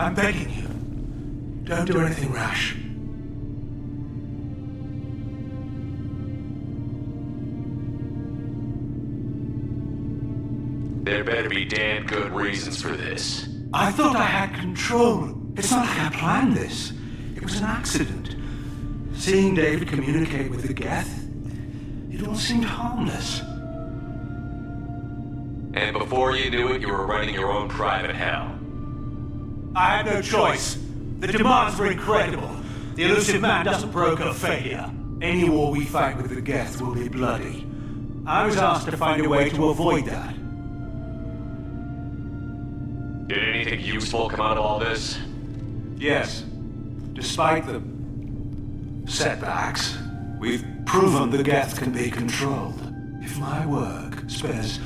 I'm begging you. Don't do anything rash. There better be damn good reasons for this. I thought I had control. It's not like I planned this. It was an accident. Seeing David communicate with the Geth, it all seemed harmless. And before you knew it, you were running your own private hell. I had no choice. The demands were incredible. The elusive man doesn't broker failure. Any war we fight with the Geth will be bloody. I was asked to find a way to avoid that. Did anything useful come out of all this? Yes. Despite the setbacks, we've proven the Geth can be controlled. If my work spares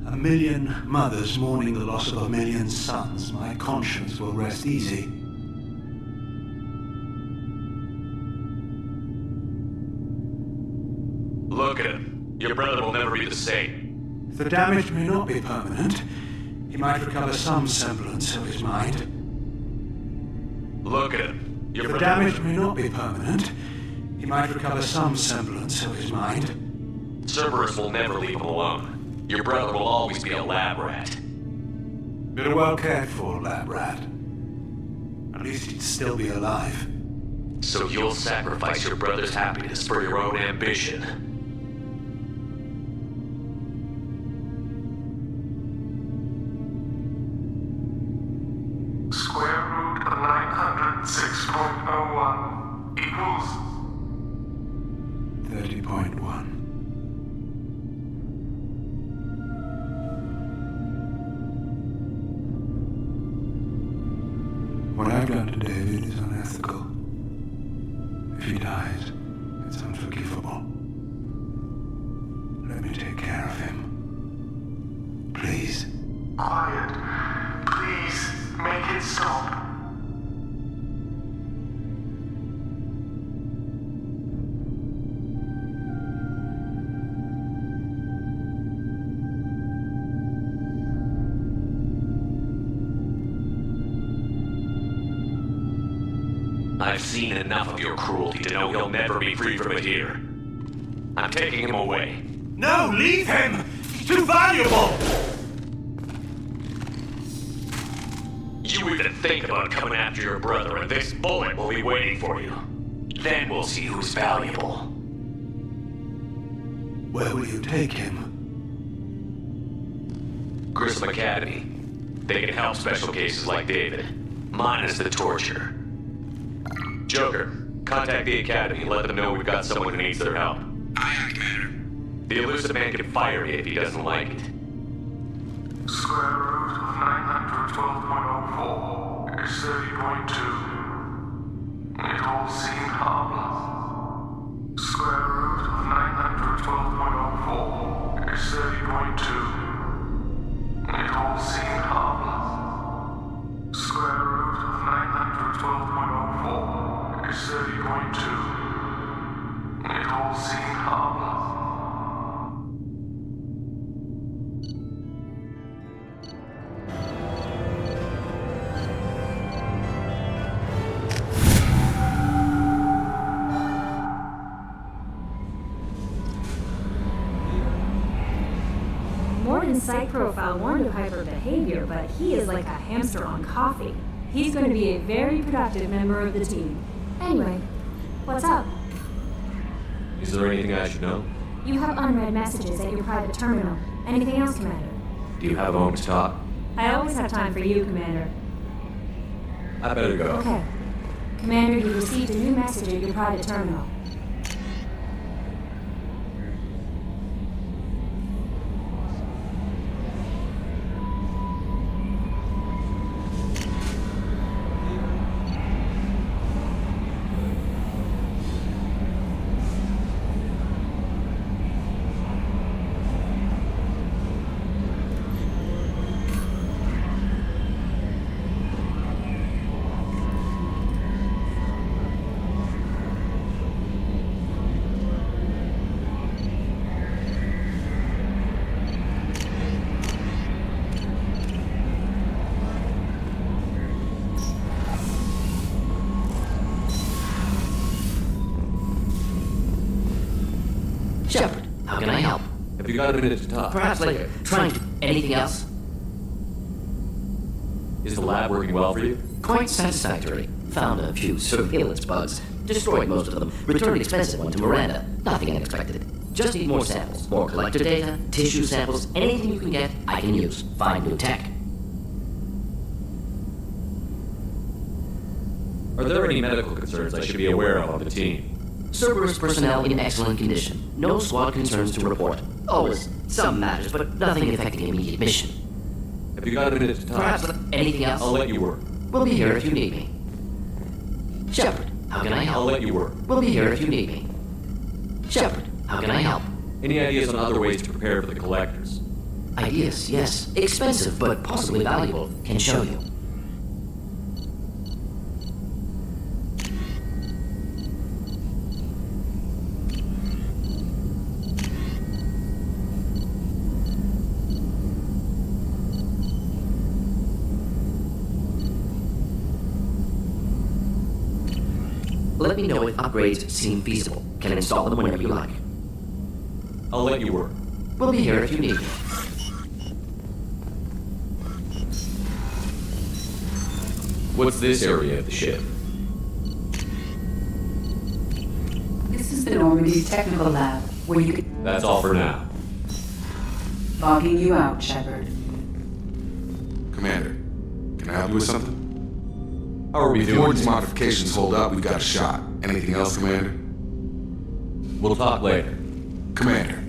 1 million mothers mourning the loss of 1 million sons, my conscience will rest easy. Look at him. Your brother will never be the same. The damage may not be permanent. He might recover some semblance of his mind. Look at him. Your The damage may not be permanent. He might recover some semblance of his mind. Cerberus will never leave him alone. Your brother will always be a lab rat. But a well cared for lab rat. At least he'd still be alive. So you'll sacrifice your brother's happiness for your own ambition. Square root of 906.01 equals 30.1. What I've done to David is unethical. If he dies, it's unforgivable. Let me take care of him. Please. quiet. Please, make it stop. I've seen enough of your cruelty to know he'll never be free from it here. I'm taking him away. No, leave him! He's too valuable! You even think about coming after your brother, and this bullet will be waiting for you. Then we'll see who's valuable. Where will you take him? Grissom Academy. They can help special cases like David, minus the torture. Joker, contact the Academy and let them know we've got someone who needs their help. Aye, Commander. The elusive man can fire me if he doesn't like it. Square root of 912.04 is 30.2. It all seemed harmless. Square root of 912.04 is 30.2. It all seemed harmless. Square root of 912.04 is 30.2. It all seemed harmless. Morton's psych profile warned of hyper behavior, but he is like a hamster on coffee. He's going to be a very productive member of the team. Anyway, what's up? Is there anything I should know? You have unread messages at your private terminal. Anything else, Commander? Do you have a moment to talk? I always have time for you, Commander. I better go. Okay. Commander, you received a new message at your private terminal. you got a minute to talk? Perhaps later. Trying to. Anything else? Is the lab working well for you? Quite satisfactory. Found a few surveillance bugs. Destroyed most of them. Returned an expensive one to Miranda. Nothing unexpected. Just need more samples. More collector data, tissue samples, anything you can get, I can use. Find new tech. Are there any medical concerns I should be aware of on the team? Cerberus personnel in excellent condition. No squad concerns to report. Always some matters, but nothing affecting immediate mission. Have you got a minute to talk? Perhaps anything else? I'll let you work. We'll be here if you need me. Shepard, how can I help? I'll let you work. We'll be here if you need me. Shepard, how can I help? Any ideas on other ways to prepare for the collectors? Ideas, yes. Expensive, but possibly valuable. Can show you. Let me know if upgrades seem feasible. Can install them whenever you like. I'll let you work. We'll be here if you need me. What's this area of the ship? This is the Normandy Technical Lab, where you can... That's all for now. Logging you out, Shepard. Commander, can I help you with something? How are we If doing? Morton's modifications hold up, we've got a shot. Anything else, Commander? We'll talk later. Commander.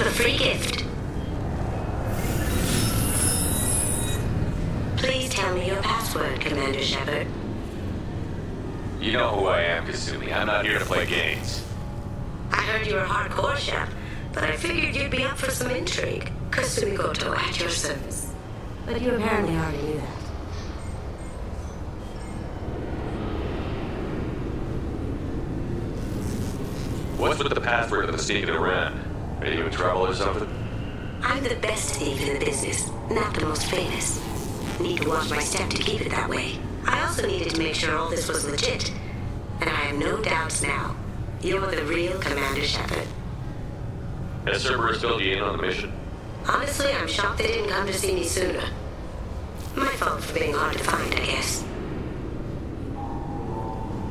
receive a free gift. Please tell me your password, Commander Shepard. You know who I am, Kasumi. I'm not here to play games. I heard you were hardcore, Shep, but I figured you'd be up for some intrigue. Kasumi Goto at your service. But you apparently already knew that. What's with the password and the sneaking around? Are you in trouble or something? I'm the best thief in the business, not the most famous. Need to watch my step to keep it that way. I also needed to make sure all this was legit. And I have no doubts now. You're the real Commander Shepard. Has Cerberus filled you in on the mission? Honestly, I'm shocked they didn't come to see me sooner. My fault for being hard to find, I guess.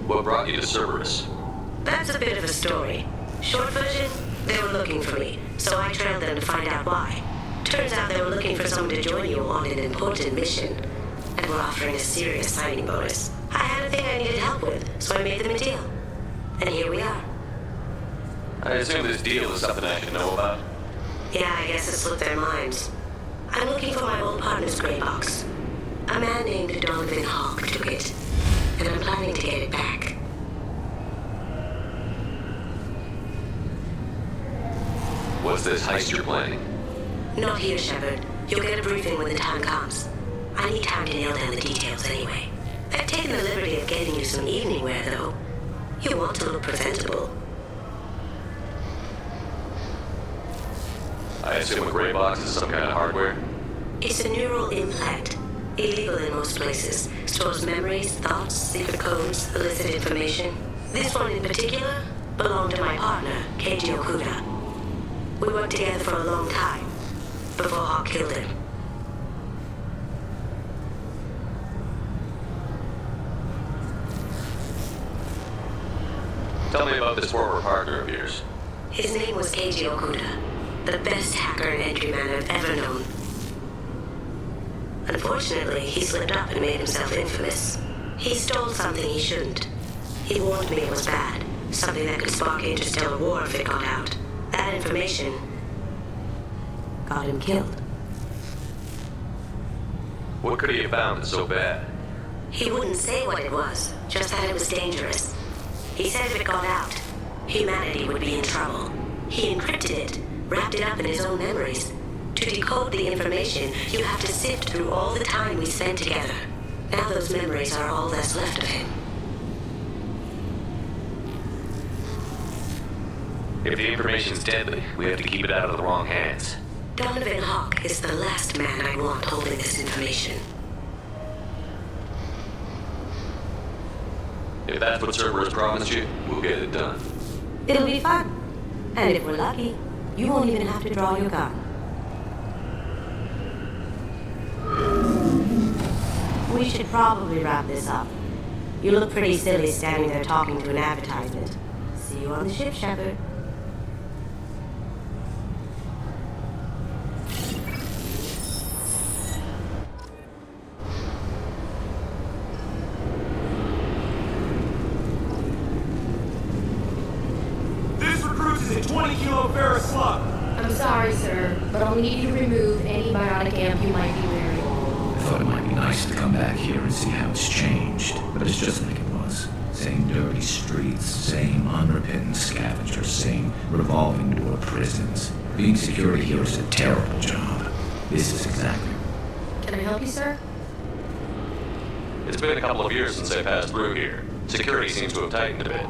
What brought you to Cerberus? That's a bit of a story. Short version, they were looking for me, so I trailed them to find out why. Turns out they were looking for someone to join you on an important mission, and were offering a serious signing bonus. I had a thing I needed help with, so I made them a deal. And here we are. I assume this deal is something I should know about. Yeah, I guess it slipped their minds. I'm looking for my old partner's gray box. A man named Donovan Hawk took it, and I'm planning to get it back. What's this heist you're planning? Not here, Shepard. You'll get a briefing when the time comes. I need time to nail down the details anyway. I've taken the liberty of getting you some evening wear, though. You want to look presentable. I assume a gray box is some kind of hardware? It's a neural implant. Illegal in most places. Stores memories, thoughts, secret codes, illicit information. This one in particular belonged to my partner, Keiji Okuda. We worked together for a long time, before Hawk killed him. Tell me about this former partner of yours. His name was Keiji Okuda, the best hacker and entryman I've ever known. Unfortunately, he slipped up and made himself infamous. He stole something he shouldn't. He warned me it was bad, something that could spark interstellar war if it got out. That information got him killed. What could he have found that's so bad? He wouldn't say what it was, just that it was dangerous. He said if it got out, humanity would be in trouble. He encrypted it, wrapped it up in his own memories. To decode the information, you have to sift through all the time we spent together. Now those memories are all that's left of him. If the information's deadly, we have to keep it out of the wrong hands. Donovan Hawk is the last man I want holding this information. If that's what Cerberus promised you, we'll get it done. It'll be fun. And if we're lucky, you won't even have to draw your gun. We should probably wrap this up. You look pretty silly standing there talking to an advertisement. See you on the ship, Shepard. This recruit is a 20-kilo ferrous slug. I'm sorry, sir, but I'll need you to remove any bionic amp you might be wearing. I thought it might be nice to come back here and see how it's changed, but it's just like it was. Same dirty streets, same unrepentant scavengers, same revolving door prisons. Being security here is a terrible job. This is exactly. Can I help you, sir? It's been a couple of years since I passed through here. Security seems to have tightened a bit.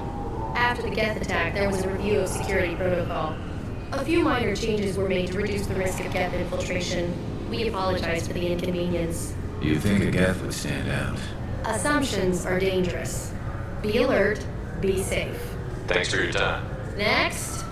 After the Geth attack, there was a review of security protocol. A few minor changes were made to reduce the risk of Geth infiltration. We apologize for the inconvenience. You think a Geth would stand out? Assumptions are dangerous. Be alert, be safe. Thanks for your time. Next.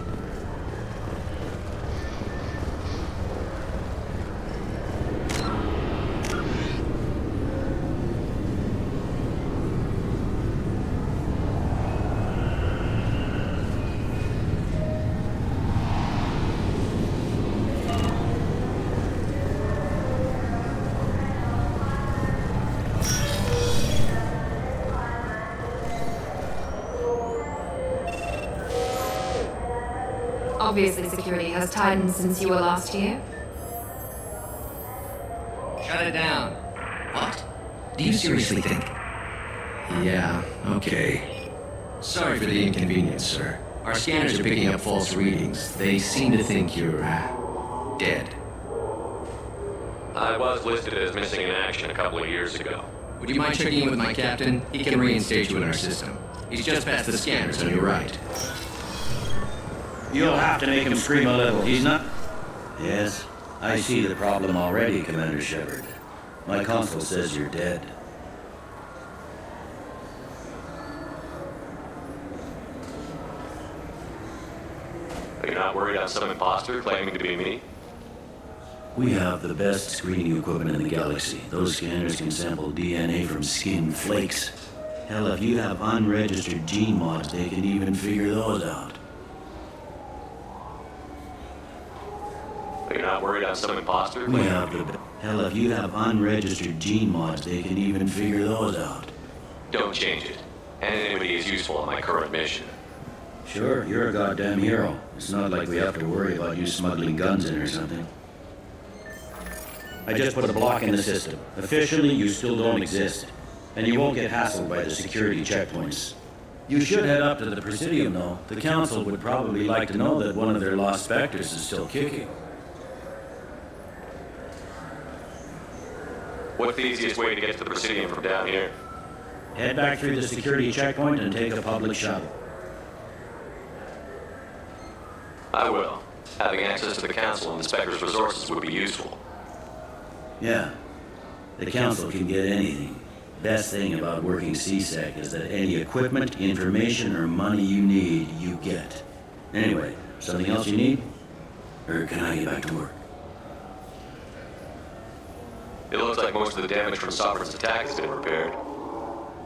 Obviously, security has tightened since you were last here. Shut it down. What? Do you seriously think? Yeah, okay. Sorry for the inconvenience, sir. Our scanners are picking up false readings. They seem to think you're, dead. I was listed as missing in action a couple of years ago. Would you mind checking in with my captain? He can reinstate you in our system. He's just past the scanners on your right. You'll have to make him scream a little. He's not... Yes, I see the problem already, Commander Shepard. My console says you're dead. Are you not worried I'm some imposter claiming to be me? We have the best screening equipment in the galaxy. Those scanners can sample DNA from skin flakes. Hell, if you have unregistered gene mods, they can even figure those out. Are you not worried I'm some imposter? We have the... Hell, if you have unregistered gene mods, they can even figure those out. Don't change it. Anonymity is useful on my current mission. Sure, you're a goddamn hero. It's not like we have to worry about you smuggling guns in or something. I just put a block in the system. Officially, you still don't exist. And you won't get hassled by the security checkpoints. You should head up to the Presidium, though. The Council would probably like to know that one of their lost specters is still kicking. What's the easiest way to get to the Presidium from down here? Head back through the security checkpoint and take a public shuttle. I will. Having access to the Council and the Spectre's resources would be useful. Yeah. The Council can get anything. Best thing about working CSEC is that any equipment, information, or money you need, you get. Anyway, something else you need? Or can I get back to work? It looks like most of the damage from Sovereign's attack has been repaired.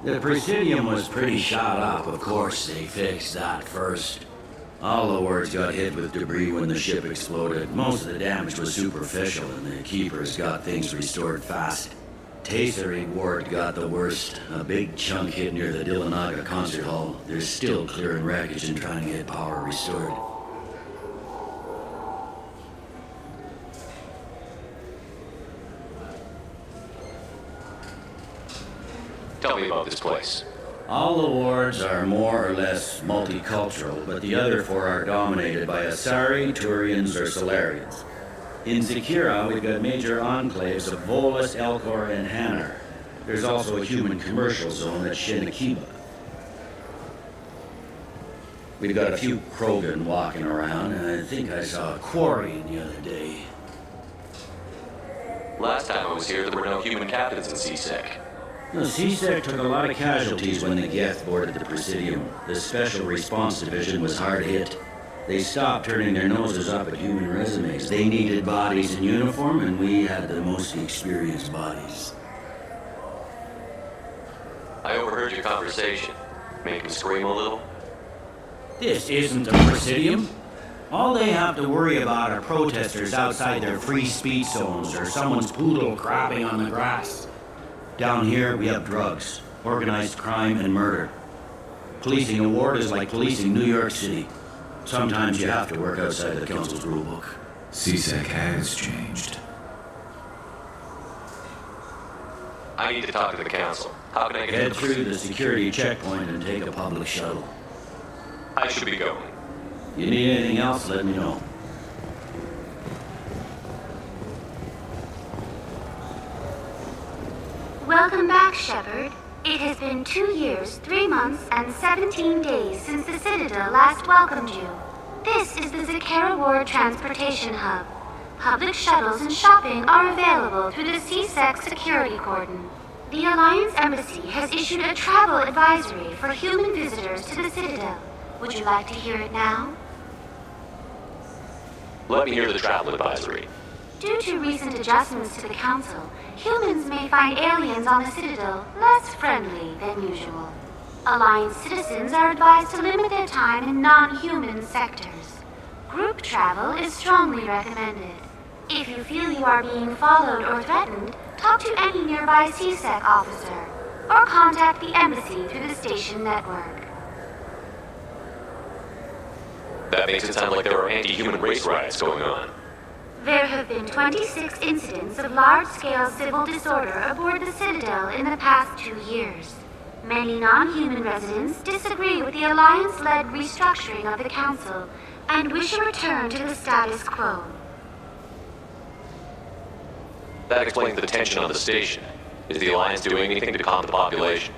The Presidium was pretty shot up, of course. They fixed that first. All the wards got hit with debris when the ship exploded. Most of the damage was superficial, and the Keepers got things restored fast. Tasery Ward got the worst. A big chunk hit near the Dillanaga concert hall. They're still clearing wreckage and trying to get power restored. Tell me about this place. All the wards are more or less multicultural, but the other four are dominated by Asari, Turians, or Solarians. In Zakira, we've got major enclaves of Volus, Elcor, and Hanar. There's also a human commercial zone at Shinakiba. We've got a few Krogan walking around, and I think I saw a Quarian the other day. Last time I was here, there were no human captains in CSEC. The CSEC took a lot of casualties when the Geth boarded the Presidium. The Special Response Division was hard hit. They stopped turning their noses up at human resumes. They needed bodies in uniform, and we had the most experienced bodies. I overheard your conversation. Make him scream a little? This isn't the Presidium. All they have to worry about are protesters outside their free speech zones or someone's poodle crapping on the grass. Down here, we have drugs, organized crime, and murder. Policing a ward is like policing New York City. Sometimes you have to work outside the Council's rulebook. CSEC has changed. I need to talk to the Council. How can I get Head through the security checkpoint and take a public shuttle. I should be going. You need anything else, let me know. Welcome back, Shepard. It has been 2 years, 3 months, and 17 days since the Citadel last welcomed you. This is the Zakera Ward Transportation Hub. Public shuttles and shopping are available through the CSEC security cordon. The Alliance Embassy has issued a travel advisory for human visitors to the Citadel. Would you like to hear it now? Let me hear the travel advisory. Due to recent adjustments to the Council, humans may find aliens on the Citadel less friendly than usual. Alliance citizens are advised to limit their time in non-human sectors. Group travel is strongly recommended. If you feel you are being followed or threatened, talk to any nearby CSEC officer, or contact the Embassy through the station network. That makes it sound like there are anti-human race riots going on. There have been 26 incidents of large-scale civil disorder aboard the Citadel in the past 2 years. Many non-human residents disagree with the Alliance-led restructuring of the Council and wish a return to the status quo. That explains the tension on the station. Is the Alliance doing anything to calm the population?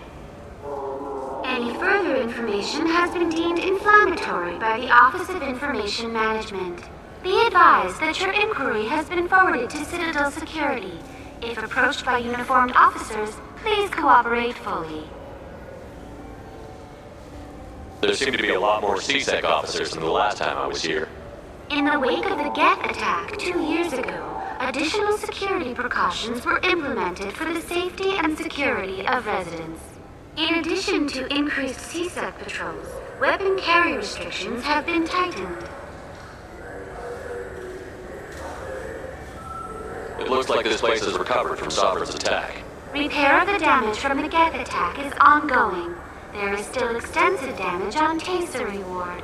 Any further information has been deemed inflammatory by the Office of Information Management. Be advised that your inquiry has been forwarded to Citadel Security. If approached by uniformed officers, please cooperate fully. There seem to be a lot more CSEC officers than the last time I was here. In the wake of the Geth attack 2 years ago, additional security precautions were implemented for the safety and security of residents. In addition to increased CSEC patrols, weapon carry restrictions have been tightened. It looks like this place has recovered from Sovereign's attack. Repair of the damage from the Geth attack is ongoing. There is still extensive damage on Tasery Ward.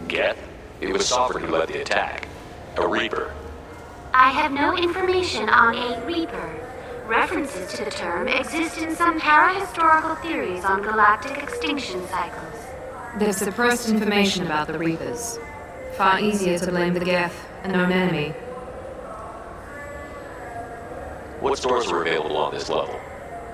Geth? It was Sovereign who led the attack. A Reaper. I have no information on a Reaper. References to the term exist in some parahistorical theories on galactic extinction cycles. They've suppressed information about the Reapers. Far easier to blame the Geth, a known enemy. What stores are available on this level?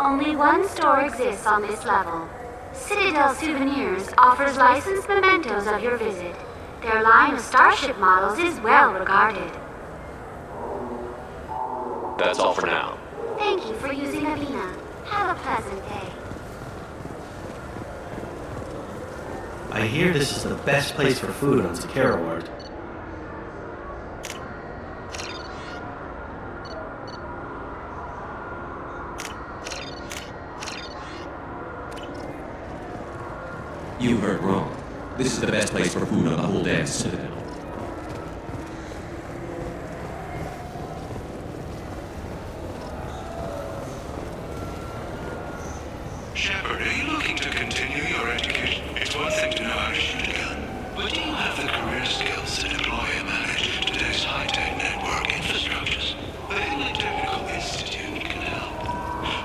Only one store exists on this level. Citadel Souvenirs offers licensed mementos of your visit. Their line of starship models is well regarded. That's all for now. Thank you for using Avina. Have a pleasant day. I hear this is the best place for food on Zakara Ward. You heard wrong. This is the best place for food on the whole damn Citadel. Shepard, are you looking to continue your education? It's one thing to know how to shoot a gun, but do you have the career skills to deploy and manage today's high-tech network infrastructures? The Hillary Technical Institute can help.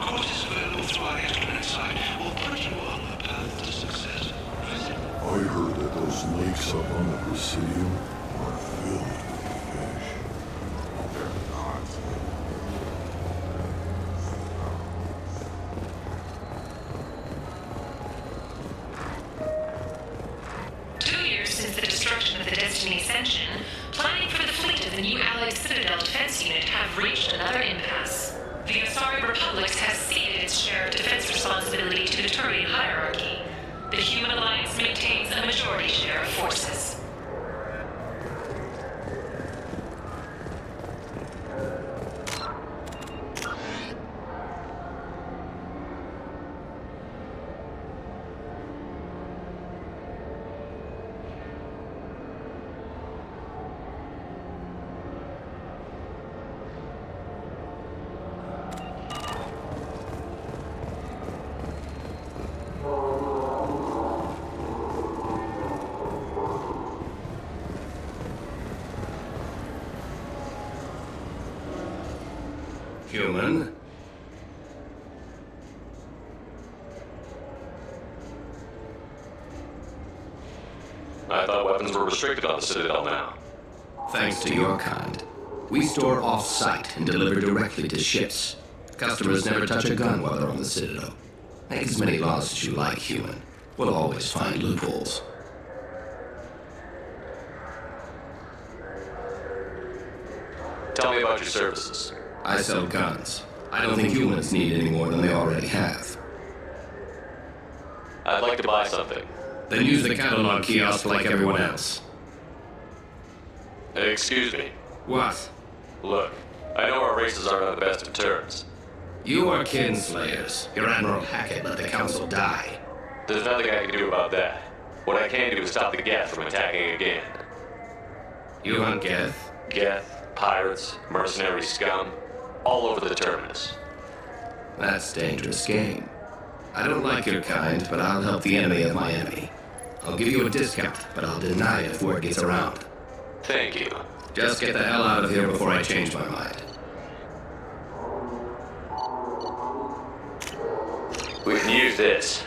Courses available through our Excellent site will put you on the path to success. I heard that those lakes up on the Presidium are filled with fish. They're not. 2 years since the destruction of the Destiny Ascension, planning for the fleet of the new Allied Citadel Defense Unit have reached another impasse. The Asari Republics has ceded its share of defense responsibility to the Turian hierarchy. The Human Alliance maintains a majority share of forces. Human? I thought weapons were restricted on the Citadel now. Thanks to your kind. We store off-site and deliver directly to ships. Customers never touch a gun while they're on the Citadel. Make as many laws as you like, human. We'll always find loopholes. Tell me about your services. I sell guns. I don't think humans need any more than they already have. I'd like to buy something. Then use the catalog kiosk like everyone else. Excuse me. What? Look, I know our races aren't on the best of terms. You are kinslayers. Your Admiral Hackett let the Council die. There's nothing I can do about that. What I can do is stop the Geth from attacking again. You hunt Geth? Geth, pirates, mercenary scum, all over the terminus. That's dangerous game. I don't like your kind, but I'll help the enemy of my enemy. I'll give you a discount, but I'll deny it if word gets around. Thank you. Just get the hell out of here before I change my mind. We can use this.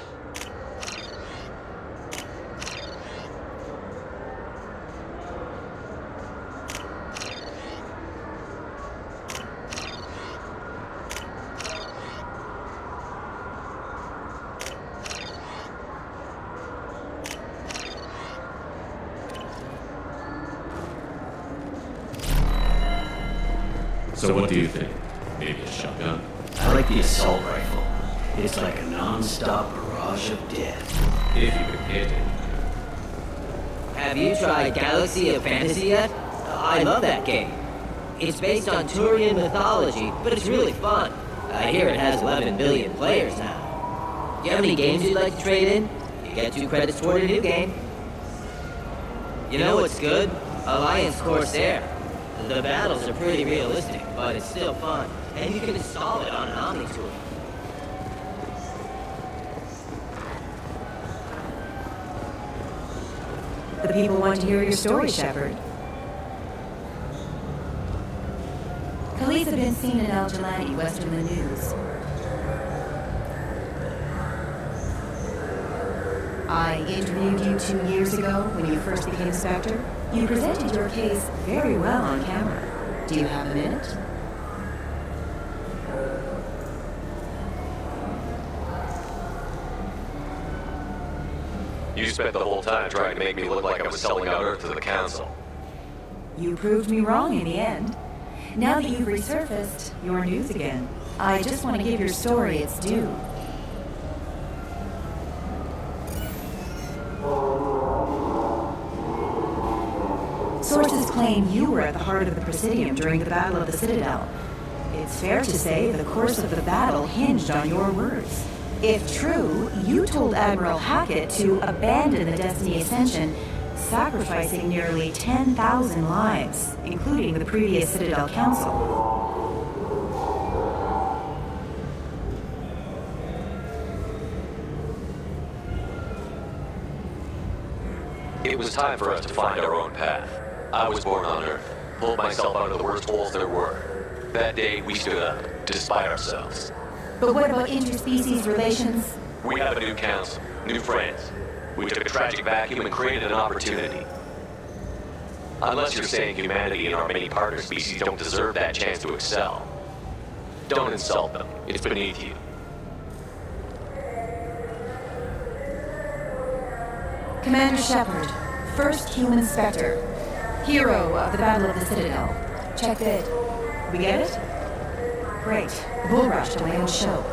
So what do you think? Maybe a shotgun? I like the assault rifle. It's like a non-stop barrage of death. If you can hit it. Have you tried Galaxy of Fantasy yet? I love that game. It's based on Turian mythology, but it's really fun. I hear it has 11 billion players now. Do you have any games you'd like to trade in? You get 2 credits toward a new game. You know what's good? Alliance Corsair. The battles are pretty realistic, but it's still fun, and you can install it on an Omni tool. The people want to hear your story, Shepard. Police have been seen in El Jelani, west of the news. I interviewed you 2 years ago when you first became Inspector. You presented your case very well on camera. Do you have a minute? You spent the whole time trying to make me look like I was selling out Earth to the Council. You proved me wrong in the end. Now that you've resurfaced, you're news again. I just want to give your story its due. Sources claim you were at the heart of the Presidium during the Battle of the Citadel. It's fair to say the course of the battle hinged on your words. If true, you told Admiral Hackett to abandon the Destiny Ascension, sacrificing nearly 10,000 lives, including the previous Citadel Council. It was time for us to find our own path. I was born on Earth, pulled myself out of the worst holes there were. That day, we stood up, despite ourselves. But what about interspecies relations? We have a new council, new friends. We took a tragic vacuum and created an opportunity. Unless you're saying humanity and our many partner species don't deserve that chance to excel. Don't insult them. It's beneath you. Commander Shepard, first human Spectre. Hero of the Battle of the Citadel. Check bid. We get it? Great. Bull rush to my own show.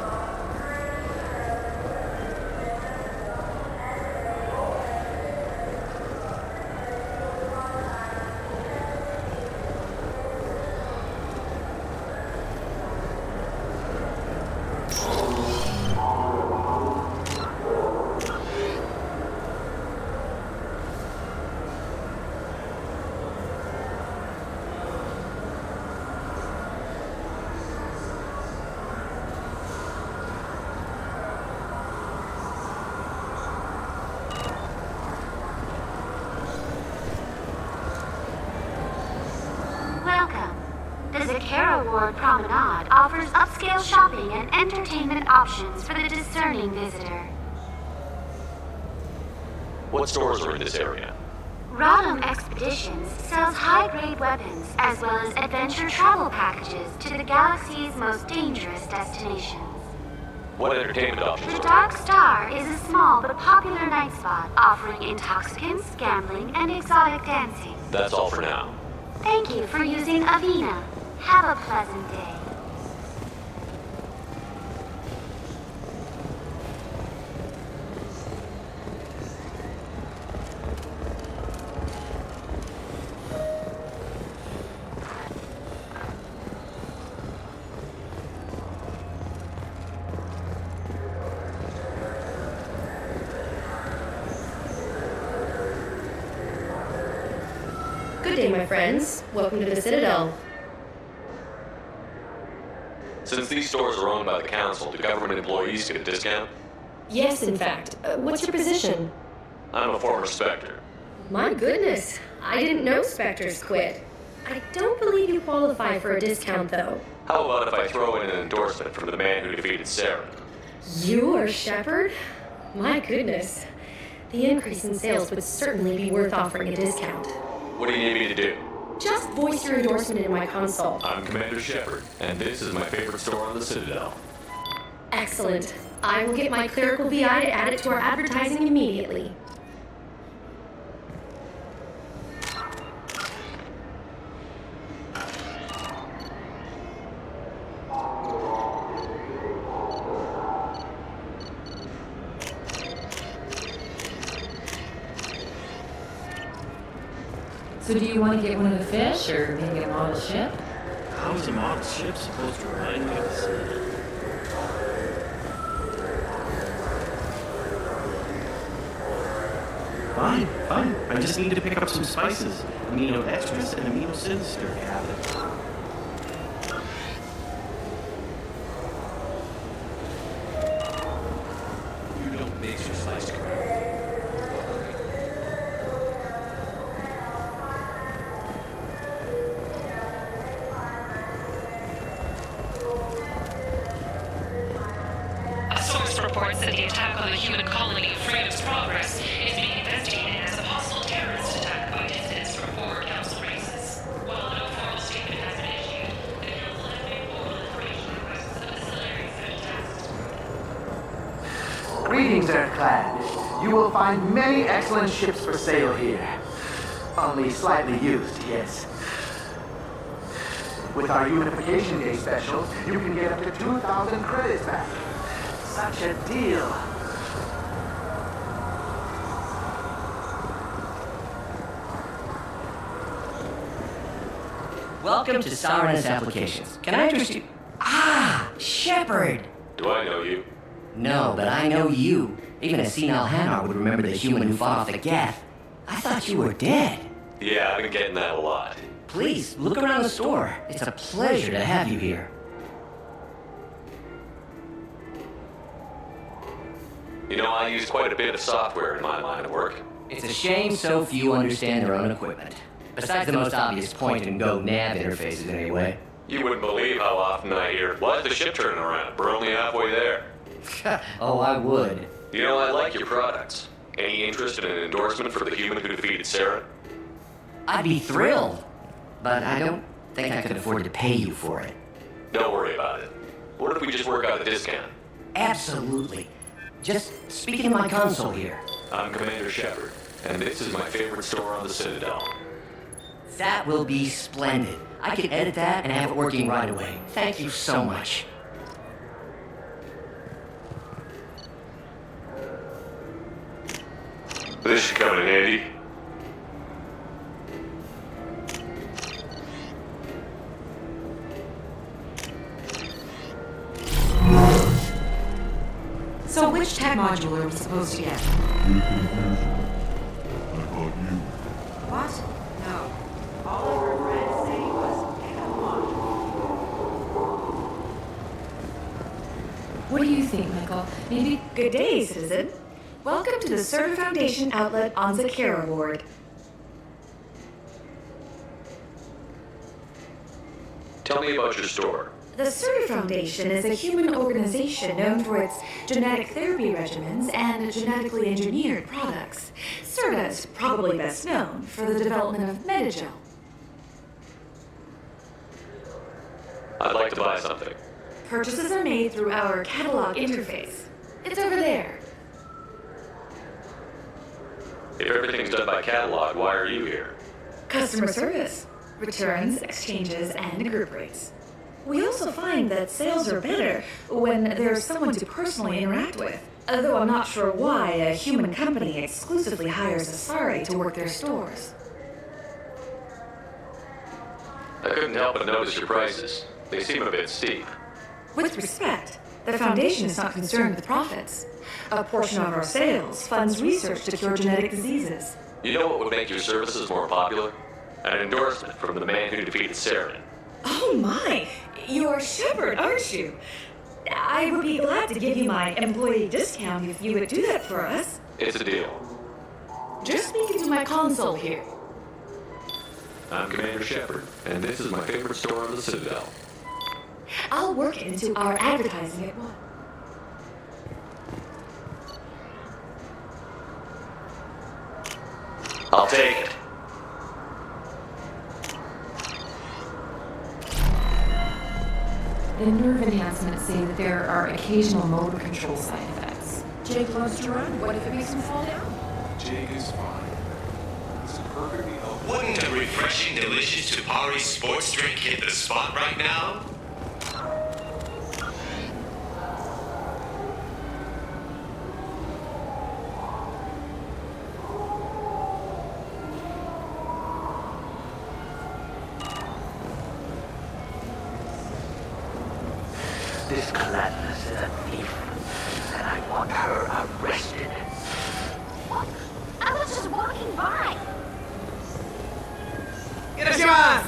Promenade offers upscale shopping and entertainment options for the discerning visitor. What stores are in this area? Rodham Expeditions sells high-grade weapons as well as adventure travel packages to the galaxy's most dangerous destinations. What entertainment options The are Dark Star is a small but popular night spot offering intoxicants, gambling, and exotic dancing. That's all for now. Thank you for using Avena. Have a pleasant day. Good day, my friends. Welcome to the Citadel. Since these stores are owned by the Council, do government employees get a discount? Yes, in fact. What's your position? I'm a former Spectre. My goodness, I didn't know Spectres quit. I don't believe you qualify for a discount, though. How about if I throw in an endorsement from the man who defeated Saren? You are Shepard? My goodness. The increase in sales would certainly be worth offering a discount. What do you need me to do? Just voice your endorsement in my console. I'm Commander Shepard, and this is my favorite store on the Citadel. Excellent. I will get my clerical VI to add it to our advertising immediately. So do you want to get one of the fish, or maybe a model ship? How is a model ship supposed to remind me of the Citadel? Fine. I just need to pick up some spices. Amino extras and amino sinister tablets. You don't mix your sliced crab. A source reports that the attack on the human colony of Freedom's Progress is being investigated as a possible terrorist attack by dissidents from former council races. While no formal statement has been issued, the council has made formal information requests of the Solarian task. Greetings, Earthclad. You will find many excellent ships for sale here. Only slightly used, yes. With our Unification Day special, you can get up to 2,000 credits back. Such a deal. Welcome to Sourness Applications. Can I interest you? Ah, Shepard! Do I know you? No, but I know you. Even a senile Hanar would remember the human who fought off the Geth. I thought you were dead. Yeah, I've been getting that a lot. Please, look around the store. It's a pleasure to have you here. You know, I use quite a bit of software in my line of work. It's a shame so few understand their own equipment. Besides the most obvious point-and-go nav interfaces, anyway. You wouldn't believe how often I hear, "Why's the ship turning around? We're only halfway there." Oh, I would. You know, I like your products. Any interest in an endorsement for the human who defeated Saren? I'd be thrilled, but I don't think I could afford to pay you for it. Don't worry about it. What if we just work out a discount? Absolutely. Just speak into my console here. I'm Commander Shepard, and this is my favorite store on the Citadel. That will be splendid. I can edit that and have it working right away. Thank you so much. This should come in handy. So which tech module are we supposed to get? What? No. All I heard Brad say was pick up module. What do you think, Michael? Maybe... Good day, citizen. Welcome to the Server Foundation outlet on Zakera Ward. Tell me about your store. The Server Foundation is a human organization known for its genetic therapy regimens and genetically engineered products. CERTA is probably best known for the development of Metagel. I'd like to buy something. Purchases are made through our catalog interface. It's over there. If everything's done by catalog, why are you here? Customer service, returns, exchanges, and group rates. We also find that sales are better when there's someone to personally interact with, although I'm not sure why a human company exclusively hires Asari to work their stores. I couldn't help but notice your prices. They seem a bit steep. With respect, the Foundation is not concerned with profits. A portion of our sales funds research to cure genetic diseases. You know what would make your services more popular? An endorsement from the man who defeated Saren. Oh my! You're Shepard, aren't you? I would be glad to give you my employee discount if you would do that for us. It's a deal. Just speak into my console here. I'm Commander Shepard, and this is my favorite store on the Citadel. I'll work it into our advertising at once. I'll take it. The nerve enhancements say that there are occasional motor control side effects. Jake loves to run. What if it makes him fall down? Jake is fine. He's perfectly healthy. Wouldn't a refreshing, delicious Tupari sports drink hit the spot right now? This Gladness is a thief, and I want her arrested. What? I was just walking by. Get us your ass!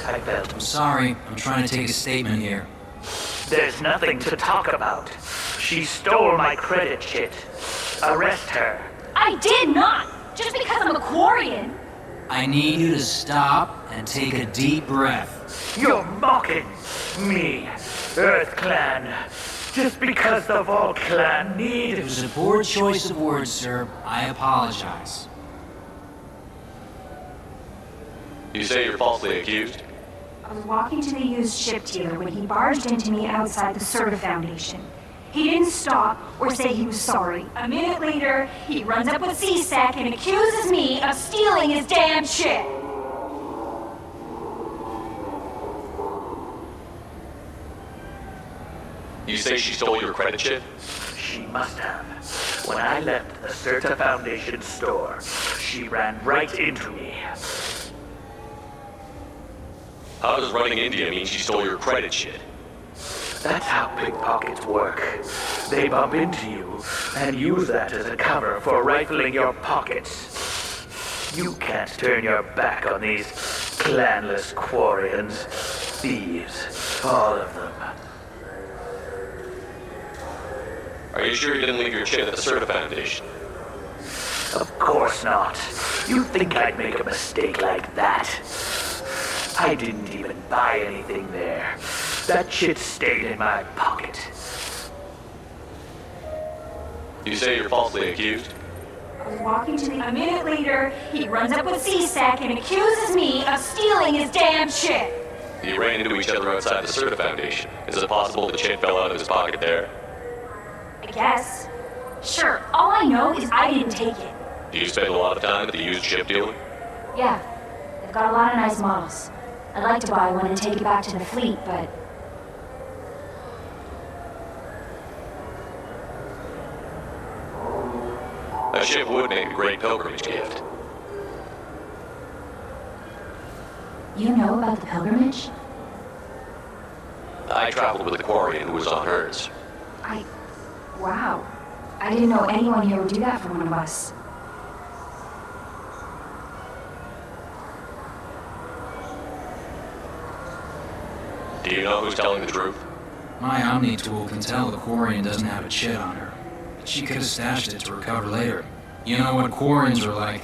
I felt I'm sorry. I'm trying to take a statement here. there's nothing to talk about. She stole my credit chit. Arrest her. I did not! Just because I'm a Quarian. I need you to stop and take a deep breath. You're mocking me, Earth Clan. Just because the Vault Clan need... It was a poor choice of words, sir. I apologize. You say you're falsely accused? I was walking to the used ship dealer when he barged into me outside the Serta Foundation. He didn't stop or say he was sorry. A minute later, he runs up with C-Sec and accuses me of stealing his damn shit. You say she stole your credit chit? She must have. When I left the Serta Foundation store, she ran right into me. How does running into you mean she stole your credit chit? That's how pickpockets work. They bump into you and use that as a cover for rifling your pockets. You can't turn your back on these clanless Quarians. Thieves, all of them. Are you sure you didn't leave your chit at the Serta Foundation? Of course not. You think I'd make a mistake like that? I didn't even buy anything there. That shit stayed in my pocket. You say you're falsely accused? I was walking to the... A minute later, he runs up with C-Sec and accuses me of stealing his damn shit. You ran into each other outside the Serta Foundation. Is it possible the chit fell out of his pocket there? I guess. Sure, all I know is I didn't take it. Do you spend a lot of time at the used ship dealer? Yeah, they've got a lot of nice models. I'd like to buy one and take it back to the fleet, but... A ship would make a great pilgrimage gift. You know about the pilgrimage? I traveled with a Quarian who was on hers. Wow. I didn't know anyone here would do that for one of us. Do you know who's telling the truth? My Omni tool can tell the Quarian doesn't have a chit on her. But she could have stashed it to recover later. You know what Quarians are like.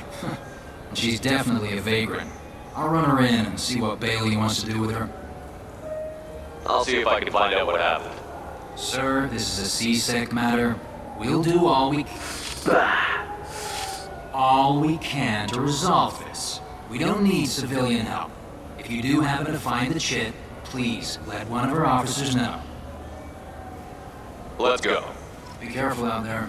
And she's definitely a vagrant. I'll run her in and see what Bailey wants to do with her. I'll see if I can find out what happened. Sir, this is a C-Sec matter. We'll do all we can to resolve this. We don't need civilian help. If you do happen to find the chit, please let one of our officers know. Let's go. Be careful out there.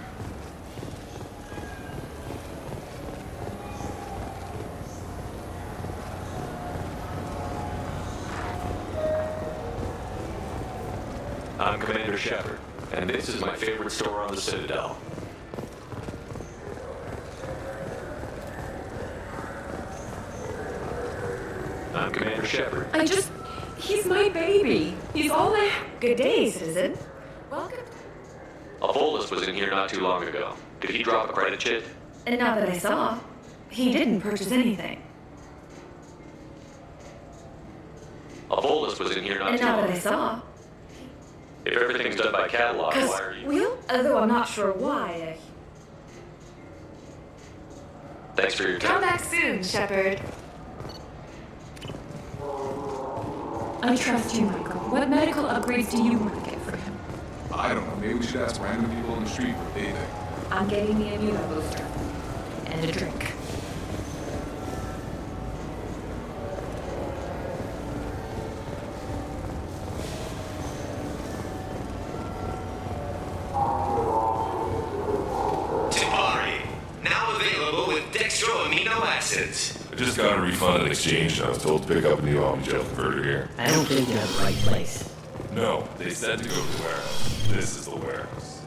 I'm Commander Shepard, and this is my favorite store on the Citadel. I'm Commander Shepard. He's my baby. He's all I... Good day, citizen. Welcome. A Volus was in here not too long ago. Did he drop a credit chit? And not that I saw. He didn't purchase anything. A Volus was in here not And too not long that I saw. If everything's done by catalog, why are you... Although I'm not sure why. Thanks for your time. Come back soon, Shepard. I trust you, Michael. What medical upgrades do you want to get for him? I don't know. Maybe we should ask random people on the street what they think. I'm getting the immuno booster. And a drink. I just got a refund in exchange and I was told to pick up a new Omnigel converter here. I don't think you're at the right place. No, they said to go to the warehouse. This is the warehouse.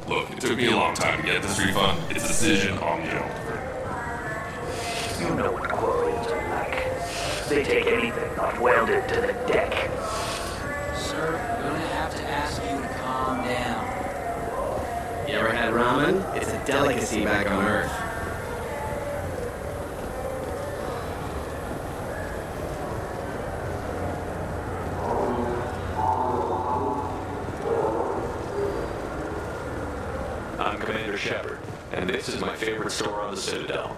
Look, it took me a long time to get this refund. It's decision Omnigel. You know what quarries are like. They take anything not welded to the deck. Sir, I'm gonna have to ask you to calm down. You ever had ramen? It's a delicacy back on Earth. I'm Commander Shepard, and this is my favorite store on the Citadel.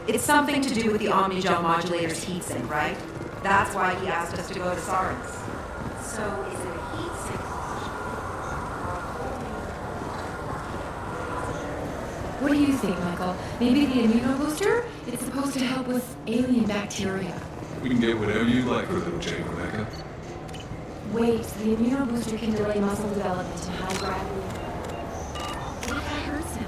It's something to do with the Omnigel modulator's heatsink, right? That's why he asked us to go to Saren's. So, is it a heatsink? What do you think, Michael? Maybe the immuno booster? It's supposed to help with alien bacteria. We can get whatever you like for a little change, Rebecca. Wait, the immuno booster can delay muscle development in high gravity. What if that hurts him?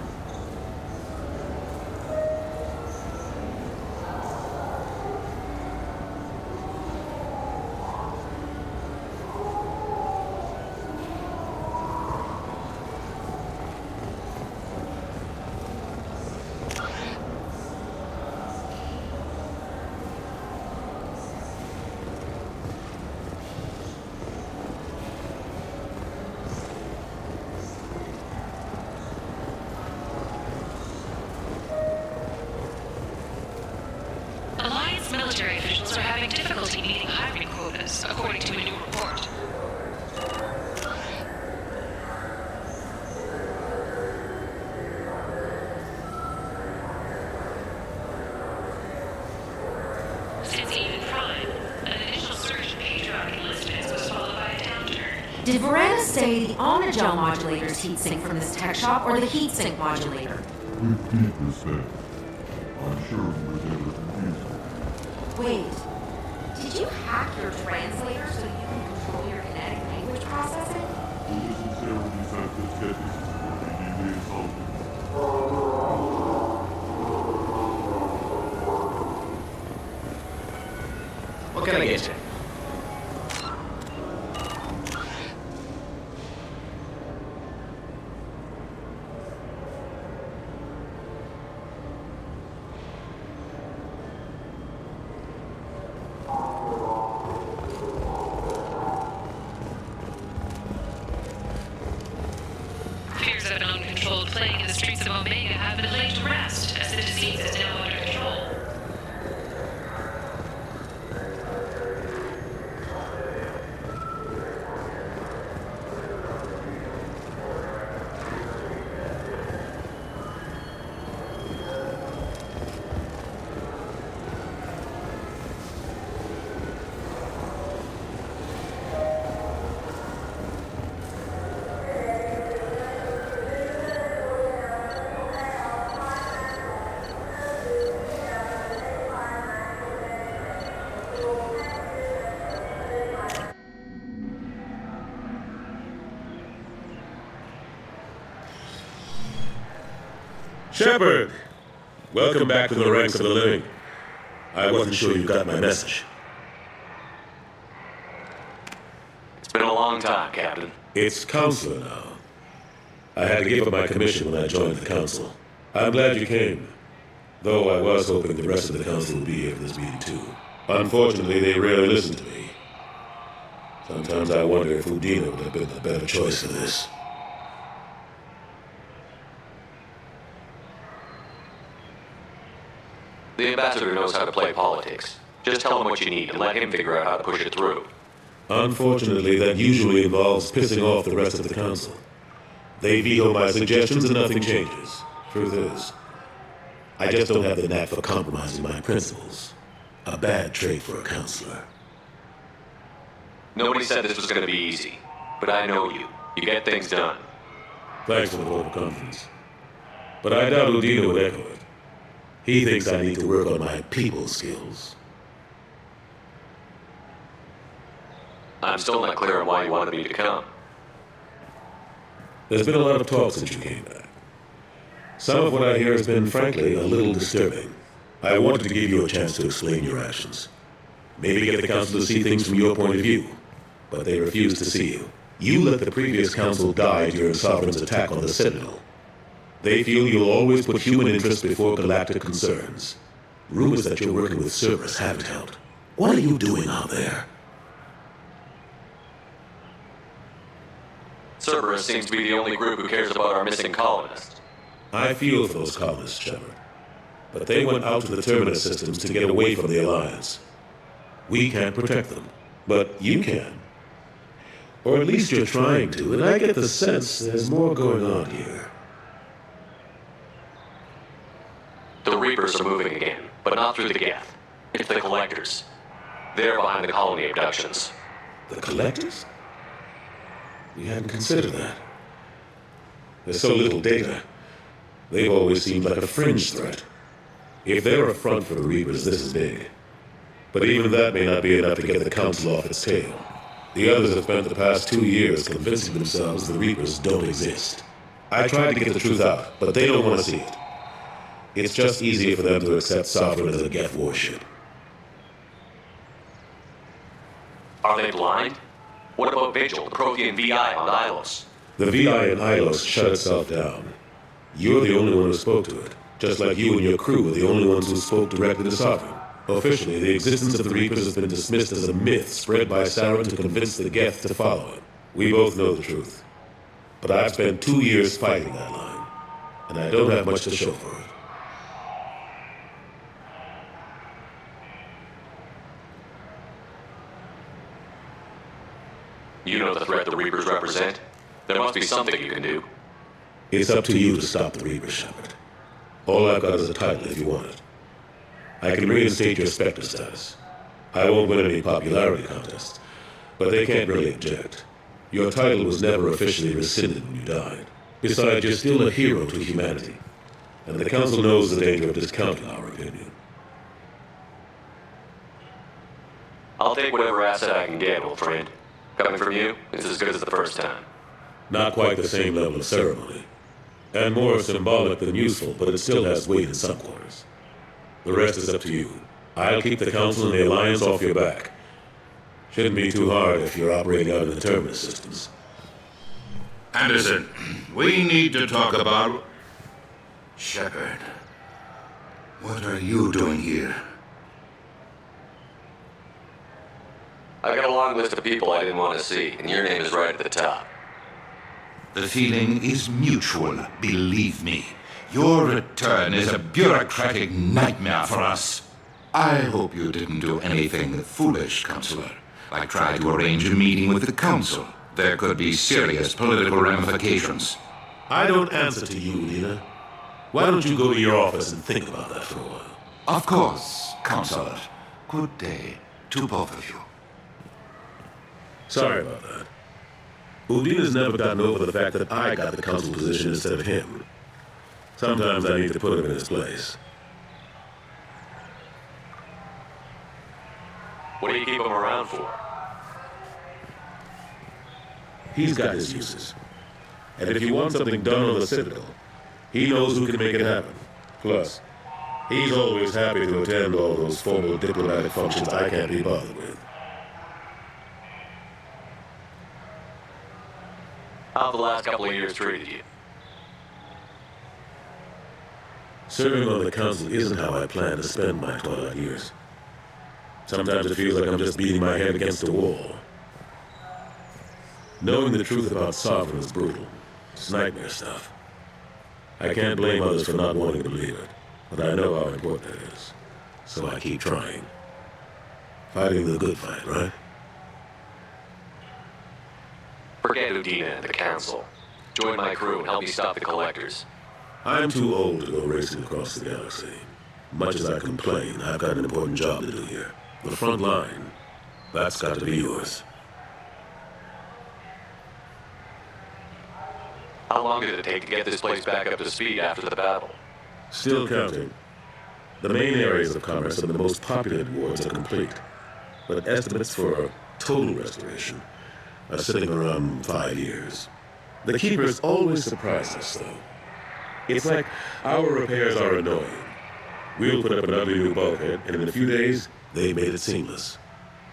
Alliance military officials are having difficulty meeting hiring quotas, according to a new report. Since even Prime, an initial surge in patriotic enlistments was followed by a downturn. Did Verena say the Omnigel modulator's heatsink from this tech shop or the heatsink modulator? Repeat this then. I'm sure we're never confused. Wait, did you hack your translator so you can control your kinetic language processing? Alle sincerely sagt, dass Cat ist, die Idee ist auch. What can I get you? Fears of an uncontrolled plague in the streets of Omega have been laid to rest, as the disease is now under control. Shepard! Welcome back to the ranks of the living. I wasn't sure you got my message. It's been a long time, Captain. It's Counselor now. I had to give up my commission when I joined the Council. I'm glad you came. Though I was hoping the rest of the council would be here for this meeting too. Unfortunately, they rarely listen to me. Sometimes I wonder if Udina would have been the better choice for this. The ambassador knows how to play politics. Just tell him what you need and let him figure out how to push it through. Unfortunately, that usually involves pissing off the rest of the council. They veto my suggestions and nothing changes. Truth is, I just don't have the knack for compromising my principles. A bad trait for a counselor. Nobody said this was going to be easy, but I know you. You get things done. Thanks for the vote of confidence. But I doubt Udina would echo it. He thinks I need to work on my people skills. I'm still not clear on why you wanted me to come. There's been a lot of talk since you came back. Some of what I hear has been, frankly, a little disturbing. I wanted to give you a chance to explain your actions. Maybe get the council to see things from your point of view. But they refuse to see you. You let the previous council die during Sovereign's attack on the Citadel. They feel you'll always put human interest before galactic concerns. Rumors that you're working with Cerberus haven't helped. What are you doing out there? Cerberus seems to be the only group who cares about our missing colonists. I feel for those colonists, Shepard. But they went out to the Terminus systems to get away from the Alliance. We can't protect them, but you can. Or at least you're trying to, and I get the sense there's more going on here. The Reapers are moving again, but not through the Geth. It's the Collectors. They're behind the colony abductions. The Collectors? We hadn't considered that. There's so little data. They've always seemed like a fringe threat. If they're a front for the Reapers, this is big. But even that may not be enough to get the Council off its tail. The others have spent the past 2 years convincing themselves the Reapers don't exist. I tried to get the truth out, but they don't want to see it. It's just easier for them to accept Sovereign as a Geth warship. Are they blind? What about Vigil, the Prothean VI on Ilos? The VI in Ilos shut itself down. You're the only one who spoke to it, just like you and your crew were the only ones who spoke directly to Sovereign. Officially, the existence of the Reapers has been dismissed as a myth spread by Saren to convince the Geth to follow it. We both know the truth. But I've spent 2 years fighting that line, and I don't have much to show for it. You know the threat the Reapers represent. There must be something you can do. It's up to you to stop the Reapers, Shepard. All I've got is a title if you want it. I can reinstate your Spectre status. I won't win any popularity contests, but they can't really object. Your title was never officially rescinded when you died. Besides, you're still a hero to humanity, and the Council knows the danger of discounting our opinion. I'll take whatever asset I can get, old friend. Coming from you, it's as good as the first time. Not quite the same level of ceremony, and more symbolic than useful, but it still has weight in some quarters. The rest is up to you. I'll keep the Council and the Alliance off your back. Shouldn't be too hard if you're operating out of the Terminus systems. Anderson, we need to talk about... Shepard, what are you doing here? I got a long list of people I didn't want to see, and your name is right at the top. The feeling is mutual, believe me. Your return is a bureaucratic nightmare for us. I hope you didn't do anything foolish, Counselor, like try to arrange a meeting with the Council. There could be serious political ramifications. I don't answer to you, Lena. Why don't you go to your office and think about that for a while? Of course, Counselor. Good day to both of you. Sorry about that. Udina's never gotten over the fact that I got the Council position instead of him. Sometimes I need to put him in his place. What do you keep him around for? He's got his uses. And if you want something done on the Citadel, he knows who can make it happen. Plus, he's always happy to attend all those formal diplomatic functions I can't be bothered with. How have the last couple of years treated you? Serving on the council isn't how I plan to spend my twilight years. Sometimes it feels like I'm just beating my head against a wall. Knowing the truth about Sovereign is brutal. It's nightmare stuff. I can't blame others for not wanting to believe it, but I know how important it is. So I keep trying. Fighting the good fight, right? Forget Udina and the council. Join my crew and help me stop the collectors. I'm too old to go racing across the galaxy. Much as I complain, I've got an important job to do here. The front line, that's got to be yours. How long did it take to get this place back up to speed after the battle? Still counting. The main areas of commerce and the most populated wards are complete. But estimates for total restoration are sitting around 5 years. The Keepers always surprise us, though. It's like our repairs are annoying. We'll put up an ugly new bulkhead, and in a few days, they made it seamless.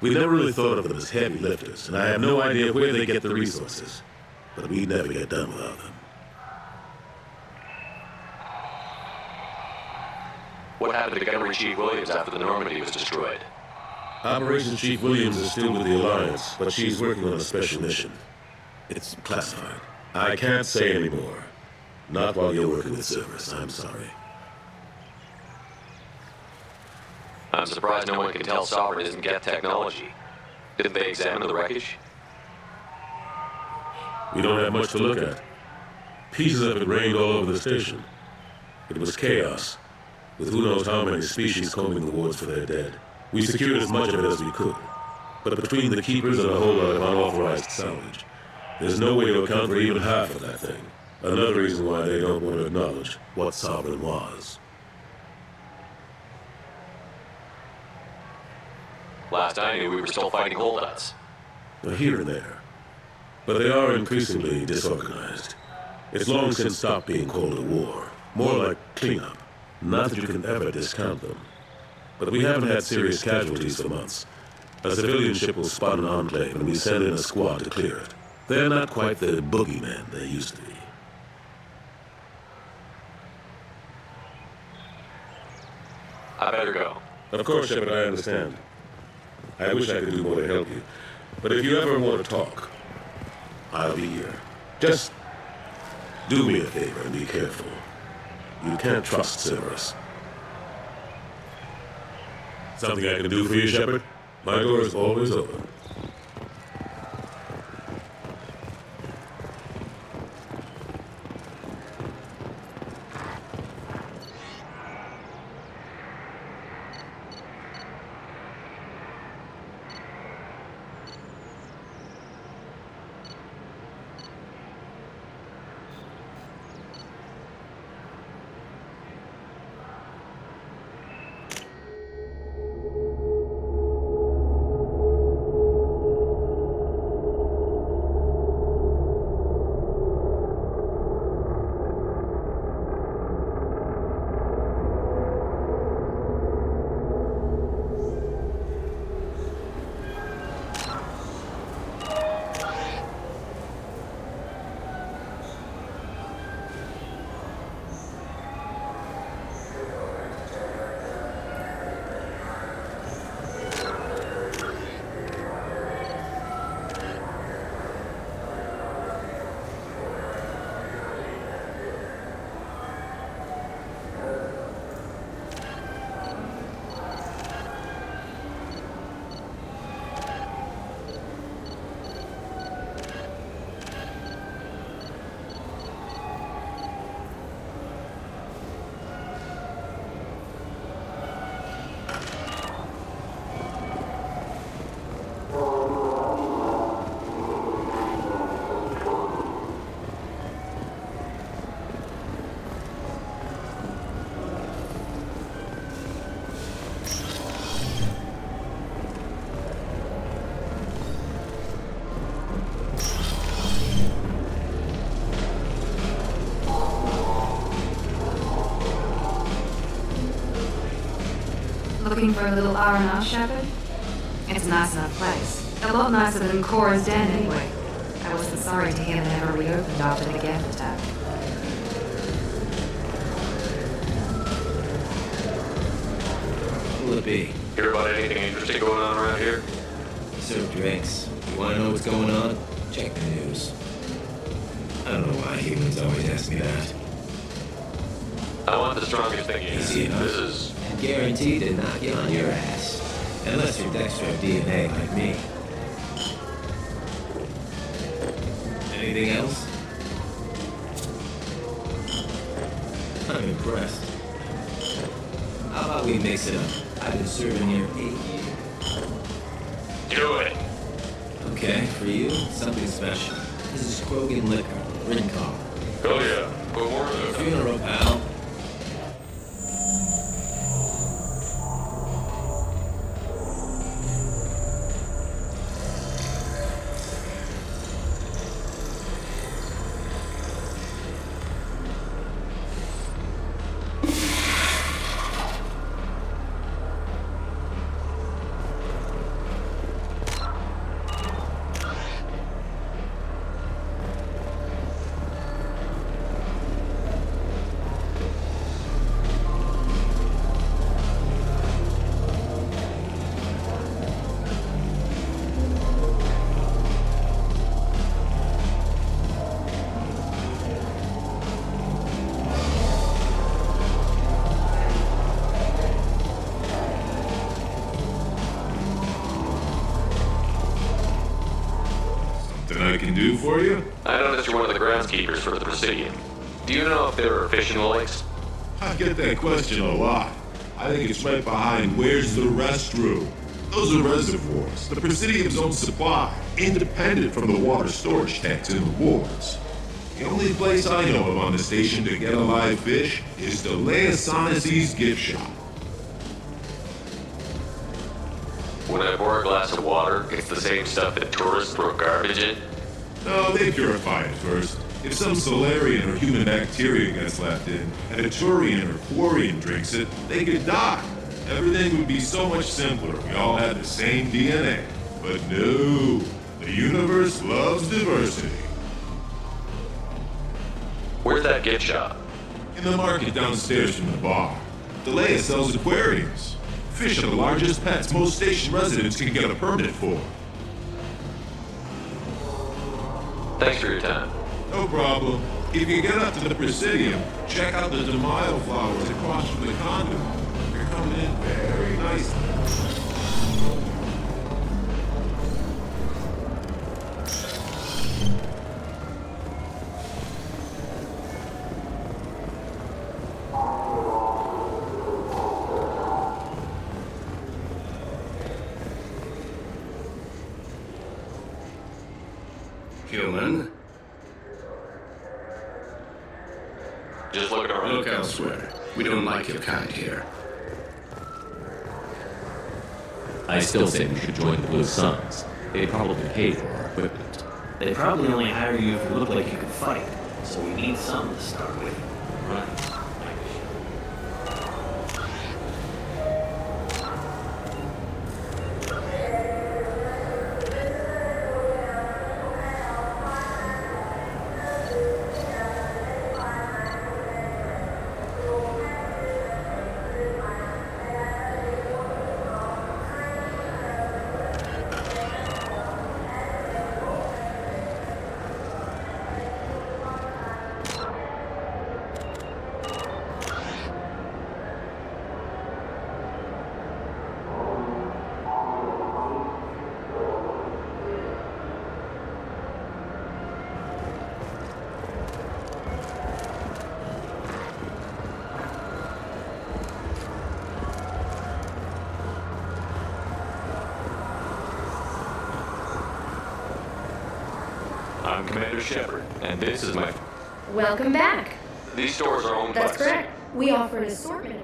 We never really thought of them as heavy lifters, and I have no idea where they get the resources. But we'd never get done without them. What happened to Gunnery Chief Williams after the Normandy was destroyed? Operations Chief Williams is still with the Alliance, but she's working on a special mission. It's classified. I can't say anymore. Not while you're working with Cerberus, I'm sorry. I'm surprised no one can tell Sovereign isn't Geth technology. Didn't they examine the wreckage? We don't have much to look at. Pieces of it rained all over the station. It was chaos, with who knows how many species combing the wards for their dead. We secured as much of it as we could. But between the Keepers and a whole lot of unauthorized salvage, there's no way to account for even half of that thing. Another reason why they don't want to acknowledge what Sovereign was. Last I knew, we were still fighting holdouts. Here and there. But they are increasingly disorganized. It's long since stopped being called a war. More like cleanup. Not that you can ever discount them. But we haven't had serious casualties for months. A civilian ship will spot an enclave and we send in a squad to clear it. They're not quite the boogeymen they used to be. I better go. Of course, Shepard, I understand. I wish I could do more to help you. But if you ever want to talk, I'll be here. Just do me a favor and be careful. You can't trust Cerberus. Something I can do for you, Shepard? My door is always open. Looking for a little R&R, Shepard? It's a nice enough place. A lot nicer than Cora's den, anyway. I wasn't sorry to hear they never reopened after the Geth attack. be? Hear about anything interesting going on around here? Serve drinks. You wanna know what's going on? Check the news. I don't know why humans always ask me that. I want the strongest thing you Easy have. enough. This is... Guaranteed to knock you on your ass. Unless you're Dextro DNA like me. Anything else? I'm impressed. How about we mix it up? I've been serving here 8 years. Do it! Okay, for you, something special. This is Krogan liquor, Rincon. Oh yeah, put more of it. Funeral, pal. I can do for you? I noticed you're one of the groundskeepers for the Presidium. Do you know if there are fish in the lakes? I get that question a lot. I think it's right behind where's the restroom. Those are reservoirs, the Presidium's own supply, independent from the water storage tanks in the wards. The only place I know of on the station to get a live fish is the Leosanes's gift shop. When I pour a glass of water, it's the same stuff that tourists throw garbage in? No, they purify it first. If some Solarian or human bacteria gets left in, and a Turian or Quarian drinks it, they could die. Everything would be so much simpler if we all had the same DNA. But no, the universe loves diversity. Where's that gift shop? In the market downstairs from the bar. Delea sells aquariums. Fish are the largest pets most station residents can get a permit for. Thanks for your time. No problem. If you get up to the Presidium, check out the DeMaio flowers across from the condo. They're coming in very nicely. Human? Just looking around. Look elsewhere. We don't like your kind here. I still say we should join the Blue Suns. They probably pay for our equipment. They probably only hire you if you look like you can fight, so we need some to start with. Right. I'm Commander Shepard, and this is my... Welcome back. These stores are owned by... That's correct. We offer an assortment.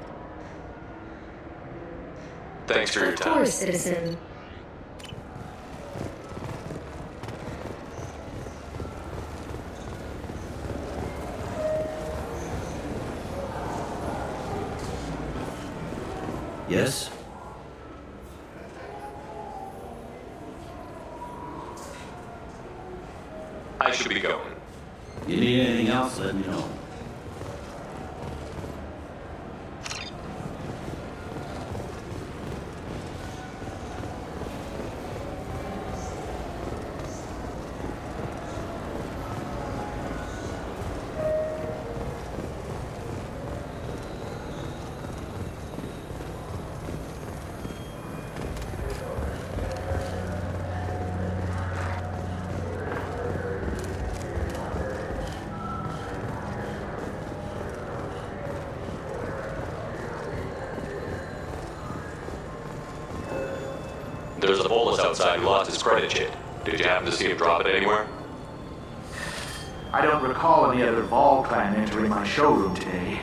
Thanks for your time. Of course, citizen. Yes? I should be going. You need anything else, let me know. a bolus outside who lost his credit chit. Did you happen to see him drop it anywhere? I don't recall any other Vol clan entering my showroom today.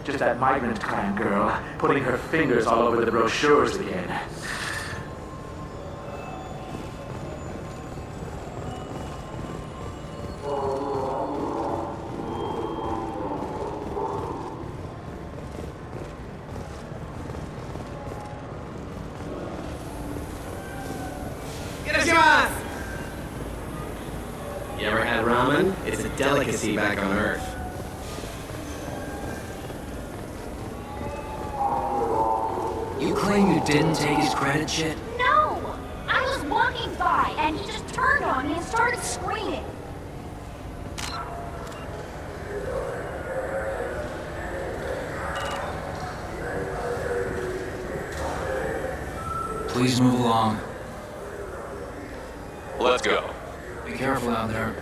Just that migrant clan girl putting her fingers all over the brochures again. You ever had ramen? It's a delicacy back on Earth. You claim you didn't take his credit shit? No! I was walking by and he just turned on me and started screaming. Please move along. Let's go. Be careful out there.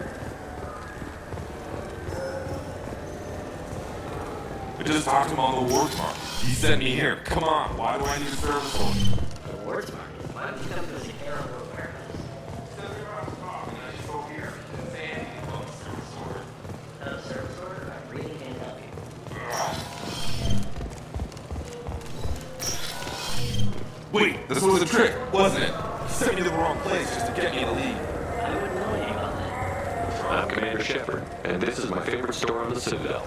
I just talked to him on the Wards Mark. He sent me here. Come on, why do I need a service order? The Wards Mark? Why don't you come to this terrible warehouse? Service order? I really can't help you. Wait, this was a trick, wasn't it? He sent me to the wrong place just to get me to leave. I'm Commander Shepard, and this is my favorite store on the Citadel.